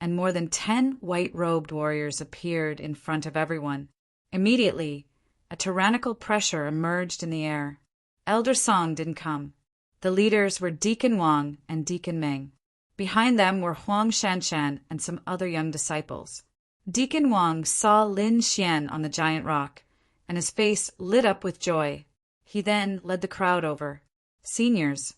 S1: and more than 10 white-robed warriors appeared in front of everyone. Immediately, a tyrannical pressure emerged in the air. Elder Song didn't come. The leaders were Deacon Wang and Deacon Meng. Behind them were Huang Shanshan and some other young disciples. Deacon Wang saw Lin Xian on the giant rock, and his face lit up with joy. He then led the crowd over. Seniors.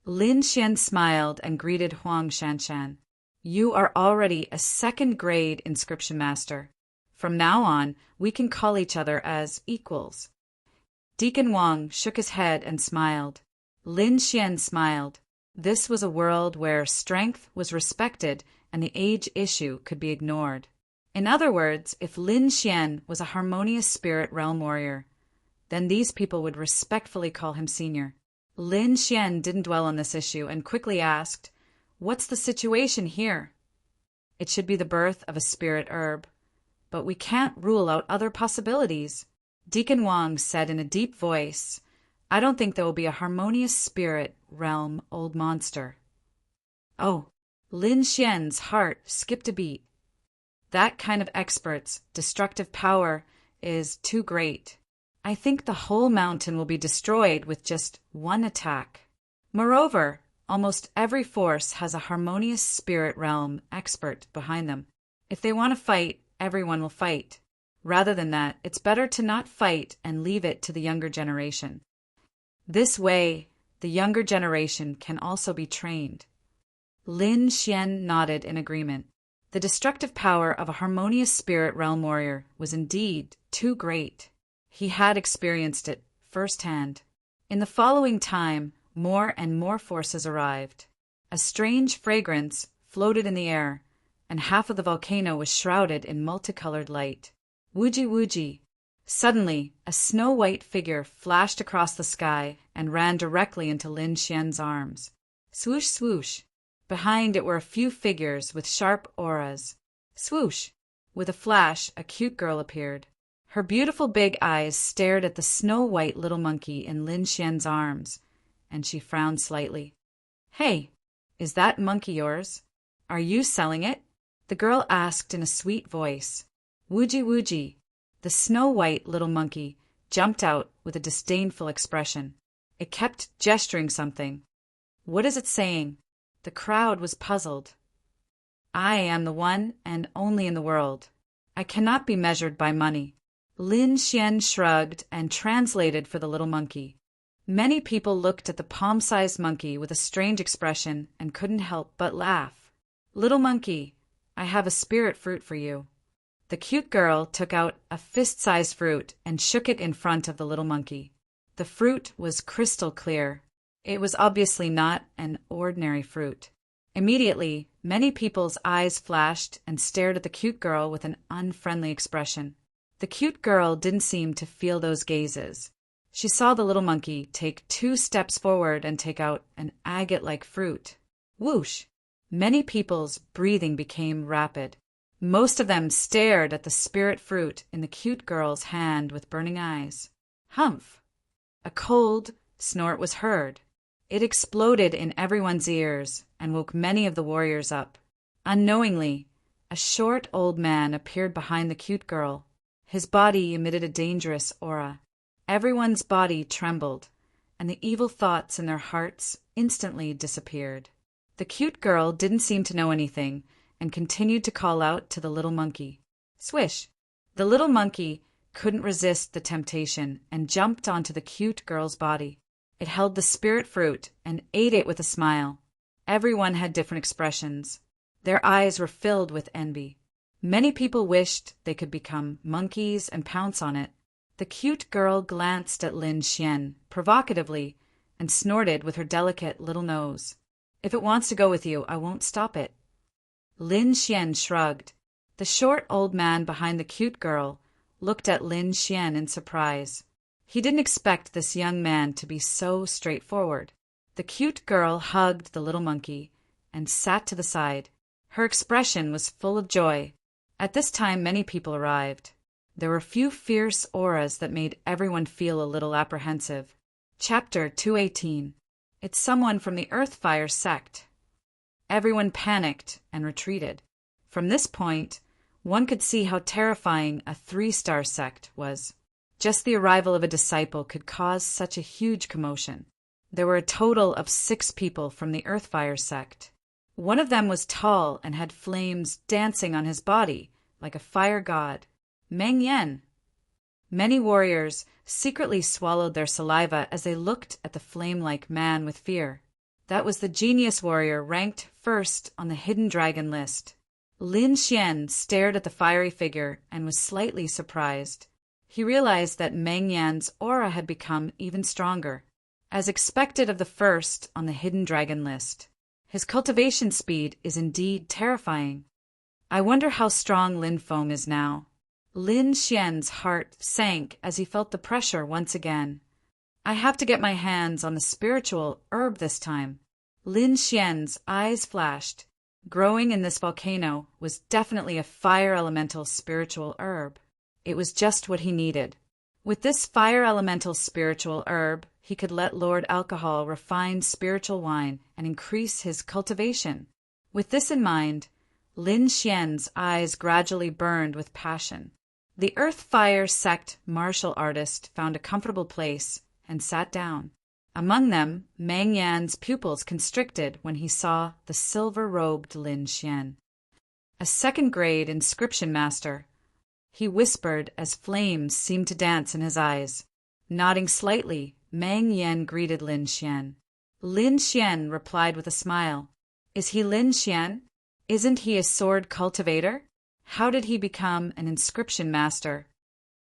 S1: Lin Xian smiled and greeted Huang Shanshan. You are already a second-grade inscription master. From now on, we can call each other as equals. Deacon Wang shook his head and smiled. Lin Xian smiled. This was a world where strength was respected and the age issue could be ignored. In other words, if Lin Xian was a harmonious spirit realm warrior, then these people would respectfully call him senior. Lin Xian didn't dwell on this issue and quickly asked, "What's the situation here?" It should be the birth of a spirit herb, but we can't rule out other possibilities. Deacon Wang said in a deep voice, "I don't think there will be a harmonious spirit realm old monster." Oh, Lin Xian's heart skipped a beat. That kind of expert's destructive power is too great. I think the whole mountain will be destroyed with just one attack. Moreover, almost every force has a harmonious spirit realm expert behind them. If they want to fight, everyone will fight. Rather than that, it's better to not fight and leave it to the younger generation. This way, the younger generation can also be trained. Lin Xian nodded in agreement. The destructive power of a harmonious spirit realm warrior was indeed too great. He had experienced it firsthand. In the following time, more and more forces arrived. A strange fragrance floated in the air, and half of the volcano was shrouded in multicolored light. Wooji wooji. Suddenly, a snow-white figure flashed across the sky and ran directly into Lin Xian's arms. Swoosh swoosh. Behind it were a few figures with sharp auras. Swoosh! With a flash, a cute girl appeared. Her beautiful big eyes stared at the snow-white little monkey in Lin Xian's arms, and she frowned slightly. "Hey, is that monkey yours? Are you selling it?" the girl asked in a sweet voice. Wooji wooji. The snow-white little monkey jumped out with a disdainful expression. It kept gesturing something. What is it saying? The crowd was puzzled. I am the one and only in the world. I cannot be measured by money. Lin Xian shrugged and translated for the little monkey. Many people looked at the palm-sized monkey with a strange expression and couldn't help but laugh. Little monkey, I have a spirit fruit for you. The cute girl took out a fist-sized fruit and shook it in front of the little monkey. The fruit was crystal clear. It was obviously not an ordinary fruit. Immediately, many people's eyes flashed and stared at the cute girl with an unfriendly expression. The cute girl didn't seem to feel those gazes. She saw the little monkey take 2 steps forward and take out an agate-like fruit. Whoosh! Many people's breathing became rapid. Most of them stared at the spirit fruit in the cute girl's hand with burning eyes. Humph! A cold snort was heard. It exploded in everyone's ears and woke many of the warriors up. Unknowingly, a short old man appeared behind the cute girl. His body emitted a dangerous aura. Everyone's body trembled, and the evil thoughts in their hearts instantly disappeared. The cute girl didn't seem to know anything and continued to call out to the little monkey. Swish! The little monkey couldn't resist the temptation and jumped onto the cute girl's body. It held the spirit fruit and ate it with a smile. Everyone had different expressions. Their eyes were filled with envy. Many people wished they could become monkeys and pounce on it. The cute girl glanced at Lin Xian provocatively and snorted with her delicate little nose. If it wants to go with you, I won't stop it. Lin Xian shrugged. The short old man behind the cute girl looked at Lin Xian in surprise. He didn't expect this young man to be so straightforward. The cute girl hugged the little monkey and sat to the side. Her expression was full of joy. At this time, many people arrived. There were few fierce auras that made everyone feel a little apprehensive. Chapter 218. It's someone from the Earthfire sect. Everyone panicked and retreated. From this point, one could see how terrifying a 3-star sect was. Just the arrival of a disciple could cause such a huge commotion. There were a total of 6 people from the Earthfire sect. One of them was tall and had flames dancing on his body like a fire god. Meng Yan. Many warriors secretly swallowed their saliva as they looked at the flame-like man with fear. That was the genius warrior ranked first on the hidden dragon list. Lin Xian stared at the fiery figure and was slightly surprised. He realized that Meng Yan's aura had become even stronger, as expected of the first on the hidden dragon list. His cultivation speed is indeed terrifying. I wonder how strong Lin Feng is now. Lin Xian's heart sank as he felt the pressure once again. I have to get my hands on the spiritual herb this time. Lin Xian's eyes flashed. Growing in this volcano was definitely a fire elemental spiritual herb. It was just what he needed. With this fire elemental spiritual herb, he could let Lord Alcohol refine spiritual wine and increase his cultivation. With this in mind, Lin Xian's eyes gradually burned with passion. The Earthfire sect martial artist found a comfortable place and sat down. Among them, Meng Yan's pupils constricted when he saw the silver-robed Lin Xian. A second-grade inscription master, he whispered as flames seemed to dance in his eyes. Nodding slightly, Meng Yan greeted Lin Xian. Lin Xian replied with a smile. Is he Lin Xian? Isn't he a sword cultivator? How did he become an inscription master?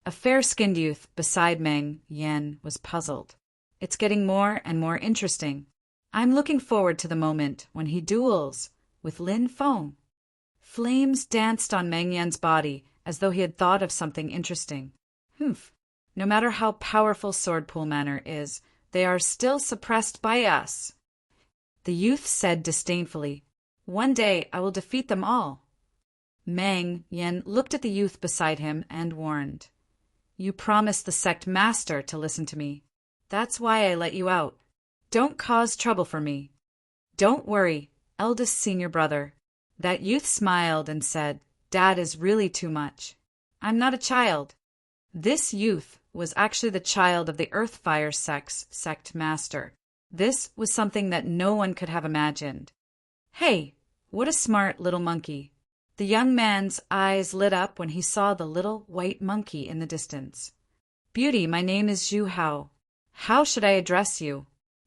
S1: A fair-skinned youth beside Meng Yan was puzzled. It's getting more and more interesting. I'm looking forward to the moment when he duels with Lin Feng. Flames danced on Meng Yan's body as though he had thought of something interesting. No matter how powerful Swordpool Manor is, they are still suppressed by us. The youth said disdainfully, One day I will defeat them all. Meng Yan looked at the youth beside him and warned, You promised the sect master to listen to me. That's why I let you out. Don't cause trouble for me. Don't worry, eldest senior brother. That youth smiled and said, Dad is really too much. I'm not a child. This youth was actually the child of the Earthfire sect's sect master. This was something that no one could have imagined. Hey, what a smart little monkey. The young man's eyes lit up when he saw the little white monkey in the distance. Beauty, my name is Zhu Hao. How should I address you?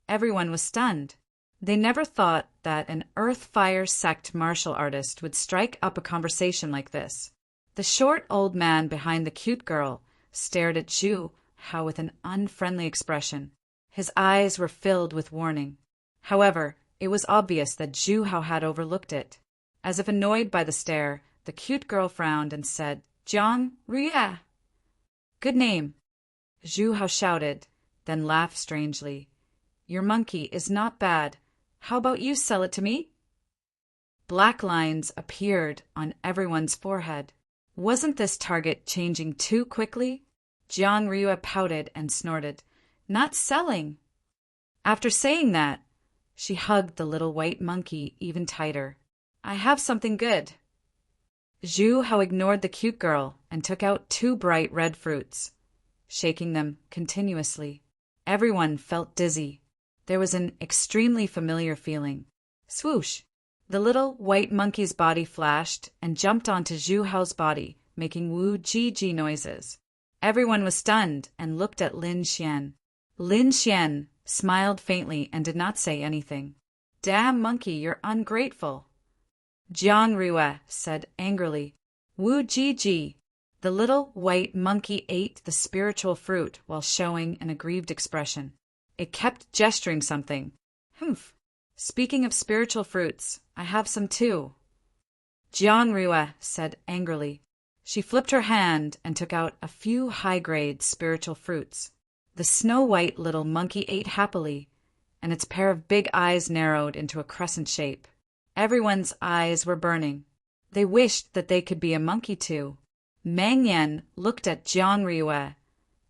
S1: Everyone was stunned. They never thought that an Earthfire sect martial artist would strike up a conversation like this. The short old man behind the cute girl stared at Zhu Hao with an unfriendly expression. His eyes were filled with warning. However, it was obvious that Zhu Hao had overlooked it. As if annoyed by the stare, the cute girl frowned and said, Jiang Ria. Good name. Zhu Hao shouted, then laughed strangely. Your monkey is not bad. How about you sell it to me? Black lines appeared on everyone's forehead. Wasn't this target changing too quickly? Jiang Rua pouted and snorted. Not selling. After saying that, she hugged the little white monkey even tighter. I have something good. Zhu Hao ignored the cute girl and took out 2 bright red fruits, shaking them continuously. Everyone felt dizzy. There was an extremely familiar feeling. Swoosh! The little white monkey's body flashed and jumped onto Zhu Hao's body, making woo-ji-ji noises. Everyone was stunned and looked at Lin Xian. Lin Xian smiled faintly and did not say anything. Damn monkey, you're ungrateful. Jiang Rua said angrily. Woo-ji-ji. The little white monkey ate the spiritual fruit while showing an aggrieved expression. It kept gesturing something. Speaking of spiritual fruits, I have some too. Jiang Rua said angrily. She flipped her hand and took out a few high-grade spiritual fruits. The snow-white little monkey ate happily, and its pair of big eyes narrowed into a crescent shape. Everyone's eyes were burning. They wished that they could be a monkey too. Mang Yen looked at Jiang Riue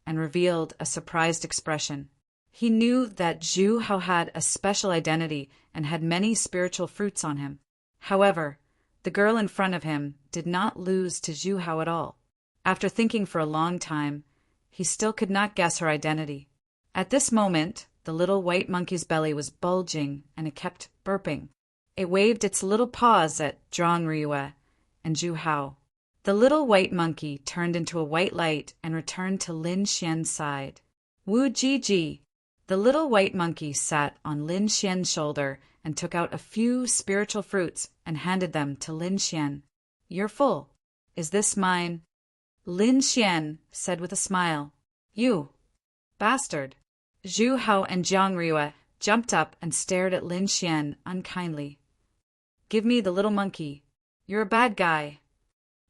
S1: and revealed a surprised expression. He knew that Zhu Hao had a special identity and had many spiritual fruits on him. However, the girl in front of him did not lose to Zhu Hao at all. After thinking for a long time, he still could not guess her identity. At this moment, the little white monkey's belly was bulging and it kept burping. It waved its little paws at Zhang Riue and Zhu Hao. The little white monkey turned into a white light and returned to Lin Xian's side. Wu Ji Ji. The little white monkey sat on Lin Xian's shoulder and took out a few spiritual fruits and handed them to Lin Xian. "You're full. Is this mine?" Lin Xian said with a smile. "You bastard." Zhu Hao and Jiang Riue jumped up and stared at Lin Xian unkindly. "Give me the little monkey. You're a bad guy."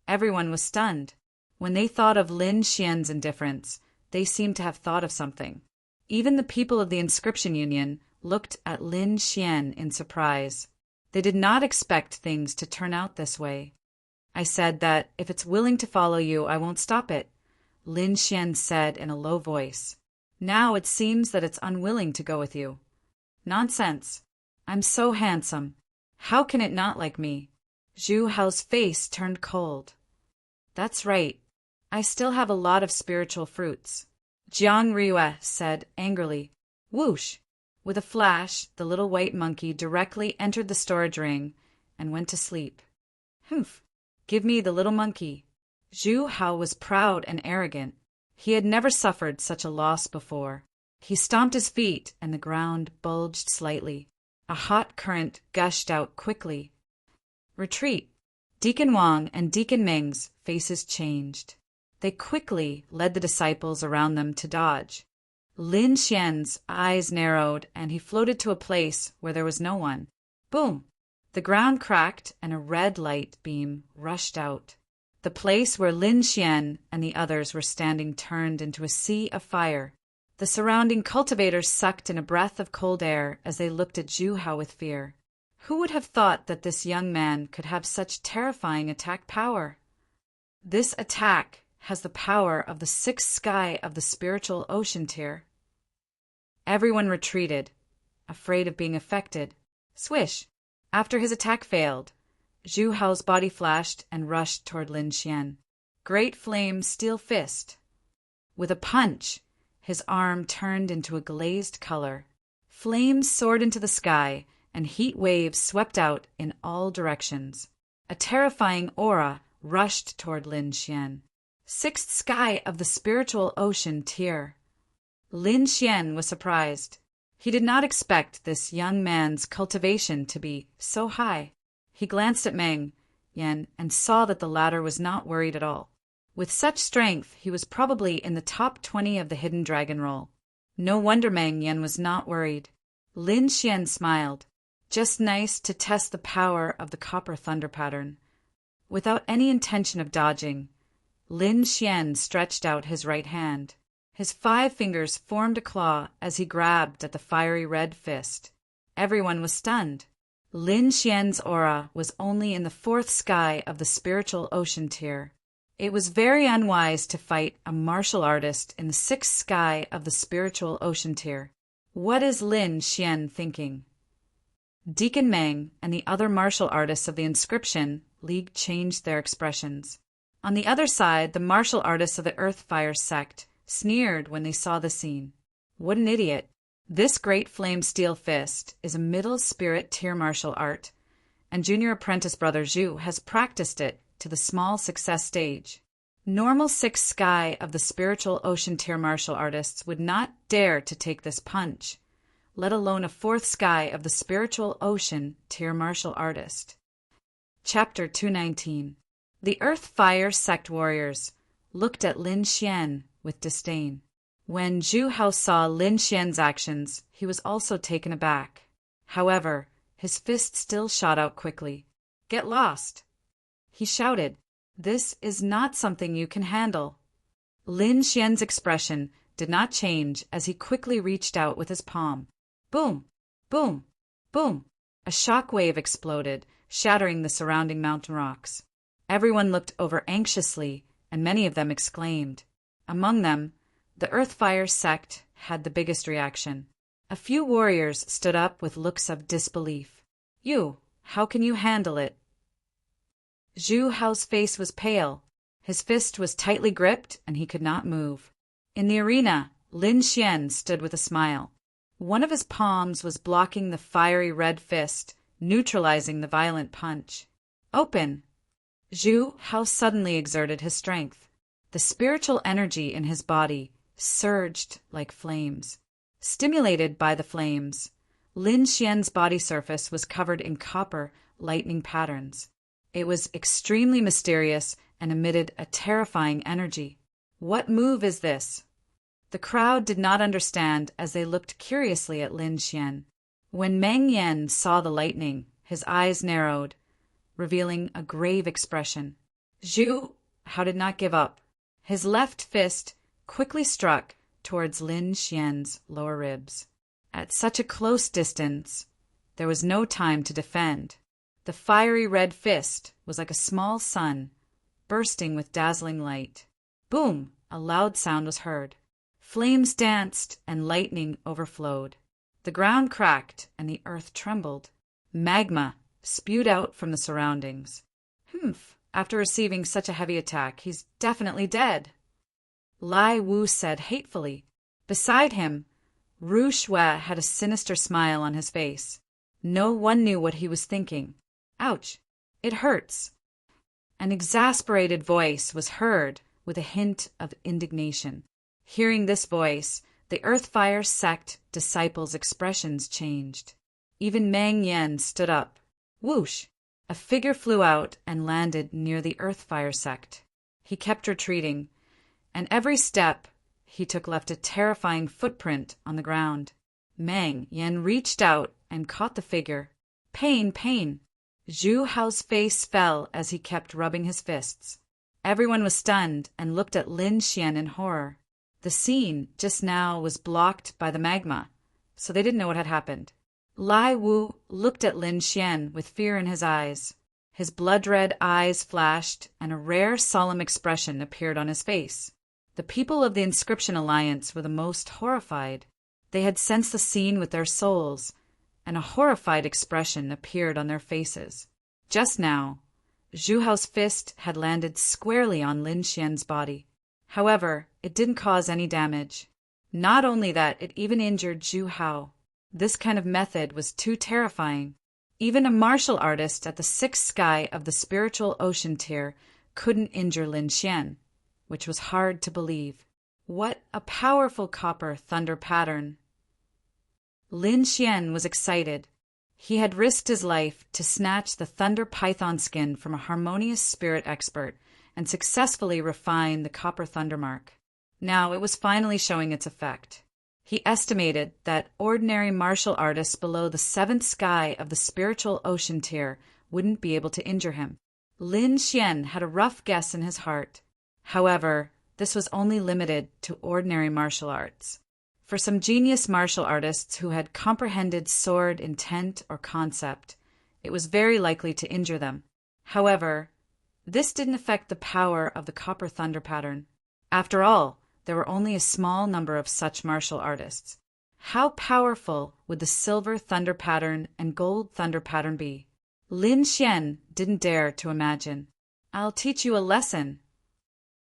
S1: Everyone was stunned. When they thought of Lin Xian's indifference, they seemed to have thought of something. Even the people of the Inscription Union looked at Lin Xian in surprise. They did not expect things to turn out this way. "I said that if it's willing to follow you, I won't stop it," Lin Xian said in a low voice. "Now it seems that it's unwilling to go with you." "Nonsense. I'm so handsome. How can it not like me?" Zhu Hao's face turned cold. "That's right. I still have a lot of spiritual fruits," Jiang Riue said angrily. Whoosh! With a flash, the little white monkey directly entered the storage ring and went to sleep. "Humph! Give me the little monkey." Zhu Hao was proud and arrogant. He had never suffered such a loss before. He stomped his feet and the ground bulged slightly. A hot current gushed out quickly. "Retreat!" Deacon Wang and Deacon Ming's faces changed. They quickly led the disciples around them to dodge. Lin Xian's eyes narrowed and he floated to a place where there was no one. Boom! The ground cracked and a red light beam rushed out. The place where Lin Xian and the others were standing turned into a sea of fire. The surrounding cultivators sucked in a breath of cold air as they looked at Zhu Hao with fear. Who would have thought that this young man could have such terrifying attack power? This attack has the power of the sixth sky of the spiritual ocean tier. Everyone retreated, afraid of being affected. Swish! After his attack failed, Zhu Hao's body flashed and rushed toward Lin Xian. Great flame steel fist. With a punch, his arm turned into a glazed color. Flames soared into the sky, and heat waves swept out in all directions. A terrifying aura rushed toward Lin Xian. Sixth sky of the spiritual ocean tier. Lin Xian was surprised. He did not expect this young man's cultivation to be so high. He glanced at Mang Yen and saw that the latter was not worried at all. With such strength, he was probably in the top 20 of the hidden dragon roll. No wonder Mang Yen was not worried. Lin Xian smiled. Just nice to test the power of the copper thunder pattern. Without any intention of dodging, Lin Xian stretched out his right hand. His 5 fingers formed a claw as he grabbed at the fiery red fist. Everyone was stunned. Lin Xian's aura was only in the 4th sky of the spiritual ocean tier. It was very unwise to fight a martial artist in the 6th sky of the spiritual ocean tier. What is Lin Xian thinking? Deacon Mang and the other martial artists of the Inscription League changed their expressions. On the other side, the martial artists of the Earthfire sect sneered when they saw the scene. What an idiot. This great flame steel fist is a middle spirit tier martial art, and junior apprentice brother Zhu has practiced it to the small success stage. Normal 6th sky of the spiritual ocean tier martial artists would not dare to take this punch, let alone a 4th sky of the spiritual ocean tier martial artist. Chapter 219. The Earthfire sect warriors looked at Lin Xian with disdain. When Zhu Hao saw Lin Xian's actions, he was also taken aback. However, his fist still shot out quickly. "Get lost!" he shouted. "This is not something you can handle." Lin Xian's expression did not change as he quickly reached out with his palm. Boom! Boom! Boom! A shock wave exploded, shattering the surrounding mountain rocks. Everyone looked over anxiously, and many of them exclaimed. Among them, the Earthfire sect had the biggest reaction. A few warriors stood up with looks of disbelief. You, how can you handle it? Zhu Hao's face was pale. His fist was tightly gripped, and he could not move. In the arena, Lin Xian stood with a smile. One of his palms was blocking the fiery red fist, neutralizing the violent punch. Open! Zhu Hao suddenly exerted his strength. The spiritual energy in his body surged like flames. Stimulated by the flames, Lin Xian's body surface was covered in copper lightning patterns. It was extremely mysterious and emitted a terrifying energy. What move is this? The crowd did not understand as they looked curiously at Lin Xian. When Meng Yan saw the lightning, his eyes narrowed, revealing a grave expression. Zhu Hao did not give up. His left fist quickly struck towards Lin Xian's lower ribs. At such a close distance, there was no time to defend. The fiery red fist was like a small sun, bursting with dazzling light. Boom! A loud sound was heard. Flames danced and lightning overflowed. The ground cracked and the earth trembled. Magma spewed out from the surroundings. After receiving such a heavy attack, he's definitely dead. Lai Wu said hatefully. Beside him, Ru Shui had a sinister smile on his face. No one knew what he was thinking. Ouch! It hurts. An exasperated voice was heard with a hint of indignation. Hearing this voice, the Earthfire sect disciples' expressions changed. Even Meng Yan stood up. Whoosh! A figure flew out and landed near the Earthfire sect. He kept retreating, and every step he took left a terrifying footprint on the ground. Meng Yan reached out and caught the figure. Pain, pain! Zhu Hao's face fell as he kept rubbing his fists. Everyone was stunned and looked at Lin Xian in horror. The scene just now was blocked by the magma, so they didn't know what had happened. Lai Wu looked at Lin Xian with fear in his eyes. His blood-red eyes flashed, and a rare, solemn expression appeared on his face. The people of the Inscription Alliance were the most horrified. They had sensed the scene with their souls, and a horrified expression appeared on their faces. Just now, Zhu Hao's fist had landed squarely on Lin Xian's body. However, it didn't cause any damage. Not only that, it even injured Zhu Hao. This kind of method was too terrifying. Even a martial artist at the sixth sky of the spiritual ocean tier couldn't injure Lin Xian, which was hard to believe. What a powerful copper thunder pattern! Lin Xian was excited. He had risked his life to snatch the thunder python skin from a harmonious spirit expert and successfully refine the copper thunder mark. Now it was finally showing its effect. He estimated that ordinary martial artists below the seventh sky of the spiritual ocean tier wouldn't be able to injure him. Lin Xian had a rough guess in his heart. However, this was only limited to ordinary martial arts. For some genius martial artists who had comprehended sword intent or concept, it was very likely to injure them. However, this didn't affect the power of the copper thunder pattern. After all, there were only a small number of such martial artists. How powerful would the silver thunder pattern and gold thunder pattern be? Lin Xian didn't dare to imagine. I'll teach you a lesson.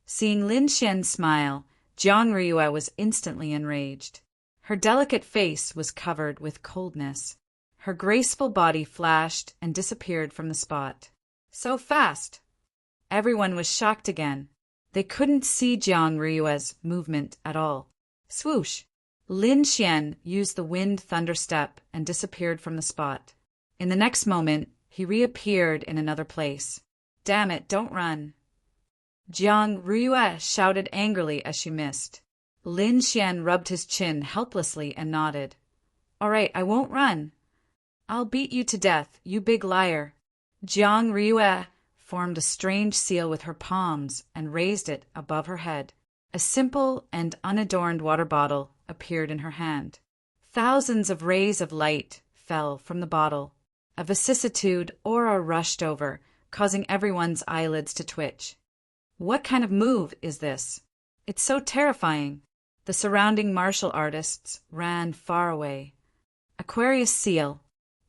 S1: Seeing Lin Xian smile, Jiang Ryue was instantly enraged. Her delicate face was covered with coldness. Her graceful body flashed and disappeared from the spot. So fast! Everyone was shocked again. They couldn't see Jiang Ryue's movement at all. Swoosh! Lin Xian used the wind thunder step and disappeared from the spot. In the next moment, he reappeared in another place. Damn it, don't run! Jiang Ryue shouted angrily as she missed. Lin Xian rubbed his chin helplessly and nodded. All right, I won't run. I'll beat you to death, you big liar. Jiang Ryue formed a strange seal with her palms and raised it above her head. A simple and unadorned water bottle appeared in her hand. Thousands of rays of light fell from the bottle. A vicissitude aura rushed over, causing everyone's eyelids to twitch. What kind of move is this? It's so terrifying. The surrounding martial artists ran far away. Aquarius seal,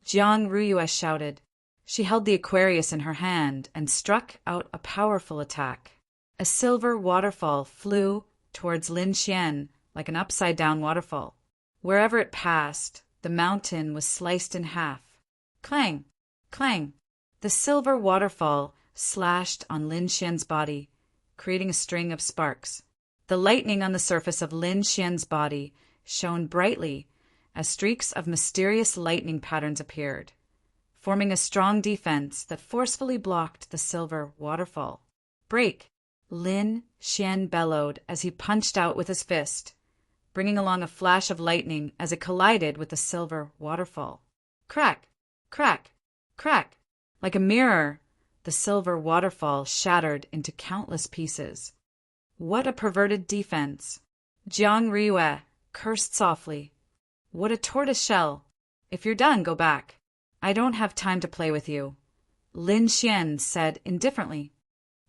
S1: Jiang Ruyue shouted. She held the Aquarius in her hand and struck out a powerful attack. A silver waterfall flew towards Lin Xian like an upside-down waterfall. Wherever it passed, the mountain was sliced in half. Clang! Clang! The silver waterfall slashed on Lin Xian's body, creating a string of sparks. The lightning on the surface of Lin Xian's body shone brightly as streaks of mysterious lightning patterns appeared, forming a strong defense that forcefully blocked the silver waterfall. Break! Lin Xian bellowed as he punched out with his fist, bringing along a flash of lightning as it collided with the silver waterfall. Crack! Crack! Crack! Like a mirror, the silver waterfall shattered into countless pieces. What a perverted defense! Jiang Riyue cursed softly. What a tortoise shell! If you're done, go back. I don't have time to play with you. Lin Xian said indifferently.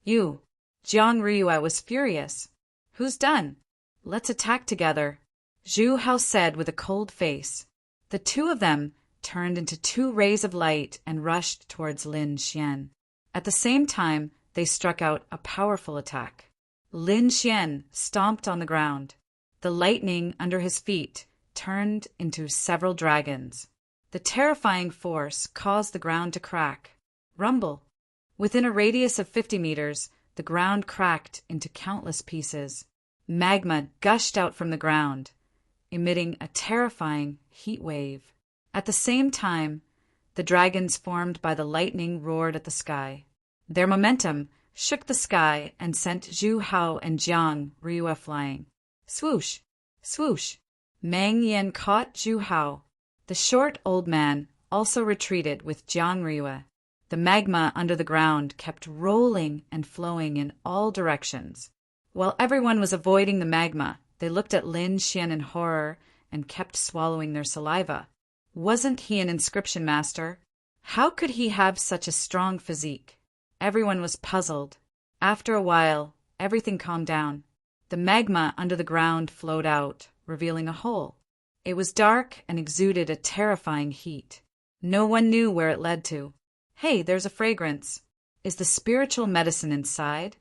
S1: You. Jiang Riyue was furious. Who's done? Let's attack together, Zhu Hao said with a cold face. The two of them turned into two rays of light and rushed towards Lin Xian. At the same time, they struck out a powerful attack. Lin Xian stomped on the ground. The lightning under his feet turned into several dragons. The terrifying force caused the ground to crack. Rumble! Within a radius of 50 meters, the ground cracked into countless pieces. Magma gushed out from the ground, emitting a terrifying heat wave. At the same time, the dragons formed by the lightning roared at the sky. Their momentum shook the sky and sent Zhu Hao and Jiang Riyue flying. Swoosh! Swoosh! Meng Yan caught Zhu Hao. The short old man also retreated with Jiang Riyue. The magma under the ground kept rolling and flowing in all directions. While everyone was avoiding the magma, they looked at Lin Xian in horror and kept swallowing their saliva. Wasn't he an inscription master? How could he have such a strong physique? Everyone was puzzled. After a while, everything calmed down. The magma under the ground flowed out, revealing a hole. It was dark and exuded a terrifying heat. No one knew where it led to. Hey, there's a fragrance. Is the spiritual medicine inside?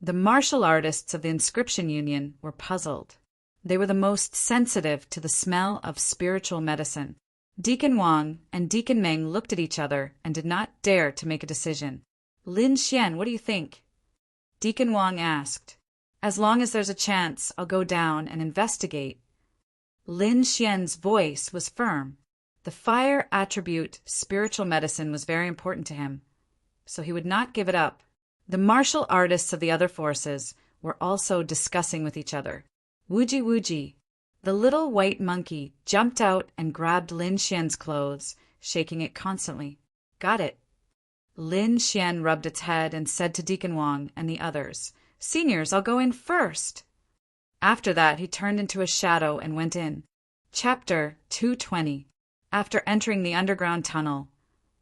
S1: The martial artists of the Inscription Union were puzzled. They were the most sensitive to the smell of spiritual medicine. Deacon Wang and Deacon Meng looked at each other and did not dare to make a decision. Lin Xian, what do you think? Deacon Wang asked. As long as there's a chance, I'll go down and investigate. Lin Xian's voice was firm. The fire attribute spiritual medicine was very important to him, so he would not give it up. The martial artists of the other forces were also discussing with each other. Wooji wooji. The little white monkey jumped out and grabbed Lin Xian's clothes, shaking it constantly. Got it. Lin Xian rubbed its head and said to Deacon Wang and the others, Seniors, I'll go in first. After that, he turned into a shadow and went in. Chapter 220. After entering the underground tunnel,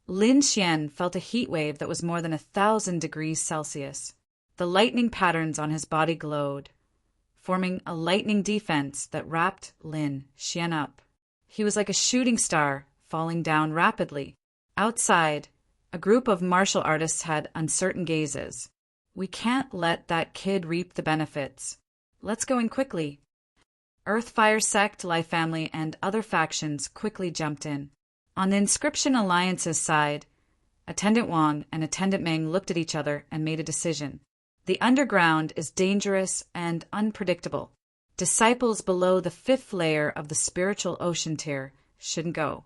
S1: Lin Xian felt a heat wave that was more than 1,000 degrees Celsius. The lightning patterns on his body glowed, forming a lightning defense that wrapped Lin Xian up. He was like a shooting star, falling down rapidly. Outside, a group of martial artists had uncertain gazes. We can't let that kid reap the benefits. Let's go in quickly. Earthfire Sect, Life Family, and other factions quickly jumped in. On the Inscription Alliance's side, Attendant Wang and Attendant Meng looked at each other and made a decision. The underground is dangerous and unpredictable. Disciples below the 5th layer of the spiritual ocean tier shouldn't go.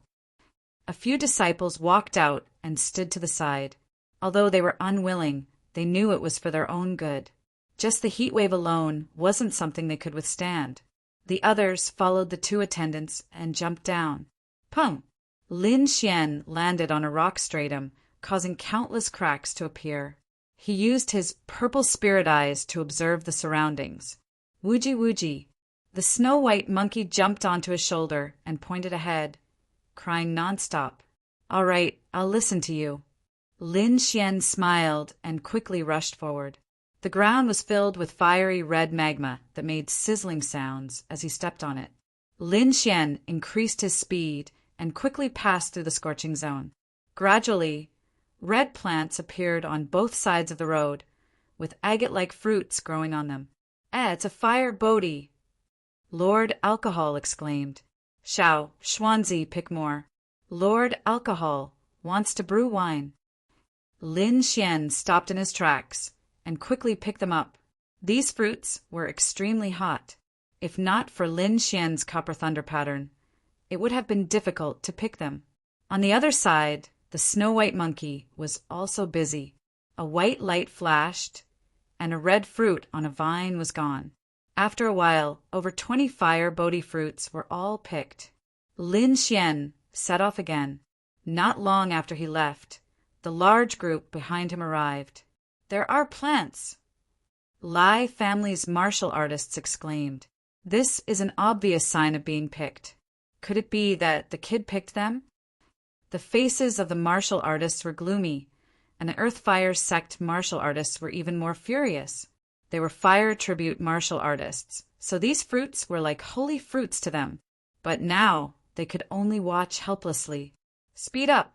S1: A few disciples walked out and stood to the side. Although they were unwilling, they knew it was for their own good. Just the heat wave alone wasn't something they could withstand. The others followed the two attendants and jumped down. Pum! Lin Xian landed on a rock stratum, causing countless cracks to appear. He used his purple spirit eyes to observe the surroundings. Wooji wooji. The snow-white monkey jumped onto his shoulder and pointed ahead, crying nonstop. All right, I'll listen to you. Lin Xian smiled and quickly rushed forward. The ground was filled with fiery red magma that made sizzling sounds as he stepped on it. Lin Xian increased his speed and quickly passed through the scorching zone. Gradually, red plants appeared on both sides of the road, with agate-like fruits growing on them. It's a fire Bodhi! Lord Alcohol exclaimed. Shao, Schwanzi, pick more. Lord Alcohol wants to brew wine. Lin Xian stopped in his tracks and quickly picked them up. These fruits were extremely hot. If not for Lin Xian's copper thunder pattern, it would have been difficult to pick them. On the other side, the snow-white monkey was also busy. A white light flashed, and a red fruit on a vine was gone. After a while, over 20 fire Bodhi fruits were all picked. Lin Xian set off again. Not long after he left, the large group behind him arrived. There are plants! Lai family's martial artists exclaimed. This is an obvious sign of being picked. Could it be that the kid picked them? The faces of the martial artists were gloomy, and the Earth Fire sect martial artists were even more furious. They were fire tribute martial artists, so these fruits were like holy fruits to them. But now they could only watch helplessly. Speed up!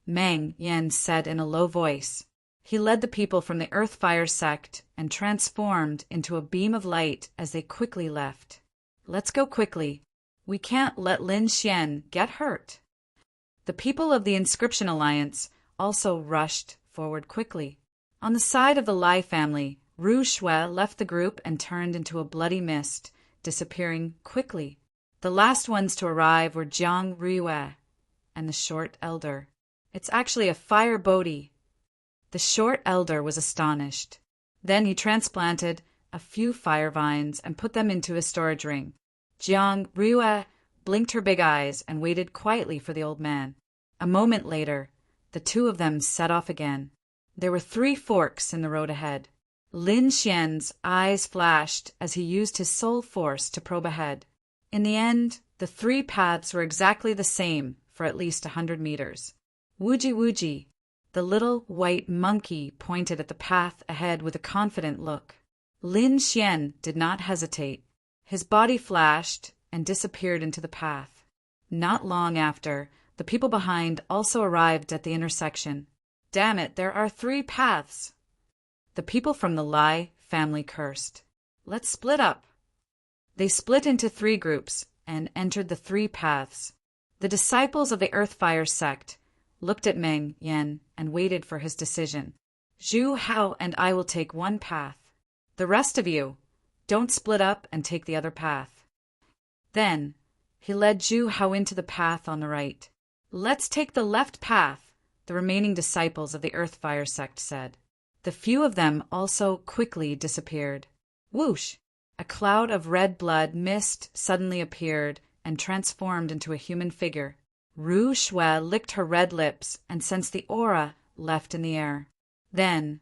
S1: Meng Yan said in a low voice. He led the people from the Earth Fire sect and transformed into a beam of light as they quickly left. Let's go quickly. We can't let Lin Xian get hurt. The people of the Inscription Alliance also rushed forward quickly. On the side of the Lai family, Ru Shui left the group and turned into a bloody mist, disappearing quickly. The last ones to arrive were Jiang Riyue and the Short Elder. It's actually a fire Bodhi. The Short Elder was astonished. Then he transplanted a few fire vines and put them into his storage ring. Jiang Riyue blinked her big eyes and waited quietly for the old man. A moment later, the two of them set off again. There were 3 forks in the road ahead. Lin Xian's eyes flashed as he used his soul force to probe ahead. In the end, the 3 paths were exactly the same for at least 100 meters. Wooji wooji! The little white monkey pointed at the path ahead with a confident look. Lin Xian did not hesitate. His body flashed and disappeared into the path. Not long after, the people behind also arrived at the intersection. Damn it, there are 3 paths! The people from the Lai family cursed. Let's split up. They split into 3 groups and entered the 3 paths. The disciples of the Earth Fire sect looked at Meng Yan and waited for his decision. Zhu Hao and I will take one path. The rest of you, don't split up and take the other path. Then he led Zhu Hao into the path on the right. Let's take the left path, the remaining disciples of the Earth Fire sect said. The few of them also quickly disappeared. Whoosh! A cloud of red blood mist suddenly appeared and transformed into a human figure. Ru Shui licked her red lips and sensed the aura left in the air. Then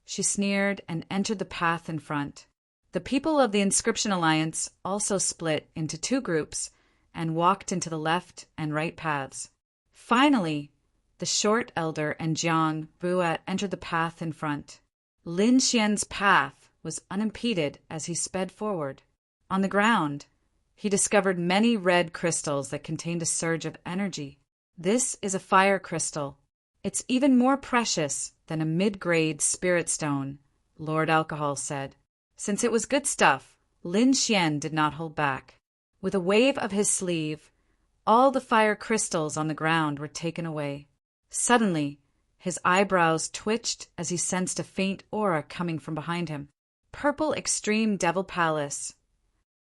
S1: she sneered and entered the path in front. The people of the Inscription Alliance also split into 2 groups and walked into the left and right paths. Finally, the Short Elder and Jiang Riyue entered the path in front. Lin Xian's path was unimpeded as he sped forward. On the ground, he discovered many red crystals that contained a surge of energy. This is a fire crystal. It's even more precious than a mid-grade spirit stone, Lord Alcohol said. Since it was good stuff, Lin Xian did not hold back. With a wave of his sleeve, all the fire crystals on the ground were taken away. Suddenly, his eyebrows twitched as he sensed a faint aura coming from behind him. Purple Extreme Devil Palace.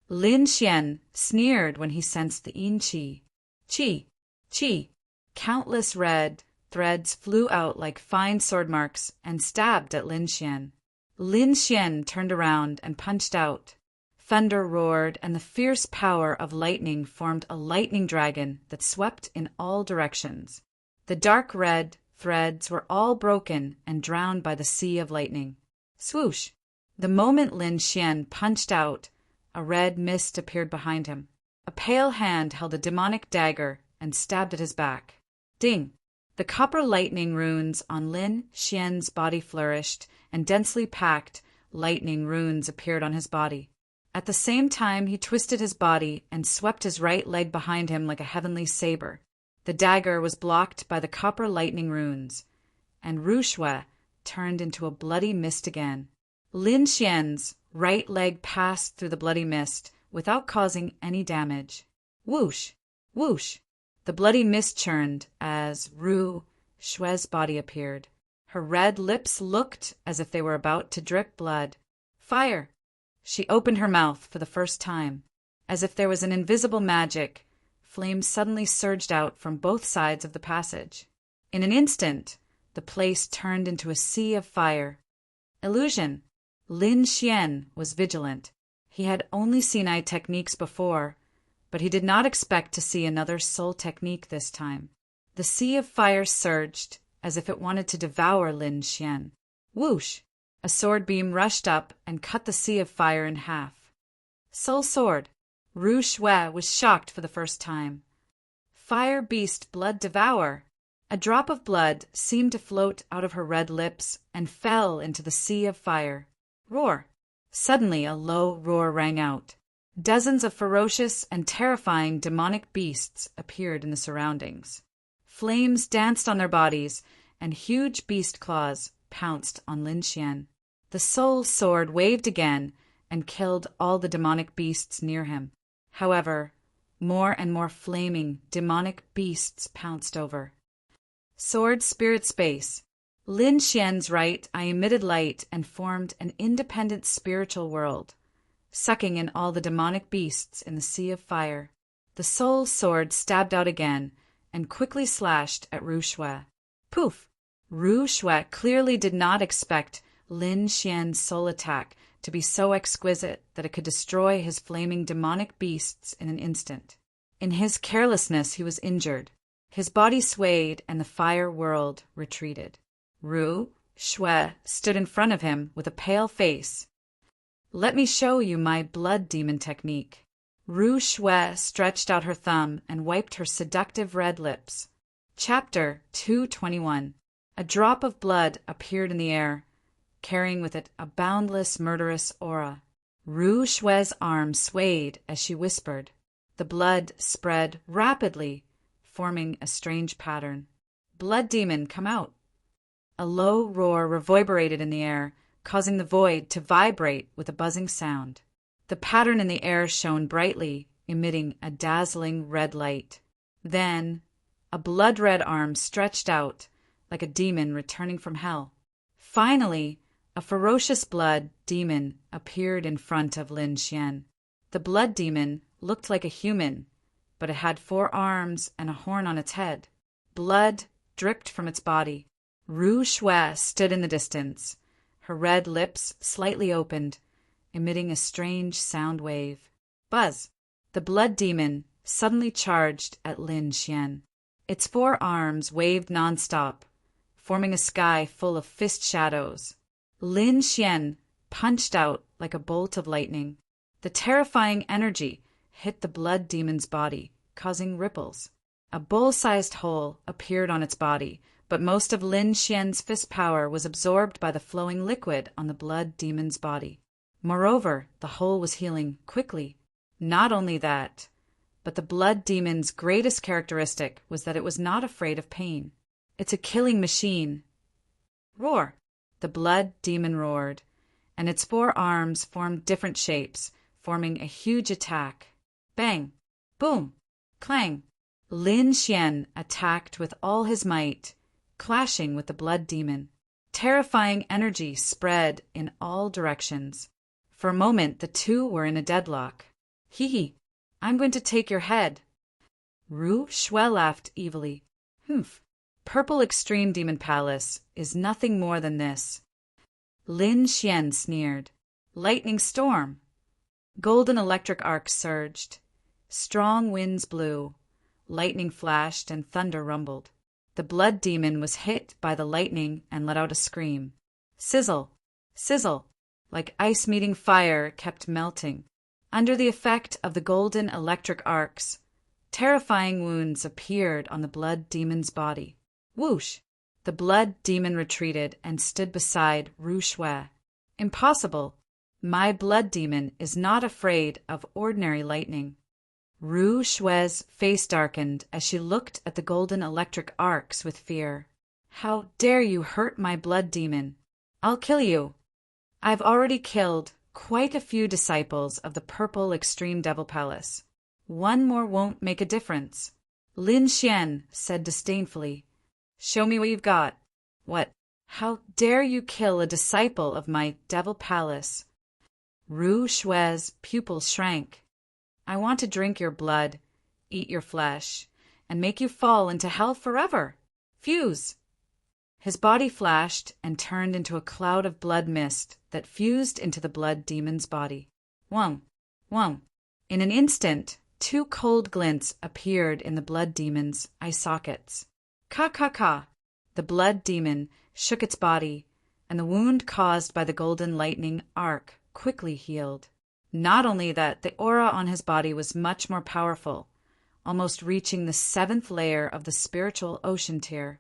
S1: Lin Xian sneered when he sensed the yin qi. Qi, qi. Countless red threads flew out like fine sword marks and stabbed at Lin Xian. Lin Xian turned around and punched out. Thunder roared, and the fierce power of lightning formed a lightning dragon that swept in all directions. The dark red threads were all broken and drowned by the sea of lightning. Swoosh! The moment Lin Xian punched out, a red mist appeared behind him. A pale hand held a demonic dagger and stabbed at his back. Ding! The copper lightning runes on Lin Xian's body flourished, and densely packed lightning runes appeared on his body. At the same time, he twisted his body and swept his right leg behind him like a heavenly saber. The dagger was blocked by the copper lightning runes, and Ru Shui turned into a bloody mist again. Lin Xian's right leg passed through the bloody mist without causing any damage. Whoosh! Whoosh! The bloody mist churned as Ru Shui's body appeared. Her red lips looked as if they were about to drip blood. Fire! She opened her mouth for the first time. As if there was an invisible magic, flames suddenly surged out from both sides of the passage. In an instant, the place turned into a sea of fire. Illusion. Lin Xian was vigilant. He had only seen eye techniques before, but he did not expect to see another soul technique this time. The sea of fire surged as if it wanted to devour Lin Xian. Whoosh! A sword beam rushed up and cut the sea of fire in half. Soul sword! Ru Shui was shocked for the first time. Fire beast blood devour! A drop of blood seemed to float out of her red lips and fell into the sea of fire. Roar! Suddenly a low roar rang out. Dozens of ferocious and terrifying demonic beasts appeared in the surroundings. Flames danced on their bodies, and huge beast claws pounced on Lin Xian. The soul sword waved again and killed all the demonic beasts near him. However, more and more flaming demonic beasts pounced over. Sword spirit space. Lin Xian's right eye emitted light and formed an independent spiritual world, sucking in all the demonic beasts in the sea of fire. The soul sword stabbed out again and quickly slashed at Ru Shui. Poof! Ru Shui clearly did not expect Lin Xian's soul attack to be so exquisite that it could destroy his flaming demonic beasts in an instant. In his carelessness, he was injured. His body swayed and the fire world retreated. Ru Shui stood in front of him with a pale face. Let me show you my blood demon technique. Ru Shui stretched out her thumb and wiped her seductive red lips. Chapter 221. A drop of blood appeared in the air, carrying with it a boundless, murderous aura. Ru Shui's arm swayed as she whispered. The blood spread rapidly, forming a strange pattern. Blood demon, come out! A low roar reverberated in the air, causing the void to vibrate with a buzzing sound. The pattern in the air shone brightly, emitting a dazzling red light. Then, a blood-red arm stretched out, like a demon returning from hell. Finally, a ferocious blood demon appeared in front of Lin Xian. The blood demon looked like a human, but it had 4 arms and a horn on its head. Blood dripped from its body. Ru Shui stood in the distance, her red lips slightly opened, emitting a strange sound wave. Buzz! The blood demon suddenly charged at Lin Xian. Its 4 arms waved nonstop, forming a sky full of fist shadows. Lin Xian punched out like a bolt of lightning. The terrifying energy hit the blood demon's body, causing ripples. A bowl-sized hole appeared on its body, but most of Lin Xian's fist power was absorbed by the flowing liquid on the blood demon's body. Moreover, the hole was healing quickly. Not only that, but the blood demon's greatest characteristic was that it was not afraid of pain. It's a killing machine. Roar! The blood demon roared, and its 4 arms formed different shapes, forming a huge attack. Bang! Boom! Clang! Lin Xian attacked with all his might, clashing with the blood demon. Terrifying energy spread in all directions. For a moment, the two were in a deadlock. Hee, I'm going to take your head. Ru Shui laughed evilly. Humph. Purple Extreme Demon Palace is nothing more than this. Lin Xian sneered. Lightning storm. Golden electric arcs surged. Strong winds blew. Lightning flashed and thunder rumbled. The blood demon was hit by the lightning and let out a scream. Sizzle! Sizzle! like ice meeting fire, kept melting. Under the effect of the golden electric arcs, terrifying wounds appeared on the blood demon's body. Whoosh! The blood demon retreated and stood beside Ru Shui. Impossible! My blood demon is not afraid of ordinary lightning. Ru Shui's face darkened as she looked at the golden electric arcs with fear. How dare you hurt my blood demon? I'll kill you. I've already killed quite a few disciples of the purple extreme devil palace. One more won't make a difference. Lin Xian said disdainfully. Show me what you've got. What? How dare you kill a disciple of my devil palace? Ru Shui's pupils shrank. I want to drink your blood, eat your flesh, and make you fall into hell forever. Fuse! His body flashed and turned into a cloud of blood mist that fused into the blood demon's body. Wong! Wong! In an instant, 2 cold glints appeared in the blood demon's eye sockets. Ka ka ka! The blood demon shook its body, and the wound caused by the golden lightning arc quickly healed. Not only that, the aura on his body was much more powerful, almost reaching the 7th layer of the spiritual ocean tier.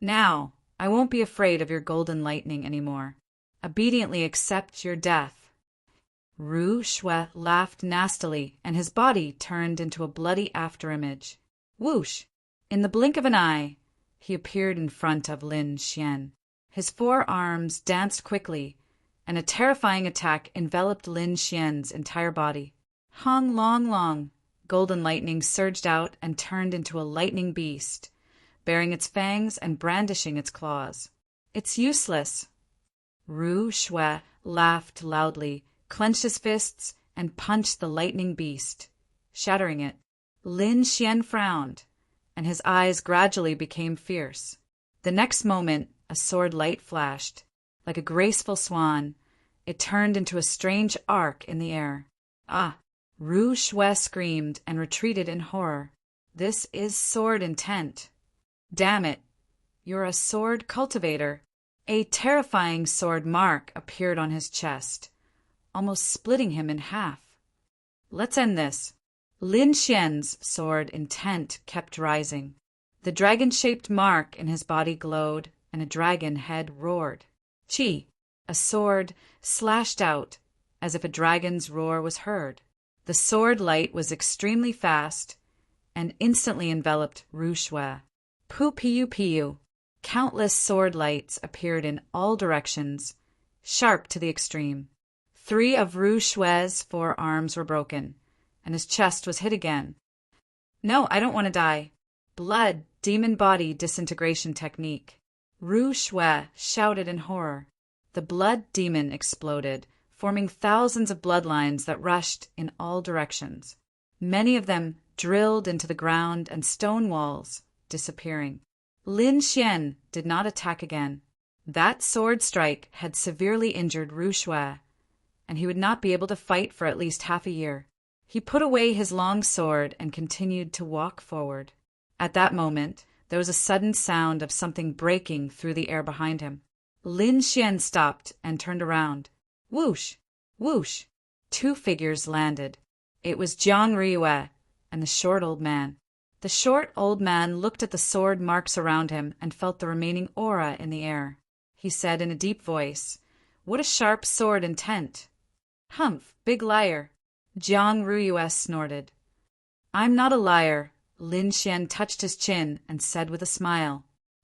S1: Now, I won't be afraid of your golden lightning anymore. Obediently accept your death. Ru Shui laughed nastily, and his body turned into a bloody afterimage. Whoosh! In the blink of an eye, he appeared in front of Lin Xian. His 4 arms danced quickly, and a terrifying attack enveloped Lin Xian's entire body. Hong long long, golden lightning surged out and turned into a lightning beast, baring its fangs and brandishing its claws. It's useless. Ru Shui laughed loudly, clenched his fists, and punched the lightning beast, shattering it. Lin Xian frowned, and his eyes gradually became fierce. The next moment, a sword light flashed. Like a graceful swan, it turned into a strange arc in the air. Ah! Ru Shui screamed and retreated in horror. This is sword intent. Damn it! You're a sword cultivator. A terrifying sword mark appeared on his chest, almost splitting him in half. Let's end this. Lin Xian's sword intent kept rising. The dragon-shaped mark in his body glowed, and a dragon head roared. Chi! A sword slashed out, as if a dragon's roar was heard. The sword light was extremely fast, and instantly enveloped Ru Shui. Pu-piu-piu! Countless sword lights appeared in all directions, sharp to the extreme. 3 of Ru Shui's 4 arms were broken, and his chest was hit again. No, I don't want to die. Blood, demon body disintegration technique. Ru Shui shouted in horror. The blood demon exploded, forming thousands of bloodlines that rushed in all directions. Many of them drilled into the ground and stone walls, disappearing. Lin Xian did not attack again. That sword strike had severely injured Ru Shui, and he would not be able to fight for at least half a year. He put away his long sword and continued to walk forward. At that moment, there was a sudden sound of something breaking through the air behind him. Lin Xian stopped and turned around. Whoosh! Whoosh! 2 figures landed. It was Jiang Riyue and the short old man. The short old man looked at the sword marks around him and felt the remaining aura in the air. He said in a deep voice, "What a sharp sword intent!" "Humph, big liar!" Jiang Riyue snorted. "I'm not a liar." Lin Xian touched his chin and said with a smile,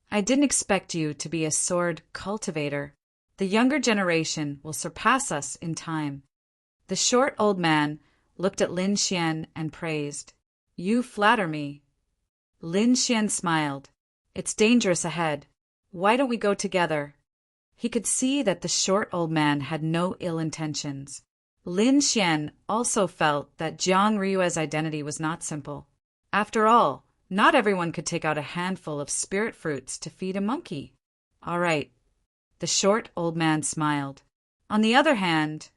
S1: "I didn't expect you to be a sword cultivator. The younger generation will surpass us in time." The short old man looked at Lin Xian and praised, "You flatter me." Lin Xian smiled. "It's dangerous ahead. Why don't we go together?" He could see that the short old man had no ill intentions. Lin Xian also felt that Jiang Riyue's identity was not simple. After all, not everyone could take out a handful of spirit fruits to feed a monkey. All right. The short old man smiled. On the other hand,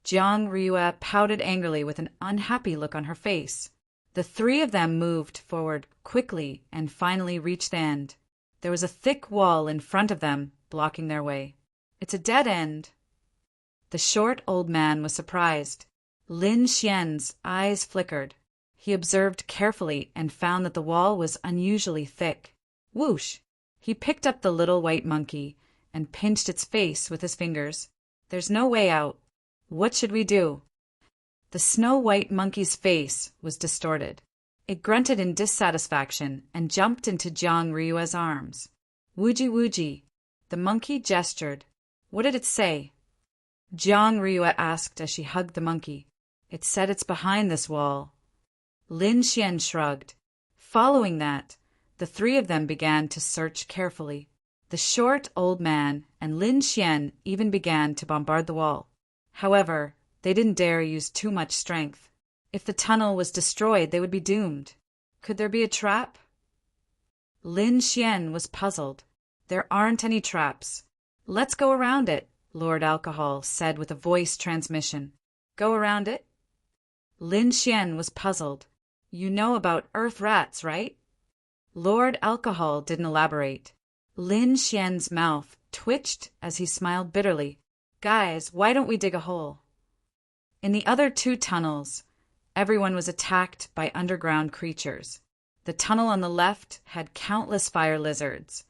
S1: Jiang Riyue pouted angrily with an unhappy look on her face. The 3 of them moved forward quickly and finally reached the end. There was a thick wall in front of them, blocking their way. "It's a dead end." The short old man was surprised. Lin Xian's eyes flickered. He observed carefully and found that the wall was unusually thick. Whoosh! He picked up the little white monkey and pinched its face with his fingers. There's no way out. What should we do? The snow-white monkey's face was distorted. It grunted in dissatisfaction and jumped into Jiang Ryua's arms. Wooji wooji. The monkey gestured. What did it say? Jiang Ryua asked as she hugged the monkey. It said it's behind this wall. Lin Xian shrugged. Following that, the three of them began to search carefully. The short old man and Lin Xian even began to bombard the wall. However, they didn't dare use too much strength. If the tunnel was destroyed, they would be doomed. Could there be a trap? Lin Xian was puzzled. There aren't any traps. Let's go around it, Lord Alcohol said with a voice transmission. Go around it? Lin Xian was puzzled. You know about earth rats, right? Lord Alcohol didn't elaborate. Lin Xian's mouth twitched as he smiled bitterly. Guys, why don't we dig a hole? In the other two tunnels, everyone was attacked by underground creatures. The tunnel on the left had countless fire lizards,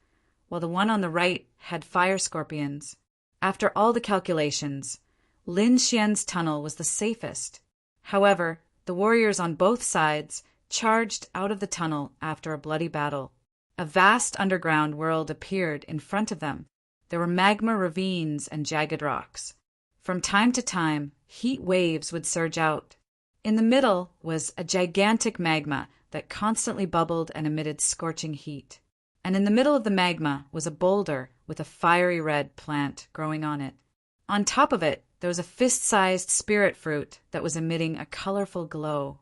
S1: while the one on the right had fire scorpions. After all the calculations, Lin Xian's tunnel was the safest. However, the warriors on both sides charged out of the tunnel after a bloody battle. A vast underground world appeared in front of them. There were magma ravines and jagged rocks. From time to time, heat waves would surge out. In the middle was a gigantic magma that constantly bubbled and emitted scorching heat. And in the middle of the magma was a boulder with a fiery red plant growing on it. On top of it, there was a fist-sized spirit fruit that was emitting a colorful glow.